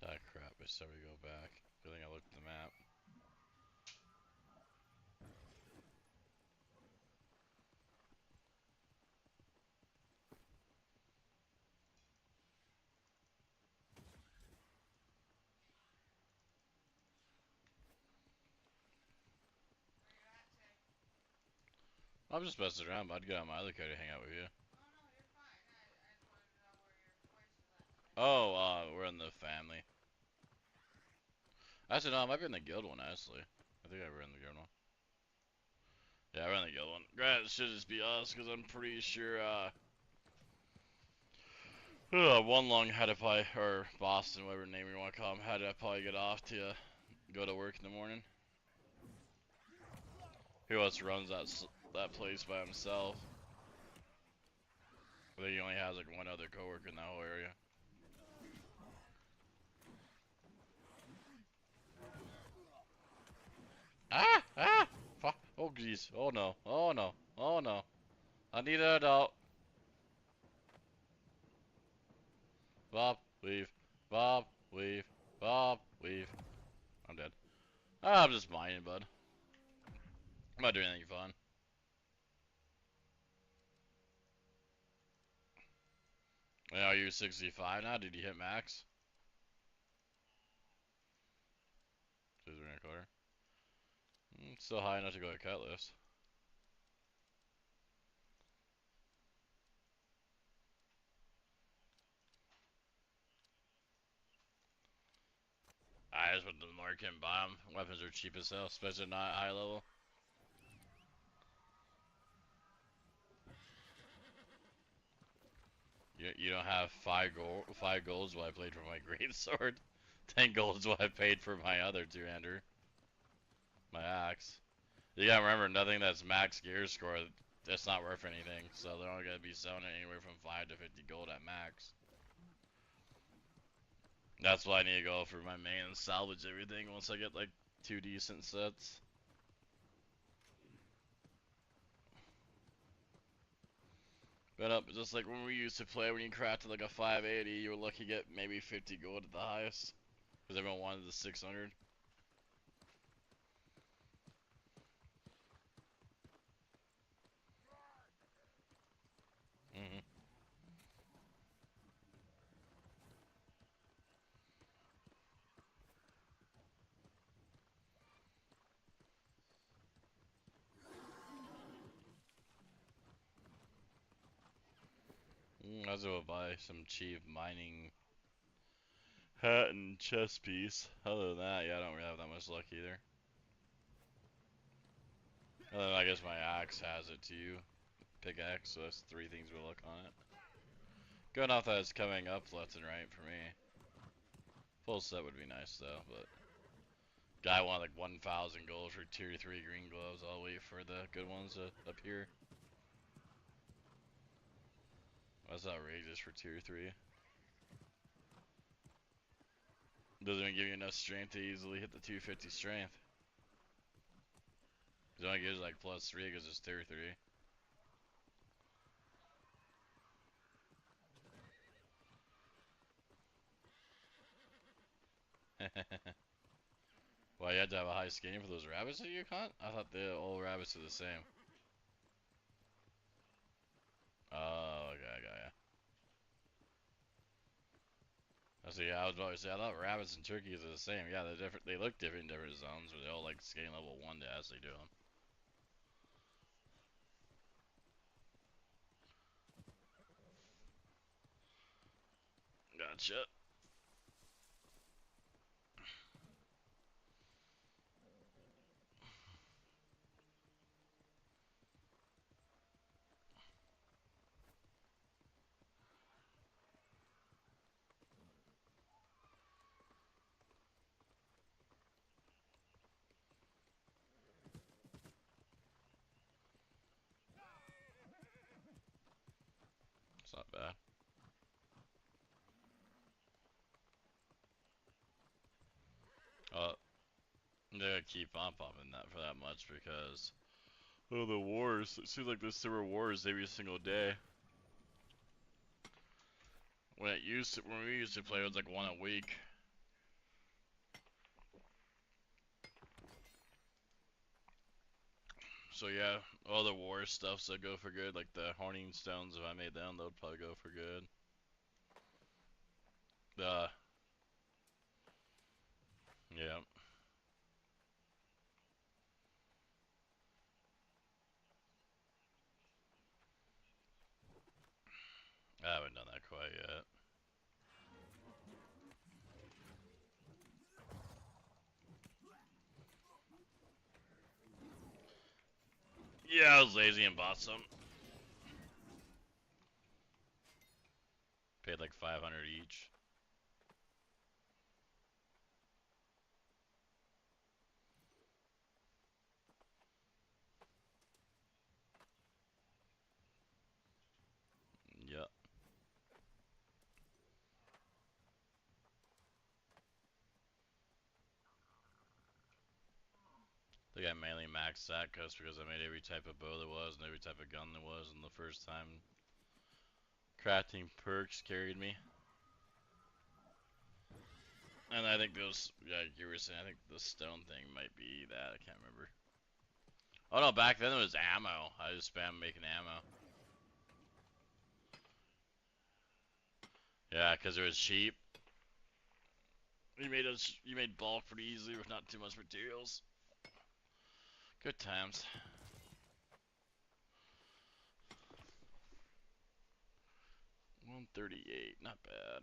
Ah, crap. I said we go back. Good thing I looked at the map. I'm just messing around, but I'd get on my other car to hang out with you. Oh no, you're fine. I just wanted to know where your place was at today. Oh, we're in the family. Actually, no, I might be in the guild one, actually. I think I ran the guild one. Yeah, I ran the guild one. Granted, it should just be us, because I'm pretty sure, One Lung had to probably, or Boston, whatever name you want to call him, had to probably get off to go to work in the morning. Who else runs that place by himself? I think he only has like one other coworker in that whole area. Ah! Ah! Fuck! Oh jeez! Oh no! Oh no! Oh no! I need an adult. Bob, leave. Bob, leave. Bob, leave. I'm dead. Ah, I'm just mining, bud. I'm not doing anything fun. Yeah, are you 65 now? Did you hit max? Still high enough to go to cut list. I just went to the market and buy them. Weapons are cheap as hell, especially not high level. You don't have 5 golds what I played for my great sword. 10 golds what I paid for my other two-hander. My axe. You gotta remember, nothing that's max gear score, that's not worth anything. So they're only gonna be selling it anywhere from 5 to 50 gold at max. That's why I need to go for my main and salvage everything once I get like 2 decent sets. But just like when we used to play, when you crafted like a 580, you were lucky to get maybe 50 gold at the highest. Because everyone wanted the 600. Mm-hmm. as well buy some cheap mining hat and chest piece. Other than that, yeah, I don't really have that much luck either. Other than I guess my axe has it too. Pickaxe, so that's 3 things we look on it. Good enough that it's coming up left and right for me. Full set would be nice though, but guy wanted like 1,000 gold for tier 3 green gloves. I'll wait for the good ones to appear. That's outrageous for tier 3. Doesn't even give you enough strength to easily hit the 250 strength. It only gives like +3 because it's tier 3. Well, you had to have a high scaling for those rabbits that you caught? I thought all rabbits are the same. Oh, okay, yeah. I see. I was about to say I thought rabbits and turkeys are the same. Yeah, they're different. They look different in different zones, but they all like scaling level 1 to as they do them. Gotcha. It's not bad. They're gonna keep on popping that for that much because oh, the wars. It seems like there's there were wars every single day. When we used to play, it was like 1 a week. So yeah, all the war stuffs that go for good, like the Horning Stones, if I made them, they'll probably go for good. Yeah. I haven't done that quite yet. Yeah, I was lazy and bought some. Paid like 500 each. Yep. I think I mainly maxed that just because I made every type of bow there was and every type of gun there was, and the first time crafting perks carried me. And I think those, yeah, you were saying, I think the stone thing might be that. I can't remember. Oh no, back then it was ammo. I just spam making ammo. Yeah, because it was cheap. You made bulk pretty easily with not too much materials. Good times. $138, not bad.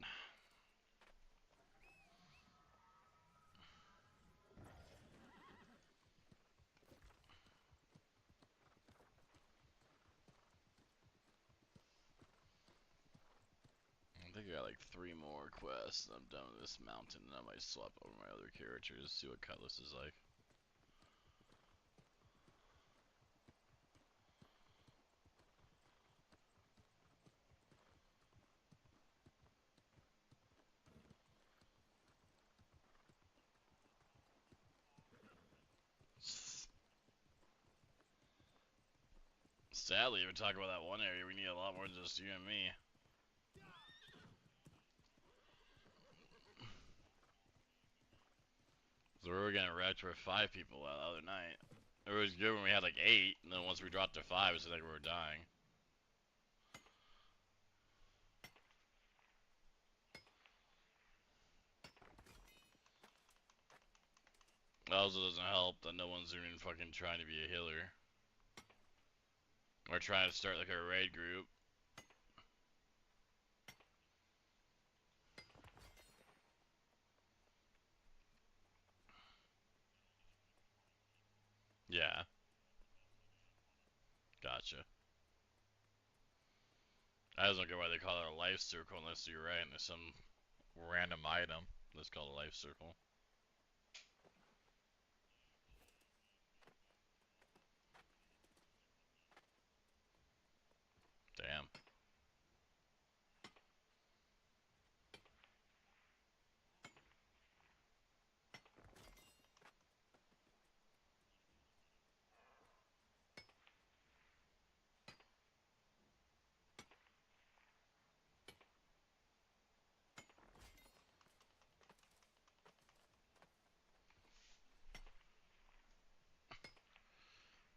I think I got like 3 more quests and I'm done with this mountain, and I might swap over my other characters, see what Cutlass is like. Sadly, if we talk about that one area, we need a lot more than just you and me. So we were getting wrecked for 5 people the other night. It was good when we had like 8, and then once we dropped to 5, it's like we were dying. It also doesn't help that no one's even fucking trying to be a healer. We're trying to start like a raid group. gotcha. I just don't get why they call it a life circle unless you're right and there's some random item that's called a life circle. Damn.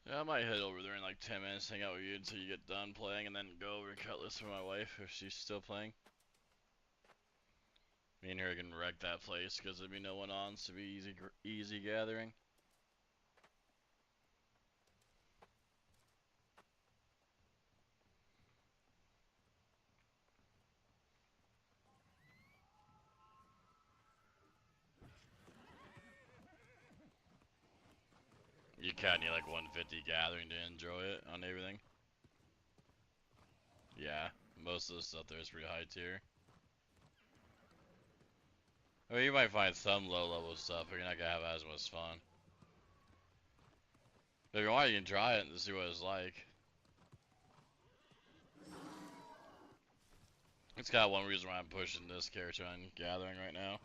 Yeah, I might head over there in like 10 minutes, hang out with you until you get done playing, and then go over and cut this for my wife if she's still playing. Me and her can wreck that place because there'd be no one on, so it'd be easy gathering. You kinda need like 150 gathering to enjoy it on everything. Yeah, most of the stuff there is pretty high tier. I mean, you might find some low level stuff, but you're not gonna have as much fun. But if you want, you can try it and see what it's like. It's got one reason why I'm pushing this character on gathering right now.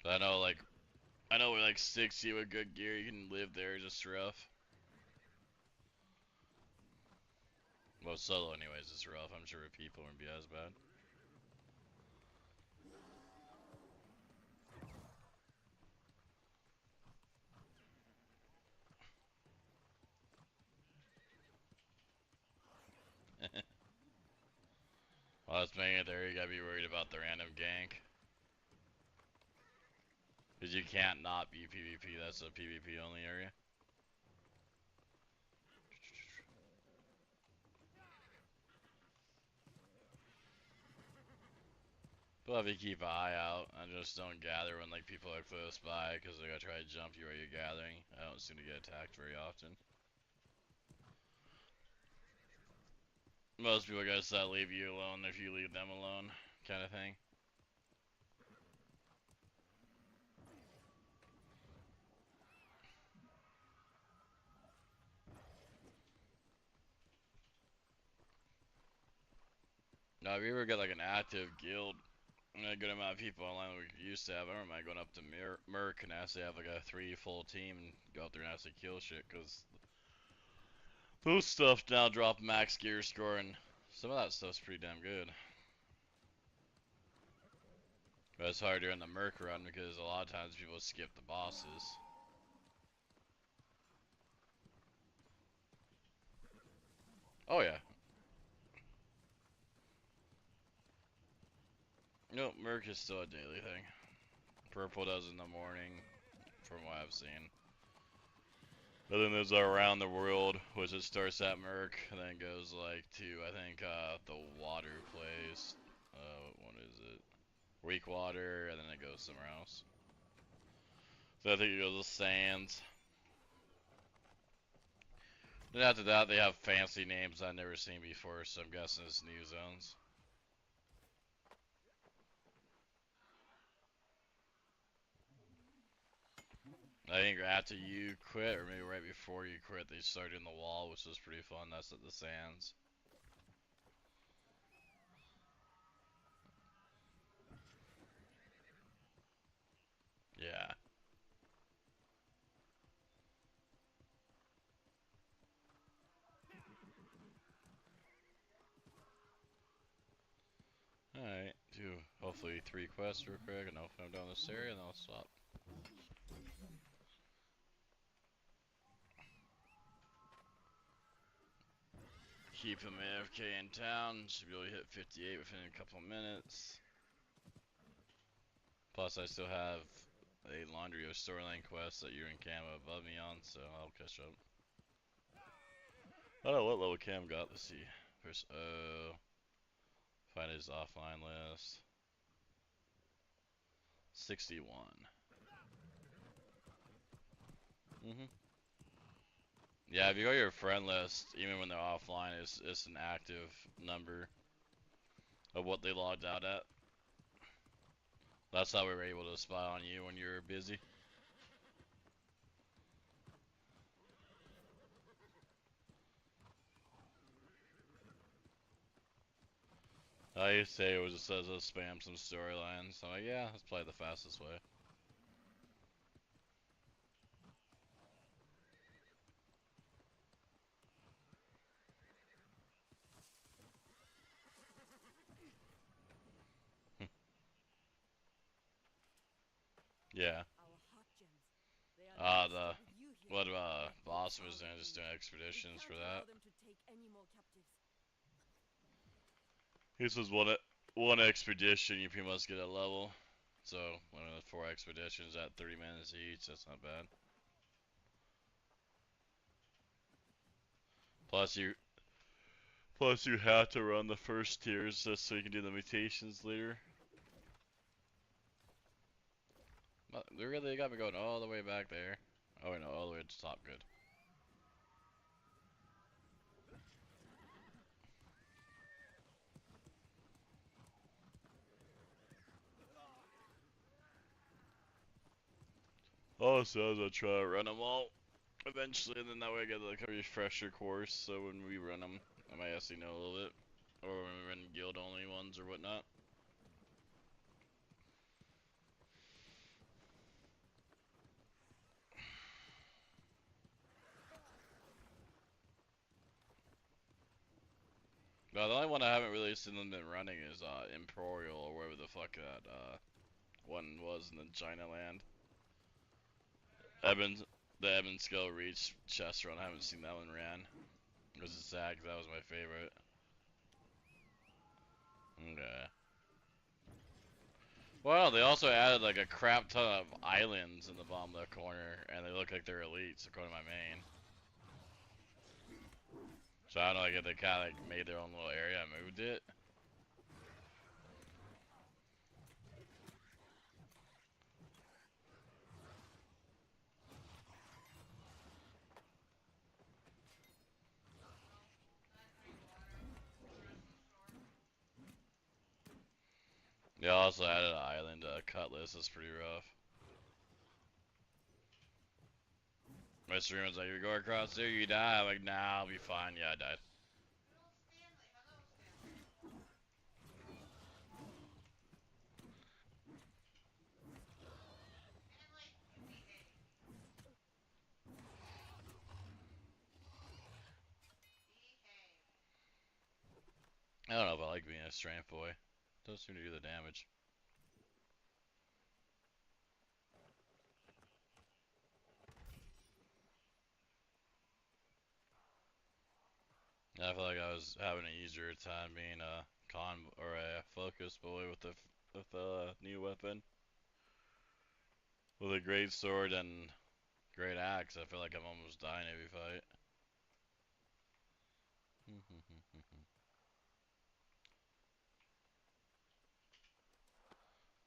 But I know with like 60 with good gear, you can live there just rough. Well, solo anyways is rough. I'm sure people wouldn't be as bad. Well, that's making it there. You gotta be worried about the random gank. Because you can't not be PvP. That's a PvP only area. But if you keep an eye out and just don't gather when like people are close by because they're gonna try to jump you while you're gathering, I don't seem to get attacked very often. Most people guess that leave you alone if you leave them alone, kind of thing. Now, if you ever get like an active guild, and a good amount of people online we used to have, I don't mind going up to Merc and actually have like a 3 full team and go out there and actually kill shit, because those stuff now drop max gear score, and some of that stuff's pretty damn good. But it's hard during the Merc run because a lot of times people skip the bosses. Oh yeah. Nope, Merc is still a daily thing. Purple does in the morning, from what I've seen. But then there's Around the World, which it starts at Merc, and then goes like to, I think, the water place. What is it? Weak Water, and then it goes somewhere else. So I think it goes to Sands. Then after that, they have fancy names I've never seen before, so I'm guessing it's new zones. I think after you quit, or maybe right before you quit, they started in the wall, which was pretty fun. That's at the Sands. Yeah. Alright, do hopefully 3 quests real quick, and hopefully I'm done this area, and then I'll stop. Keep him AFK in town, should be able to hit 58 within a couple minutes. Plus I still have a laundry of storyline quests that you're in Cam above me on, so I'll catch up. I don't know what level Cam got, let's see. First, find his offline list. 61. Yeah, if you go to your friend list, even when they're offline, it's an active number of what they logged out at. That's how we were able to spy on you when you were busy. I used to say it was just says us spam some storylines. I'm like, yeah, that's probably the fastest way. Yeah. What boss was doing, just doing expeditions for that. This was one expedition, you pretty much get a level. So, one of the 4 expeditions at 30 minutes each, that's not bad. Plus you have to run the first tiers just so you can do the mutations later. They really got me going all the way back there. Oh wait, no, all the way to the top, good. Also, I'll try to run them all eventually, and then that way I get like a refresher course, so when we run them, I might actually know a little bit. Or when we run guild only ones or whatnot. No, the only one I haven't really seen them been running is Imperial or whatever the fuck that one was in the China land. The Ebonskull Reach chest run, I haven't seen that one ran. It was sad because that was my favorite. Okay. Well, they also added like a crap ton of islands in the bottom left corner, and they look like they're elites according to my main. So I don't know, like if they kind of like made their own little area and moved it. They also added an island Cutlass, that's pretty rough. My stream was like, you go across there, you die. I'm like, nah, I'll be fine. Yeah, I died. I don't know if I like being a strength boy. Doesn't seem to do the damage. I feel like I was having an easier time being a a focus boy with the new weapon. With a great sword and great axe, I feel like I'm almost dying every fight.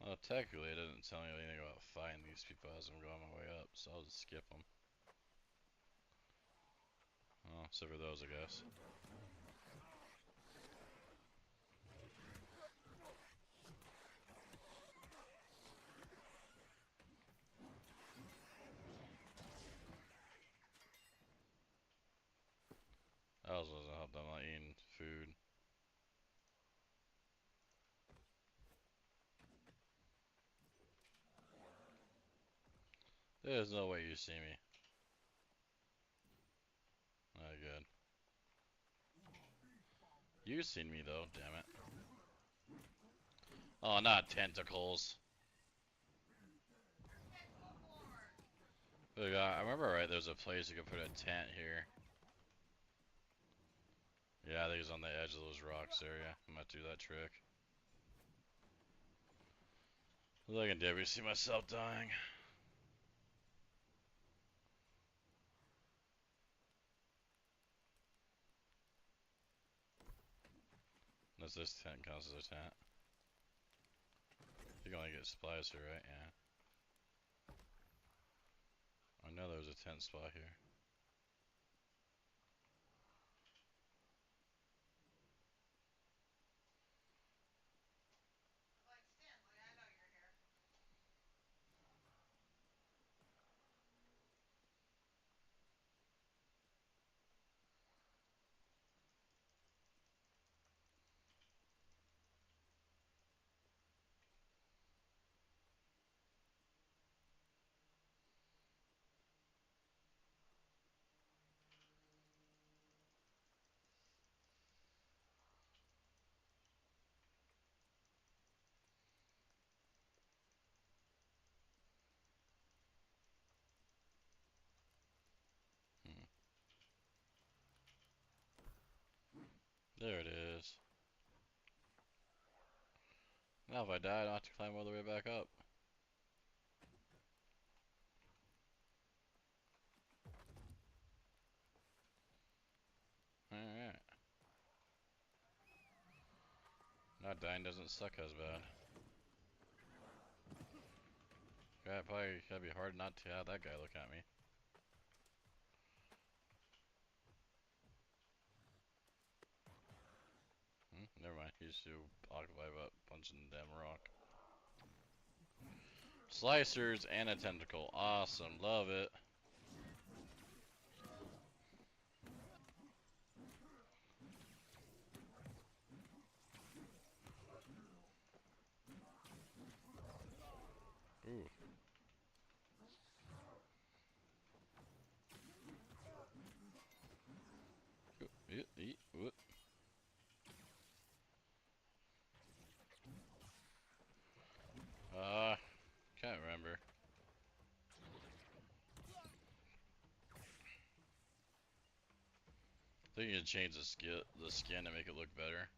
Well, technically it doesn't tell me anything about fighting these people as I'm going my way up, so I'll just skip them. Oh, except for those, I guess. That also doesn't help them not eating food. There's no way you see me. Oh, good. You've seen me though, damn it. Oh, not tentacles. Look, I remember right, there's a place you could put a tent here. Yeah, I think it's on the edge of those rocks area. I might do that trick. Look, I can definitely see myself dying. Does this tent count as a tent? You can only get supplies here, right? Yeah. I know there's a tent spot here. Like Stanley, I know you're here. Hmm. There it is. Now if I die, I don't have to climb all the way back up. Alright. Not dying doesn't suck as bad. Yeah, probably gotta be hard not to have that guy look at me. Never mind, he's too occupied about punching the damn rock. Slicers and a tentacle. Awesome, love it. Ooh. What? Can't remember. I think you can change the skin to make it look better.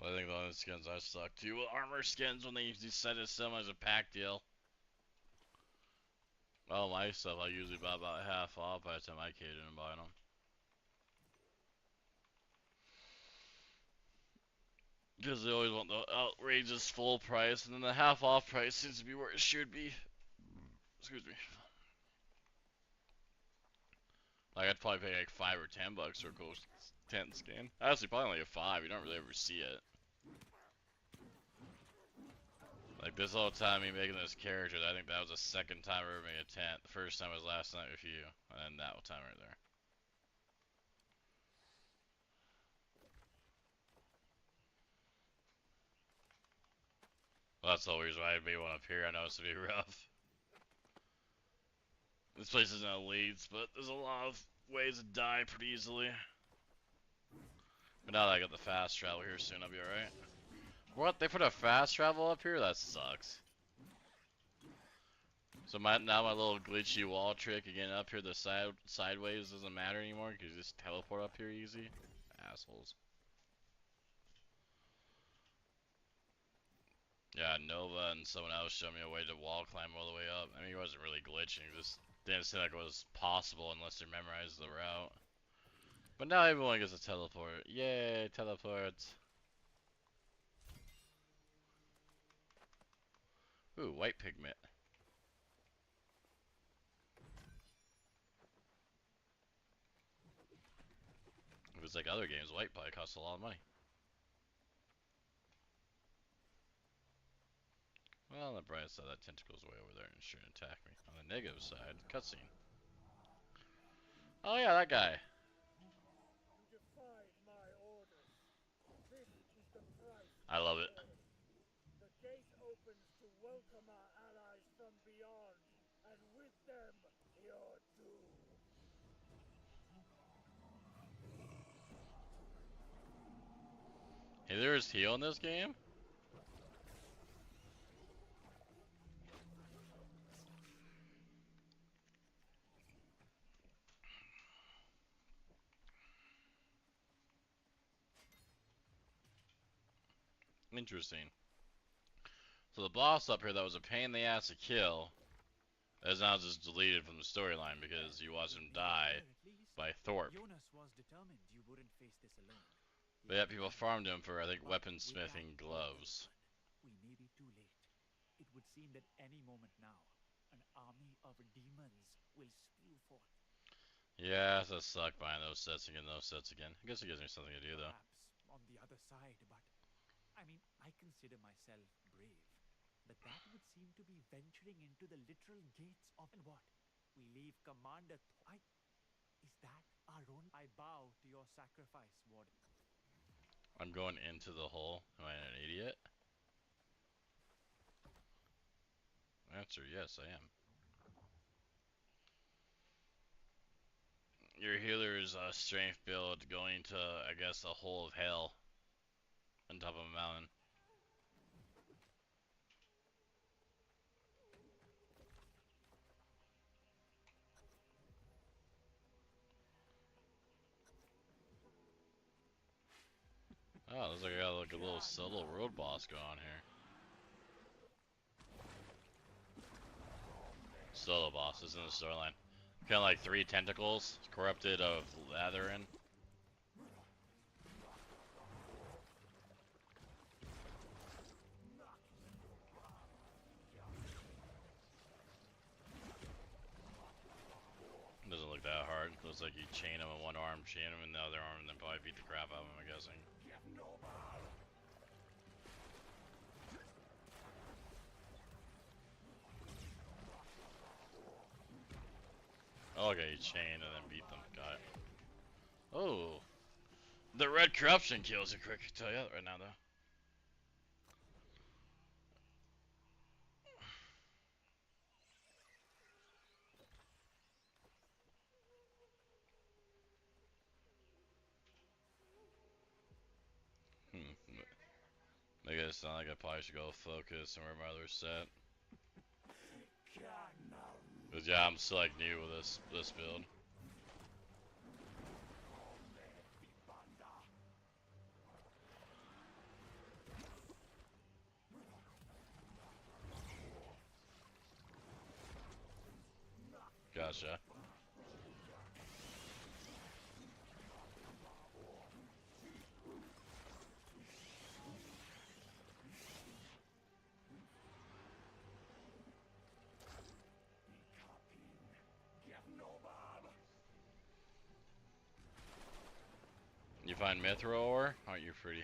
Well, I think the only skins I suck too. Well, armor skins when they decided to sell them as a pack deal. All my stuff I usually buy about half off by the time I came in and buy them. Because they always want the outrageous full price, and then the half off price seems to be where it should be. Excuse me. Like I'd probably pay like $5 or $10 for a cool tent skin. Actually, probably only a $5. You don't really ever see it. Like this whole time me making this character, I think that was the second time I ever made a tent. The first time was last night with you, and then that time right there. Well, that's the whole reason why I made one up here. I know it's gonna be rough. This place isn't elites, but there's a lot of ways to die pretty easily. But now that I got the fast travel here soon, I'll be alright. What? They put a fast travel up here? That sucks. So now my little glitchy wall trick again up here, the sideways doesn't matter anymore because you just teleport up here easy. Assholes. Yeah, Nova and someone else showed me a way to wall climb all the way up. I mean, he wasn't really glitching, just didn't seem like it was possible unless they memorized the route. But now everyone gets a teleport. Yay, teleport. Ooh, white pigment. If it's like other games, white probably costs a lot of money. Well, on the bright side, that tentacle's way over there and shouldn't attack me. On the negative side, cutscene. Oh yeah, that guy. You defied my orders. This is the price. I love it. The gate opens to welcome our allies from beyond, and with them, your doom. Hey, there's heal in this game? Interesting. So the boss up here that was a pain in the ass to kill is now just deleted from the storyline because you watch him die by Thorpe. Jonas was determined you wouldn't face this alone. But yet people farmed him for, I think, weaponsmithing gloves. We may be too late. It would seem that any moment now, an army of demons will spew forth. Yeah, that suck buying those sets again, I guess it gives me something to do, though. Perhaps on the other side, but I mean, I consider myself brave. But that would seem to be venturing into the literal gates of and what? We leave Commander is that our own? I bow to your sacrifice, Warden. I'm going into the hole. Am I an idiot? Answer, yes, I am. Your healer's strength build going to, I guess, the hole of hell on top of a mountain. Oh, looks like I got like a little road boss going on here. Solo boss is in the storyline. Kind of like 3 tentacles, corrupted of Latherin. Doesn't look that hard. Looks like you chain him in one arm, chain him in the other arm, and then probably beat the crap out of him, I'm guessing. Oh, okay, you chain and then beat them. Got it. Oh, the red corruption kills you quick. Tell you that right now, though. I guess sound like I probably should go focus and where my other set. Cause yeah, I'm still like new with this build. Gotcha. You find Mithril ore? Aren't you pretty?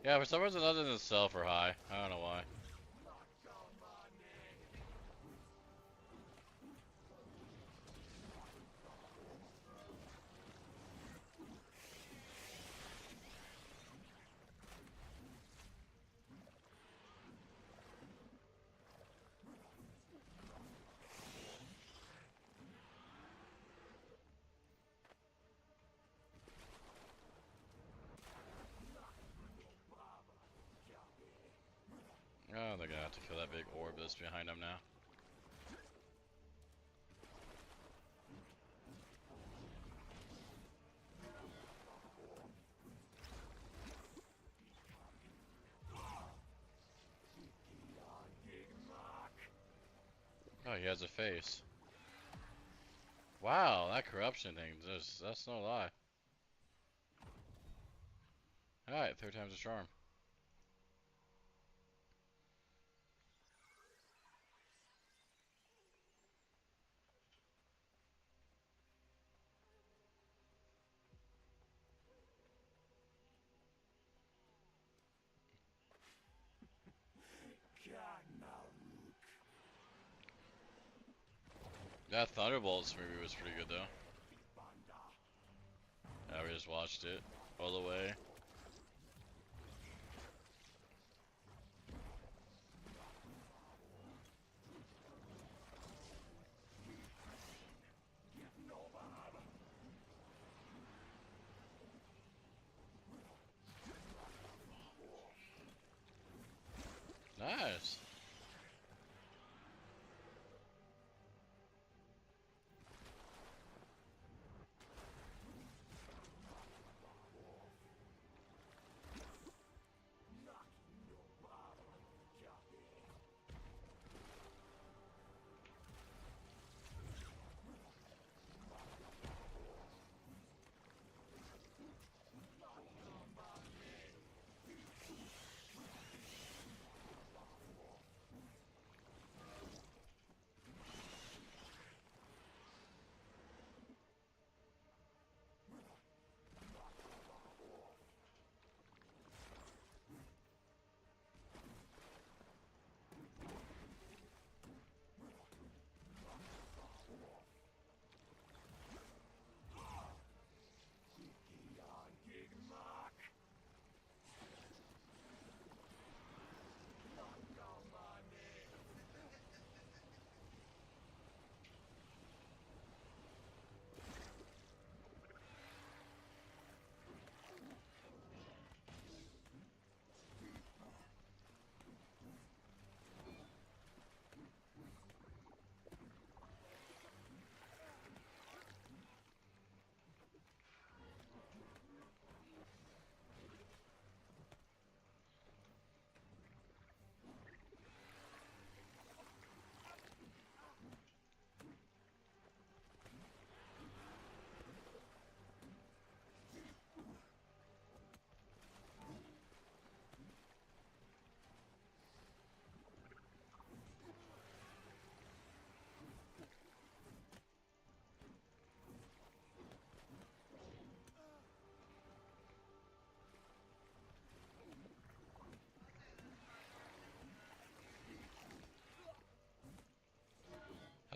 Yeah, for some reason that doesn't sell for high. I don't know why. Oh, they're gonna have to kill that big orb that's behind them now. Oh, he has a face. Wow, that corruption thing, that's no lie. Alright, 3 times the charm. That Thunderbolts movie was pretty good though. Yeah, we just watched it all the way. Nice.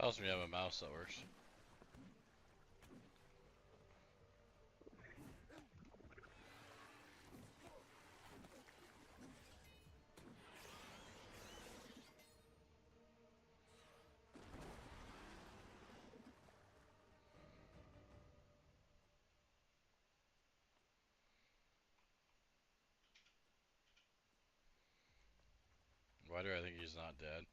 Tells me I have a mouse that works. Why do I think he's not dead?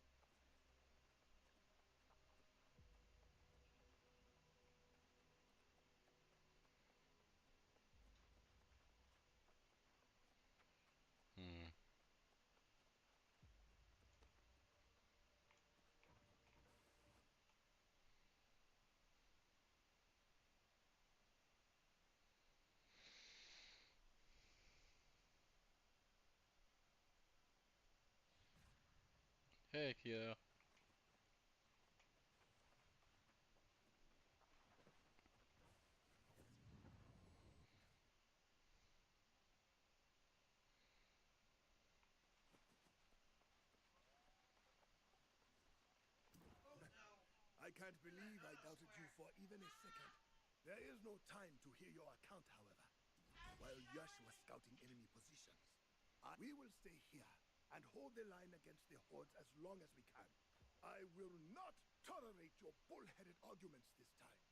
Hmm. Hey, kiddo. Oh no. I can't believe I doubted you for even a second. There is no time to hear your account, however. While Yash was scouting enemy positions, we will stay here and hold the line against the hordes as long as we can. I will not tolerate your bullheaded arguments this time.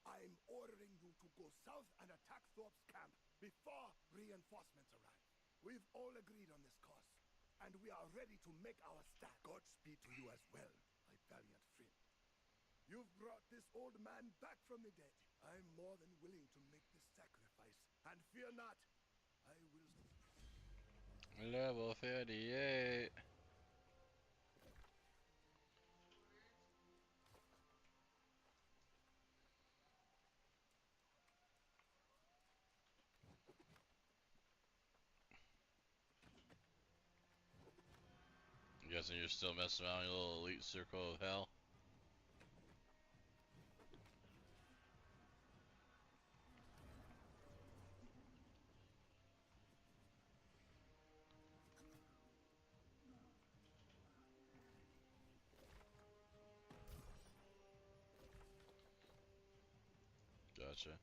I'm ordering you to go south and attack Thorpe's camp before reinforcements arrive. We've all agreed on this course, and we are ready to make our stand. Godspeed to you as well, my valiant friend. You've brought this old man back from the dead. I'm more than willing to make this sacrifice, and fear not, I will... Level 38. I'm guessing you're still messing around in your little elite circle of hell. Gotcha.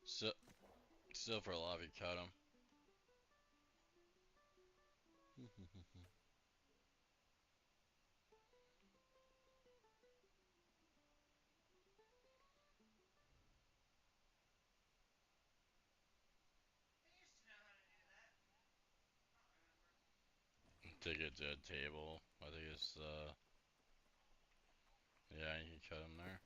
So, Silver Lobby cut him. I used to know how to do that. I don't remember. Take it to a table. I think it's, yeah, you can cut him there. Are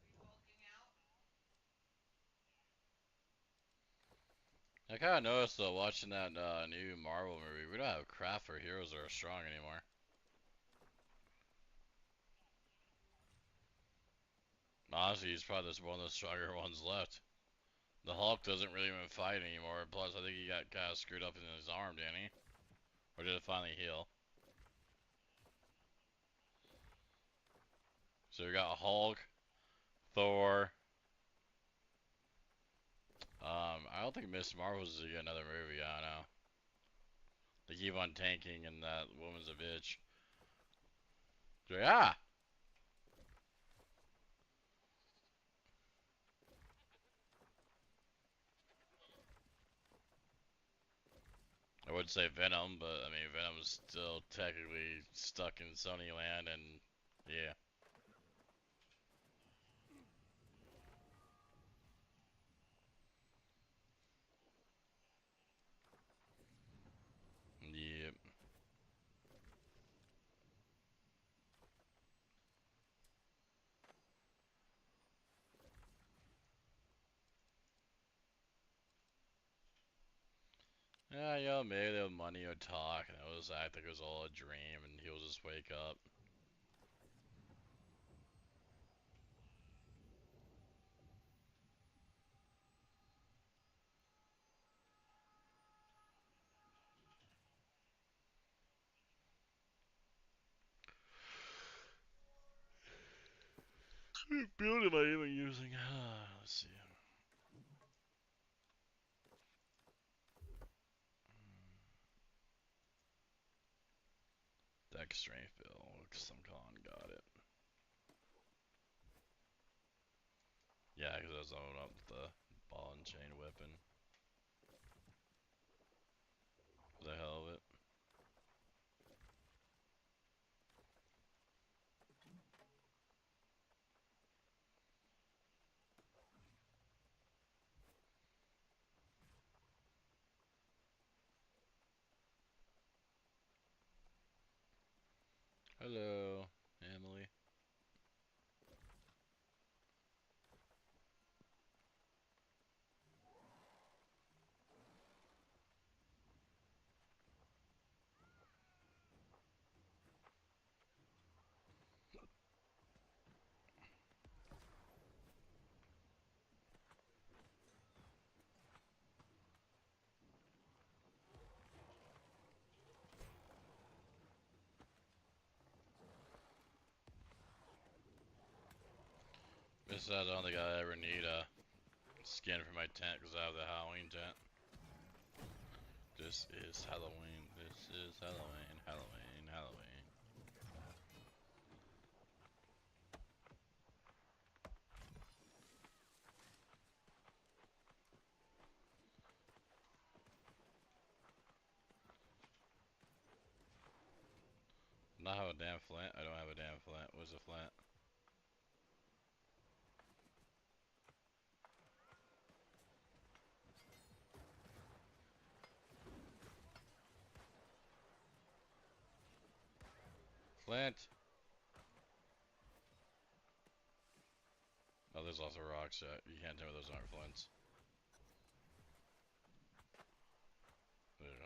you hulking out? I kind of noticed though, watching that new Marvel movie, we don't have craft for heroes that are strong anymore. Honestly, he's probably just one of the stronger ones left. The Hulk doesn't really even fight anymore. Plus, I think he got kind of screwed up in his arm, didn't he? Or did it finally heal? So we got Hulk, Thor. I don't think Miss Marvel's gonna get another movie. I don't know. They keep on tanking, and that woman's a bitch. So, yeah. I would say Venom, but I mean Venom's still technically stuck in Sony land, and yeah. Yeah, you know, maybe the money would talk, and it was act like it was all a dream, and he'll just wake up. What build am I even using? Let's see. Deck strength build. Some con got it. Yeah, because I was opening up the ball and chain weapon. For the hell of it. Hello, Emily. This I don't think I ever need a skin for my tent because I have the Halloween tent. This is Halloween. This is Halloween. Halloween. Halloween. Not have a damn flint. I don't have a damn flint. What's a flint? Flint. Oh, there's also rocks. You can't tell me those aren't flints. There you go.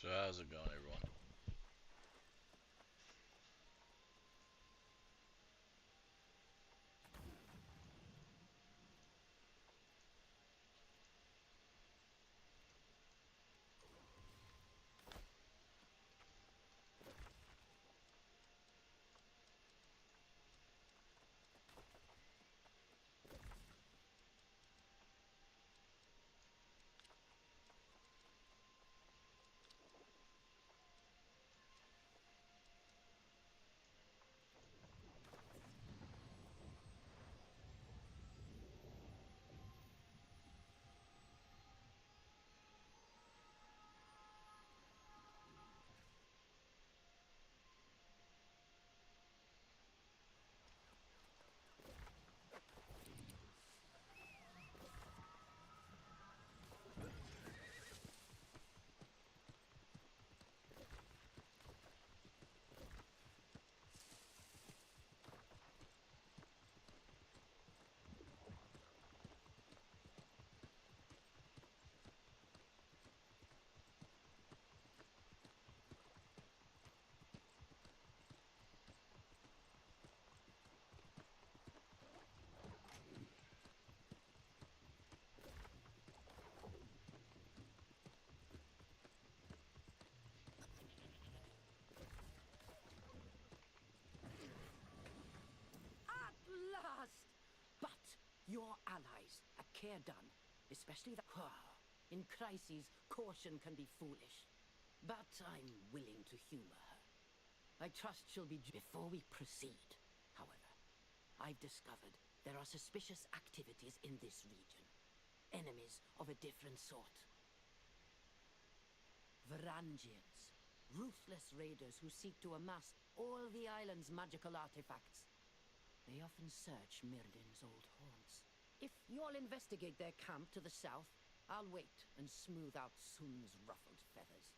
So how's it going, everyone? At last! But your allies, a Cairdan, especially the... In crises, caution can be foolish. But I'm willing to humor her. I trust she'll be... Before we proceed, however, I've discovered there are suspicious activities in this region. Enemies of a different sort. Varangians, ruthless raiders who seek to amass all the island's magical artifacts. They often search Mirden's old haunts. If you'll investigate their camp to the south, I'll wait and smooth out Sun's ruffled feathers.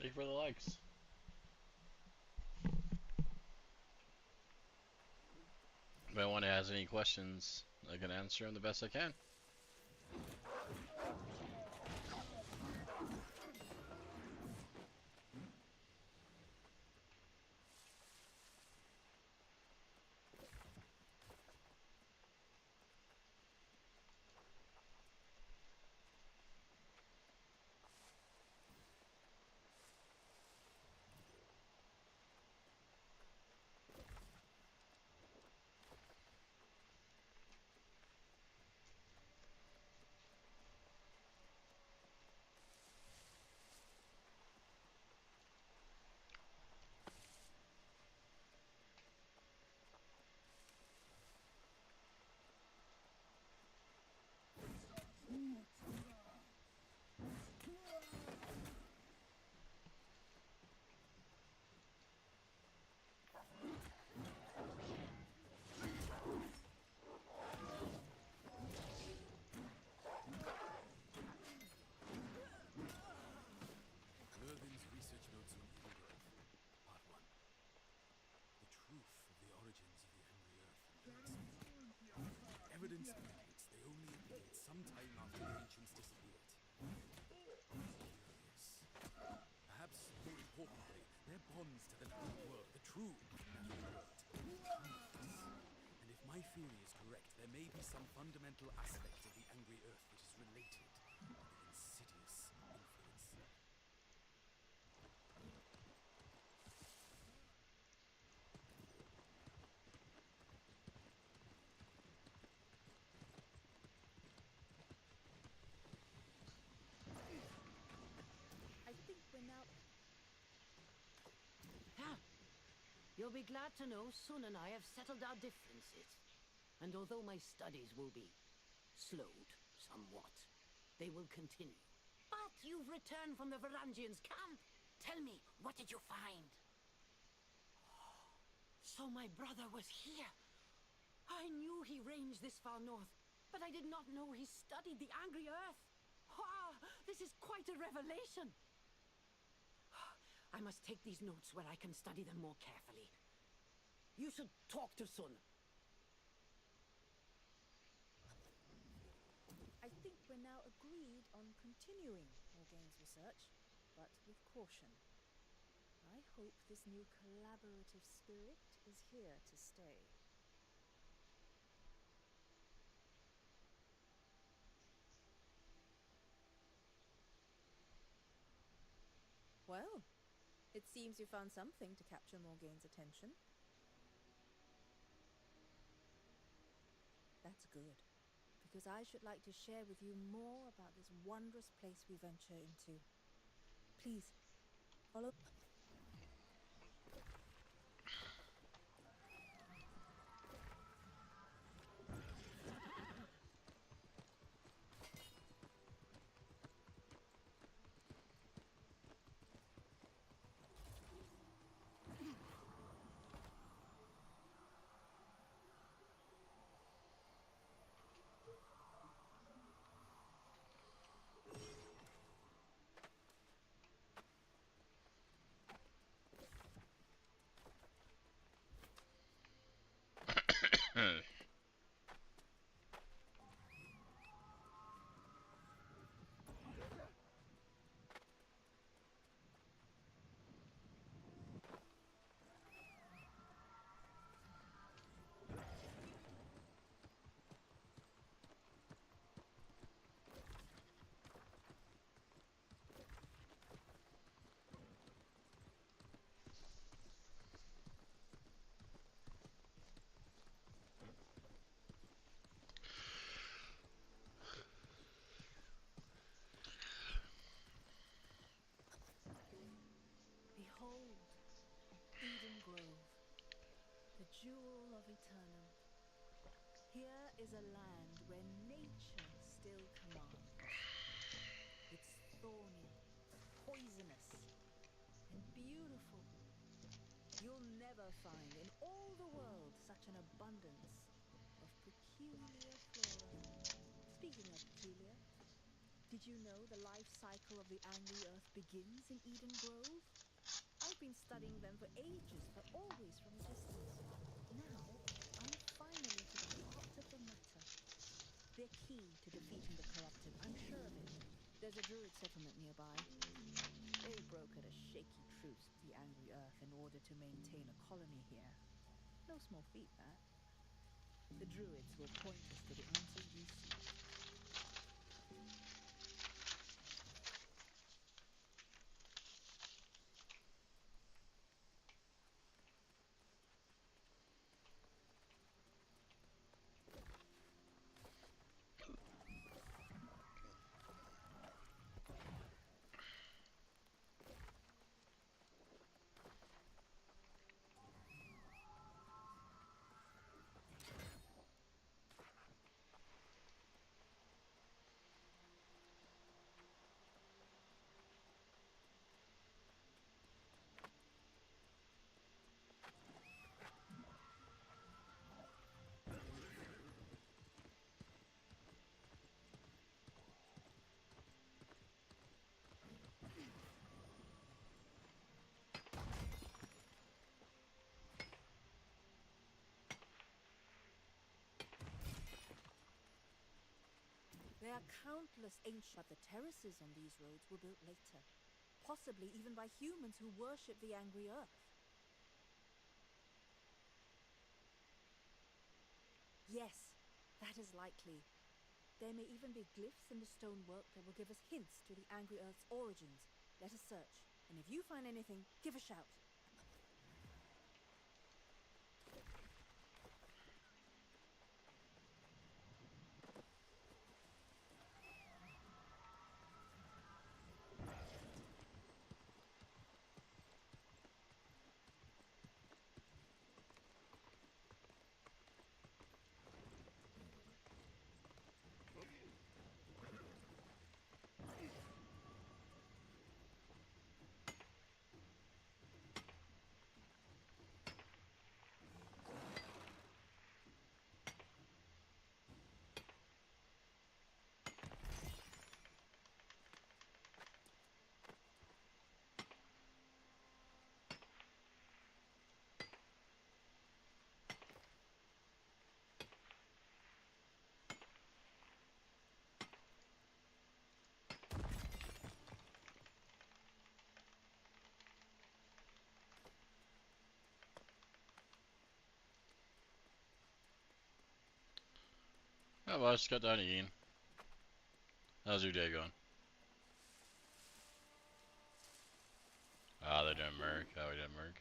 Thank you for the likes. If anyone has any questions, I can answer them the best I can. Mervin's research notes on Eden Grove. Part 1. The truth of the origins of the Angry Earth and Galaxy. Evidence indicates they only appeared sometime after the ancients disappeared. Curious. Perhaps more importantly, their bonds to the natural world, the true natural world, countless. And if my theory is correct, there may be some fundamental aspect of the Angry Earth which is related to the insidious influence. You'll be glad to know Sun and I have settled our differences. And although my studies will be slowed somewhat, they will continue. But you've returned from the Varangians' camp. Tell me, what did you find? So my brother was here. I knew he ranged this far north, but I did not know he studied the Angry Earth. Ah, this is quite a revelation. I must take these notes where I can study them more carefully. You should talk to Sun. I think we're now agreed on continuing Morgaine's research, but with caution. I hope this new collaborative spirit is here to stay. Well, it seems you found something to capture Morgaine's attention. That's good, because I should like to share with you more about this wondrous place we venture into. Please, follow. Behold, Eden Grove, the jewel of Eternum. Here is a land where nature still commands. It's thorny, poisonous, and beautiful. You'll never find in all the world such an abundance of peculiar flora. Speaking of peculiar, did you know the life cycle of the Angry Earth begins in Eden Grove? I've been studying them for ages, but always from a distance. Now, I'm finally to the heart of the matter. They're key to defeating the corrupted, I'm sure of it. There's a druid settlement nearby. They brokered a shaky truce with the Angry Earth in order to maintain a colony here. No small feat, that. The druids will point us to the answer you seek. There are countless ancient, but the terraces on these roads were built later, possibly even by humans who worship the Angry Earth. Yes, that is likely. There may even be glyphs in the stonework that will give us hints to the Angry Earth's origins. Let us search, and if you find anything, give a shout. well, I just got done eating. How's your day going? Ah, they didn't merc. Oh, we didn't merc.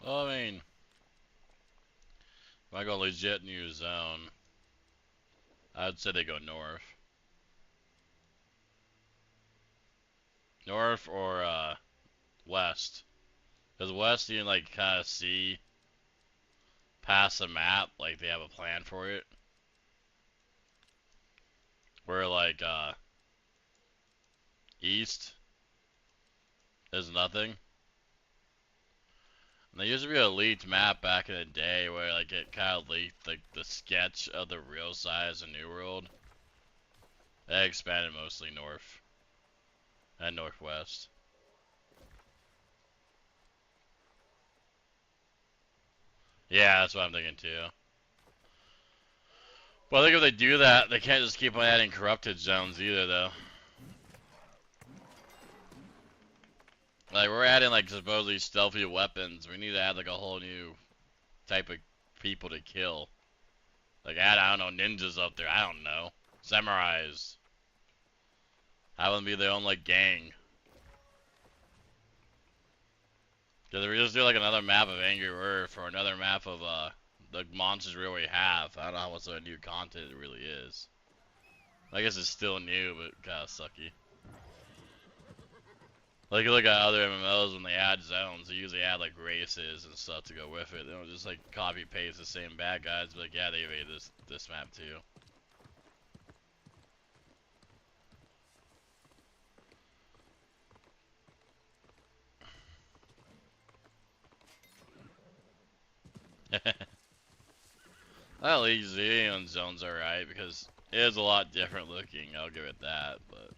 Well, I mean, if I go legit new zone, I'd say they go north. North or west. Because west you can like kind of see past the map, like they have a plan for it. Where like east is nothing. And there used to be a leaked map back in the day where like it kind of leaked like the sketch of the real size of New World. They expanded mostly north and northwest. Yeah, that's what I'm thinking too. But I think if they do that, they can't just keep on adding corrupted zones either, though. Like, we're adding, like, supposedly stealthy weapons. We need to add, like, a whole new type of people to kill. Like, add, I don't know, ninjas up there. I don't know. Samurais. Have them be their own, like, gang. Because if we just do, like, another map of Angry Earth or another map of, the monsters we already have, I don't know how much of new content it really is. I guess it's still new, but kind of sucky. Like, you look at other MMOs when they add zones, they usually add, like, races and stuff to go with it. They don't just, like, copy-paste the same bad guys, but, like, yeah, they made this map, too. At least Xeon Zone's alright, because it is a lot different looking, I'll give it that, but...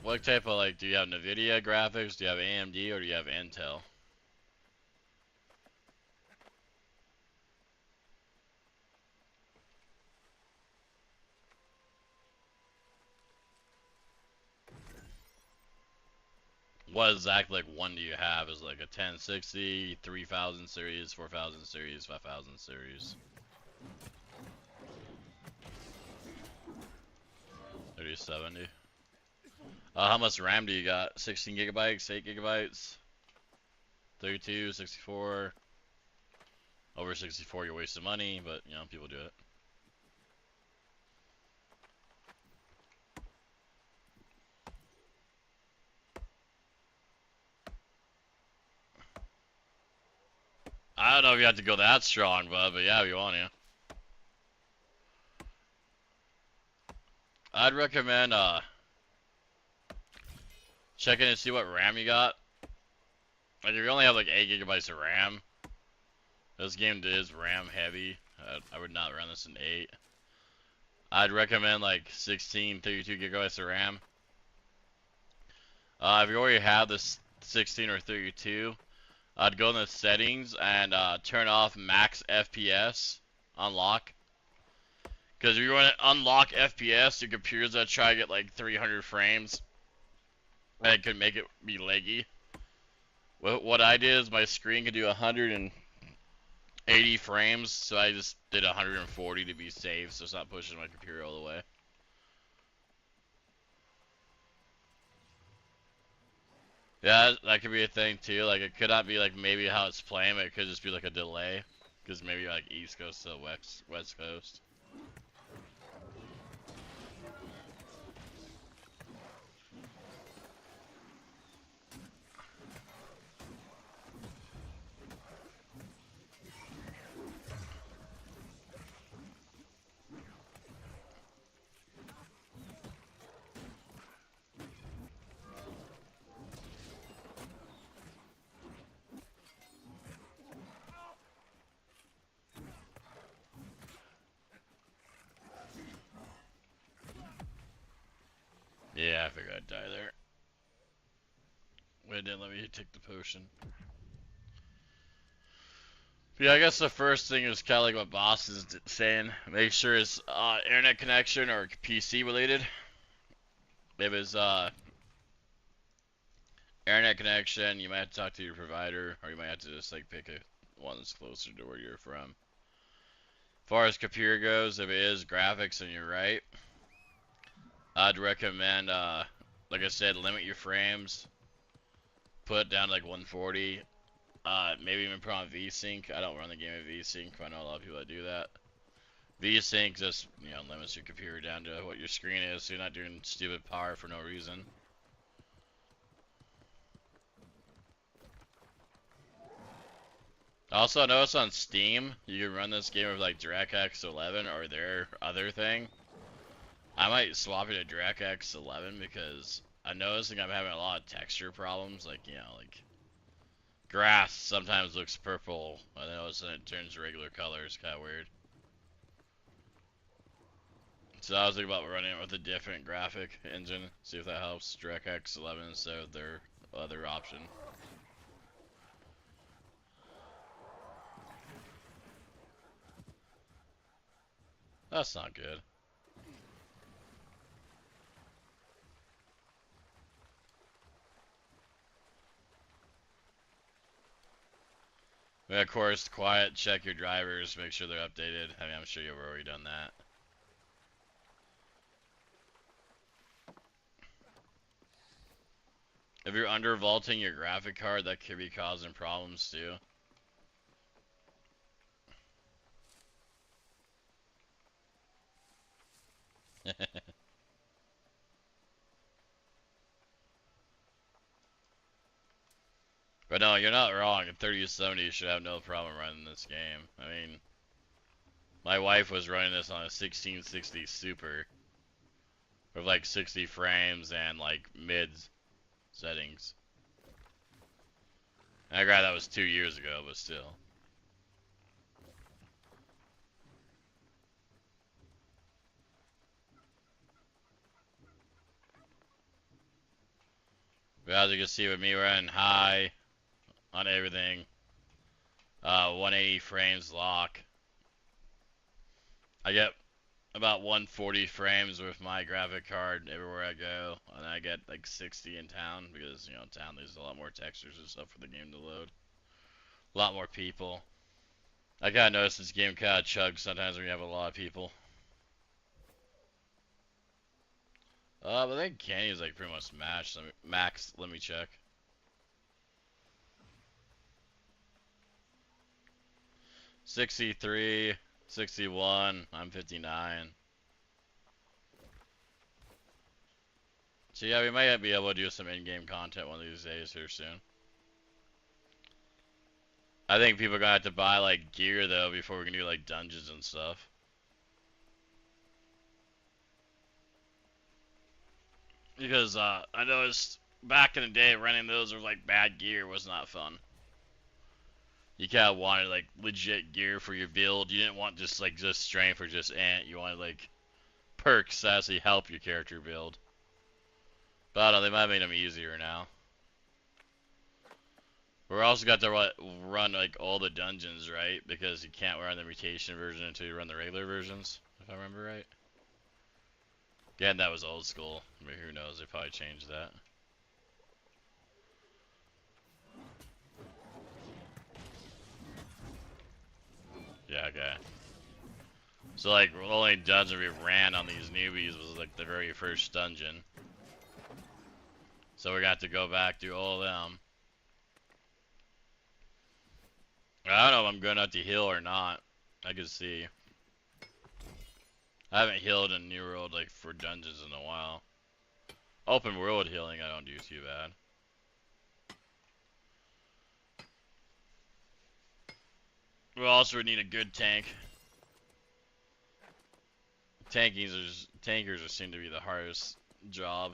What type of, like, do you have NVIDIA graphics, do you have AMD, or do you have Intel? What exactly, like, one do you have? Is like a 1060, 3000 series, 4000 series, 5000 series? 3070. How much RAM do you got? 16 gigabytes, 8 gigabytes, 32, 64. Over 64, you're wasting money, but you know, people do it. I don't know if you have to go that strong, bud, but yeah, if you want to. I'd recommend checking to see what RAM you got. Like, if you only have like 8 gigabytes of RAM, this game is RAM heavy. I would not run this in 8. I'd recommend like 16, 32 gigabytes of RAM. If you already have this 16 or 32, I'd go in the settings and turn off max FPS unlock. Because if you want to unlock FPS, your computer's gonna try to get like 300 frames. And it could make it be laggy. What I did is my screen could do 180 frames, so I just did 140 to be safe, so it's not pushing my computer all the way. Yeah, that could be a thing too. Like, it could not be like maybe how it's playing, but it could just be like a delay. Because maybe like East Coast to West Coast. Yeah, I figured I'd die there. Wait, it didn't let me take the potion. But yeah, I guess the first thing is kind of like what Boss is saying. Make sure it's internet connection or PC related. If it's internet connection, you might have to talk to your provider, or you might have to just like pick one that's closer to where you're from. As far as computer goes, if it is graphics, then you're right. I'd recommend, like I said, limit your frames. Put it down to like 140. Maybe even put on VSync. I don't run the game with VSync, but I know a lot of people that do that. VSync just, you know, limits your computer down to what your screen is, so you're not doing stupid power for no reason. Also, notice on Steam, you can run this game with like DirectX 11 or their other thing. I might swap it to DirectX 11 because I'm noticing I'm having a lot of texture problems. Like, you know, like grass sometimes looks purple, and then all of a sudden it turns regular color. It's kind of weird. So I was thinking about running it with a different graphic engine, see if that helps. DirectX 11 instead of their other option. That's not good. And of course, quiet, check your drivers, make sure they're updated. I mean, I'm sure you've already done that. If you're undervolting your graphic card, that could be causing problems too. But no, you're not wrong. A 3070 should have no problem running this game. I mean, my wife was running this on a 1660 Super with like 60 frames and like mids settings. And I granted that was 2 years ago, but still. But as you can see with me running high on everything, 180 frames lock. I get about 140 frames with my graphic card everywhere I go, and I get like 60 in town because, you know, town there's a lot more textures and stuff for the game to load. A lot more people. I kinda noticed this game kinda chugs sometimes when you have a lot of people. But I think Candy's like pretty much matched. Max, let me check. $63, $61, I'm $59. So yeah, we might be able to do some in-game content one of these days here soon. I think people are gonna have to buy like gear though before we can do like dungeons and stuff. Because I noticed back in the day renting those with like bad gear was not fun. You kind of wanted like legit gear for your build. You didn't want just like just strength or just ant. You wanted like perks that actually help your character build. But I don't know, they might have made them easier now. We're also got to run like all the dungeons, right? Because you can't run the mutation version until you run the regular versions, if I remember right. Again, that was old school. I mean, who knows? They probably changed that. Yeah, okay. So like, the only dungeon we ran on these newbies was like the very first dungeon. So we got to go back through all of them. I don't know if I'm good enough to heal or not. I can see. I haven't healed in New World like for dungeons in a while. Open world healing I don't do too bad. We also need a good tank. Tankers seem to be the hardest job.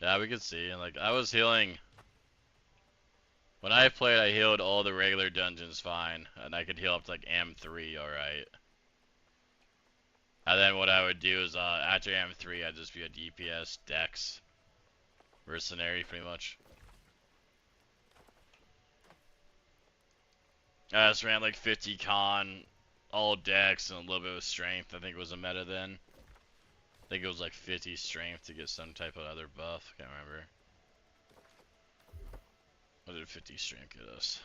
Yeah, we could see. Like, I was healing. When I played, I healed all the regular dungeons fine. And I could heal up to like M3, alright. And then what I would do is, after M3, I'd just be a DPS, Dex, mercenary, pretty much. I just ran like 50 con, all Dex, and a little bit of strength. I think it was a meta then. I think it was like 50 strength to get some type of other buff. Can't remember. What did 50 strength get us?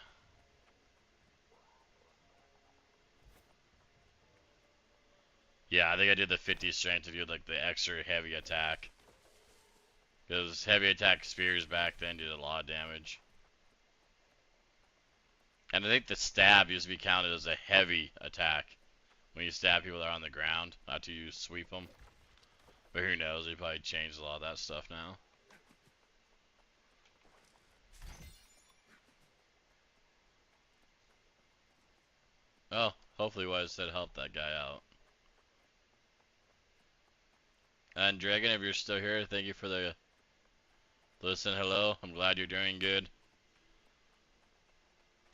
Yeah, I think I did the 50 strength to do like the extra heavy attack. Because heavy attack spears back then did a lot of damage. And I think the stab used to be counted as a heavy attack. When you stab people that are on the ground, not to use sweep them. But who knows, they probably changed a lot of that stuff now. Oh, hopefully what I said helped that guy out. And Dragon, if you're still here, thank you for the listen. Hello, I'm glad you're doing good.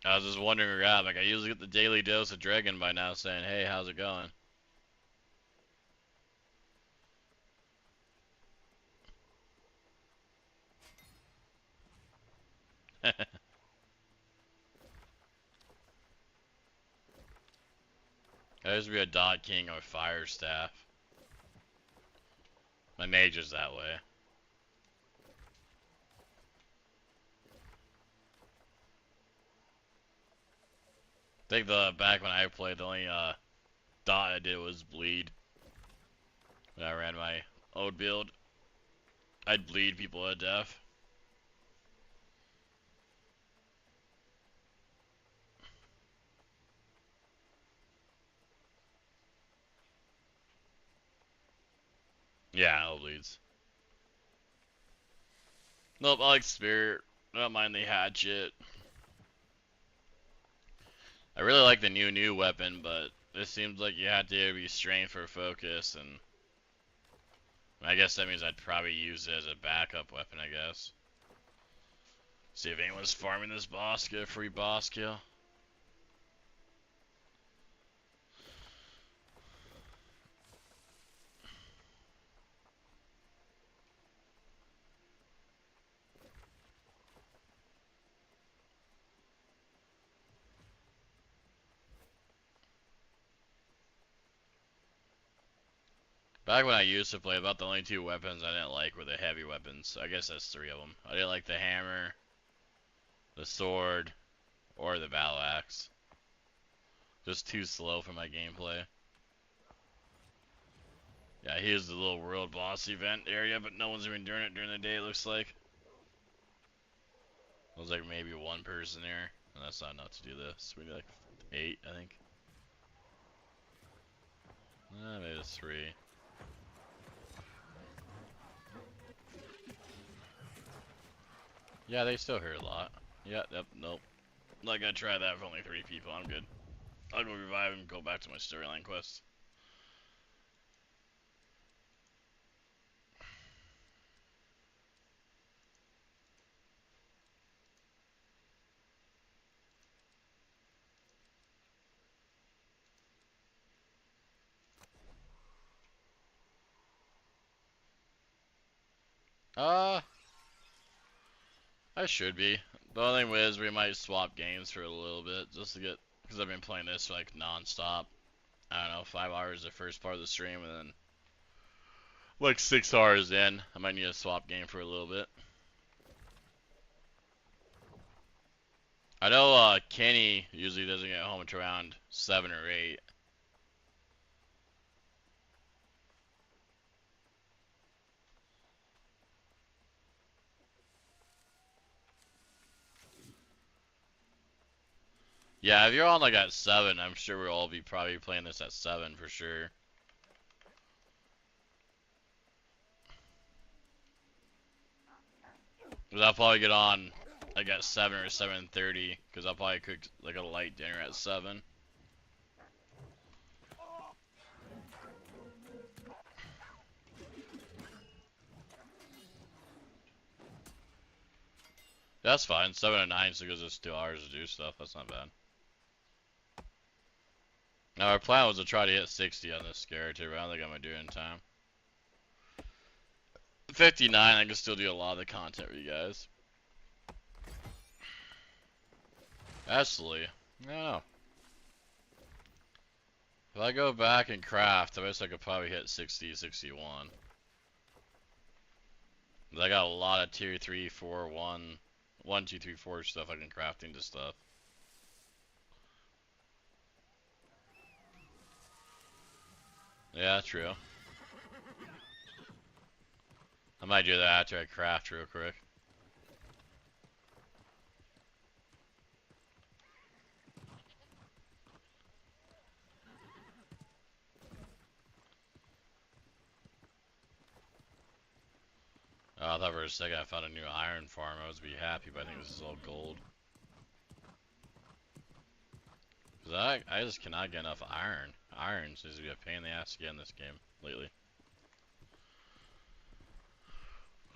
I was just wondering where you're at. Like, I usually get the daily dose of Dragon by now saying, hey, how's it going? I used to be a Dot King or Fire Staff. My mage is that way. I think back when I played, the only dot I did was bleed. When I ran my old build, I'd bleed people to death. Yeah, all bleeds. Nope, I like Spirit. I don't mind the hatchet. I really like the new weapon, but it seems like you have to be strength for focus, and I guess that means I'd probably use it as a backup weapon, I guess. See if anyone's farming this boss, get a free boss kill. Back when I used to play, about the only two weapons I didn't like were the heavy weapons. I guess that's three of them. I didn't like the hammer, the sword, or the battle axe. Just too slow for my gameplay. Yeah, here's the little world boss event area, but no one's even doing it during the day, it looks like. There's like maybe one person there, and that's not enough to do this. We need like 8, I think. Maybe it's 3. Yeah, they still hurt a lot. Yeah, yep, nope. I'm not gonna try that for only 3 people, I'm good. I'll go revive and go back to my storyline quest. I should be. The only thing is we might swap games for a little bit, just to get, because I've been playing this like non-stop. I don't know, 5 hours the first part of the stream, and then like 6 hours in, I might need to swap game for a little bit. I know Kenny usually doesn't get home until around 7 or 8. Yeah, if you're on like at 7, I'm sure we'll all be probably playing this at 7 for sure. Cause I'll probably get on like at 7 or 7:30, cause I'll probably cook like a light dinner at 7. That's fine. 7 to 9, so it gives us 2 hours to do stuff. That's not bad. Now our plan was to try to hit 60 on this character, but I don't think I'm gonna do it in time. 59, I can still do a lot of the content for you guys. Actually, I don't know. If I go back and craft, I guess I could probably hit 60, 61. But I got a lot of tier 3, 4, 1, 1, 2, 3, 4 stuff I can craft into stuff. Yeah, true. I might do that after I craft real quick. Oh, I thought for a second I found a new iron farm. I was be happy, but I think this is all gold. Cause I just cannot get enough iron. Iron seems to be a pain in the ass to get in this game lately.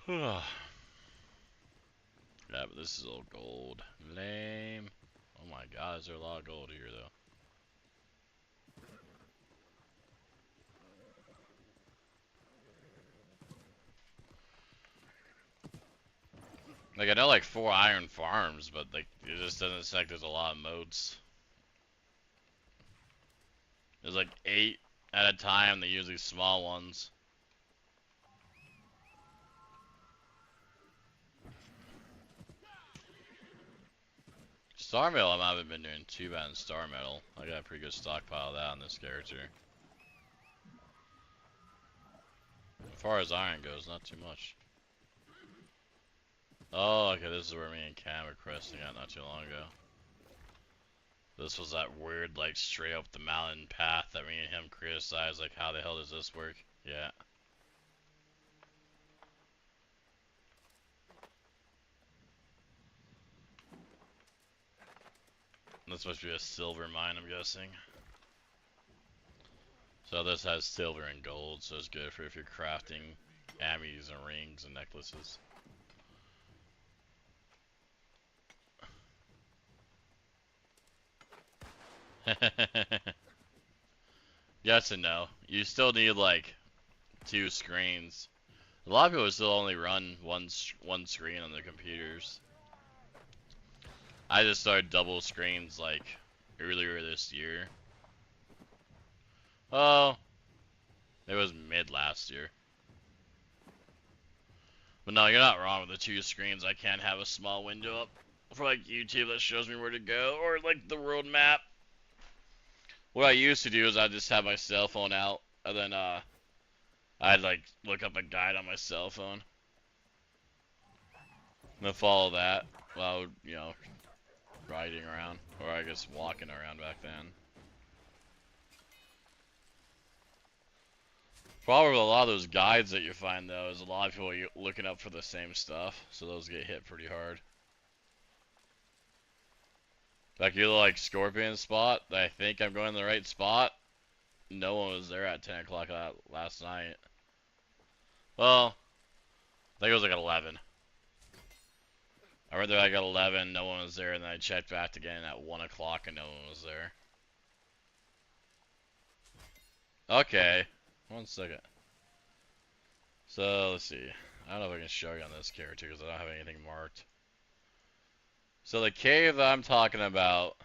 Yeah, but this is all gold. Lame. Oh my god, is there a lot of gold here though? Like I know like 4 iron farms, but like it just doesn't seem like there's a lot of moats. There's like 8 at a time, they're usually small ones. Star Metal I haven't been doing too bad in Star Metal. I got a pretty good stockpile of that on this character. As far as iron goes, not too much. Oh, okay, this is where me and Cam were questing at not too long ago. This was that weird, like, straight up the mountain path that me and him criticized, like, how the hell does this work? Yeah. This must be a silver mine, I'm guessing. So this has silver and gold, so it's good for if you're crafting ammies and rings and necklaces. Yes and no. You still need like 2 screens. A lot of people still only run one screen on their computers. I just started double screens like earlier this year. Oh, It was mid last year. But no, you're not wrong with the 2 screens. I can't have a small window up for like YouTube that shows me where to go, or like the world map. What I used to do is I'd just have my cell phone out, and then I'd like look up a guide on my cell phone, and then follow that while, you know, riding around, or I guess walking around back then. Problem with a lot of those guides that you find though is a lot of people are looking up for the same stuff, so those get hit pretty hard. Like your like scorpion spot, I think I'm going in the right spot. No one was there at 10 o'clock last night. Well, I think it was like at 11. I went there like at 11, no one was there, and then I checked back again at 1 o'clock and no one was there. Okay, 1 second. So, let's see. I don't know if I can show you on this character because I don't have anything marked. So the cave that I'm talking about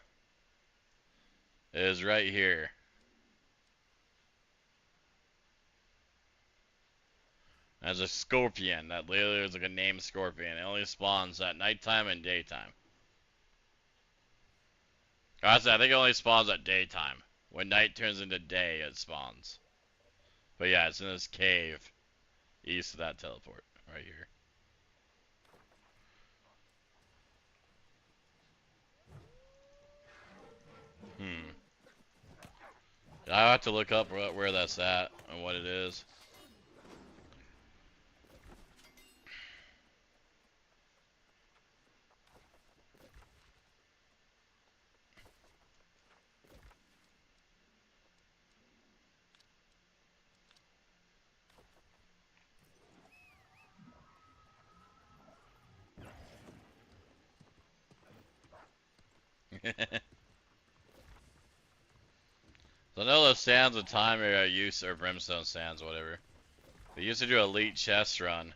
is right here. There's a scorpion that literally is like a named scorpion. It only spawns at nighttime and daytime. I think it only spawns at daytime. When night turns into day, it spawns. But yeah, it's in this cave east of that teleport right here. I have to look up where that's at and what it is. So I know those Sands of Time area used, or Brimstone Sands, whatever. They used to do Elite Chest Run.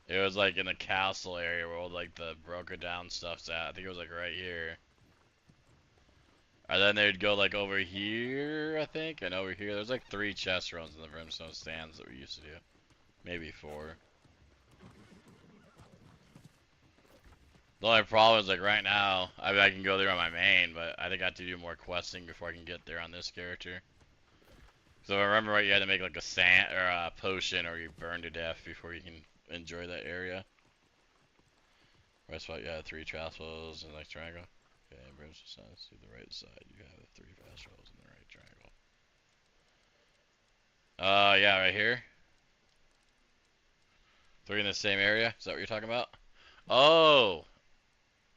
It was like in the castle area where all like the broken down stuff's at. I think it was like right here. And then they'd go like over here, I think, and over here. There's like 3 chest runs in the Brimstone Sands that we used to do. Maybe 4. The only problem is like right now, I mean, I can go there on my main, but I think I have to do more questing before I can get there on this character. So if I remember right, you had to make like a sand or a potion, or you burn to death before you can enjoy that area. Right spot, yeah, 3 fast travels in the like triangle. Okay, Brimstone Sands to the right side. You have 3 fast travels in the right triangle. Yeah, right here. 3 in the same area. Is that what you're talking about? Oh.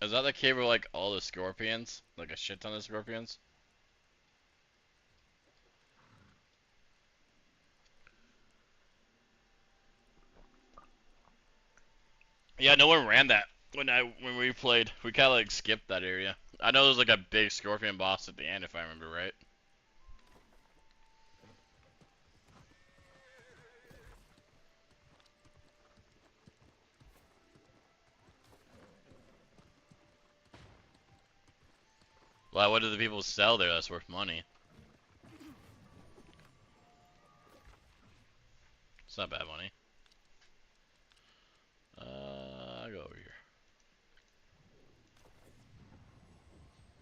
Is that the cave with like all the scorpions? Like a shit ton of scorpions? Yeah, no one ran that when we played. We kinda like skipped that area. I know there's like a big scorpion boss at the end if I remember right. Well, what do the people sell there that's worth money? It's not bad money. I go over here.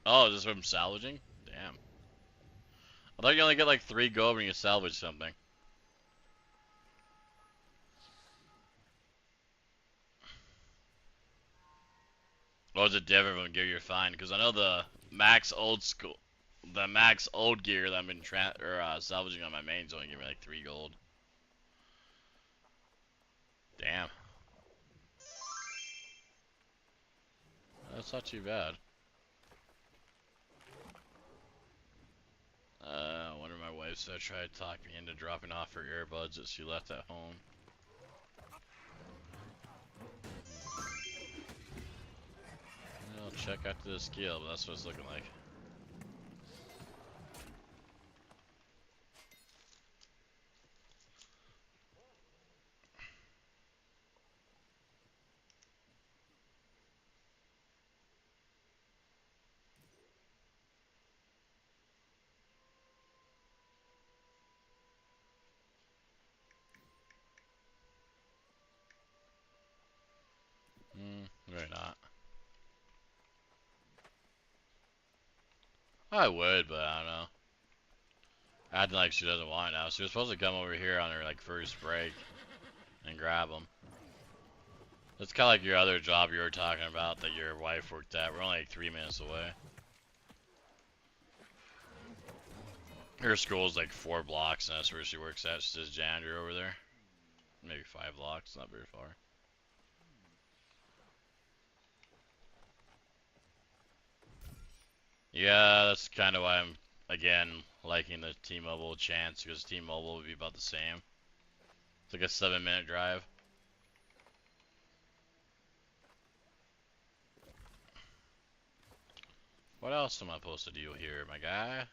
Oh, is this from salvaging? Damn. I thought you only get like 3 gold when you salvage something. What was it different from gear you're fine? Because I know the max old gear that I've been salvaging on my mains only give me like 3 gold. Damn. That's not too bad. I wonder my wife's gonna try to talk me into dropping off her earbuds that she left at home. I'll check after the skill, but that's what it's looking like. I would, but I don't know. Acting like she doesn't want it now. She was supposed to come over here on her like first break and grab them. It's kind of like your other job you were talking about that your wife worked at. We're only like 3 minutes away. Her school's like 4 blocks, and that's where she works at. She does janitor over there. Maybe 5 blocks, not very far. Yeah, that's kind of why I'm, again, liking the T-Mobile chance, because T-Mobile would be about the same. It's like a 7-minute drive. What else am I supposed to do here, my guy?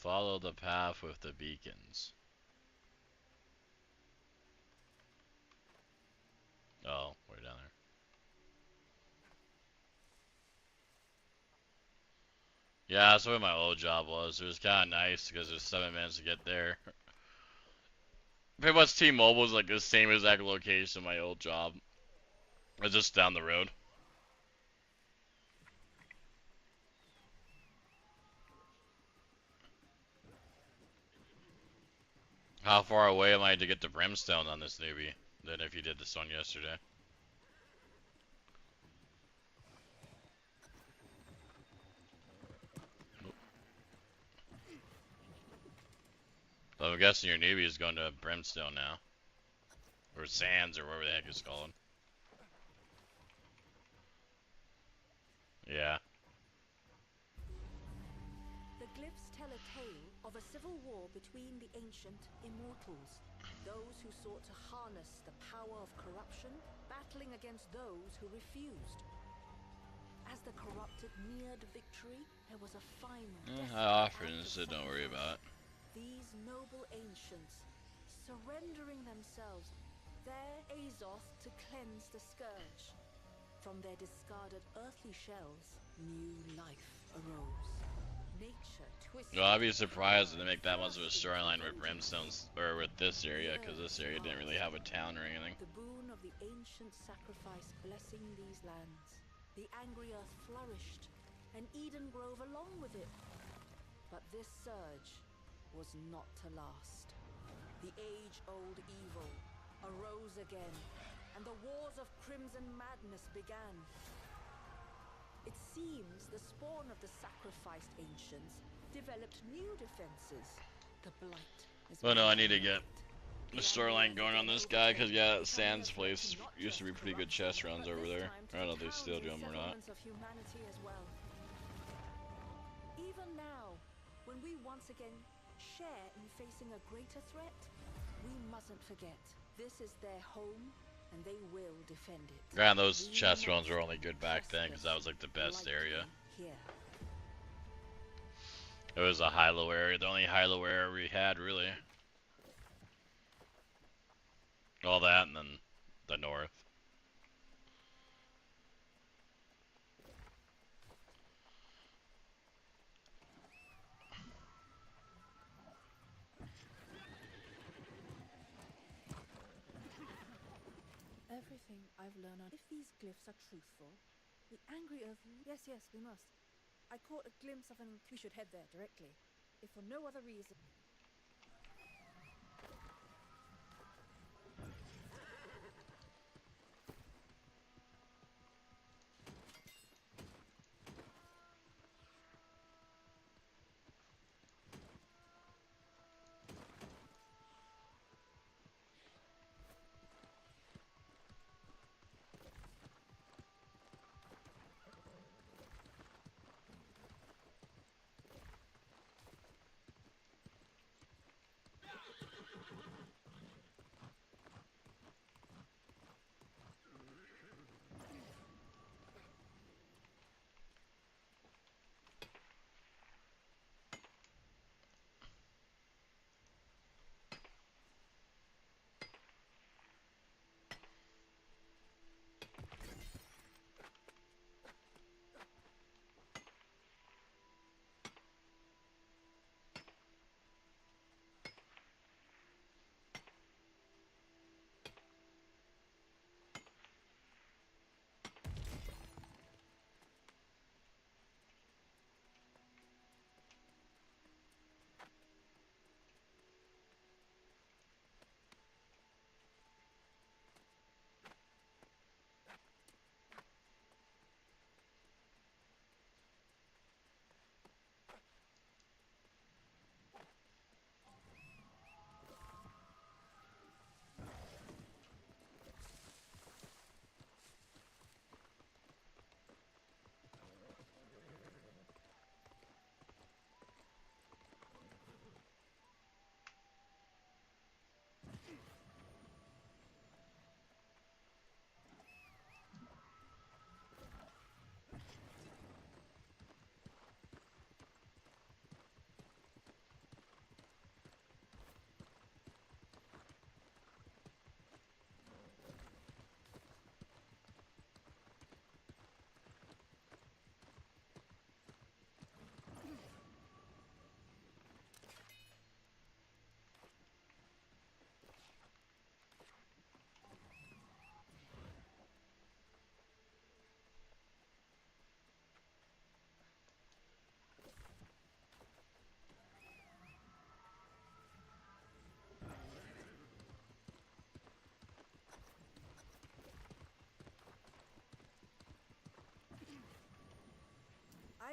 Follow the path with the beacons. Oh, we're down there. Yeah, that's what my old job was. It was kind of nice because it was 7 minutes to get there. Pretty much T-Mobile is like the same exact location of my old job. It's just down the road. How far away am I to get to Brimstone on this newbie than if you did this one yesterday? So I'm guessing your newbie is going to Brimstone now. Or Sands, or whatever the heck it's called. Yeah. The glyphs tell a tale of a civil war between the ancient immortals, those who sought to harness the power of corruption, battling against those who refused. As the corrupted neared victory, there was a fine I often said don't worry about it. These noble ancients, surrendering themselves, their Azoth to cleanse the scourge. From their discarded earthly shells, new life arose. Nature twisted. Well, I'd be surprised if they make that much of a storyline with Brimstones, or with this area, because this area didn't really have a town or anything. The boon of the ancient sacrifice blessing these lands. The angry earth flourished, and Eden Grove along with it. But this surge was not to last. The age-old evil arose again, and the wars of crimson madness began. It seems the spawn of the sacrificed ancients developed new defenses. The blight is Well, no, I need to get the storyline going on this guy, because yeah, Sands place used to be pretty good chess runs over there. I don't know if they still do them or not. Even now, when we once again share in facing a greater threat, we mustn't forget this is their home, and they will defend it. Yeah, and those chess runs were only good back then, because that was like the best area. It was a high-low area, the only high-low area we had, really. All that, and then the north. Everything I've learned on if these glyphs are truthful, the angry earth. Yes, we must. I caught a glimpse of an. We should head there directly, if for no other reason.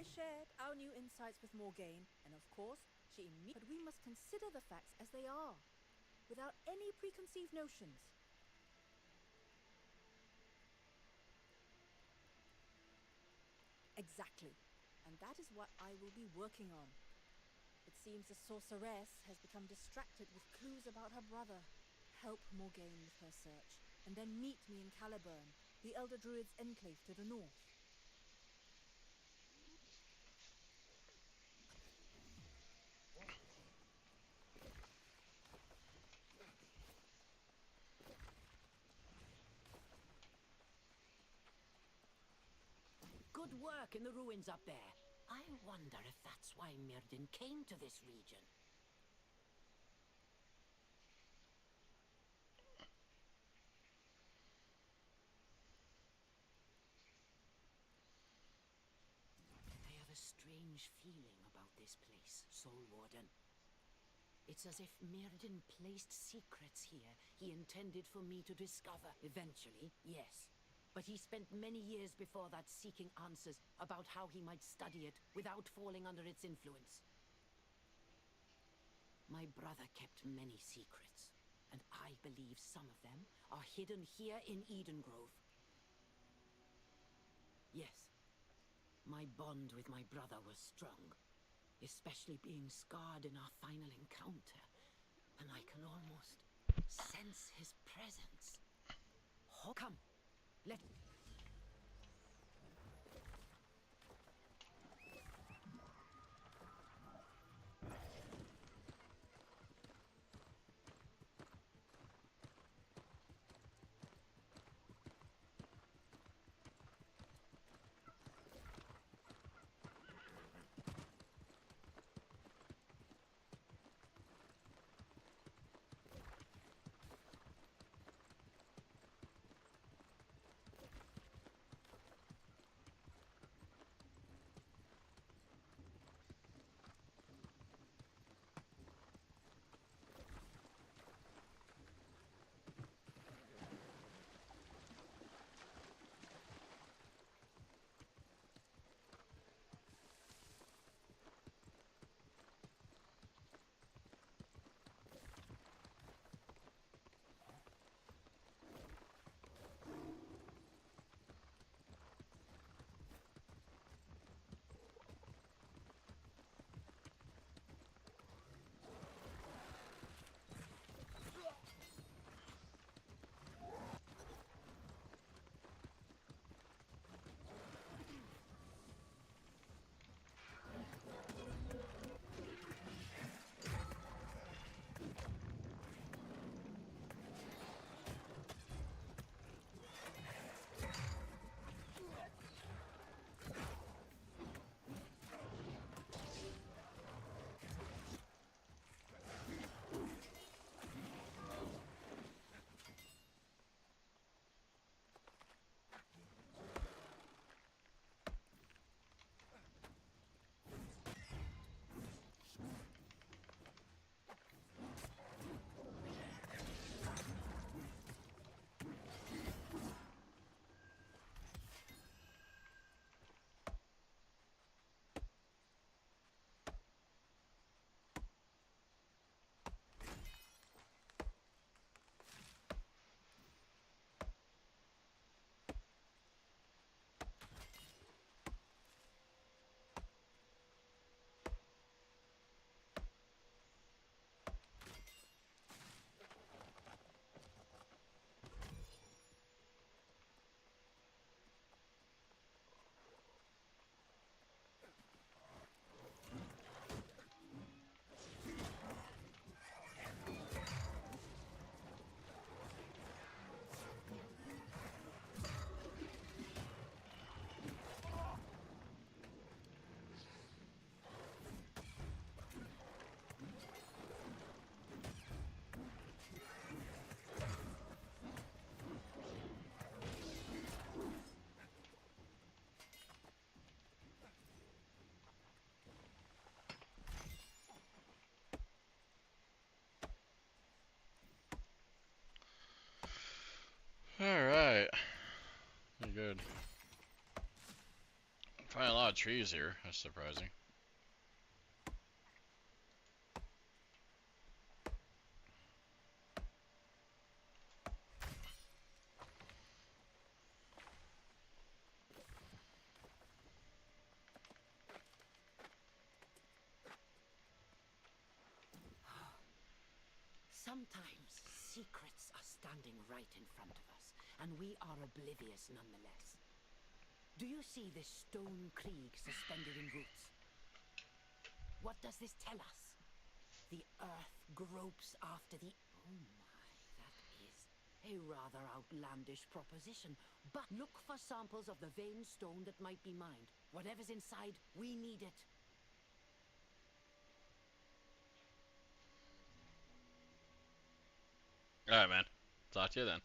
I shared our new insights with Morgaine, and of course, she immediately. But we must consider the facts as they are, without any preconceived notions. Exactly. And that is what I will be working on. It seems the sorceress has become distracted with clues about her brother. Help Morgaine with her search, and then meet me in Caliburn, the Elder Druid's enclave to the north. Good work in the ruins up there. I wonder if that's why Mirden came to this region. I have a strange feeling about this place, Soul Warden. It's as if Mirden placed secrets here he intended for me to discover. Eventually, yes. But he spent many years before that seeking answers about how he might study it without falling under its influence. My brother kept many secrets, and I believe some of them are hidden here in Eden Grove. Yes, my bond with my brother was strong, especially being scarred in our final encounter, and I can almost sense his presence. Come, let... Alright. Good. Find a lot of trees here. That's surprising. Sometimes secrets are standing right in front of us, and we are oblivious nonetheless. Do you see this stone krieg suspended in roots? What does this tell us? The earth gropes after the... Oh my, that is a rather outlandish proposition. But look for samples of the vein stone that might be mined. Whatever's inside, we need it. Alright, man. Talk to you then.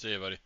See you, buddy.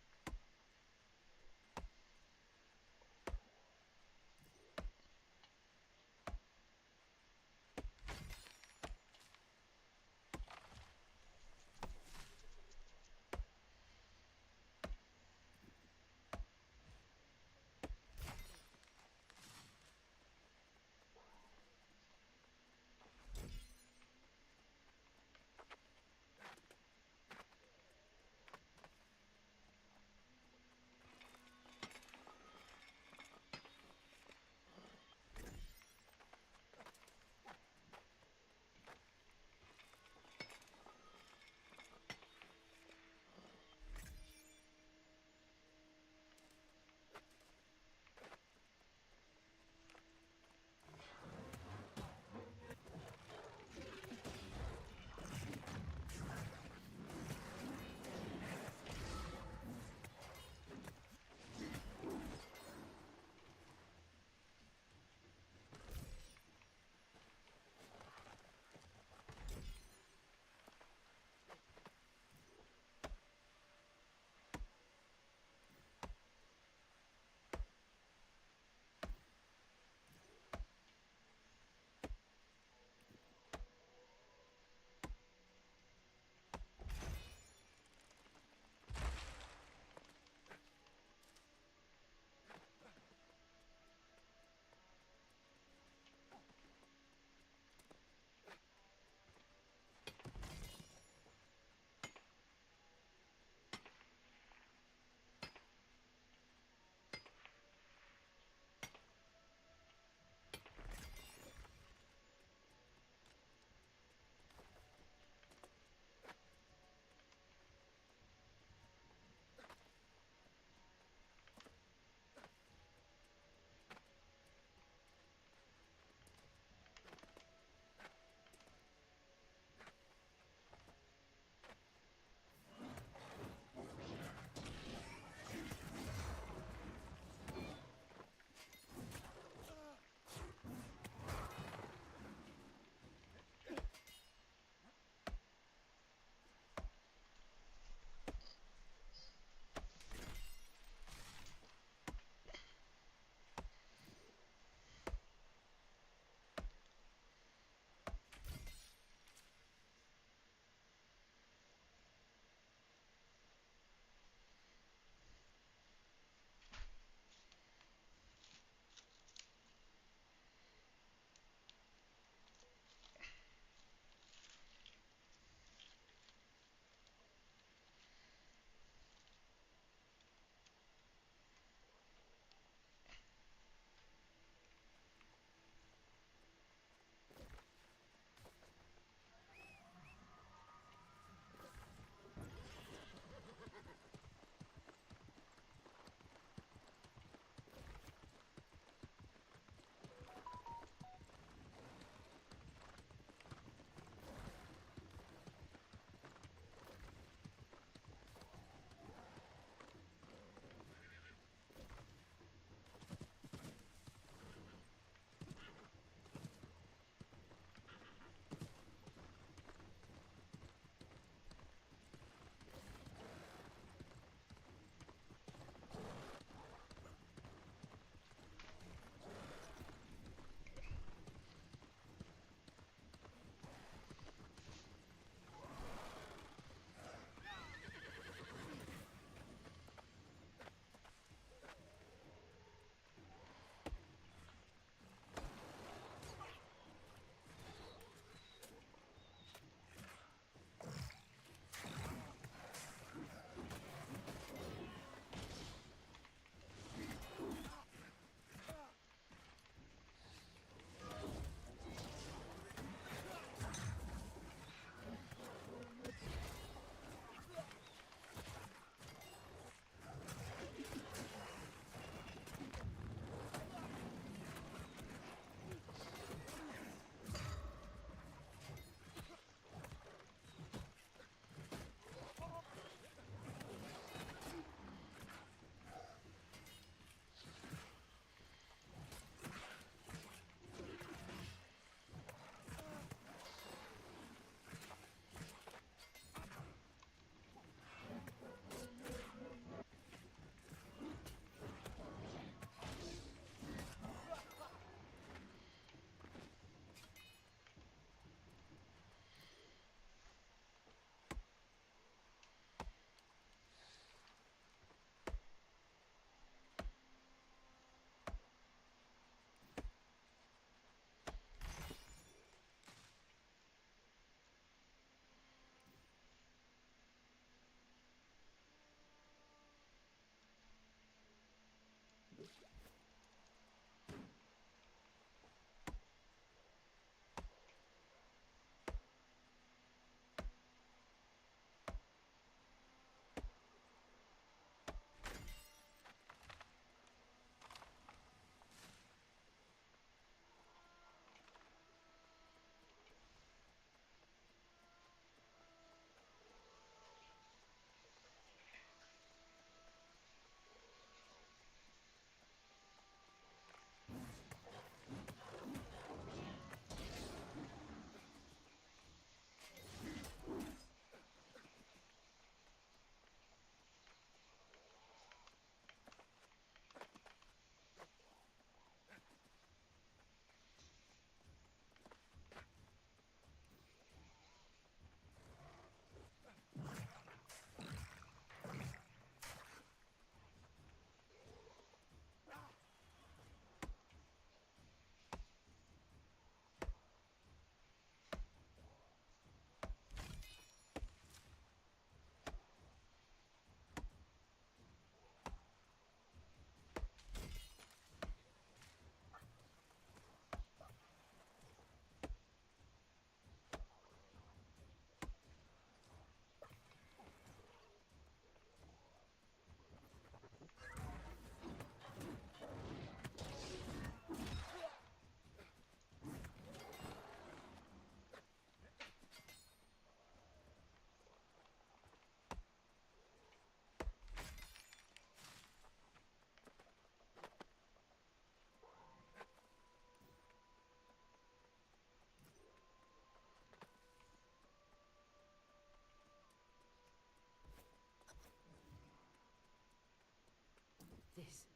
this?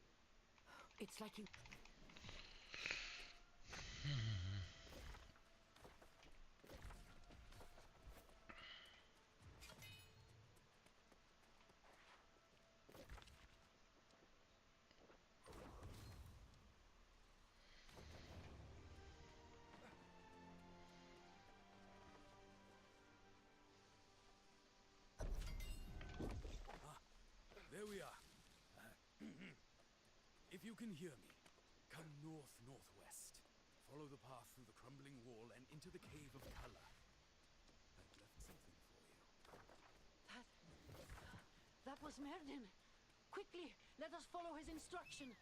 It's like you... There we are. If you can hear me, come north-northwest. Follow the path through the crumbling wall and into the Cave of Color. I've left something for you. That was Merdin. Quickly, let us follow his instruction.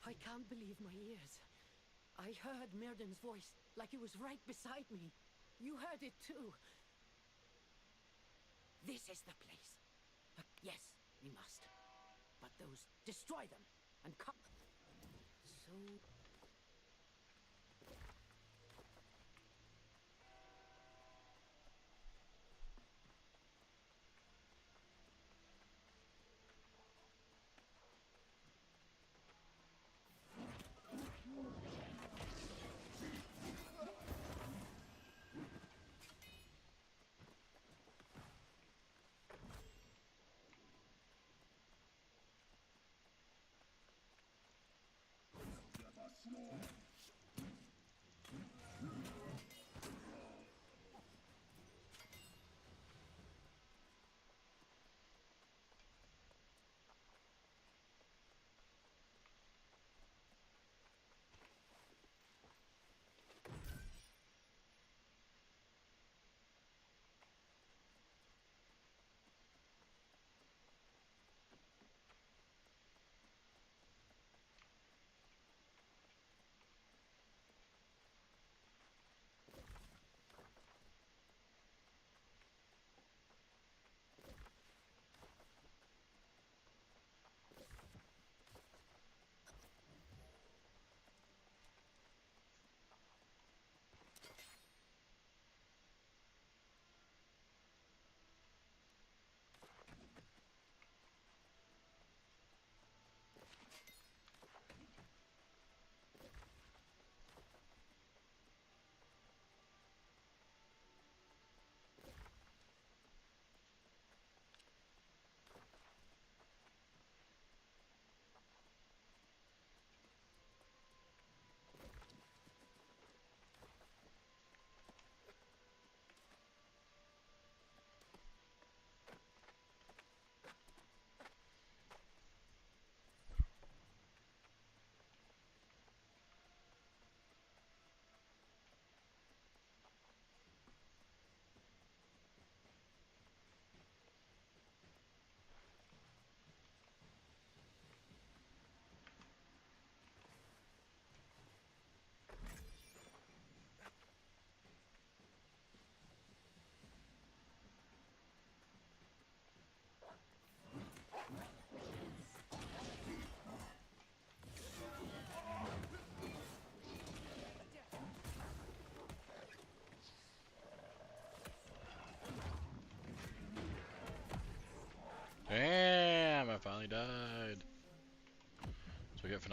I can't believe my ears. I heard Myrden's voice, like he was right beside me. You heard it too. This is the place. Yes, we must. But those, destroy them, and come. So...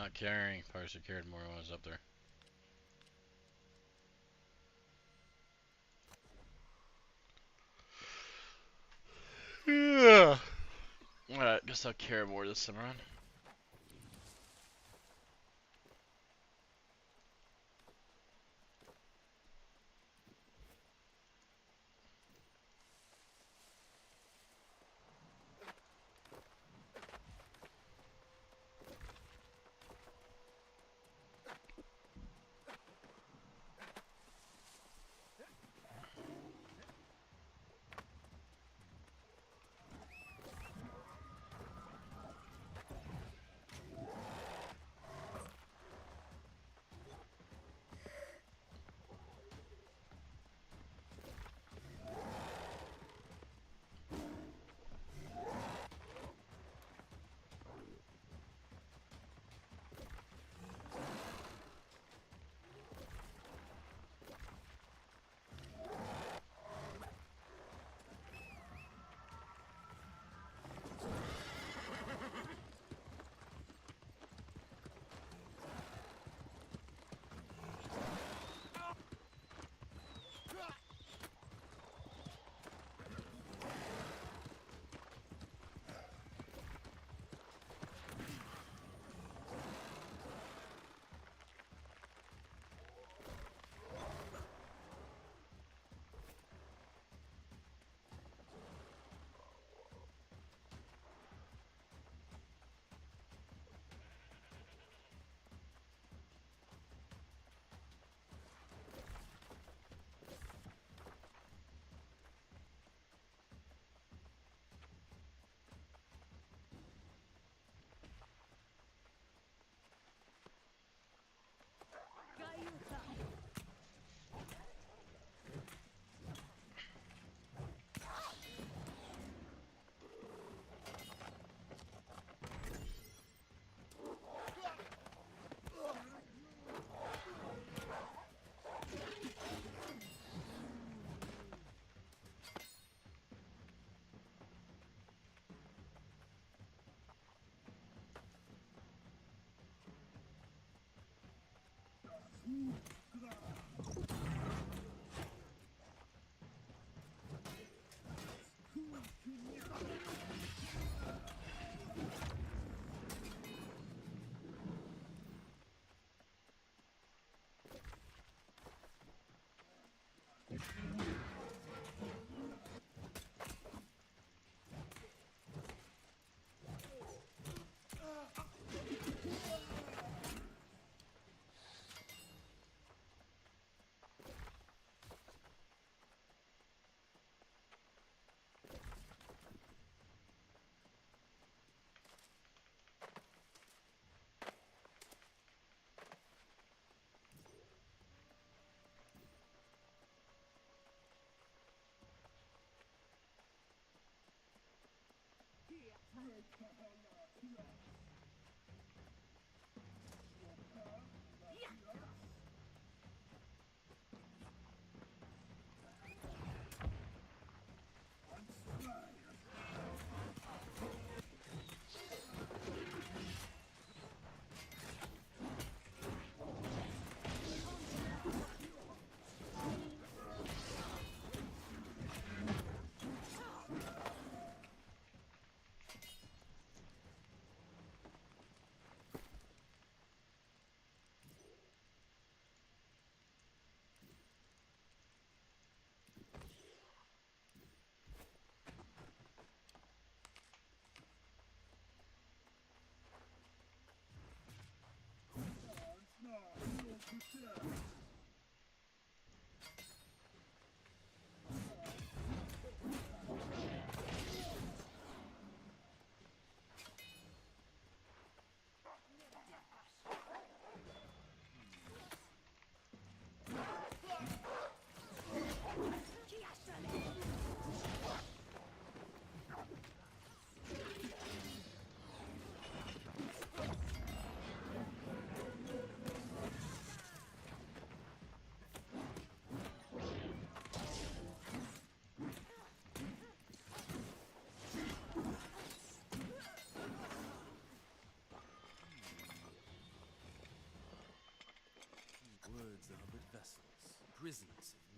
not carrying. Probably should have carried more when I was up there. Yeah. Alright, guess I'll carry more this time around.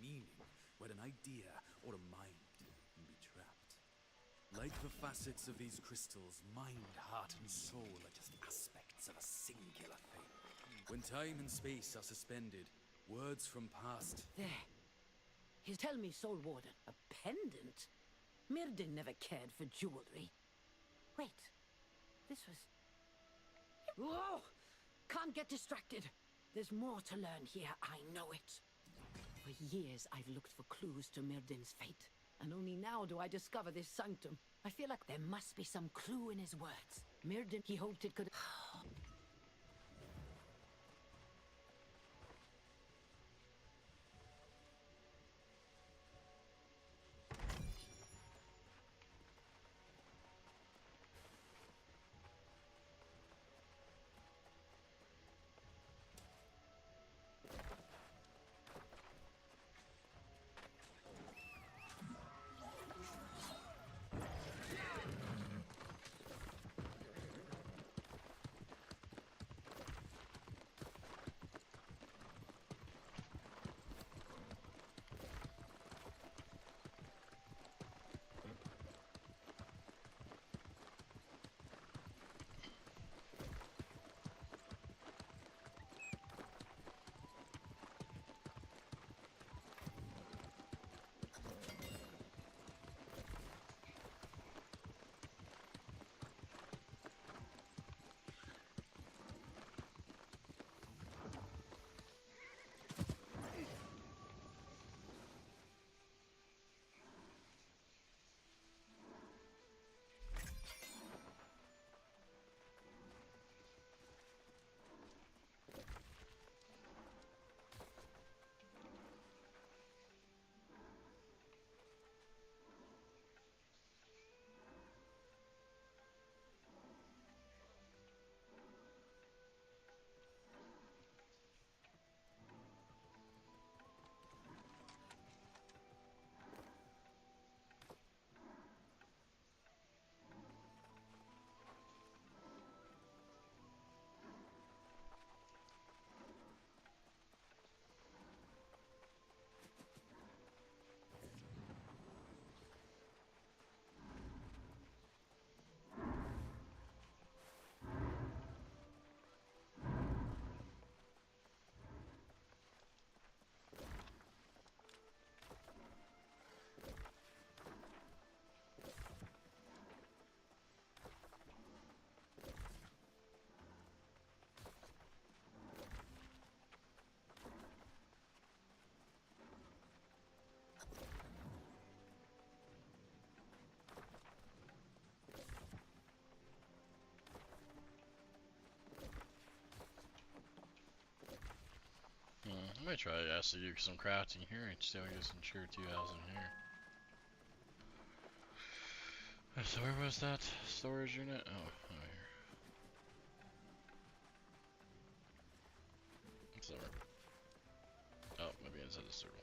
meaning where an idea or a mind can be trapped. Like the facets of these crystals, mind, heart, and soul are just aspects of a singular thing. When time and space are suspended, words from past... There. Tell me, Soul Warden, a pendant? Mirden never cared for jewelry. Wait, this was... Whoa! Can't get distracted. There's more to learn here, I know it. For years, I've looked for clues to Mirden's fate. And only now do I discover this sanctum. I feel like there must be some clue in his words. Mirden, he hoped it could... I might try to actually do some crafting here and see if I can get some tier 2 housing here. So where was that storage unit? Oh, here. It's over. Oh, maybe inside the circle.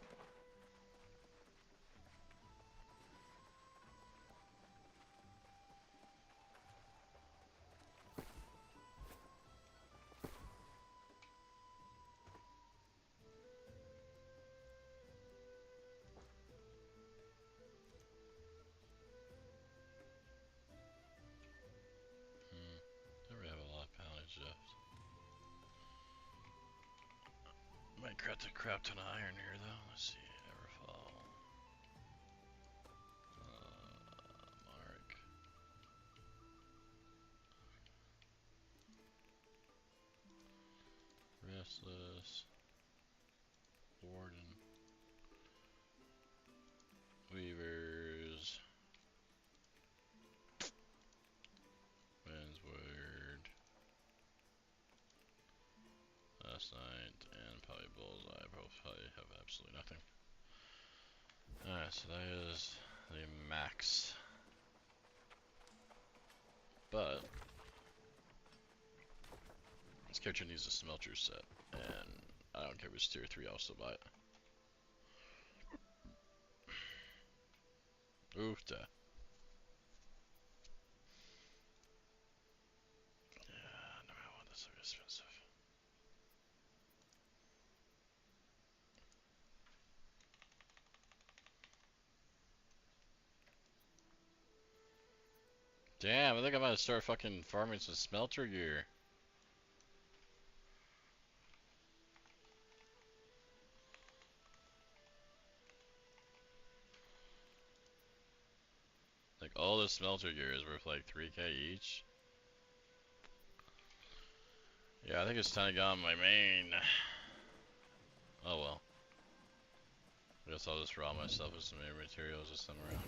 Don't really have a lot of poundage left. Might craft a crap ton of iron here though. Let's see. Everfall. Mark. Restless. Warden. Weavers. Windsward. Last night and probably Bullseye. Probably have absolutely nothing. Alright, so that is the max. But this character needs a smelter set, and I don't care if it's tier 3, I'll still buy it. Oofta. Yeah, no matter what, that's so expensive. Damn, I think I'm gonna start fucking farming some smelter gear. Like, all the smelter gear is worth like 3k each. Yeah, I think it's time to get on my main. Oh well. I guess I'll just rob myself of some air materials this time around.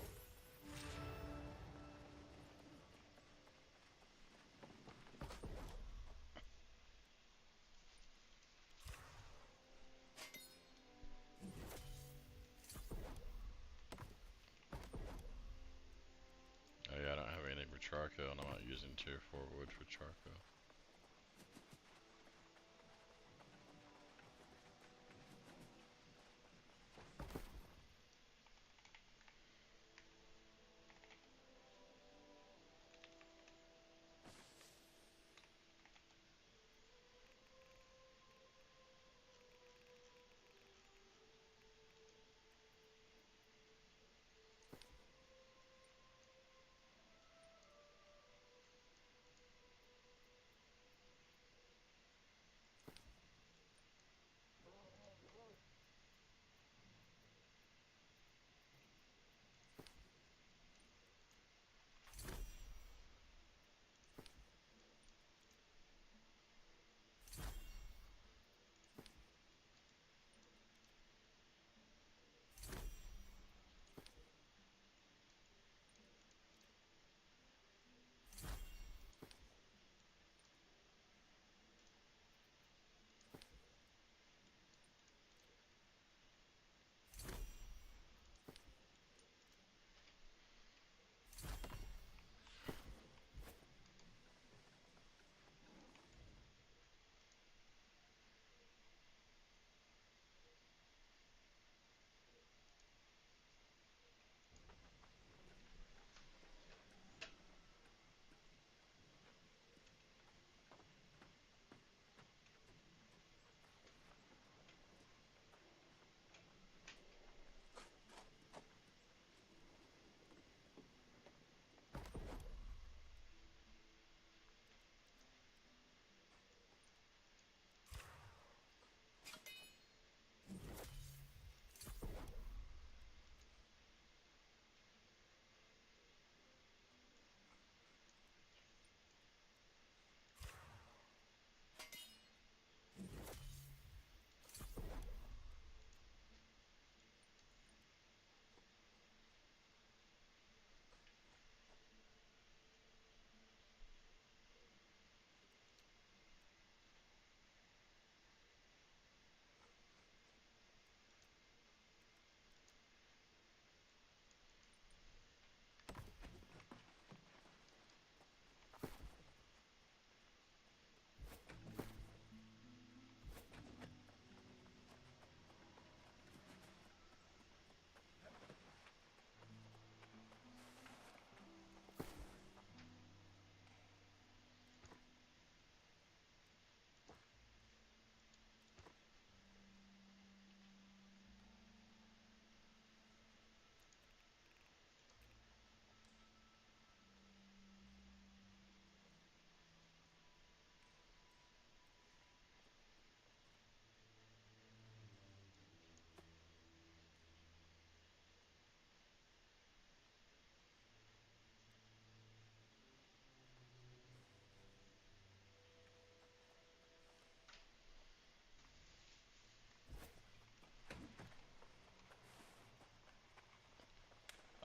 Oh yeah, I don't have anything for charcoal, and I'm not using tier 4 wood for charcoal.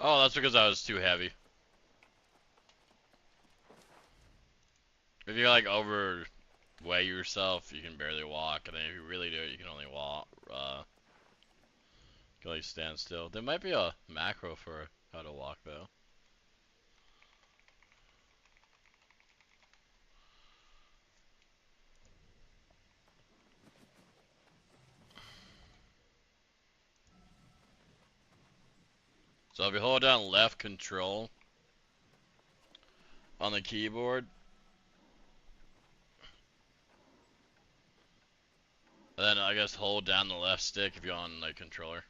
Oh, that's because I was too heavy. If you like overweigh yourself, you can barely walk, and then if you really do it, you can only walk. You can only stand still. There might be a macro for how to walk though. So if you hold down left control on the keyboard, and then I guess hold down the left stick if you're on like controller.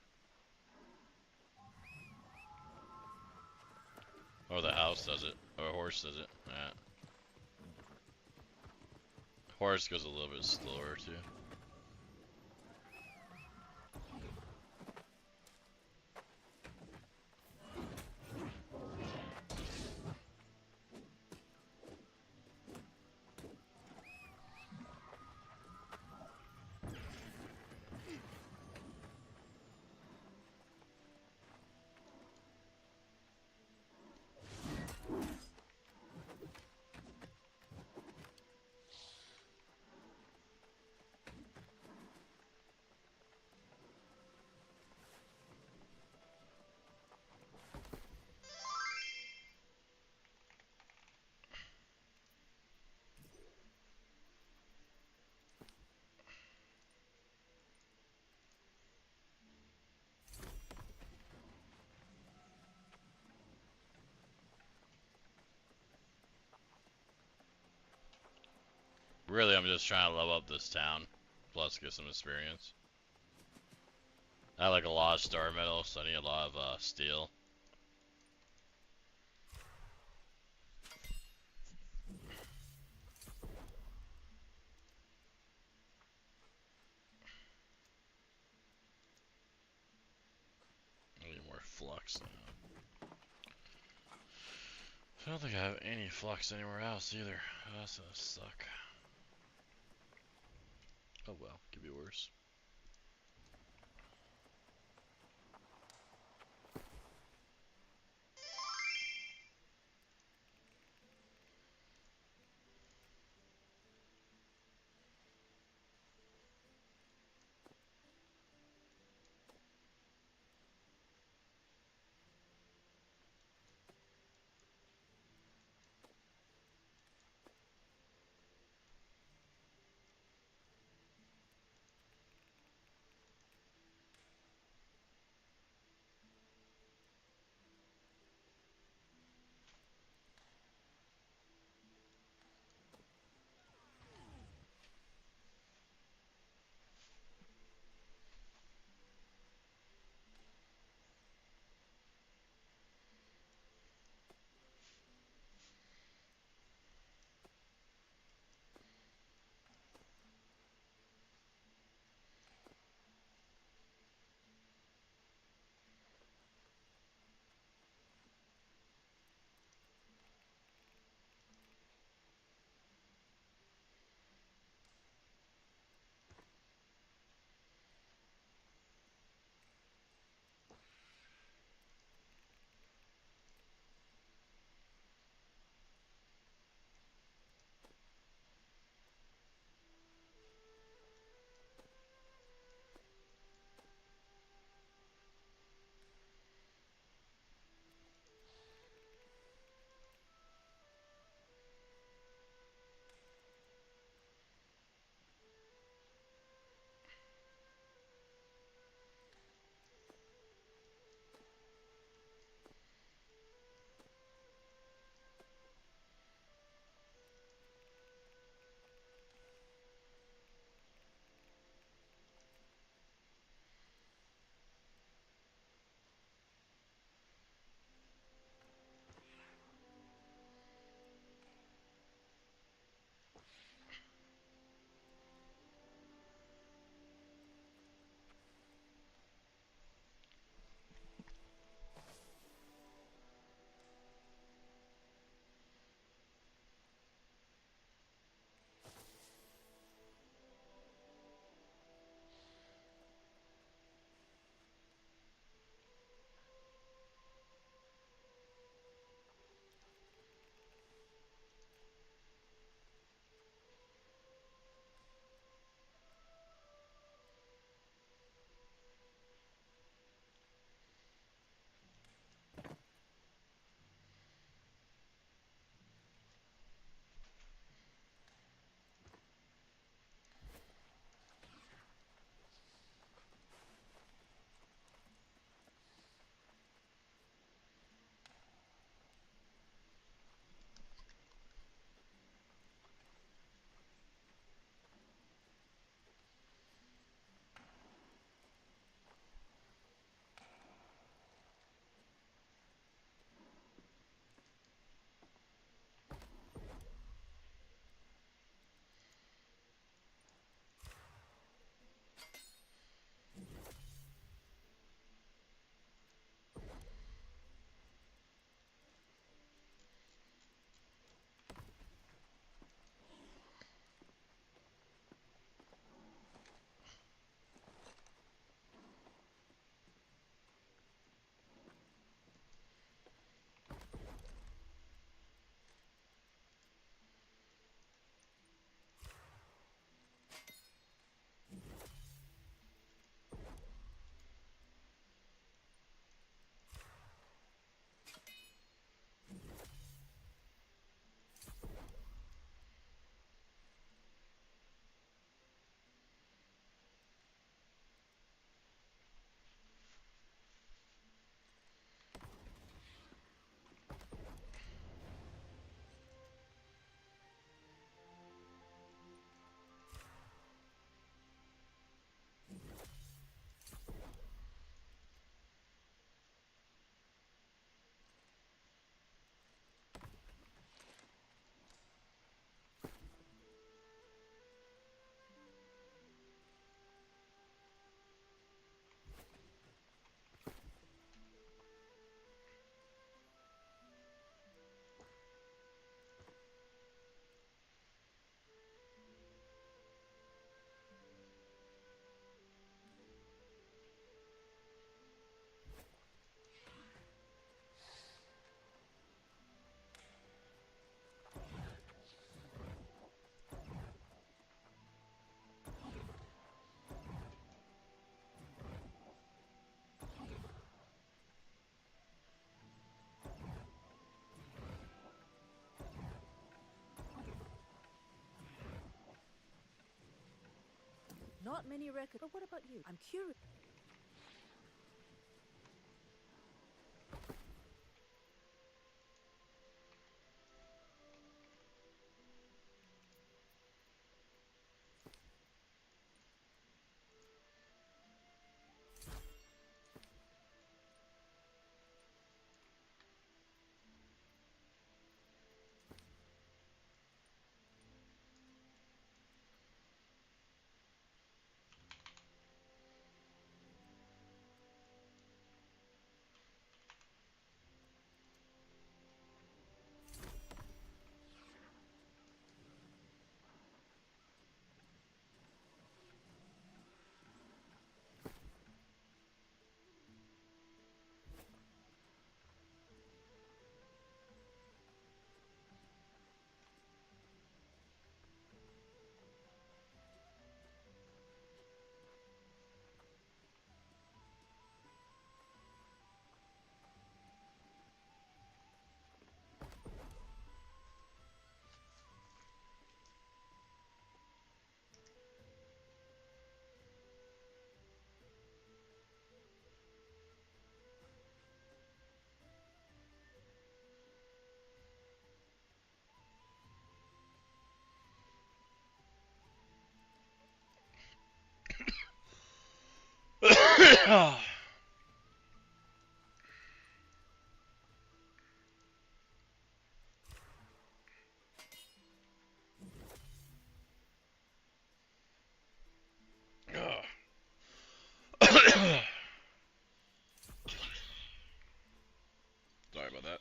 Or the house does it. Or a horse does it. Yeah. Horse goes a little bit slower too. Really, I'm just trying to level up this town, plus get some experience. I have like a lot of star metal, so I need a lot of steel. I need more flux now. I don't think I have any flux anywhere else either. That's gonna suck. Oh well, could be worse. Not many records. But what about you? I'm curious. Sorry about that.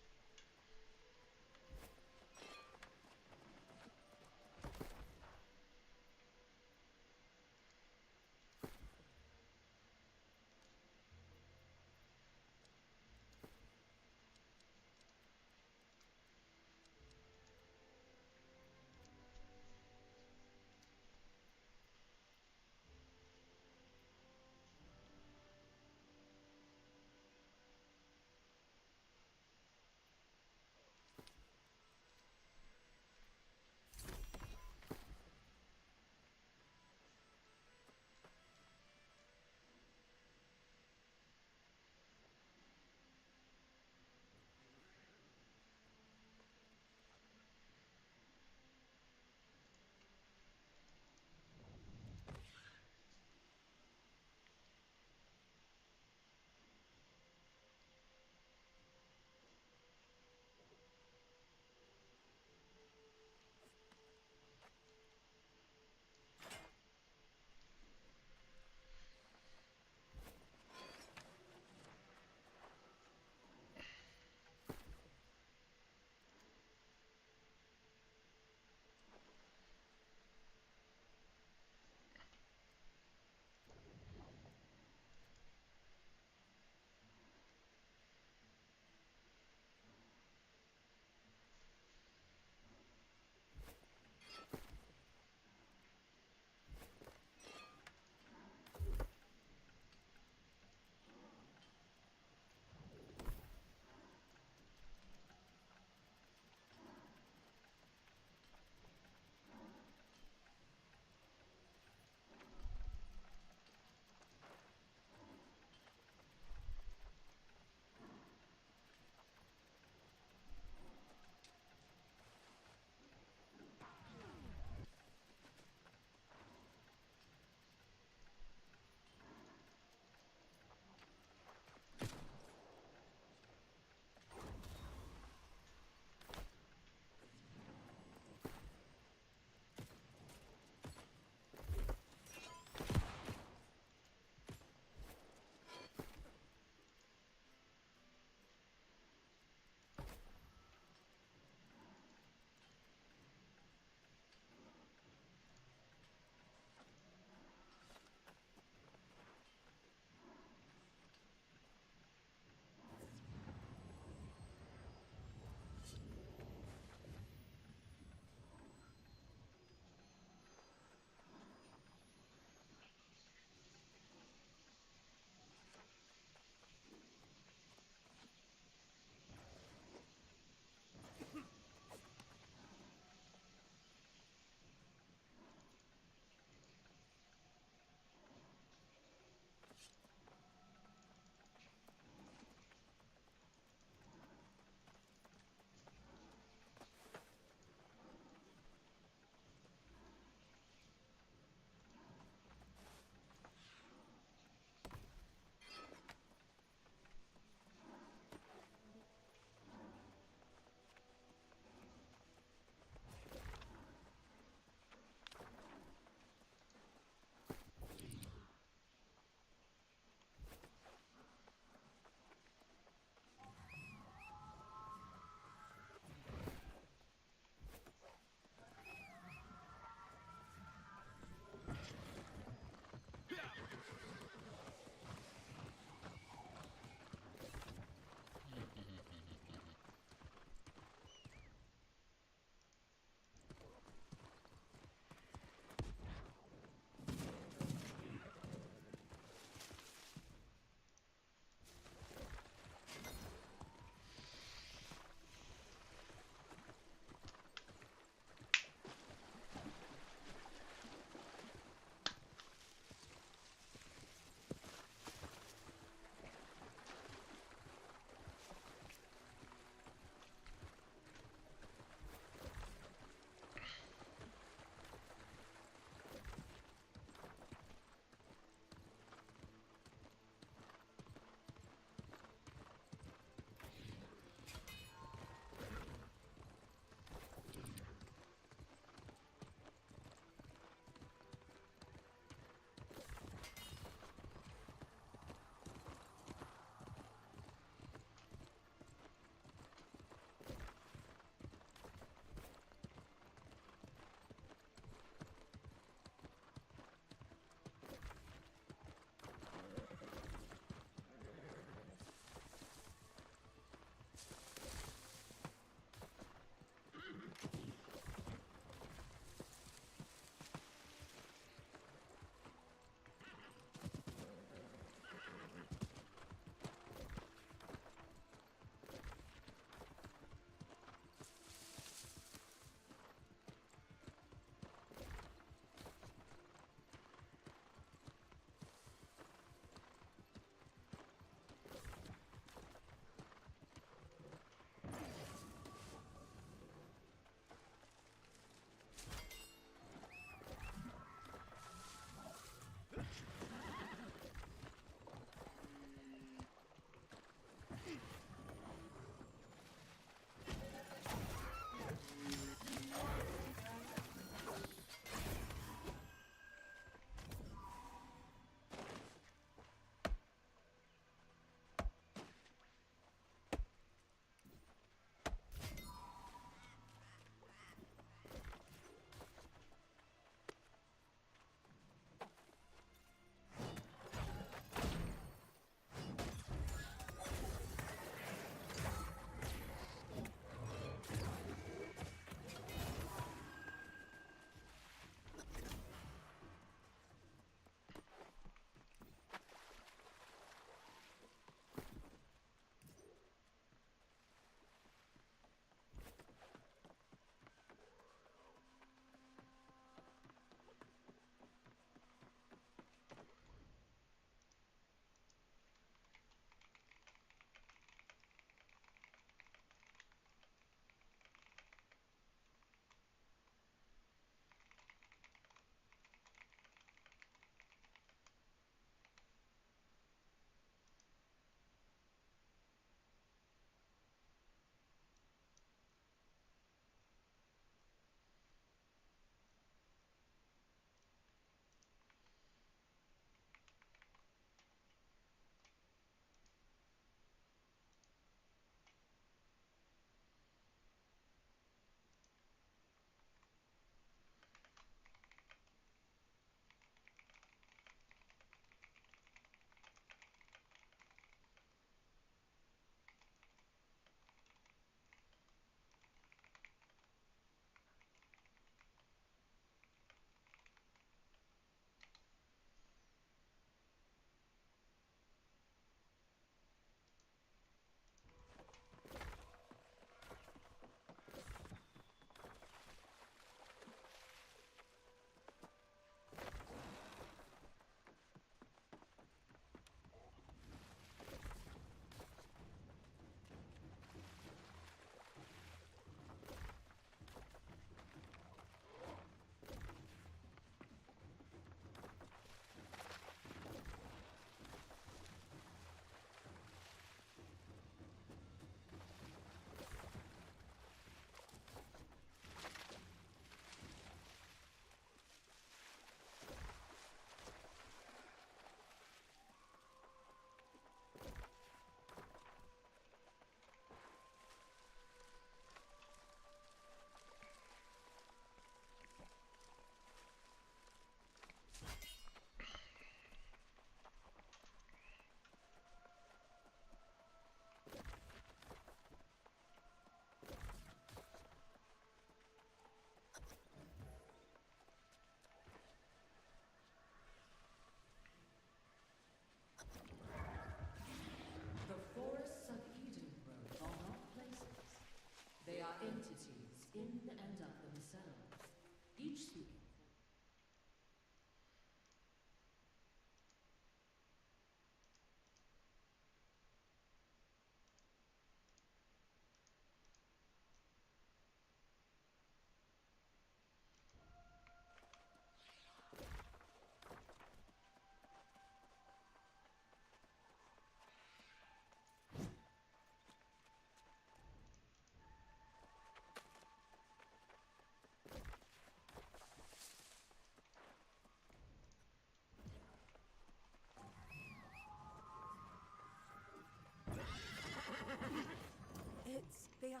They are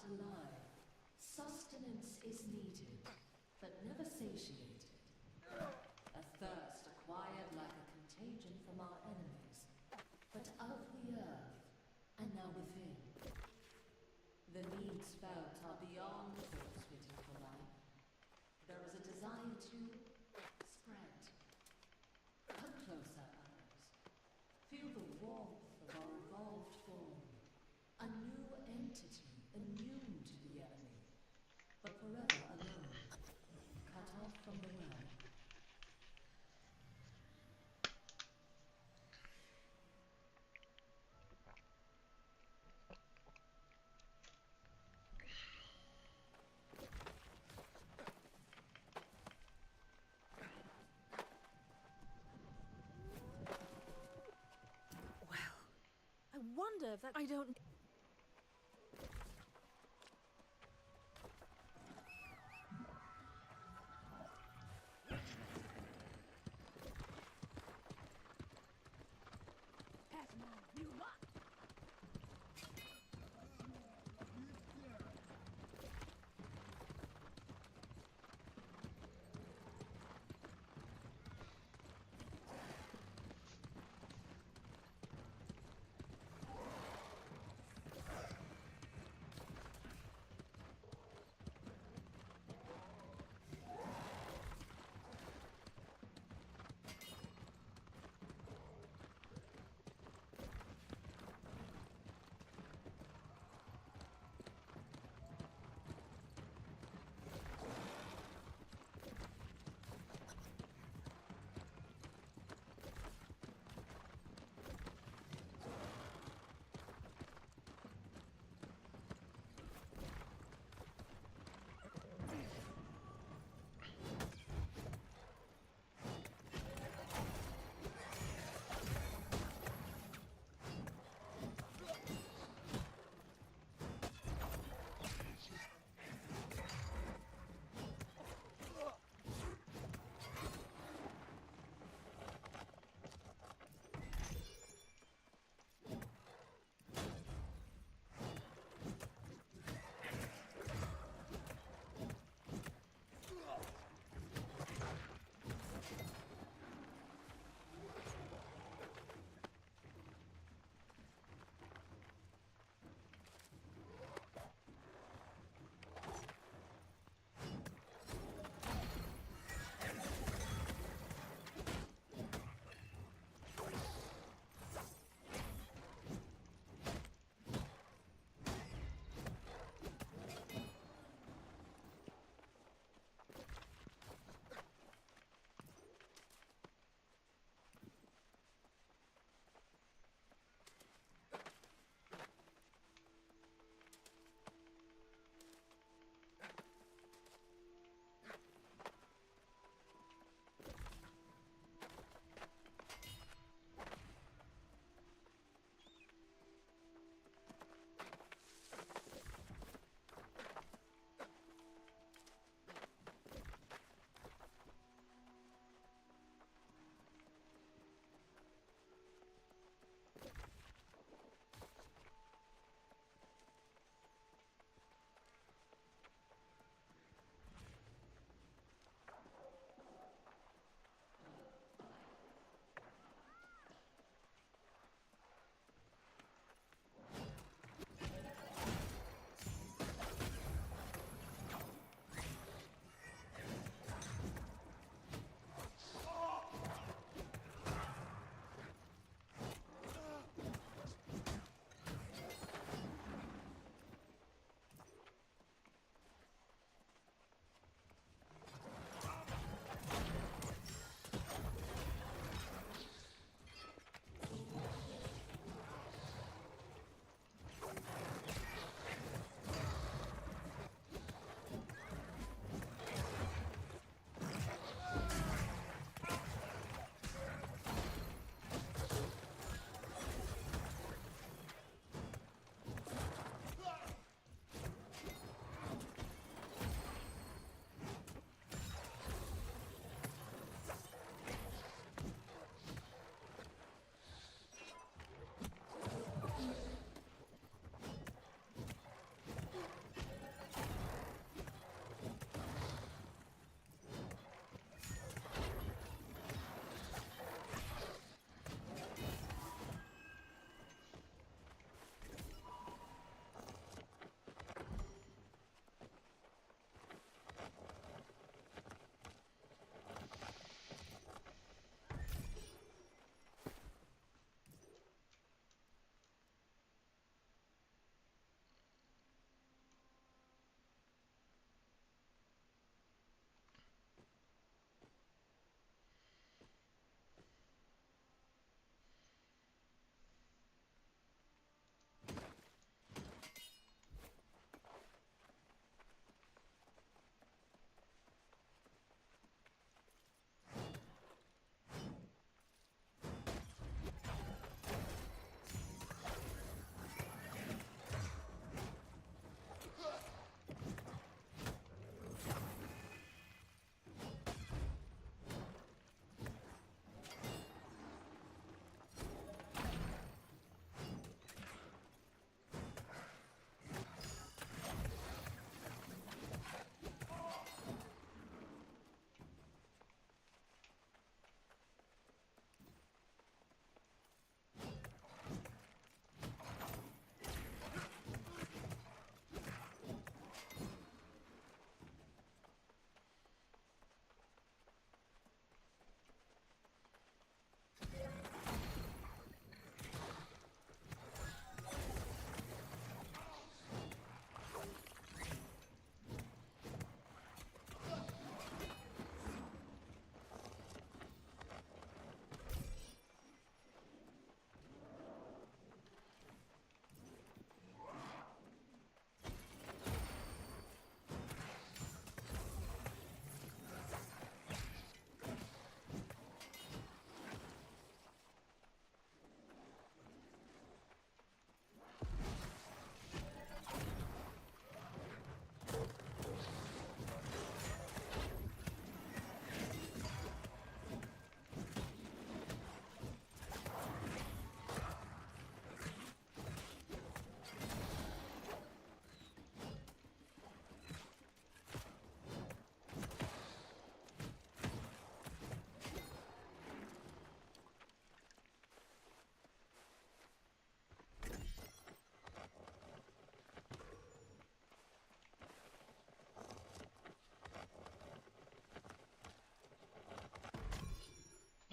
alive. Sustenance is needed, but never satiated. A thirst acquired like a contagion from our enemies, but of the earth, and now within. The needs felt are beyond those fitting for life. There is a desire to spread. Come closer, others. Feel the warmth of our evolved form. A new entity, immune to the enemy, but forever alone, cut off from the realm. Well, I wonder if that... I don't...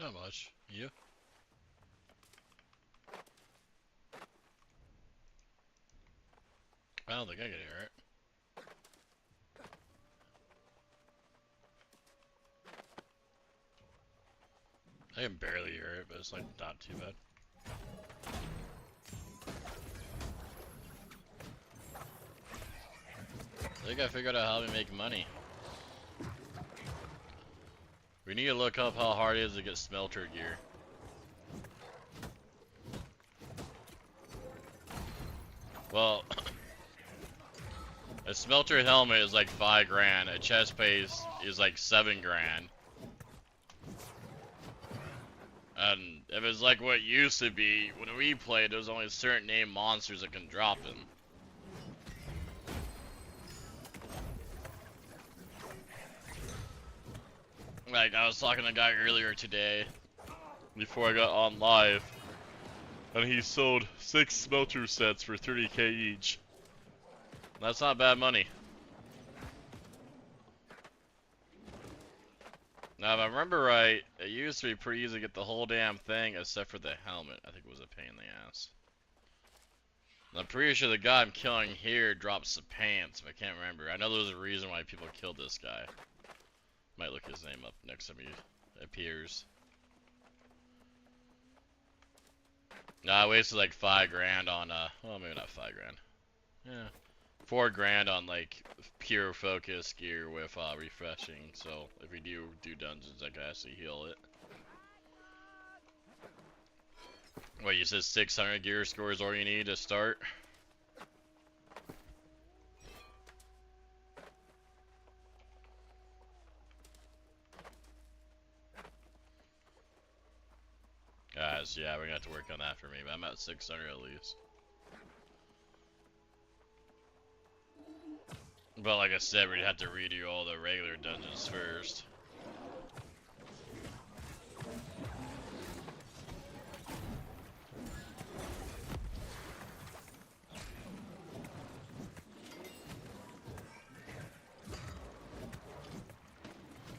Not much. You? I don't think I can hear it. I can barely hear it, but it's like not too bad. I think I figured out how to make money. We need to look up how hard it is to get smelter gear. Well, a smelter helmet is like 5 grand. A chest piece is like 7 grand. And if it's like what it used to be, when we played, there's only certain name monsters that can drop them. Like, I was talking to a guy earlier today, before I got on live, and he sold 6 smelter sets for 30k each. That's not bad money. Now, if I remember right, it used to be pretty easy to get the whole damn thing, except for the helmet. I think it was a pain in the ass. And I'm pretty sure the guy I'm killing here drops the pants, but I can't remember. I know there's a reason why people killed this guy. Might look his name up next time he appears. Nah, I wasted like 5 grand on, well, maybe not 5 grand. Yeah. 4 grand on like pure focus gear with refreshing, so if we do dungeons I can actually heal it. What, you said 600 gear score is all you need to start? Guys, yeah, we're gonna have to work on that for me, but I'm at 600 at least. But like I said, we'd have to redo all the regular dungeons first.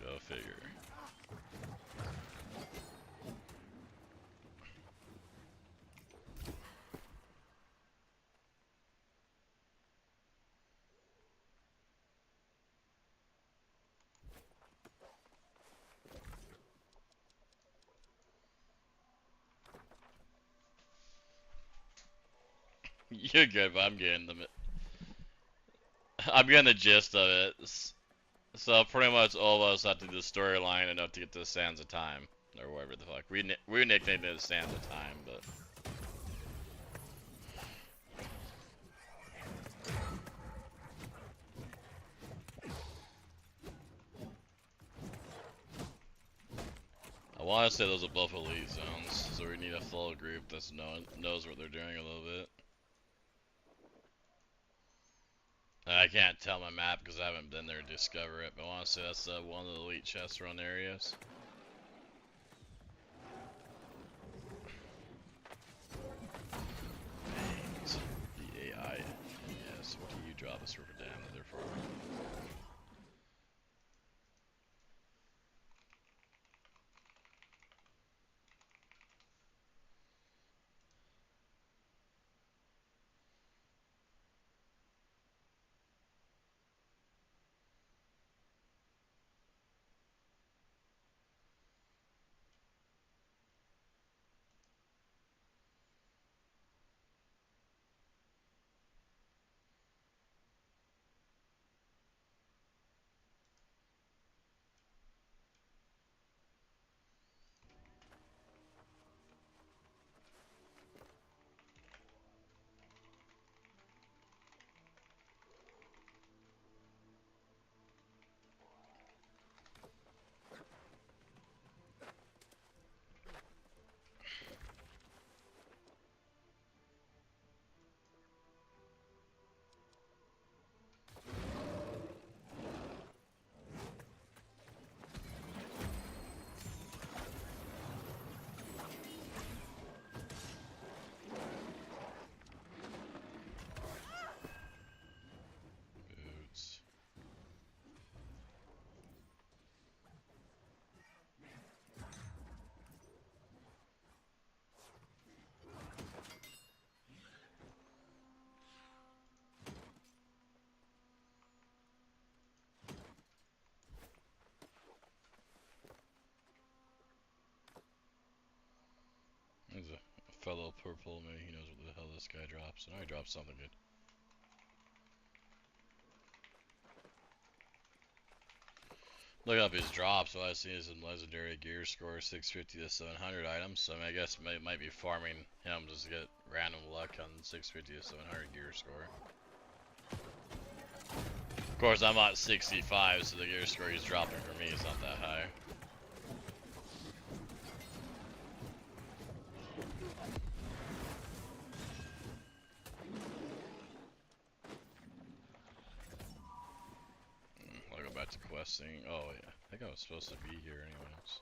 Go figure. You're good, but I'm getting the gist of it. So pretty much all of us have to do the storyline enough to get to Sands of Time, or whatever the fuck. We nicknamed it Sands of Time, but I want to say those are both elite zones, so we need a full group that knows what they're doing a little bit. I can't tell my map because I haven't been there to discover it, but I want to say that's one of the elite chest run areas. The AI. Yes, what do you drop us for damn nether for? a little purple. Maybe he knows what the hell this guy drops. And I dropped something good. Look up his drops. All I see is some legendary gear score, 650 to 700 items. So I mean, I guess might be farming him just to get random luck on 650 to 700 gear score. Of course, I'm at 65, so the gear score he's dropping for me is not that high. I'll go back to questing. Oh yeah, I think I was supposed to be here anyways.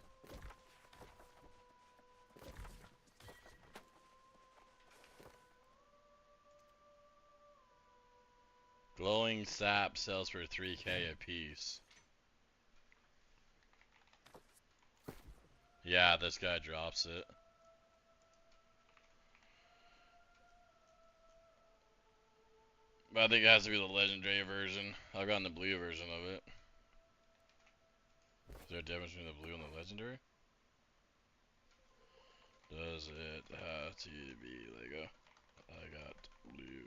Glowing sap sells for 3k a piece. Yeah, this guy drops it. But I think it has to be the legendary version. I've gotten the blue version of it. Is there a difference between the blue and the legendary? Does it have to be Lego? I got blue.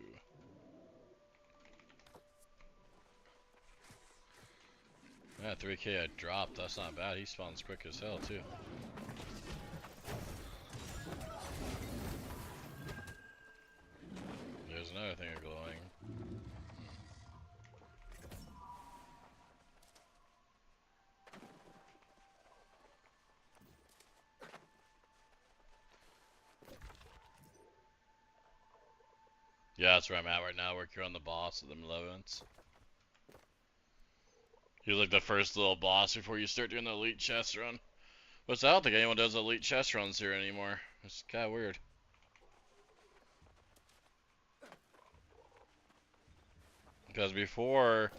Yeah, 3k I dropped. That's not bad. He spawns quick as hell too. There's another thing glowing. Yeah, that's where I'm at right now, working on the boss of the Malevolence. He's like the first little boss before you start doing the elite chest run. Which I don't think anyone does elite chest runs here anymore. It's kind of weird. Because before,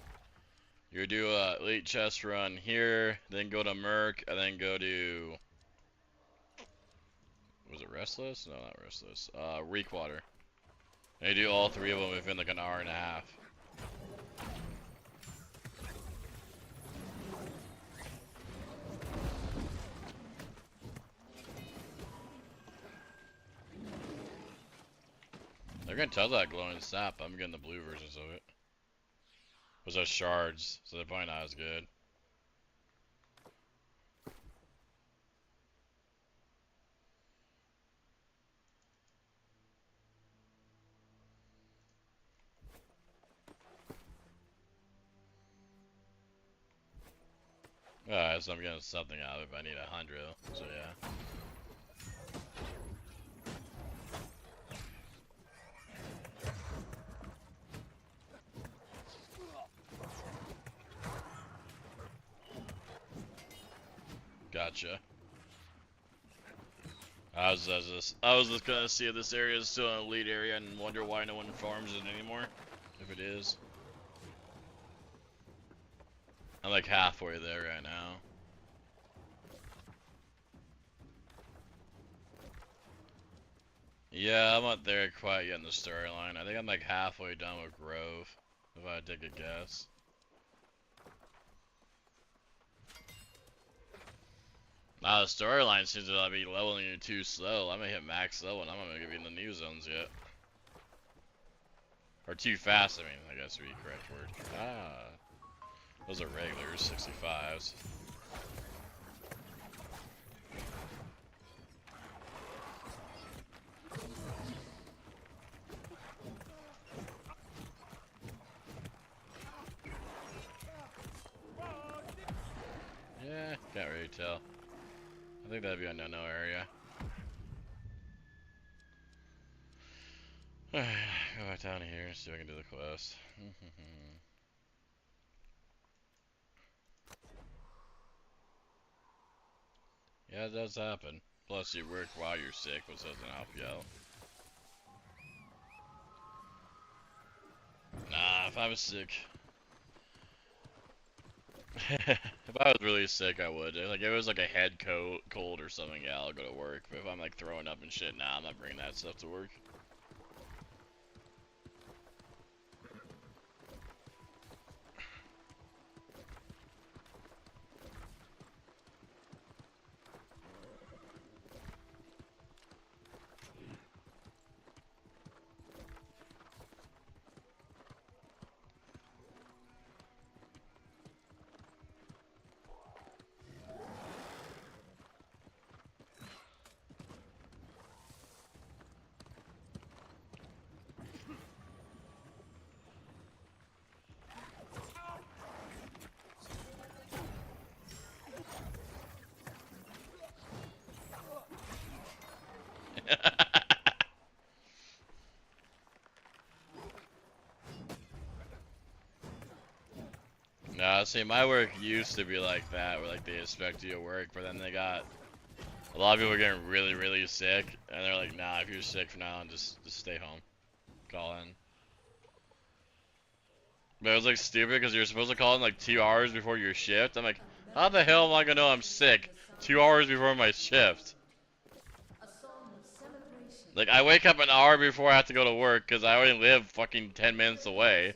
you do a elite chest run here, then go to Merc, and then go to... Was it Restless? No, not Restless. Reekwater. And you do all three of them within like an hour and a half. They're gonna tell that glowing sap. I'm getting the blue versions of it. Those are shards, so they're probably not as good. Alright, so I'm getting something out of it if I need 100, so yeah. Gotcha. I was just gonna see if this area is still an elite area and wonder why no one farms it anymore. If it is. I'm like halfway there right now. Yeah, I'm not there quite yet in the storyline. I think I'm like halfway done with Grove, if I take a guess. Now the storyline seems to be leveling you too slow. I'm gonna hit max level and I'm not gonna give you the new zones yet. Or too fast, I mean, I guess would be the correct word. Ah. Those are regulars, 65s. Yeah, can't really tell. I think that'd be a no-no area. Go back down here and see if I can do the quest. Yeah, it does happen. Plus you work while you're sick, which doesn't help you out. Nah, if I was sick... if I was really sick, I would. Like, if it was like a head cold or something, yeah, I'll go to work. But if I'm like throwing up and shit, nah, I'm not bringing that stuff to work. See, my work used to be like that, where like they expect you to work, but then they got a lot of people getting really, really sick, and they're like, nah, if you're sick from now on, just stay home, call in. But it was like stupid because you're supposed to call in like 2 hours before your shift. I'm like, how the hell am I gonna know I'm sick 2 hours before my shift? Like, I wake up an hour before I have to go to work because I already live fucking 10 minutes away.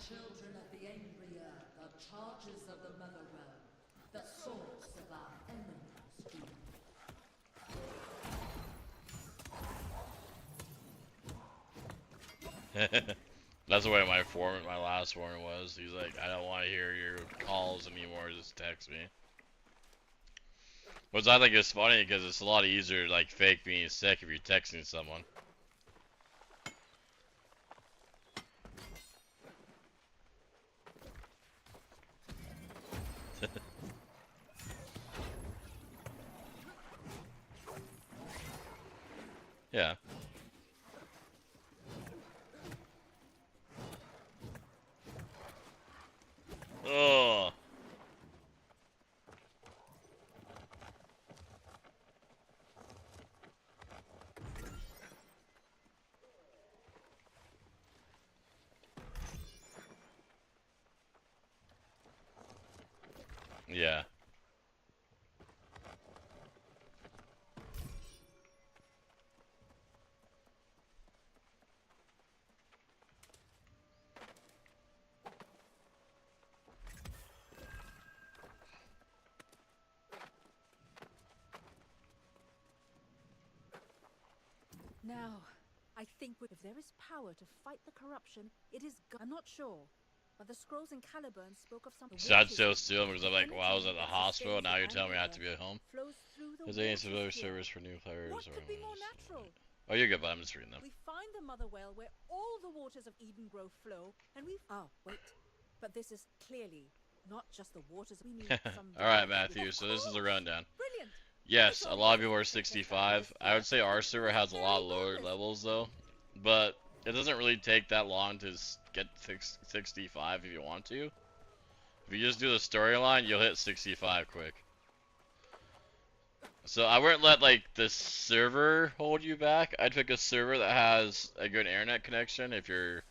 Children of the angry earth are charges of the mother realm, the source of our enemy's doom. That's the way my last foreman was. He's like, I don't want to hear your calls anymore, just text me. Which I think is funny because it's a lot easier to like fake being sick if you're texting someone. Yeah. Oh. Yeah. Now, I think if there is power to fight the corruption, it is. I'm not sure, but the scrolls in Caliburn spoke of something. Should still steal because I'm like, well, I was at the hospital. Now you're telling me I have to be at home. Is there any civilian service for new players? What could be more natural? Oh, you're good, but I'm just reading them. We find the mother well where all the waters of Eden Grove flow, and we. Oh, wait, but this is clearly not just the waters we need. All right, Matthew. So this is a rundown. Brilliant. Yes, a lot of people are 65. I would say our server has a lot lower levels though, but it doesn't really take that long to get 65 if you want to. If you just do the storyline, you'll hit 65 quick. So I wouldn't let like the server hold you back. I'd pick a server that has a good internet connection. If you're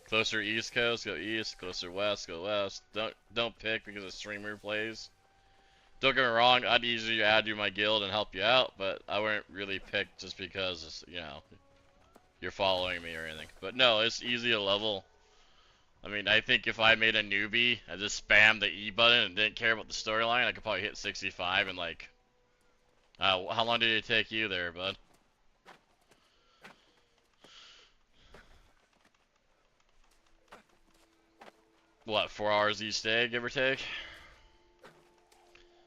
closer East Coast, go East. Closer West, go West. Don't pick because a streamer plays. Don't get me wrong, I'd easily add you my guild and help you out, but I wouldn't really pick just because, you know, you're following me or anything. But no, it's easy to level. I mean, I think if I made a newbie, I just spammed the E button and didn't care about the storyline, I could probably hit 65 in like, how long did it take you there, bud? What, 4 hours each day, give or take?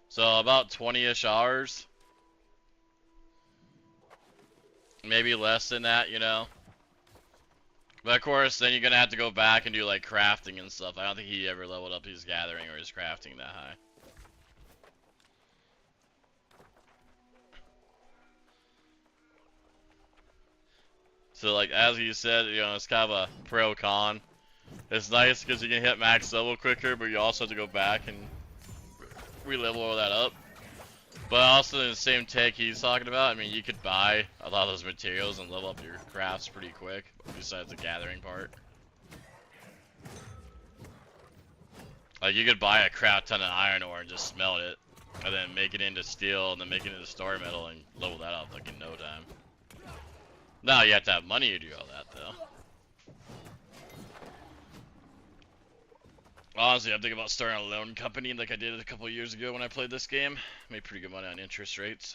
So about 20-ish hours. Maybe less than that, you know. But of course, then you're gonna have to go back and do like crafting and stuff. I don't think he ever leveled up his gathering or his crafting that high. So like as he said, you know, it's kind of a pro con. It's nice because you can hit max level quicker, but you also have to go back and re-level all that up. But also in the same take he's talking about, I mean, you could buy a lot of those materials and level up your crafts pretty quick, besides the gathering part. Like, you could buy a crap ton of iron ore and just smelt it, and then make it into steel, and then make it into star metal, and level that up, like, in no time. Now, you have to have money to do all that, though. Honestly, I'm thinking about starting a loan company like I did a couple of years ago when I played this game. Made pretty good money on interest rates.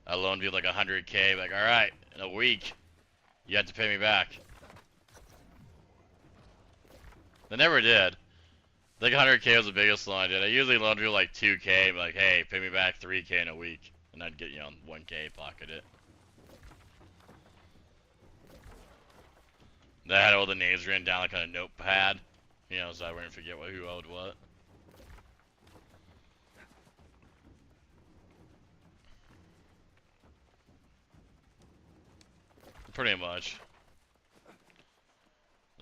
I loaned you like 100K, like, alright, in a week, you have to pay me back. They never did. Like 100K was the biggest loan I did. I usually loaned you like 2K, like, hey, pay me back 3K in a week. And I'd get, you know, 1K, pocket it. They had all the names written down like on a notepad, you know, so I wouldn't forget who owed what. Pretty much.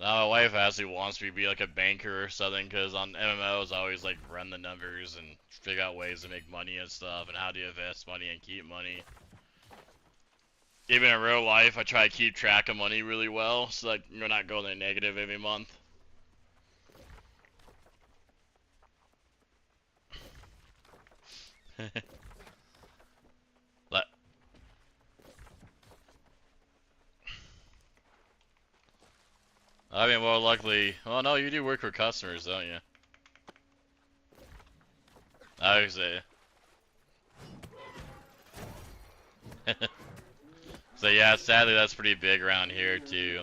Now my wife actually wants me to be like a banker or something, because on MMOs I always like run the numbers and figure out ways to make money and stuff, and how to invest money and keep money. Even in real life, I try to keep track of money really well, so like you're not going in negative every month. But I mean, well, luckily, well, no, you do work for customers, don't you? I would say. So yeah, sadly, that's pretty big around here too.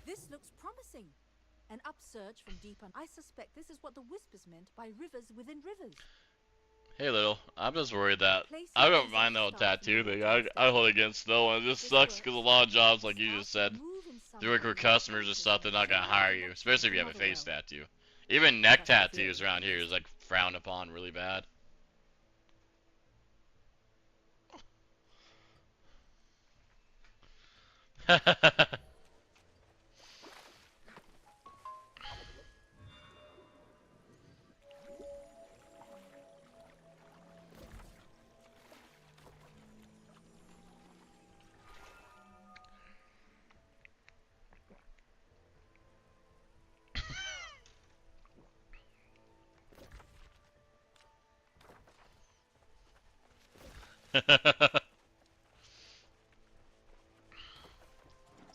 This looks promising. An upsurge from deep under. I suspect this is what the whispers meant by rivers within rivers. Hey, little, I'm just worried that I don't mind the whole tattoo thing. I hold against no one. It just sucks because a lot of jobs, like you just said, you work with customers and stuff, they're not gonna hire you, especially if you have a face tattoo. Even neck tattoos around here is like frowned upon really bad.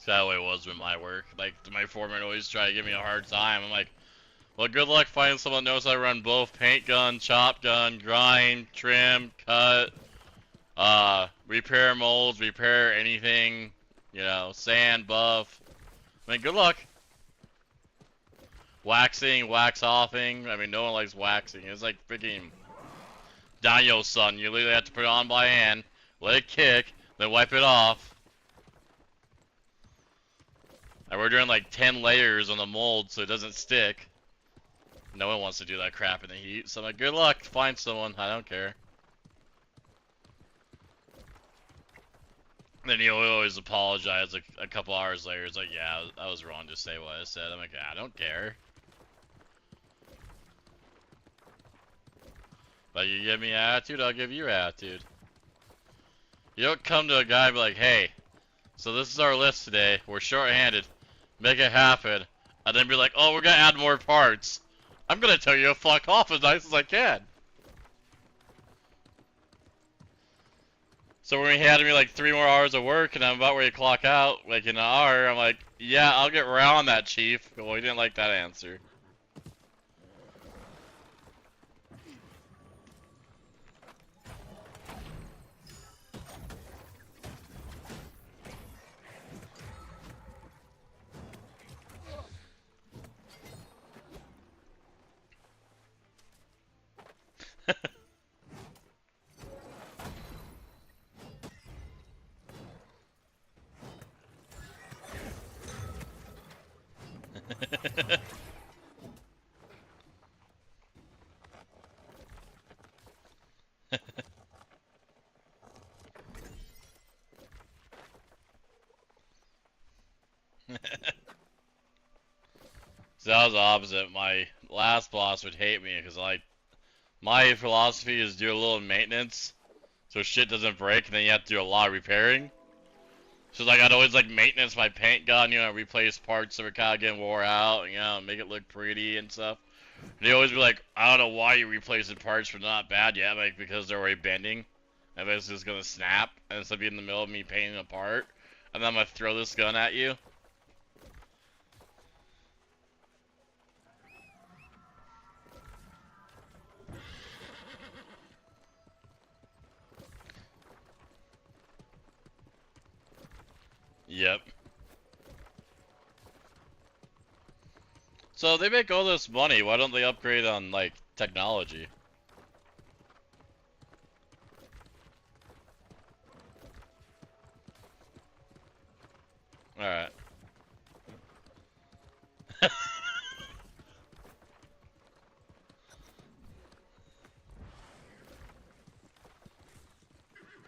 That's how it was with my work. Like, my foreman always try to give me a hard time. I'm like, well, good luck finding someone that knows how to run both paint gun, chop gun, grind, trim, cut, repair molds, repair anything, you know, sand, buff. I mean, good luck. Waxing, wax offing. I mean, no one likes waxing. It's like freaking Daniel's son. You literally have to put it on by hand, let it kick, then wipe it off. And we're doing like 10 layers on the mold so it doesn't stick. No one wants to do that crap in the heat. So I'm like, good luck, find someone. I don't care. And then he'll always apologize like a couple hours later. It's like, yeah, I was wrong to say what I said. I'm like, I don't care. But you give me attitude, I'll give you attitude. You don't come to a guy and be like, hey, so this is our list today. We're short-handed. Make it happen. And then be like, oh, we're gonna add more parts. I'm gonna tell you to fuck off as nice as I can. So when he had me like 3 more hours of work and I'm about ready to clock out, like in an hour, I'm like, yeah, I'll get around that, chief. Well, he didn't like that answer. So that was the opposite. My last boss would hate me because like my philosophy is do a little maintenance so shit doesn't break, and then you have to do a lot of repairing. So like I'd always like maintenance my paint gun, you know, replace parts that were kind of getting wore out, you know, make it look pretty and stuff. And they always be like, I don't know why you're replacing parts for not bad yet, like because they're already bending, and it's just gonna snap, and it's gonna be in the middle of me painting a part, and then I'm gonna throw this gun at you. Yep. So they make all this money, why don't they upgrade on, like, technology? Alright.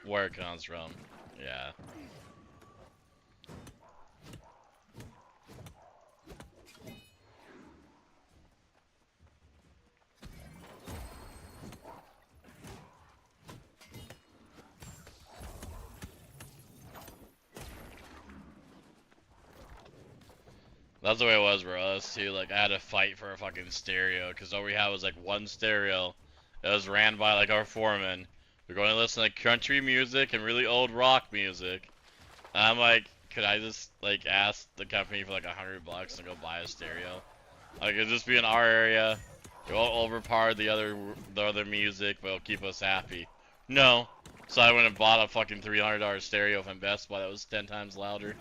Where it comes from. Yeah. That's the way it was for us too. Like I had to fight for a fucking stereo because all we had was like one stereo. It was ran by like our foreman. We're going to listen to country music and really old rock music. And I'm like, could I just like ask the company for like $100 and go buy a stereo? Like it'd just be in our area. It won't overpower the other music, but it'll keep us happy. No. So I went and bought a fucking $300 stereo from Best Buy that was 10 times louder.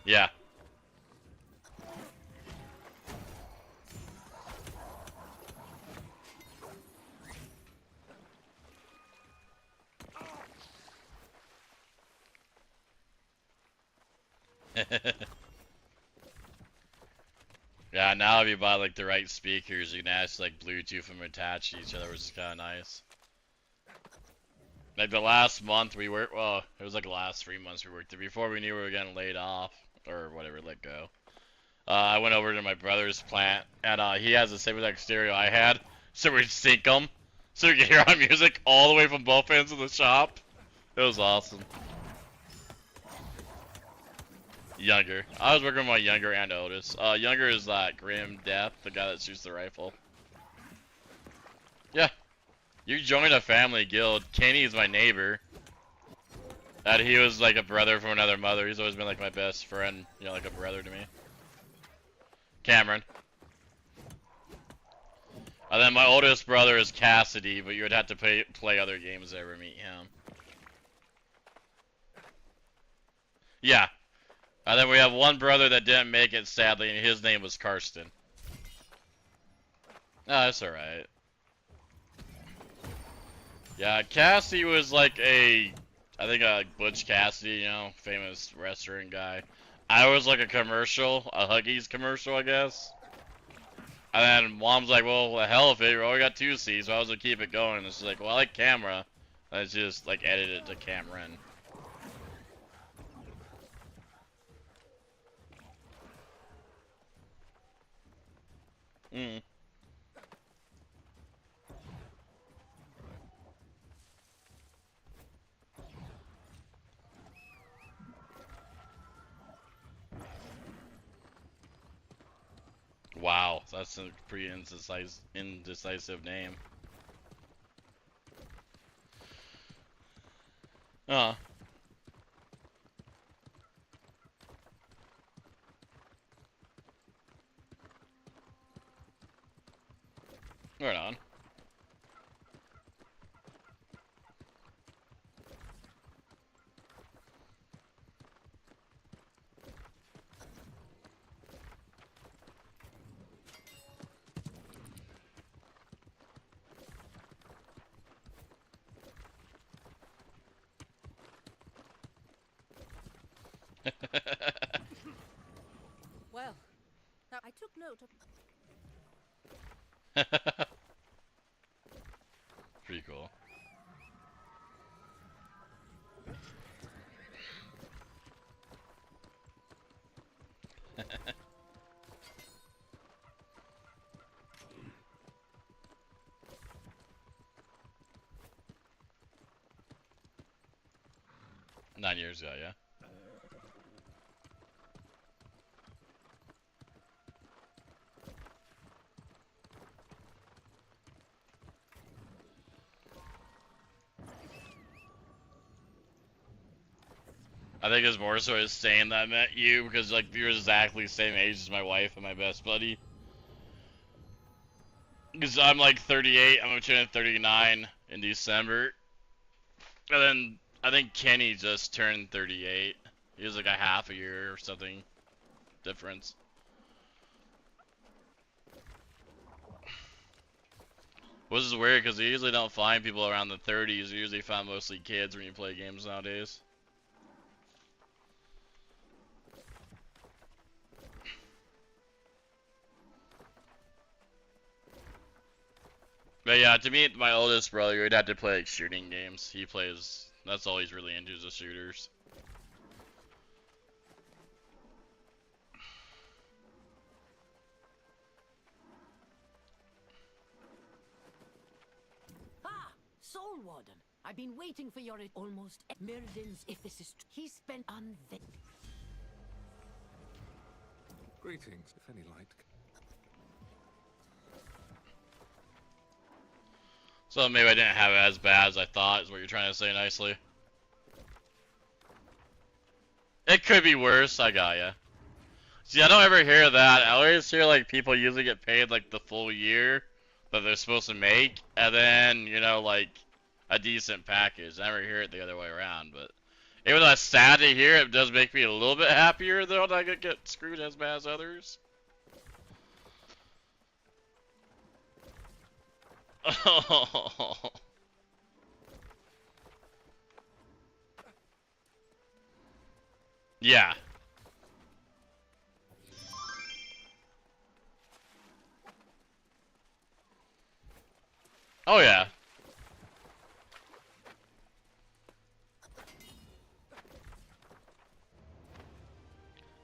Yeah. Yeah, now if you buy like the right speakers, you can actually like Bluetooth them attached to each other, which is kind of nice. Like the last month we worked, well, it was like the last 3 months we worked there. Before we knew we were getting laid off, or whatever, let go. I went over to my brother's plant, and he has the same exact stereo I had, so we'd sync them, so we could hear our music all the way from both ends of the shop. It was awesome. Younger. I was working with my younger and Otis. Younger is Grim Death, the guy that shoots the rifle. Yeah. You joined a family guild. Kenny is my neighbor. And he was like a brother from another mother. He's always been like my best friend, you know, like a brother to me. Cameron. And then my oldest brother is Cassidy, but you would have to play other games to ever meet him. Yeah. And then we have one brother that didn't make it, sadly, and his name was Karsten. No, that's alright. Yeah, Cassidy was like I think Butch Cassidy, you know, famous wrestling guy. I was like a commercial, a Huggies commercial, I guess. And then Mom's like, well, the hell of it, we only got 2 C's, so I was gonna keep it going. And she's like, well, I like camera. And it's just like edited it to Cameron. Mm. Wow, that's a pretty indecisive name. Right on. Well, now I took note of... Pretty cool. Nine years ago, yeah. I think it's more so as saying that I met you because like you're exactly the same age as my wife and my best buddy. Because I'm like 38, I'm gonna turn 39 in December. And then I think Kenny just turned 38. He was like a half a year or something difference. Which is weird because you usually don't find people around the 30s. You usually find mostly kids when you play games nowadays. But yeah, to me, my oldest brother would have to play like shooting games. He plays, that's all he's really into is the shooters. Ah, Soul Warden. I've been waiting for your almost Mirrodin's. If this is he spent on the. Greetings, if any light. So maybe I didn't have it as bad as I thought, is what you're trying to say nicely. It could be worse, I got ya. See, I don't ever hear that. I always hear like people usually get paid like the full year that they're supposed to make, and then, you know, like a decent package. I never hear it the other way around, but even though it's sad to hear, it does make me a little bit happier though that I could get screwed as bad as others. Oh. Yeah. Oh yeah.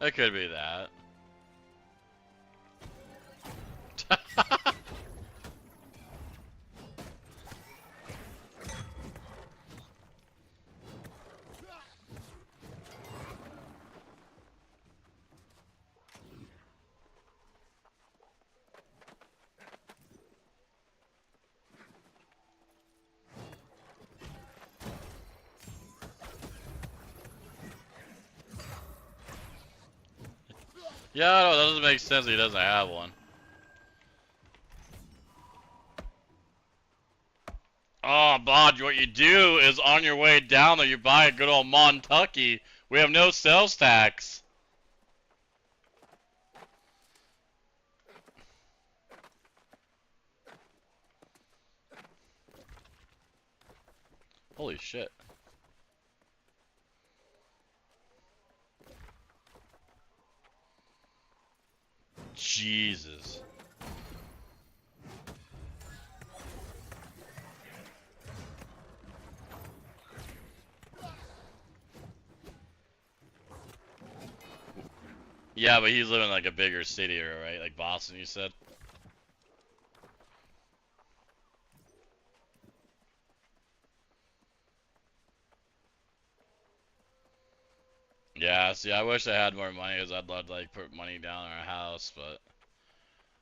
It could be that. Yeah, no, that doesn't make sense. He doesn't have one. Oh, Bod, what you do is on your way down there, you buy a good old Montucky. We have no sales tax. Holy shit. Jesus. Yeah, but he's living in like a bigger city, right? Like Boston, you said? Yeah, see, I wish I had more money because I'd love to like put money down on our house, but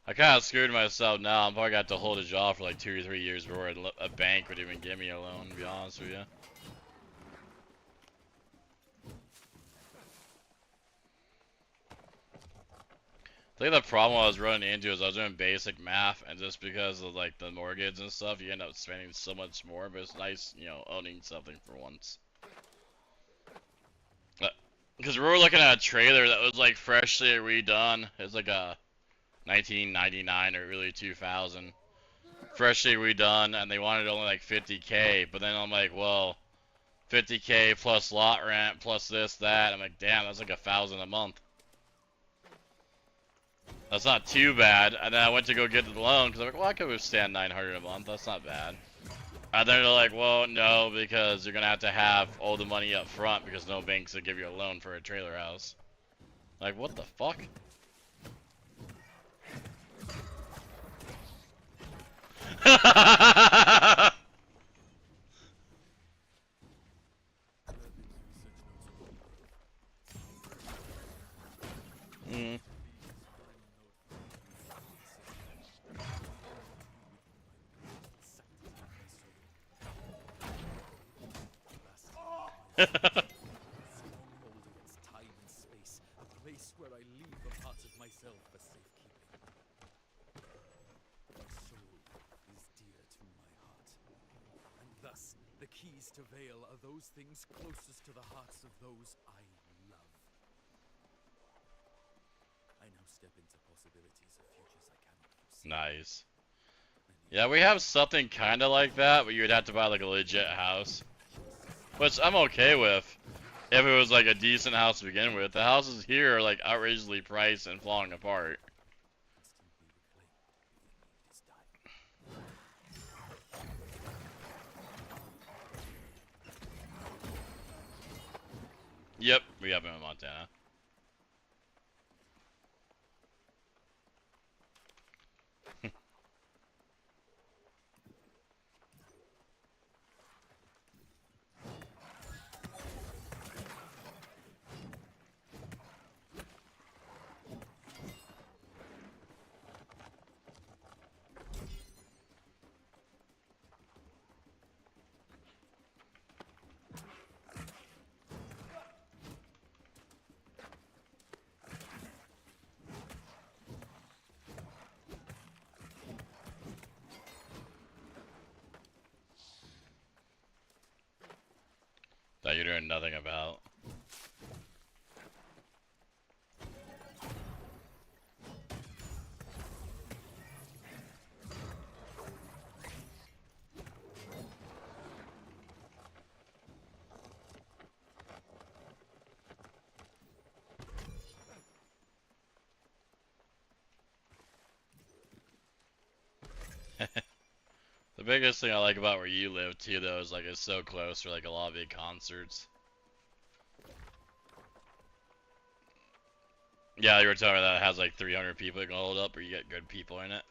I kind of screwed myself now. I'm probably got to hold a job for like 2 or 3 years before a bank would even give me a loan, to be honest with you. I think the problem I was running into is I was doing basic math, and just because of like the mortgage and stuff, you end up spending so much more, but it's nice, you know, owning something for once. Because we were looking at a trailer that was like freshly redone. It's like a 1999 or early 2000. Freshly redone, and they wanted only like 50K, but then I'm like, well, 50K plus lot rent plus this, that. I'm like, damn, that's like 1,000 a month. That's not too bad. And then I went to go get the loan because I'm like, well, I could withstand 900 a month. That's not bad. And then they're like, well, no, because you're going to have all the money up front because no banks will give you a loan for a trailer house. Like, what the fuck? Mm. Time and space, a place where I leave a part of myself for safekeeping. My soul Thus, the keys to Vale are those things closest to the hearts of those I love. I now step into possibilities of futures I cannot foresee. Nice. Yeah, we have something kind of like that, but you'd have to buy like a legit house, which I'm okay with if it was like a decent house to begin with. The houses here are like outrageously priced and falling apart. Yep, we have him in Montana. That you're doing nothing about. The biggest thing I like about where you live too, though, is like it's so close for like a lot of big concerts. Yeah, you were telling me that it has like 300 people you can hold up, or you get good people in it.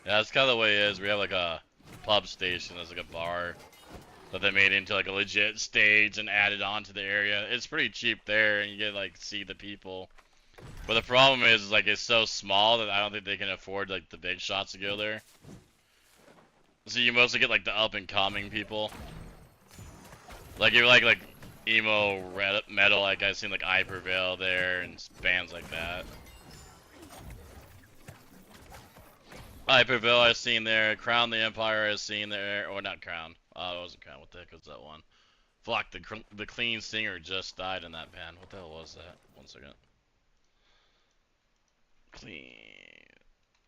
Yeah, that's kind of the way it is. We have like a pub station, there's like a bar that they made into like a legit stage and added on to the area. It's pretty cheap there, and you get like see the people. But the problem is like it's so small that I don't think they can afford like the big shots to go there. So you mostly get like the up and coming people. Like you're like emo metal, like I've seen like Hyperveil there and bands like that. Hyperveil I've seen there, Crown the Empire I've seen there, or not Crown. It wasn't Crown. What the heck was that one? Fuck, the clean singer just died in that band. What the hell was that? 1 second. Clean.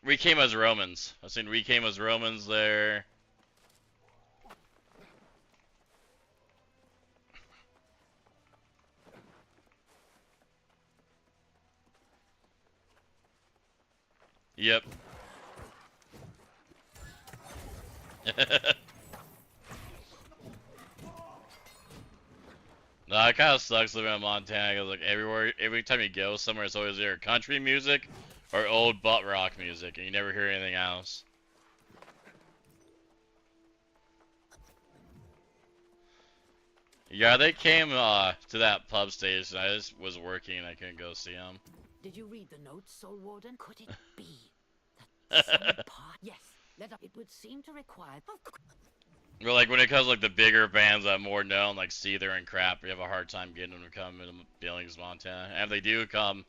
We Came as Romans. I've seen We Came as Romans there. Yep. No, it kind of sucks living in Montana because like every time you go somewhere, it's always either country music or old butt rock music, and you never hear anything else. Yeah, they came to that pub station. I just was working and I couldn't go see them. Did you read the notes, Soul Warden? Could it be that some part? Yes, it would seem to require. But like when it comes to like the bigger bands that are more known, like Seether and crap, we have a hard time getting them to come into Billings, Montana. And if they do come,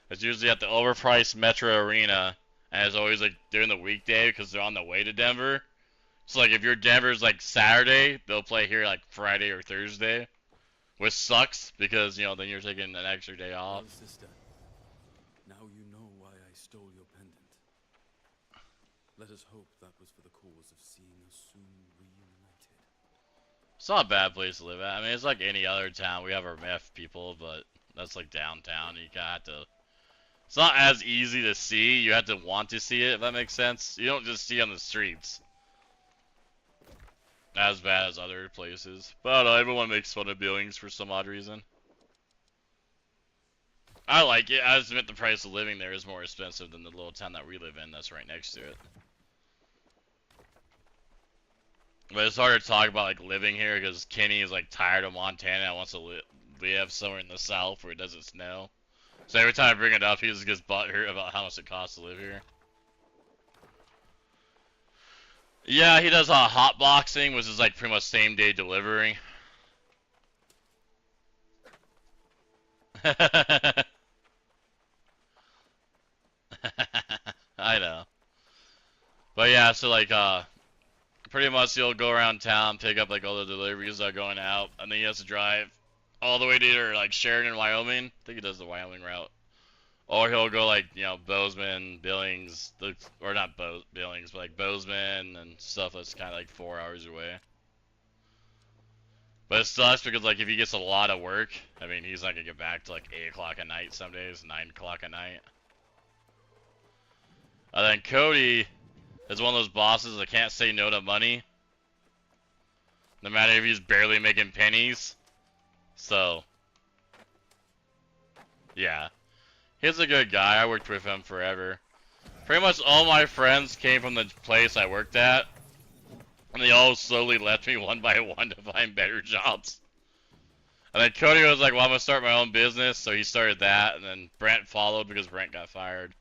it's usually at the overpriced Metro Arena, and it's always like during the weekday because they're on the way to Denver. So like if your Denver's like Saturday, they'll play here like Friday or Thursday, which sucks because you know then you're taking an extra day off. Well, sister, now you know why I stole your pendant. Let us hope that was for the cause of seeing us soon reunited. It's not a bad place to live at. I mean, it's like any other town. We have our meth people, but that's like downtown. You gotta have to. It's not as easy to see. You have to want to see it, if that makes sense. You don't just see on the streets. As bad as other places. But I don't know, everyone makes fun of Billings for some odd reason. I like it. I just admit the price of living there is more expensive than the little town that we live in that's right next to it. But it's hard to talk about like living here because Kenny is like tired of Montana and wants to live somewhere in the south where it doesn't snow. So every time I bring it up, he just gets butthurt about how much it costs to live here. Yeah, he does hot boxing, which is like pretty much same day delivery. I know. But yeah, so like pretty much he'll go around town, pick up like all the deliveries that are going out, and then he has to drive all the way to either like Sheridan, Wyoming. I think he does the Wyoming route. Or he'll go like, you know, Bozeman, Billings, or not Billings, but like Bozeman and stuff that's kind of like 4 hours away. But it sucks because like if he gets a lot of work, I mean, he's not gonna get back to like 8 o'clock at night some days, 9 o'clock at night. And then Cody is one of those bosses that can't say no to money, no matter if he's barely making pennies. So, yeah. He's a good guy. I worked with him forever. Pretty much all my friends came from the place I worked at, and they all slowly left me one by one to find better jobs. And then Cody was like, well, I'm going to start my own business, so he started that, and then Brent followed because Brent got fired.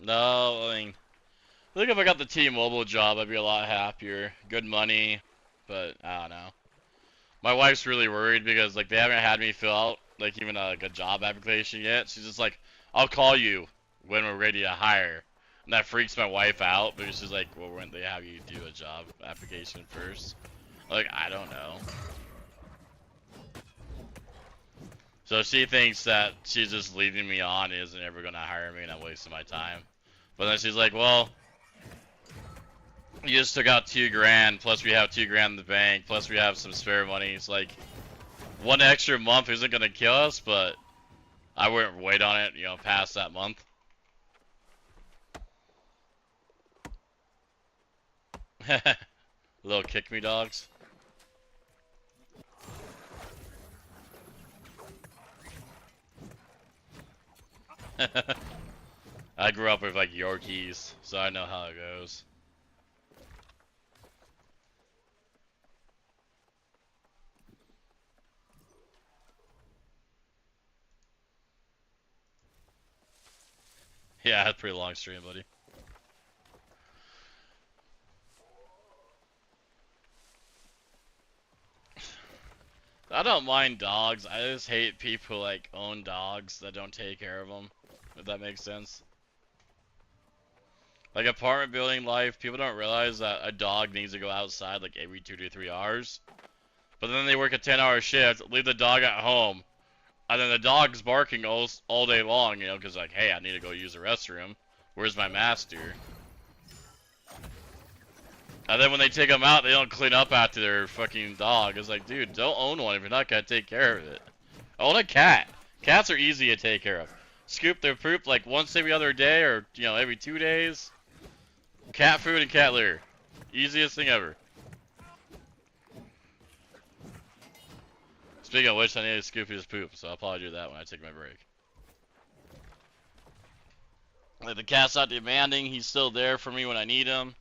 No, I mean, I think if I got the T-Mobile job, I'd be a lot happier. Good money, but I don't know. My wife's really worried because like they haven't had me fill out like even a job application yet. She's just like, I'll call you when we're ready to hire. And that freaks my wife out because she's like, well, wouldn't they have you do a job application first? Like, I don't know. So she thinks that she's just leaving me on, isn't ever gonna hire me, and I'm wasting my time. But then she's like, well, you just took out $2 grand, plus we have $2 grand in the bank, plus we have some spare money. It's like, one extra month isn't gonna kill us, but I wouldn't wait on it, you know, past that month. Little kick me dogs. I grew up with like Yorkies, so I know how it goes. Yeah, that's a pretty long stream, buddy. I don't mind dogs. I just hate people like own dogs that don't take care of them. If that makes sense. Like apartment building life, people don't realize that a dog needs to go outside like every 2 to 3 hours. But then they work a 10-hour shift, leave the dog at home, and then the dog's barking all day long, you know, because like, hey, I need to go use the restroom. Where's my master? And then when they take them out, they don't clean up after their fucking dog. It's like, dude, don't own one if you're not gonna take care of it. Own a cat. Cats are easy to take care of. Scoop their poop like once every other day, or you know, every 2 days. Cat food and cat litter. Easiest thing ever. Speaking of which, I need to scoop his poop, so I'll probably do that when I take my break. Like the cat's not demanding, he's still there for me when I need him.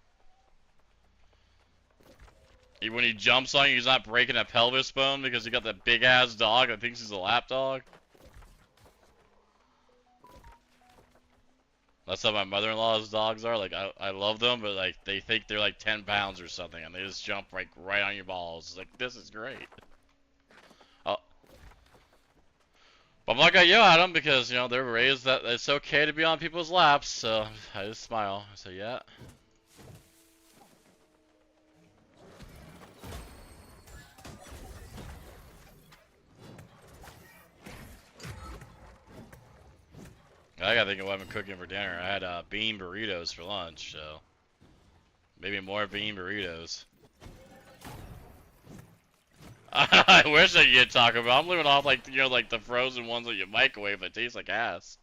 When he jumps on you, he's not breaking a pelvis bone because he got that big ass dog that thinks he's a lap dog. That's how my mother-in-law's dogs are. Like, I love them, but like they think they're like 10 pounds or something, and they just jump right on your balls. It's like, this is great. But I'm not gonna yell at them because, you know, they're raised that it's okay to be on people's laps, so I just smile. I say, yeah. I gotta think of what I'm cooking for dinner. I had bean burritos for lunch, so maybe more bean burritos. I wish I could talk about. I'm living off like like the frozen ones that you microwave that taste like ass.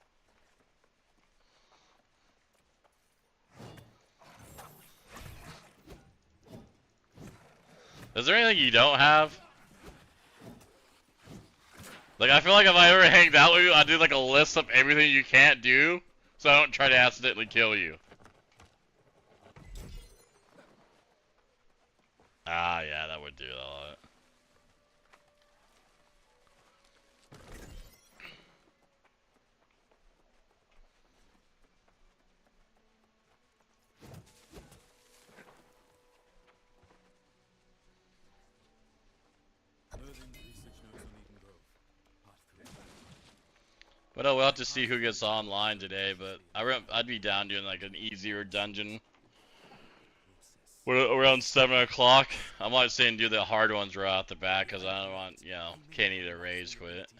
Is there anything you don't have? Like, I feel like if I ever hanged out with you, I'd do like a list of everything you can't do, so I don't try to accidentally kill you. Ah, yeah, that would do a lot. But we'll have to see who gets online today, but I'd be down doing like an easier dungeon. We're around 7 o'clock. I might say and do the hard ones right off the bat, because I don't want, Kenny to rage quit.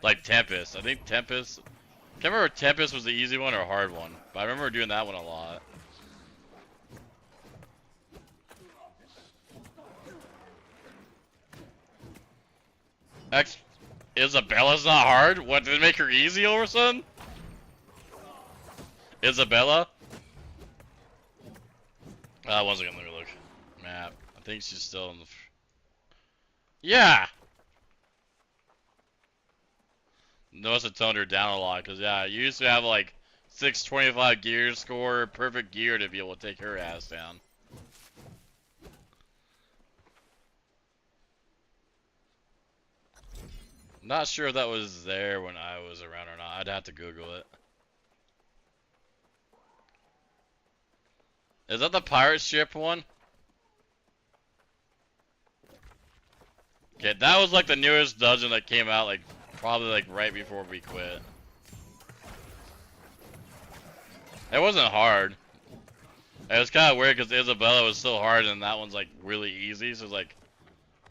Like Tempest. I think Tempest... I can't remember if Tempest was the easy one or a hard one, but I remember doing that one a lot. Isabella's not hard? What, did it make her easy all of a sudden? Isabella? One second, let me look. Map. I think she's still in the... Yeah! Notice it toned her down a lot, because yeah, you used to have like 625 gear score, perfect gear to be able to take her ass down. Not sure if that was there when I was around or not. I'd have to Google it. Is that the pirate ship one? Okay, that was like the newest dungeon that came out, like probably like right before we quit. It wasn't hard. It was kind of weird because Isabella was so hard and that one's like really easy. So it's like,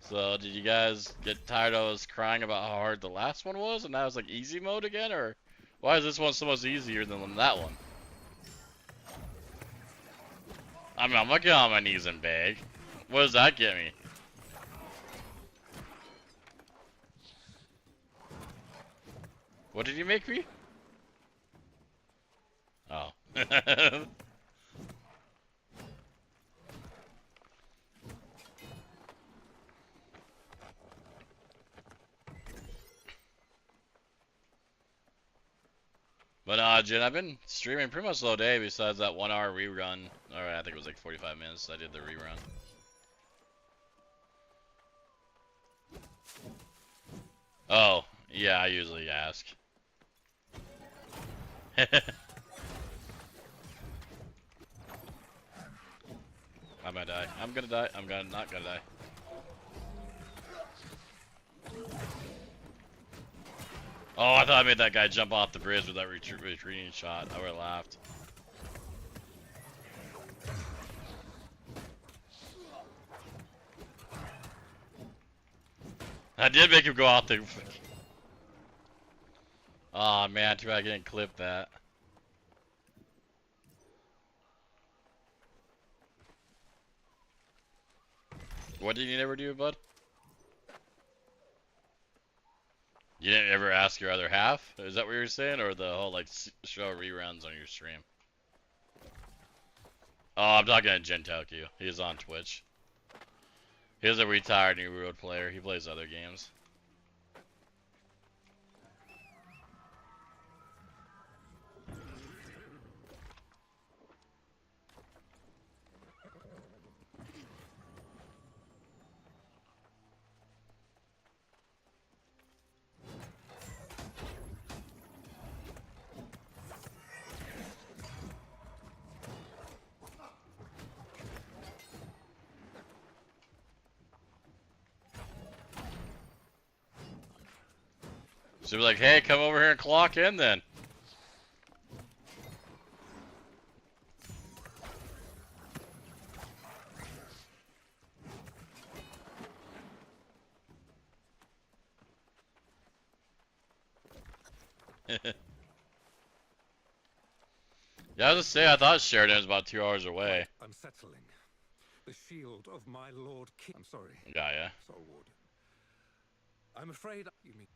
so did you guys get tired of us crying about how hard the last one was and now it's like easy mode again, or why is this one so much easier than that one? I mean, I'm gonna get on my knees and beg. What does that get me? What did you make me? Oh. But Jen, I've been streaming pretty much all day besides that 1 hour rerun. Alright, I think it was like 45 minutes I did the rerun. Oh, yeah, I usually ask. I might die. I'm gonna die. I'm not gonna die. Oh, I thought I made that guy jump off the bridge with that retreating shot. I would've laughed. I did make him go out there. Aw, man, too bad I didn't clip that. What did you never do, bud? You didn't ever ask your other half? Is that what you were saying? Or the whole, like, show reruns on your stream? Oh, I'm talking to Gentoku. He's on Twitch. He's a retired New World player. He plays other games. She'll be like, hey, come over here and clock in then. Yeah, I was just saying, I thought Sheridan was about 2 hours away. Unsettling. the shield of my Lord King. I'm sorry. Yeah. Soul Warden. I'm afraid you mean.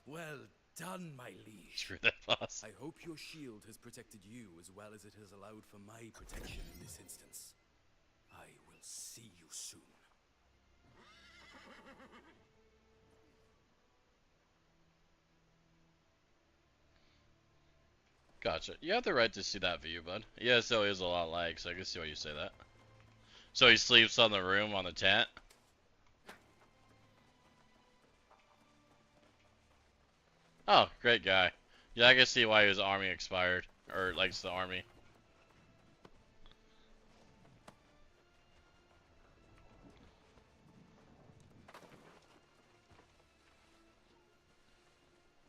Well done, my liege. Screw that boss. I hope your shield has protected you as well as it has allowed for my protection in this instance. I will see you soon. Gotcha. You have the right to see that view, bud. ESO is a lot like, so I can see why you say that. So he sleeps on the room on the tent? Oh, great guy. Yeah, I can see why his army expired. Or likes the army.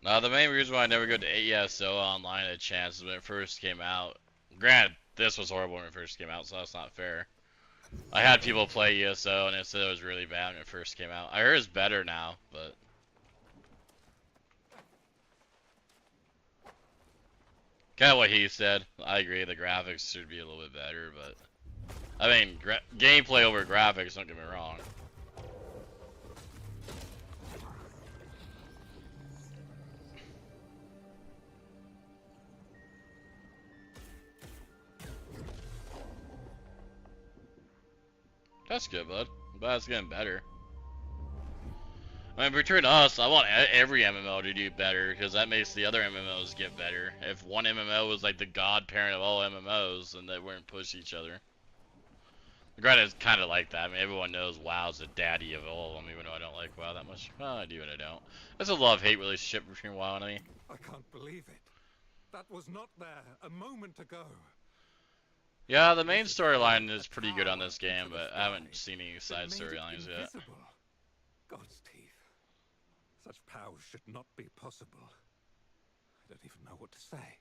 Now, the main reason why I never go to ESO online a chance is when it first came out. Granted, this was horrible when it first came out, so that's not fair. I had people play ESO and it said it was really bad when it first came out. I heard it's better now, but... kind of what he said. I agree, the graphics should be a little bit better, but... I mean, gameplay over graphics, don't get me wrong. That's good, bud. I'm glad it's getting better. I mean, between us, I want every MMO to do better, because that makes the other MMOs get better. If one MMO was like the godparent of all MMOs, then they wouldn't push each other. Granted, it's kind of like that. I mean, everyone knows WoW's the daddy of all of them, even though I don't like WoW that much. Well, I do and I don't. There's a love-hate relationship between WoW and me. I can't believe it. That was not there a moment ago. Yeah, the main storyline is pretty good on this game, but I haven't seen any side storylines yet. God's teeth. Such powers should not be possible. I don't even know what to say.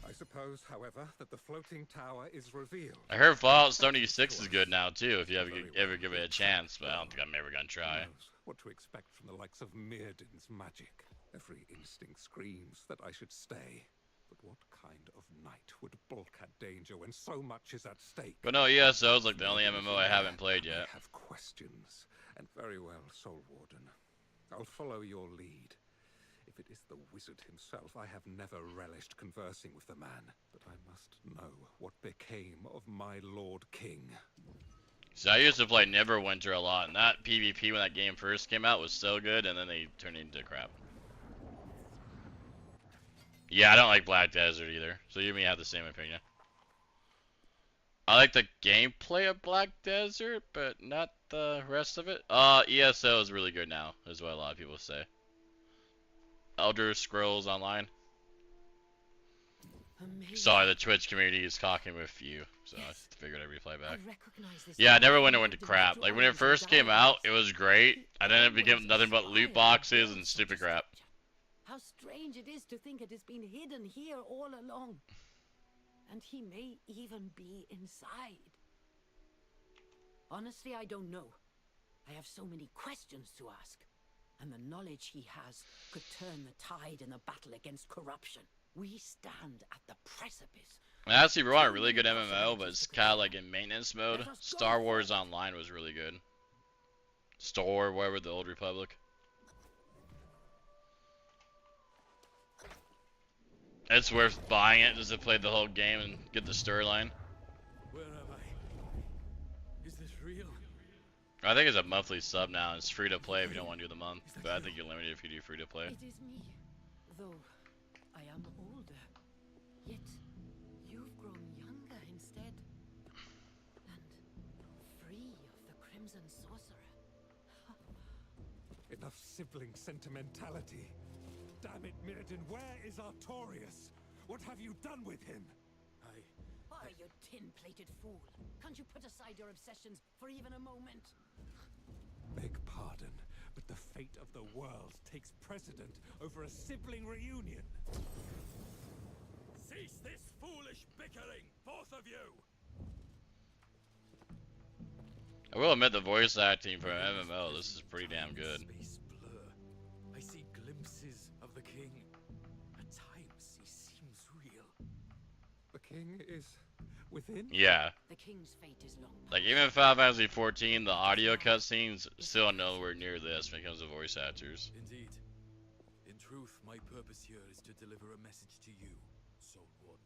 I suppose, however, that the floating tower is revealed. I heard Fallout 76 is good now too, if you ever give it a chance, but I don't think I'm ever gonna try. What to expect from the likes of Mirrodin's magic. Every instinct screams that I should stay. But what kind of knight would balk at danger when so much is at stake? But no, ESO is like the only MMO I haven't played yet. I have questions, and very well, Soul Warden. I'll follow your lead. If it is the wizard himself, I have never relished conversing with the man. But I must know what became of my Lord King. So I used to play Neverwinter a lot, and that PvP when that game first came out was so good, and then they turned it into crap. Yeah, I don't like Black Desert either, so you and me have the same opinion. I like the gameplay of Black Desert, but not the rest of it. ESO is really good now, is what a lot of people say. Elder Scrolls Online. Amazing. Sorry, the Twitch community is talking with you, so I figured I'd reply back. I Yeah, I never went to crap. Like, when it first came out, it was great, and then it became nothing but loot boxes and stupid crap. How strange it is to think it has been hidden here all along. And he may even be inside. Honestly, I don't know. I have so many questions to ask. And the knowledge he has could turn the tide in the battle against corruption. We stand at the precipice. I actually brought a really good MMO, but it's kind of like in maintenance mode. Star Wars Online was really good. Store, whatever, the Old Republic. It's worth buying it just to play the whole game and get the storyline. Where am I? Is this real? I think it's a monthly sub now. It's free to play if you don't want to do the month, but I think you're limited if you do free to play. It is me, though I am older. Yet you've grown younger instead, and free of the Crimson Sorcerer. Enough sibling sentimentality. Damn it, Mirrodin, where is Artorias? What have you done with him? Why, you tin-plated fool? Can't you put aside your obsessions for even a moment? Beg pardon, but the fate of the world takes precedent over a sibling reunion. Cease this foolish bickering, both of you! I will admit the voice acting for an MMO, this is pretty damn good. Space blur. I see glimpses of the king. king is within? Yeah. The king's fate is long. Like, even in Final Fantasy 14, the audio cutscenes still nowhere near this when it comes to voice actors. Indeed. In truth, my purpose here is to deliver a message to you, Soul Warden.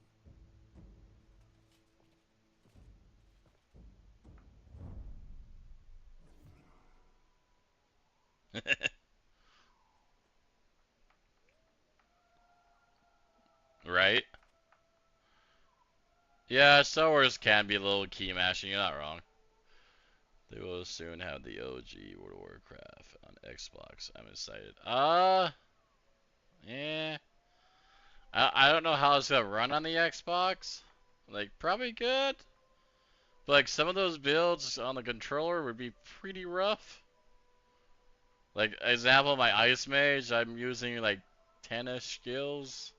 Right? Yeah, Star Wars can be a little key mashing, you're not wrong. They will soon have the OG World of Warcraft on Xbox. I'm excited. Yeah. I don't know how it's gonna run on the Xbox. Like, probably good. But like, some of those builds on the controller would be pretty rough. Like, example, my Ice Mage, I'm using like 10-ish skills.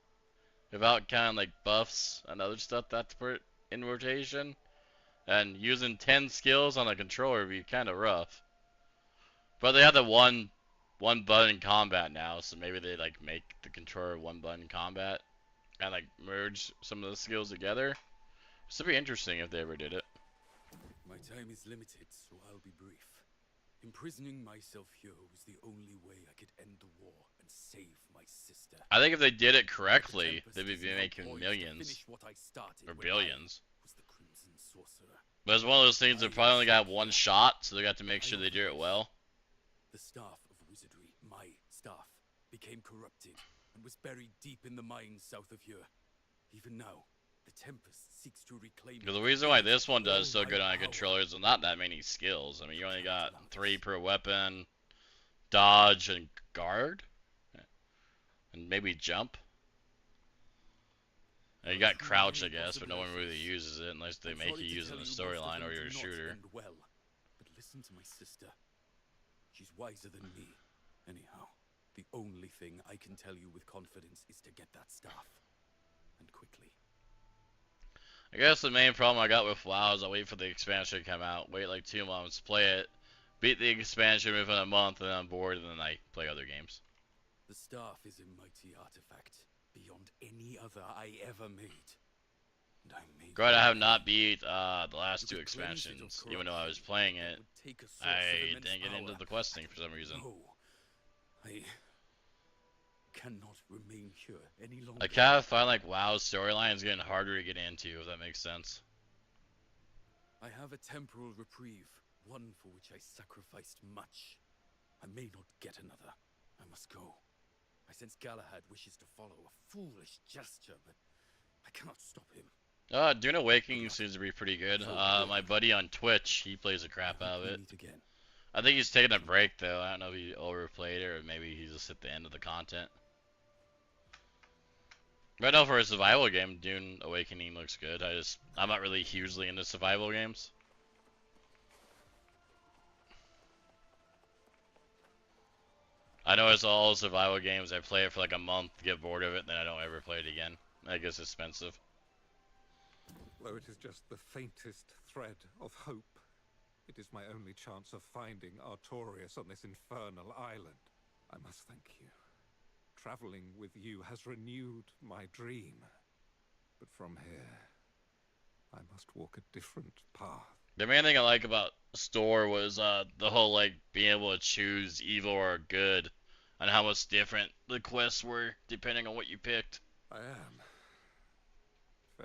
Without counting like buffs and other stuff that's put in rotation. And using 10 skills on a controller would be kind of rough. But they have the one button combat now, so maybe they like make the controller one button combat and like merge some of the skills together. This would be interesting if they ever did it. My time is limited, so I'll be brief. Imprisoning myself here was the only way I could end the war and save my sister. I think if they did it correctly, they'd be making millions or billions. But it's one of those things that probably only got one shot, so they got to make sure they do it well. The staff of wizardry, my staff, became corrupted and was buried deep in the mines south of here. Even now, the Tempest seeks to reclaim it. The reason why this one does so good on a controller is not that many skills. I mean, you only got 3 per weapon, dodge and guard, and maybe jump. And you got crouch, I guess, but no one really uses it unless they make you use it in the storyline or you're a shooter. Well, but listen to my sister. She's wiser than me. Anyhow, the only thing I can tell you with confidence is to get that staff. And quickly. I guess the main problem I got with WoW is I wait for the expansion to come out, wait like 2 months, play it, beat the expansion within a month, and then I'm bored, and then I play other games. The staff is a mighty artifact, beyond any other I ever made. And I made Granted, I have not beat the last 2 expansions, even though I was playing it. I didn't get into the questing for some reason. No, I cannot remain here any longer. I kind of find like WoW's storyline is getting harder to get into, if that makes sense. I have a temporal reprieve, one for which I sacrificed much. I may not get another. I must go. I sense Galahad wishes to follow a foolish gesture, but I cannot stop him. Dune Awakening seems to be pretty good. My buddy on Twitch, he plays the crap out of it. I think he's taking a break though. I don't know if he overplayed it or maybe he's just at the end of the content. Right now for a survival game, Dune Awakening looks good. I'm not really hugely into survival games. I know it's all survival games. I play it for like a month, get bored of it, then I don't ever play it again. I guess it's expensive. Though it is just the faintest thread of hope, it is my only chance of finding Artorias on this infernal island. I must thank you. Traveling with you has renewed my dream. But from here, I must walk a different path. The main thing I like about Store was the whole like being able to choose evil or good and how much different the quests were depending on what you picked. I am.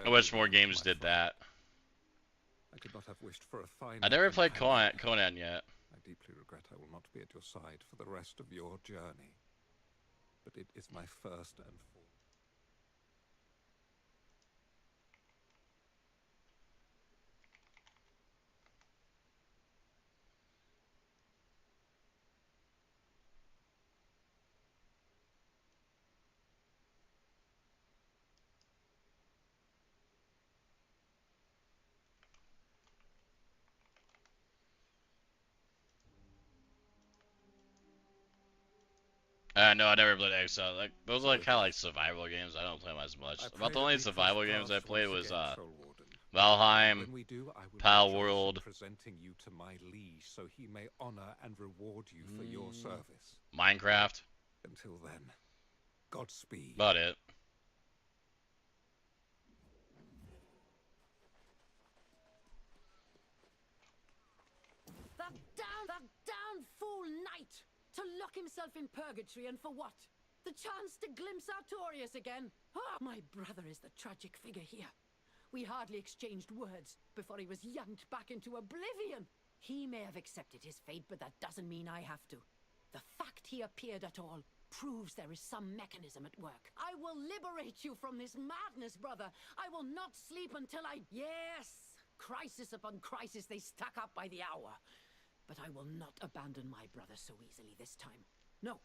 I wish more games did that. I could not have wished for a finer. I never played Conan yet. I deeply regret I will not be at your side for the rest of your journey. But it is my first and foremost. No, I never played Exile. Like those are like kind of like survival games. I don't play them as much. About the only survival games I played was Valheim, Palworld, presenting you to my liege, so he may honor and reward you for your service. Minecraft. Until then, Godspeed. About it. right! To lock himself in purgatory, and for what? The chance to glimpse Artorias again? Ah, my brother is the tragic figure here. We hardly exchanged words before he was yanked back into oblivion. He may have accepted his fate, but that doesn't mean I have to. The fact he appeared at all proves there is some mechanism at work. I will liberate you from this madness, brother. I will not sleep until I... Yes! Crisis upon crisis, they stack up by the hour. But I will not abandon my brother so easily this time. No.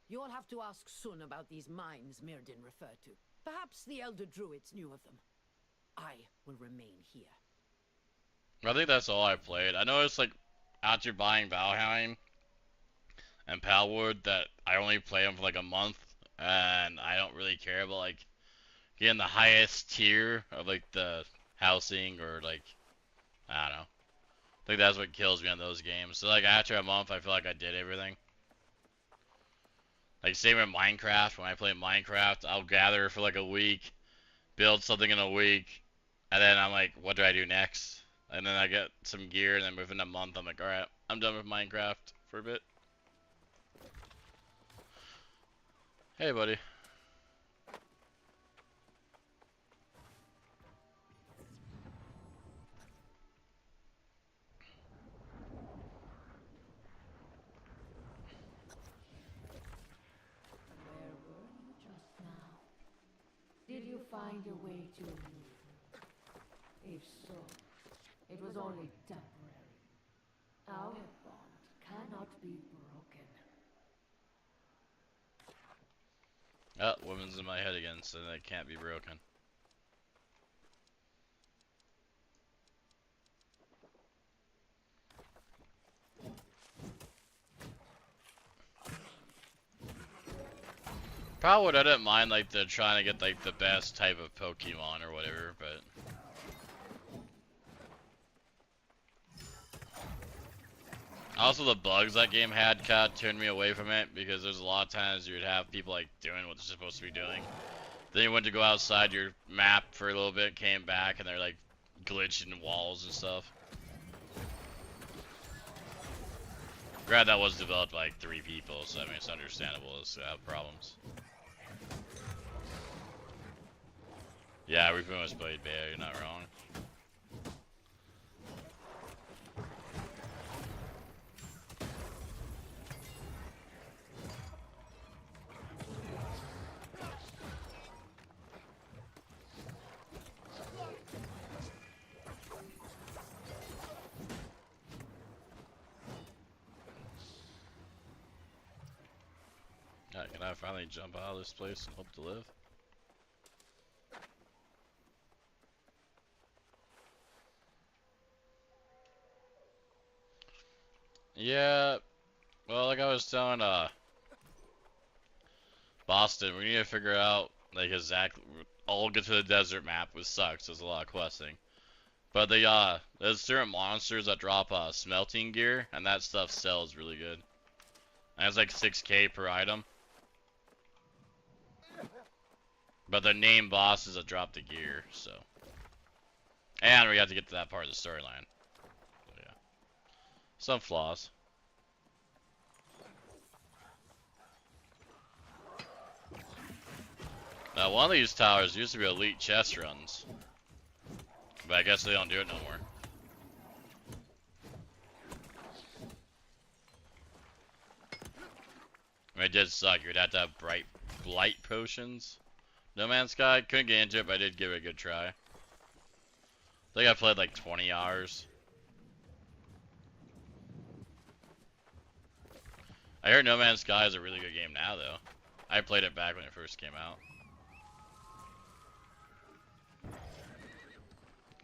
You'll have to ask Sun about these mines Mirrodin referred to. Perhaps the Elder Druids knew of them. I will remain here. I think that's all I played. I noticed, like, after buying Valheim and Palwood, that I only play them for like a month, and I don't really care about, like, getting the highest tier of, like, the housing, or, like, I don't know. I think that's what kills me on those games. So, like, after a month, I feel like I did everything. Like, same with Minecraft. When I play Minecraft, I'll gather for, like, a week, build something in a week, and then I'm like, what do I do next? And then I get some gear, and then within a month, I'm like, alright, I'm done with Minecraft for a bit. Hey, buddy. Where were you just now? Did you find your way to Luthor? If so, it was only temporary. Our bond cannot be broken. Oh, woman's in my head again, so that can't be broken. Probably I didn't mind, like, the trying to get, like, the best type of Pokemon or whatever, but... Also, the bugs that game had kind of turned me away from it, because there's a lot of times you would have people, like, doing what they're supposed to be doing. Then you went to go outside your map for a little bit, came back, and they're, like, glitching walls and stuff. Granted, that was developed by, like, 3 people, so I mean, it's understandable to have problems. Yeah, we pretty much played Bear, you're not wrong. Alright, can I finally jump out of this place and hope to live? Yeah, well, like I was telling, Boston, we need to figure out, like, exactly, I'll get to the desert map, which sucks, there's a lot of questing. But there's certain monsters that drop, smelting gear, and that stuff sells really good. And it's like 6K per item. But they're named bosses that drop the gear, so. And we have to get to that part of the storyline. So, yeah. Some flaws. Now, one of these towers used to be elite chest runs. But I guess they don't do it no more. I mean, it did suck. You'd have to have blight potions. No Man's Sky, couldn't get into it, but I did give it a good try. I think I played like 20 hours. I heard No Man's Sky is a really good game now, though. I played it back when it first came out.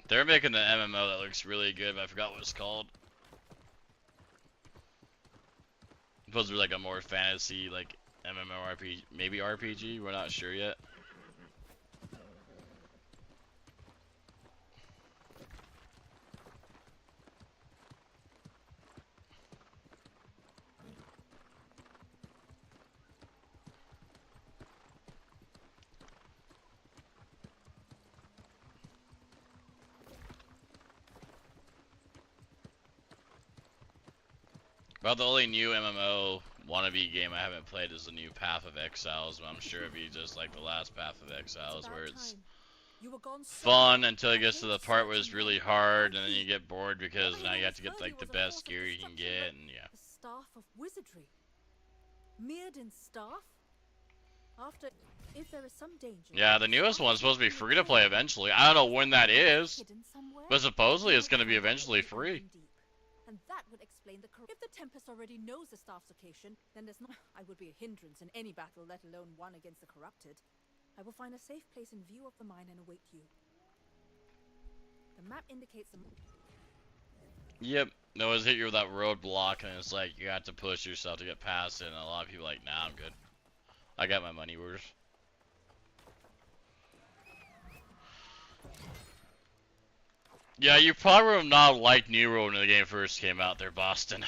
They're making the MMO that looks really good, but I forgot what it's called. It's supposed to be like a more fantasy, like MMORPG, maybe RPG. We're not sure yet. About the only new MMO wannabe game I haven't played is the new Path of Exiles, but I'm sure it'd be just like the last Path of Exiles, where it's fun until it gets to the part where it's really hard, and then you get bored because now you have to get like the best gear you can get, and yeah. The staff of wizardry. Mirrodin's staff? After, if there is some danger. Yeah, the newest one's supposed to be free to play eventually. I don't know when that is, but supposedly it's going to be eventually free. And that would explain the if the Tempest already knows the staff's location, then there's not I would be a hindrance in any battle, let alone one against the corrupted. I will find a safe place in view of the mine and await you. The map indicates the Yep, no one's hit you with that roadblock, and it's like you have to push yourself to get past it, and a lot of people are like, nah, I'm good. I got my money worth. Yeah, you probably would not liked New Road when the game first came out there, Boston.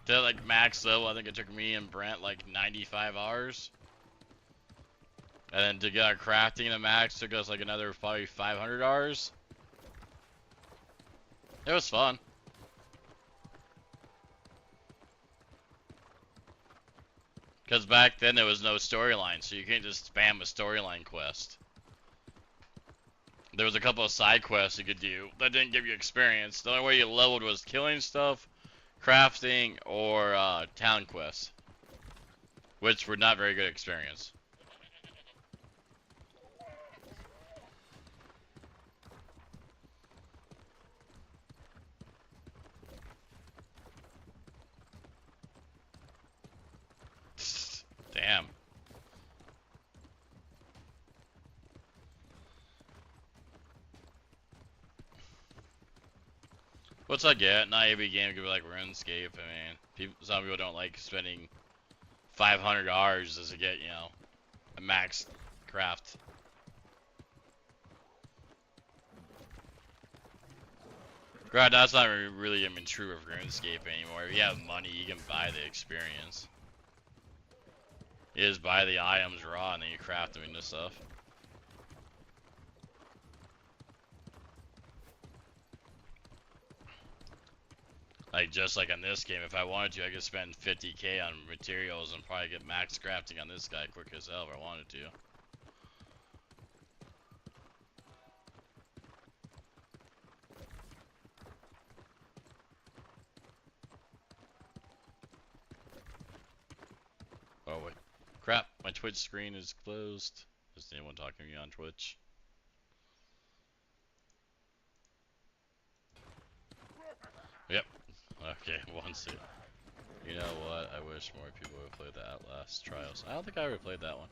To like max level, I think it took me and Brent like 95 hours. And then to get our crafting to max took us like another probably 500 hours. It was fun. Because back then there was no storyline, so you can't just spam a storyline quest. There was a couple of side quests you could do that didn't give you experience. The only way you leveled was killing stuff, crafting, or town quests, which were not very good experience. Damn. What's I get? Not every game could be like RuneScape. I mean, some people don't like spending 500 hours just to get, you know, a max craft. Granted, that's not really even true of RuneScape anymore. If you have money, you can buy the experience. You just buy the items raw and then you craft them into stuff. Like, just like on this game, if I wanted to, I could spend 50k on materials and probably get max crafting on this guy quick as hell if I wanted to. Oh wait, crap, my Twitch screen is closed. Is anyone talking to me on Twitch? Yep. Okay, one second. You know what? I wish more people would play the Outlast Trials. I don't think I ever played that one.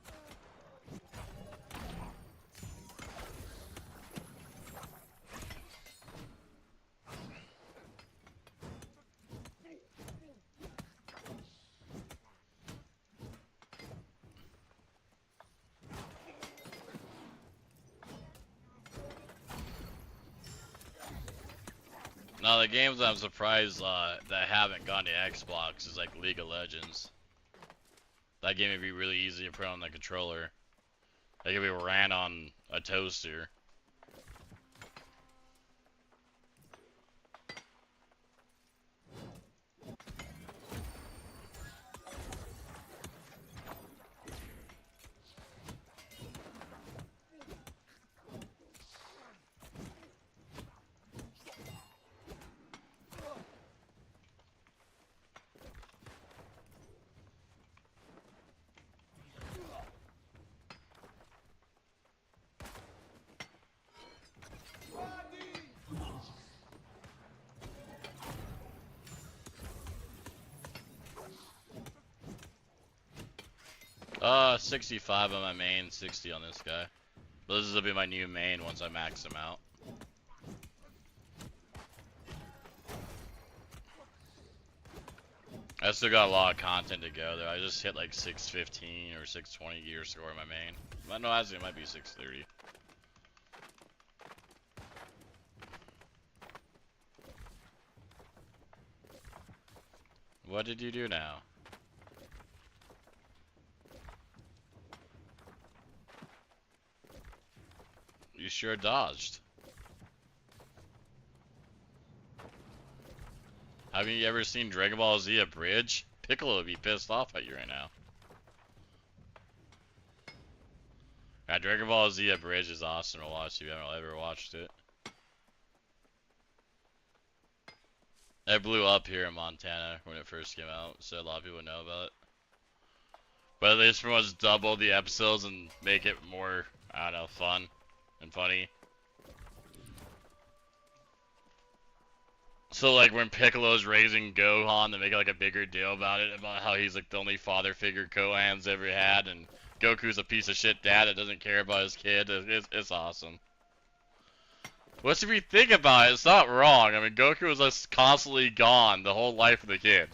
Now the games I'm surprised that haven't gone to Xbox is like League of Legends. That game would be really easy to put on the controller. It could be ran on a toaster. Uh, 65 on my main, 60 on this guy. But this will be my new main once I max him out. I still got a lot of content to go there. I just hit like 615 or 620 gear score in my main. No, actually it might be 630. What did you do now? You should have dodged. Haven't you ever seen Dragon Ball Z Abridged? Piccolo would be pissed off at you right now. Yeah, Dragon Ball Z Abridged is awesome to watch if you haven't ever watched it. It blew up here in Montana when it first came out, so a lot of people know about it. But they just pretty much double the episodes and make it more, I don't know, fun and funny. So like when Piccolo's raising Gohan, they make like a bigger deal about it, about how he's like the only father figure Gohan's ever had, and Goku's a piece of shit dad that doesn't care about his kid. It's awesome. Which if you think about it, it's not wrong. I mean, Goku was just constantly gone the whole life of the kid.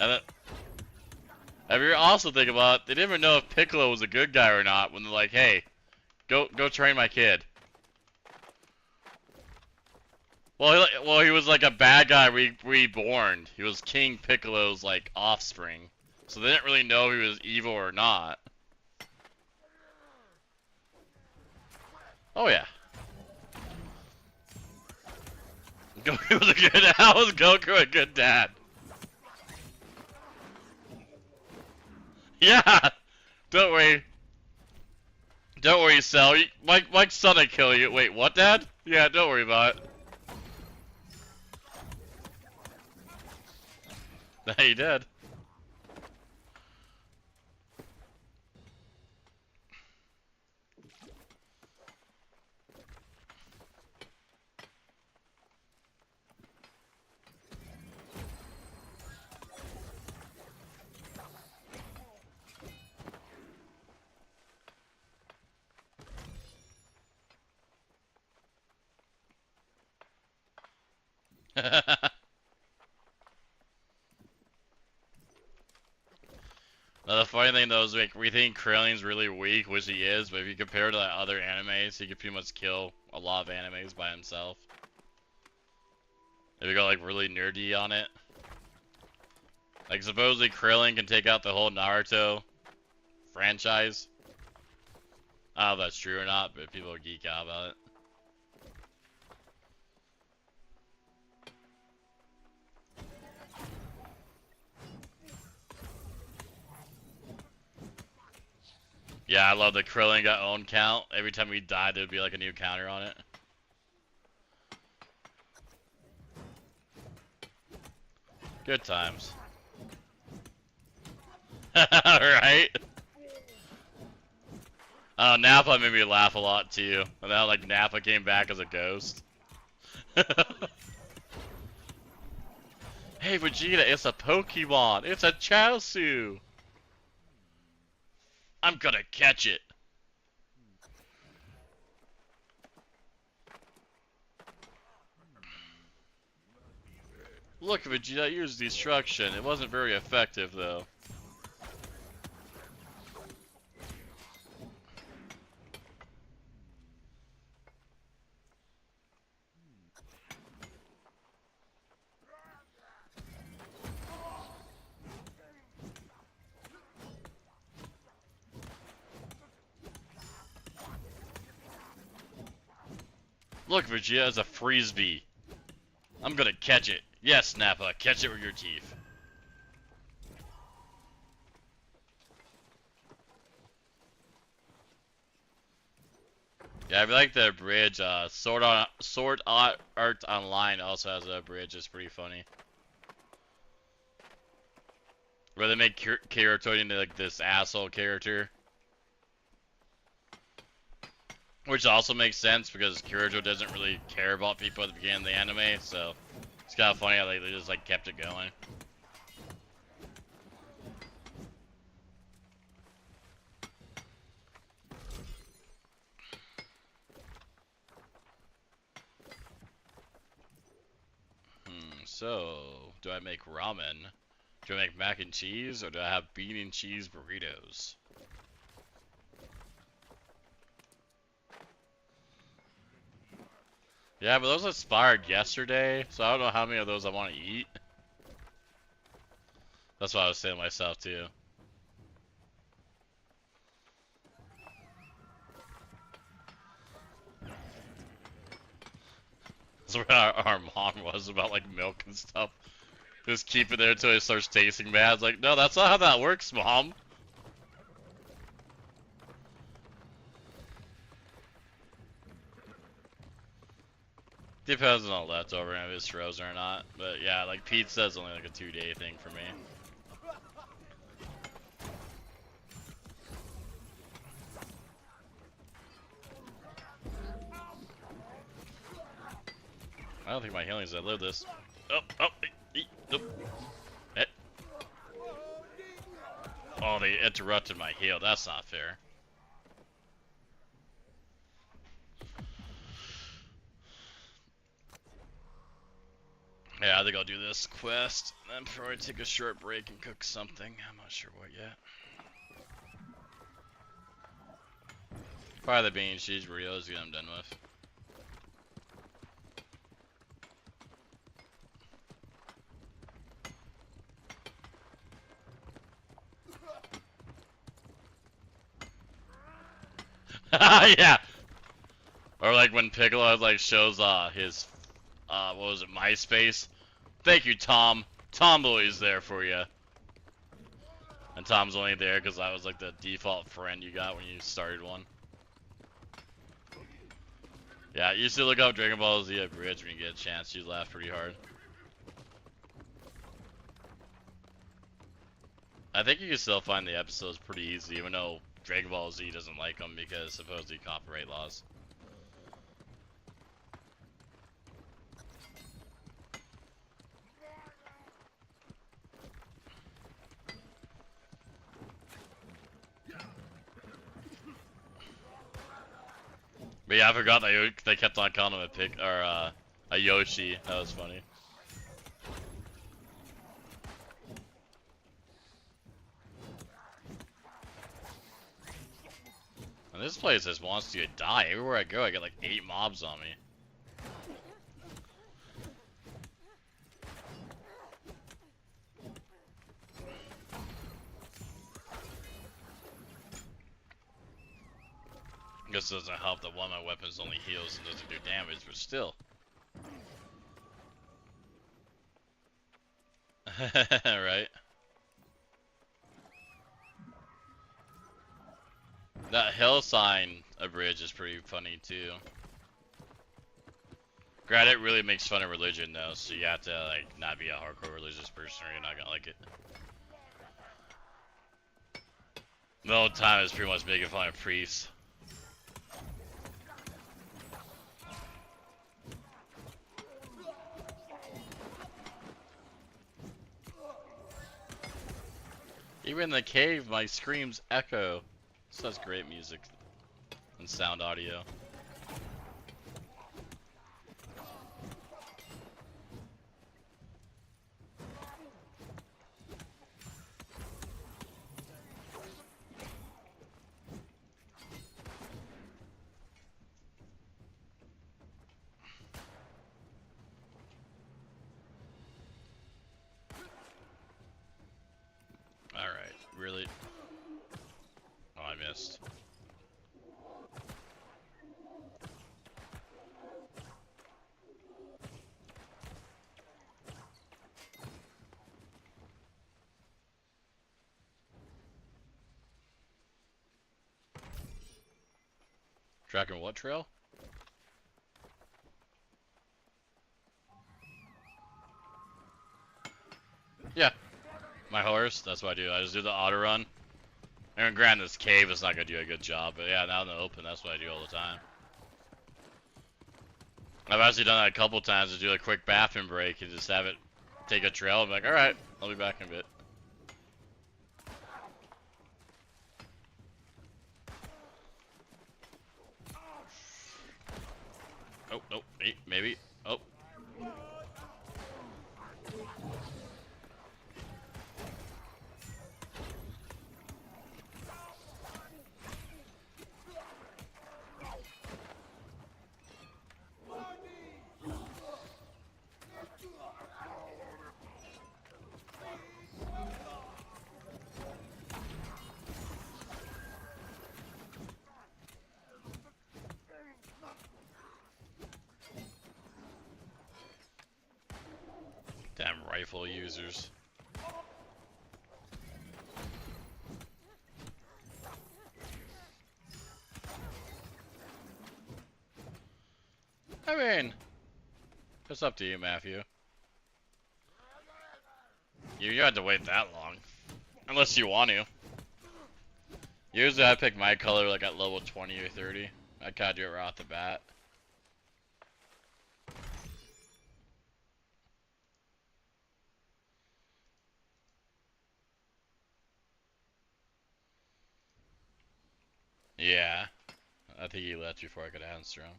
And if you also think about it, they didn't even know if Piccolo was a good guy or not when they're like, hey, go train my kid. Well, he was like a bad guy reborn. He was King Piccolo's like offspring. So they didn't really know if he was evil or not. Oh yeah. Goku was a good. How was Goku a good dad? Yeah. Don't worry. Don't worry, Cell. Mike's son will kill you. Wait, what, Dad? Yeah, don't worry about it. He did. Now, the funny thing though is like we think Krillin's really weak, which he is, but if you compare to like, other animes, he could pretty much kill a lot of animes by himself. If you go like really nerdy on it. Like supposedly Krillin can take out the whole Naruto franchise. I don't know if that's true or not, but people geek out about it. Yeah, I love the Krillin got own count. Every time he died, there would be like a new counter on it. Good times. Right? Oh, Nappa made me laugh a lot too. And then like Nappa came back as a ghost. Hey Vegeta, it's a Pokemon. It's a Chaozu. I'm gonna catch it. Look, Vegeta, I used destruction. It wasn't very effective, though. Look, Vegeta is a frisbee. I'm gonna catch it. Yes, Nappa, catch it with your teeth. Yeah, I like the bridge. Sword Art Online also has a bridge. It's pretty funny. Where they make Kirito into like this asshole character. Which also makes sense because Kirito doesn't really care about people at the beginning of the anime, so it's kind of funny how they just like kept it going. So do I make ramen? Do I make mac and cheese, or do I have bean and cheese burritos? Yeah, but those expired yesterday, so I don't know how many of those I want to eat. That's what I was saying to myself, too. That's what our mom was about like milk and stuff. Just keep it there until it starts tasting bad. It's like, no, that's not how that works, Mom. Depends on the leftover and if it's frozen or not. But yeah, like pizza is only like a 2-day thing for me. I don't think my healing's outlived this. Nope. Oh, they interrupted my heal. That's not fair. Yeah, I think I'll do this quest, and then probably take a short break and cook something. I'm not sure what yet. Probably the bean and cheese burritos that I'm done with. Yeah. Or like when Piccolo like shows his what was it, MySpace? Thank you, Tom. Tom always there for you. And Tom's only there because I was like the default friend you got when you started one. Yeah, you should look up Dragon Ball Z Abridged when you get a chance. You laugh pretty hard. I think you can still find the episodes pretty easy, even though Dragon Ball Z doesn't like them because supposedly copyright laws. But yeah, I forgot that they kept on calling him a Yoshi. That was funny. And this place just wants you to die. Everywhere I go, I get like 8 mobs on me. Guess it doesn't help that one of my weapons only heals and doesn't do damage, but still. Right? That hill sign abridged is pretty funny too. Granted, it really makes fun of religion though, so you have to like not be a hardcore religious person or you're not gonna like it. The whole time is pretty much making fun of priests. Even in the cave, my screams echo. Such great music and sound audio. Alright, really? Oh, I missed. Tracking what trail? Yeah. My horse, that's what I do. I just do the auto run. And granted, this cave is not going to do a good job, but yeah, now in the open, that's what I do all the time. I've actually done that a couple times to do a quick bathroom break and just have it take a trail. I'm like, alright, I'll be back in a bit. Oh, nope, maybe. Oh. rifle users. I mean, it's up to you, Matthew. You don't have to wait that long. Unless you want to. Usually I pick my color like at level 20 or 30. I kinda do it right off the bat. Yeah. I think he left before I could answer him.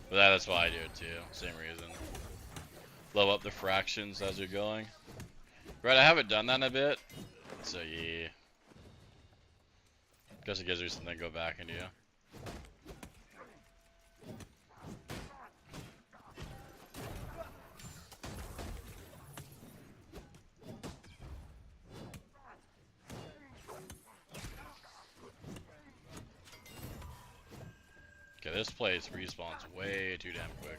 But that's why I do it too. Same reason. Blow up the fractions as you're going. Right, I haven't done that in a bit. So yeah. Guess it gives you something to go back into. Okay, this place respawns way too damn quick.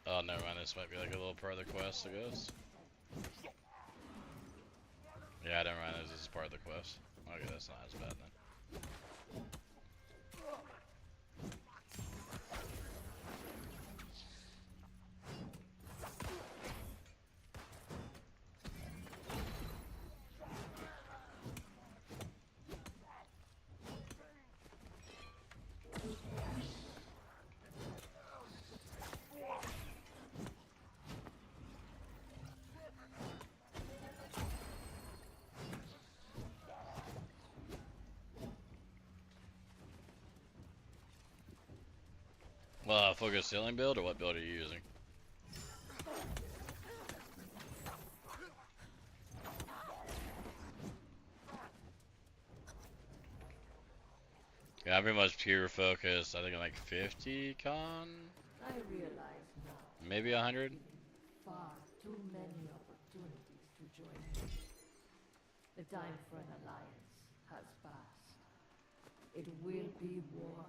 Oh, never mind. This might be like a little part of the quest, I guess. Yeah, never mind. This is part of the quest. Okay, that's not as bad then. Focus ceiling build, or what build are you using? Yeah, I'm pretty much pure focus. I think I'm like 50 con? I realize now. Maybe 100? Far too many opportunities to join me. The time for an alliance has passed. It will be war,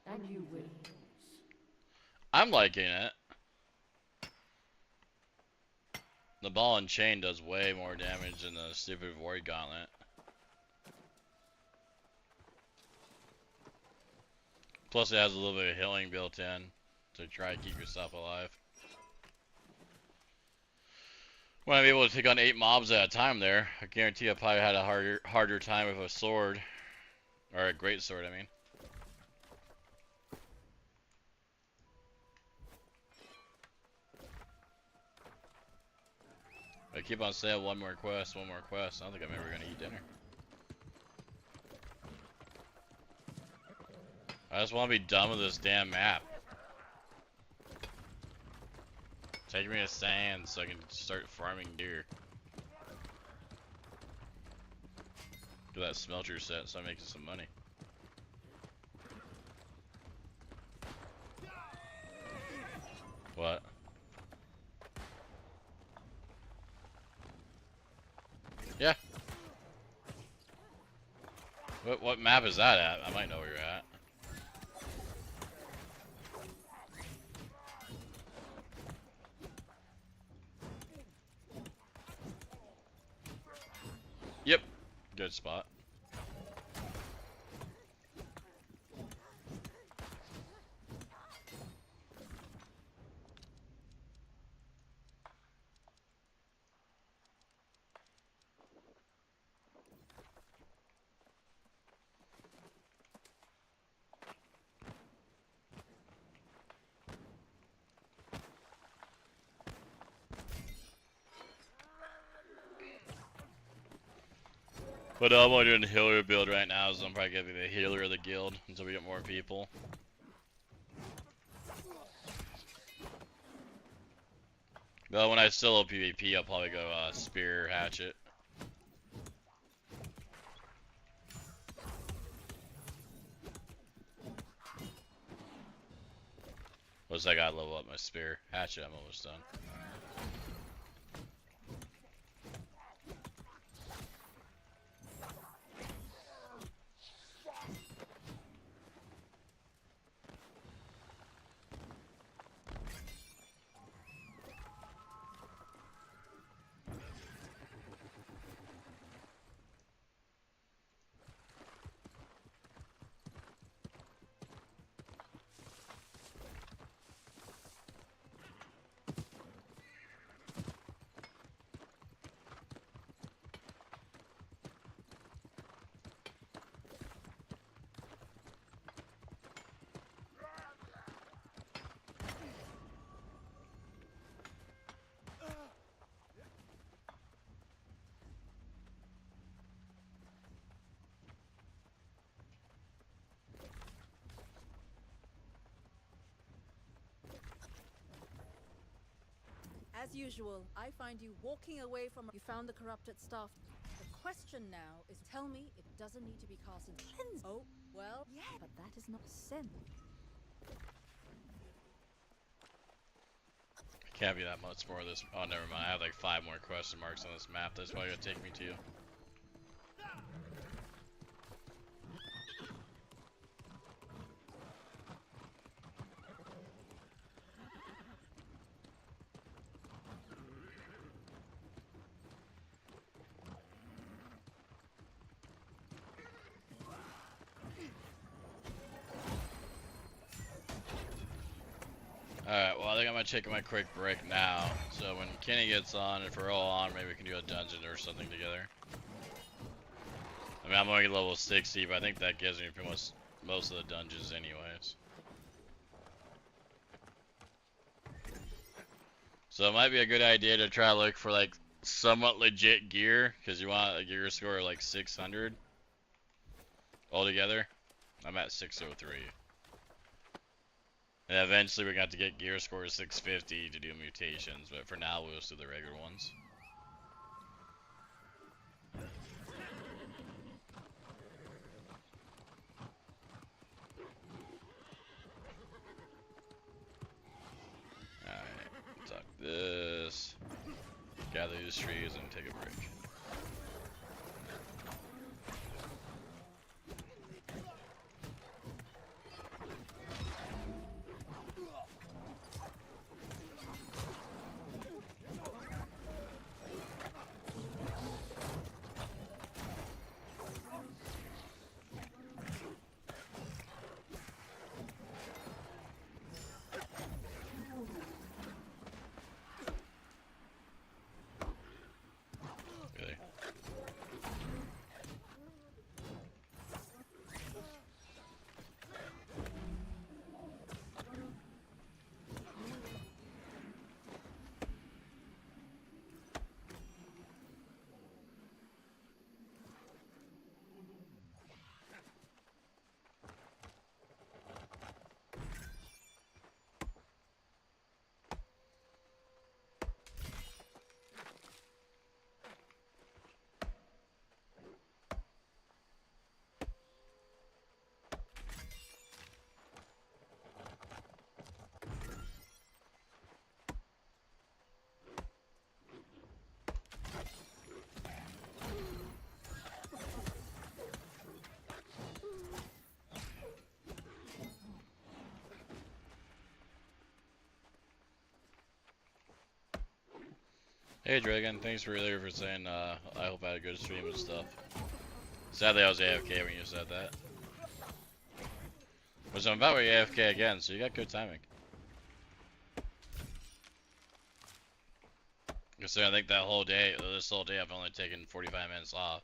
and you will lose. I'm liking it. The ball and chain does way more damage than the stupid Void Gauntlet. Plus it has a little bit of healing built in to try to keep yourself alive. When I'm able to take on 8 mobs at a time there, I guarantee I probably had a harder time with a sword. Or a great sword, I mean. I keep on saying one more quest, one more quest. I don't think I'm ever gonna eat dinner. I just want to be done with this damn map. Take me to sand so I can start farming deer. Do that smelter set so I make some money. What? Yeah. What map is that at? I might know where you're at. Yep. Good spot. But I'm only doing the healer build right now, so I'm probably gonna be the healer of the guild until we get more people. But when I solo PvP, I'll probably go spear hatchet. Plus I gotta level up my spear hatchet. I'm almost done. As usual, I find you walking away from. You found the corrupted staff. The question now is, tell me it doesn't need to be cast into cleanse. Oh, well, yeah, but that is not sin. Can't be that much more of this. Oh, never mind. I have like 5 more question marks on this map. That's probably gonna take me to. Alright, well I think I'm gonna take my quick break now. So when Kenny gets on, if we're all on, maybe we can do a dungeon or something together. I mean, I'm only level 60, but I think that gives me pretty much most of the dungeons anyways. So it might be a good idea to try to look for like somewhat legit gear, because you want a gear score of like 600 altogether. I'm at 603. And eventually we're going to have to get gear score 650 to do mutations, but for now we'll just do the regular ones. Alright, talk this, gather these trees and take a break. Hey Dragon, thanks earlier for saying I hope I had a good stream and stuff. Sadly I was AFK when you said that. But I'm about to be AFK again, so you got good timing. Considering I think that whole day, this whole day I've only taken 45 minutes off.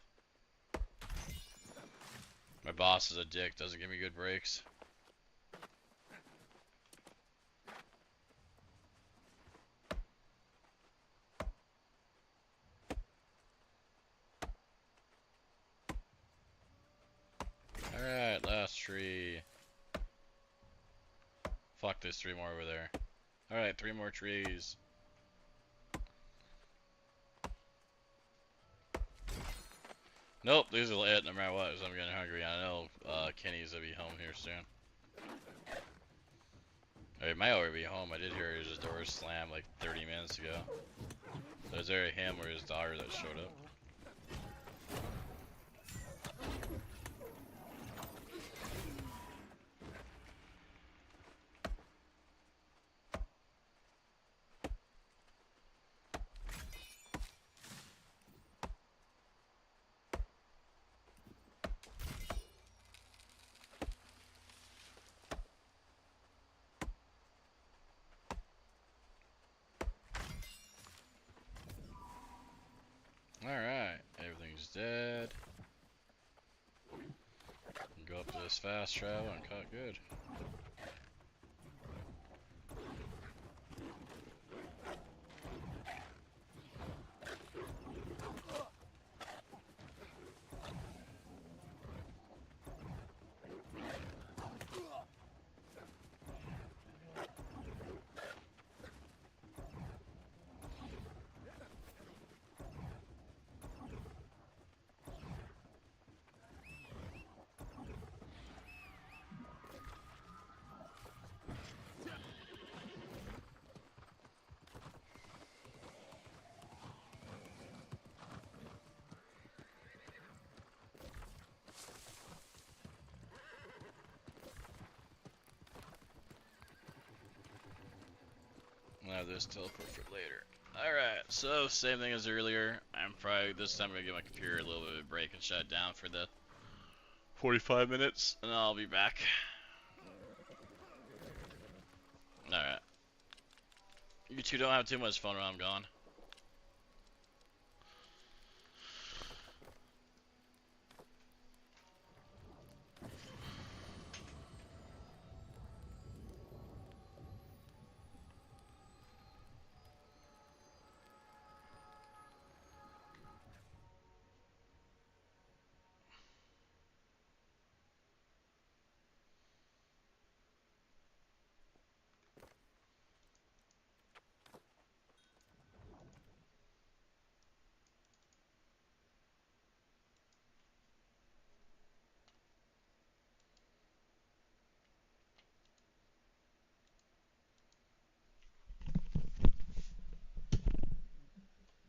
My boss is a dick, doesn't give me good breaks. Alright, last tree. Fuck, there's 3 more over there. Alright, 3 more trees. Nope, these are it no matter what, because I'm getting hungry. I know Kenny's gonna be home here soon. Or he might already be home. I did hear his door slam like 30 minutes ago. So is there him or his daughter that showed up? Alright, everything's dead. Go up to this fast travel and cut good. have this teleport for later. Alright, so same thing as earlier. I'm probably this time gonna give my computer a little bit of a break and shut it down for the 45 minutes, and I'll be back. Alright. You two don't have too much fun while I'm gone.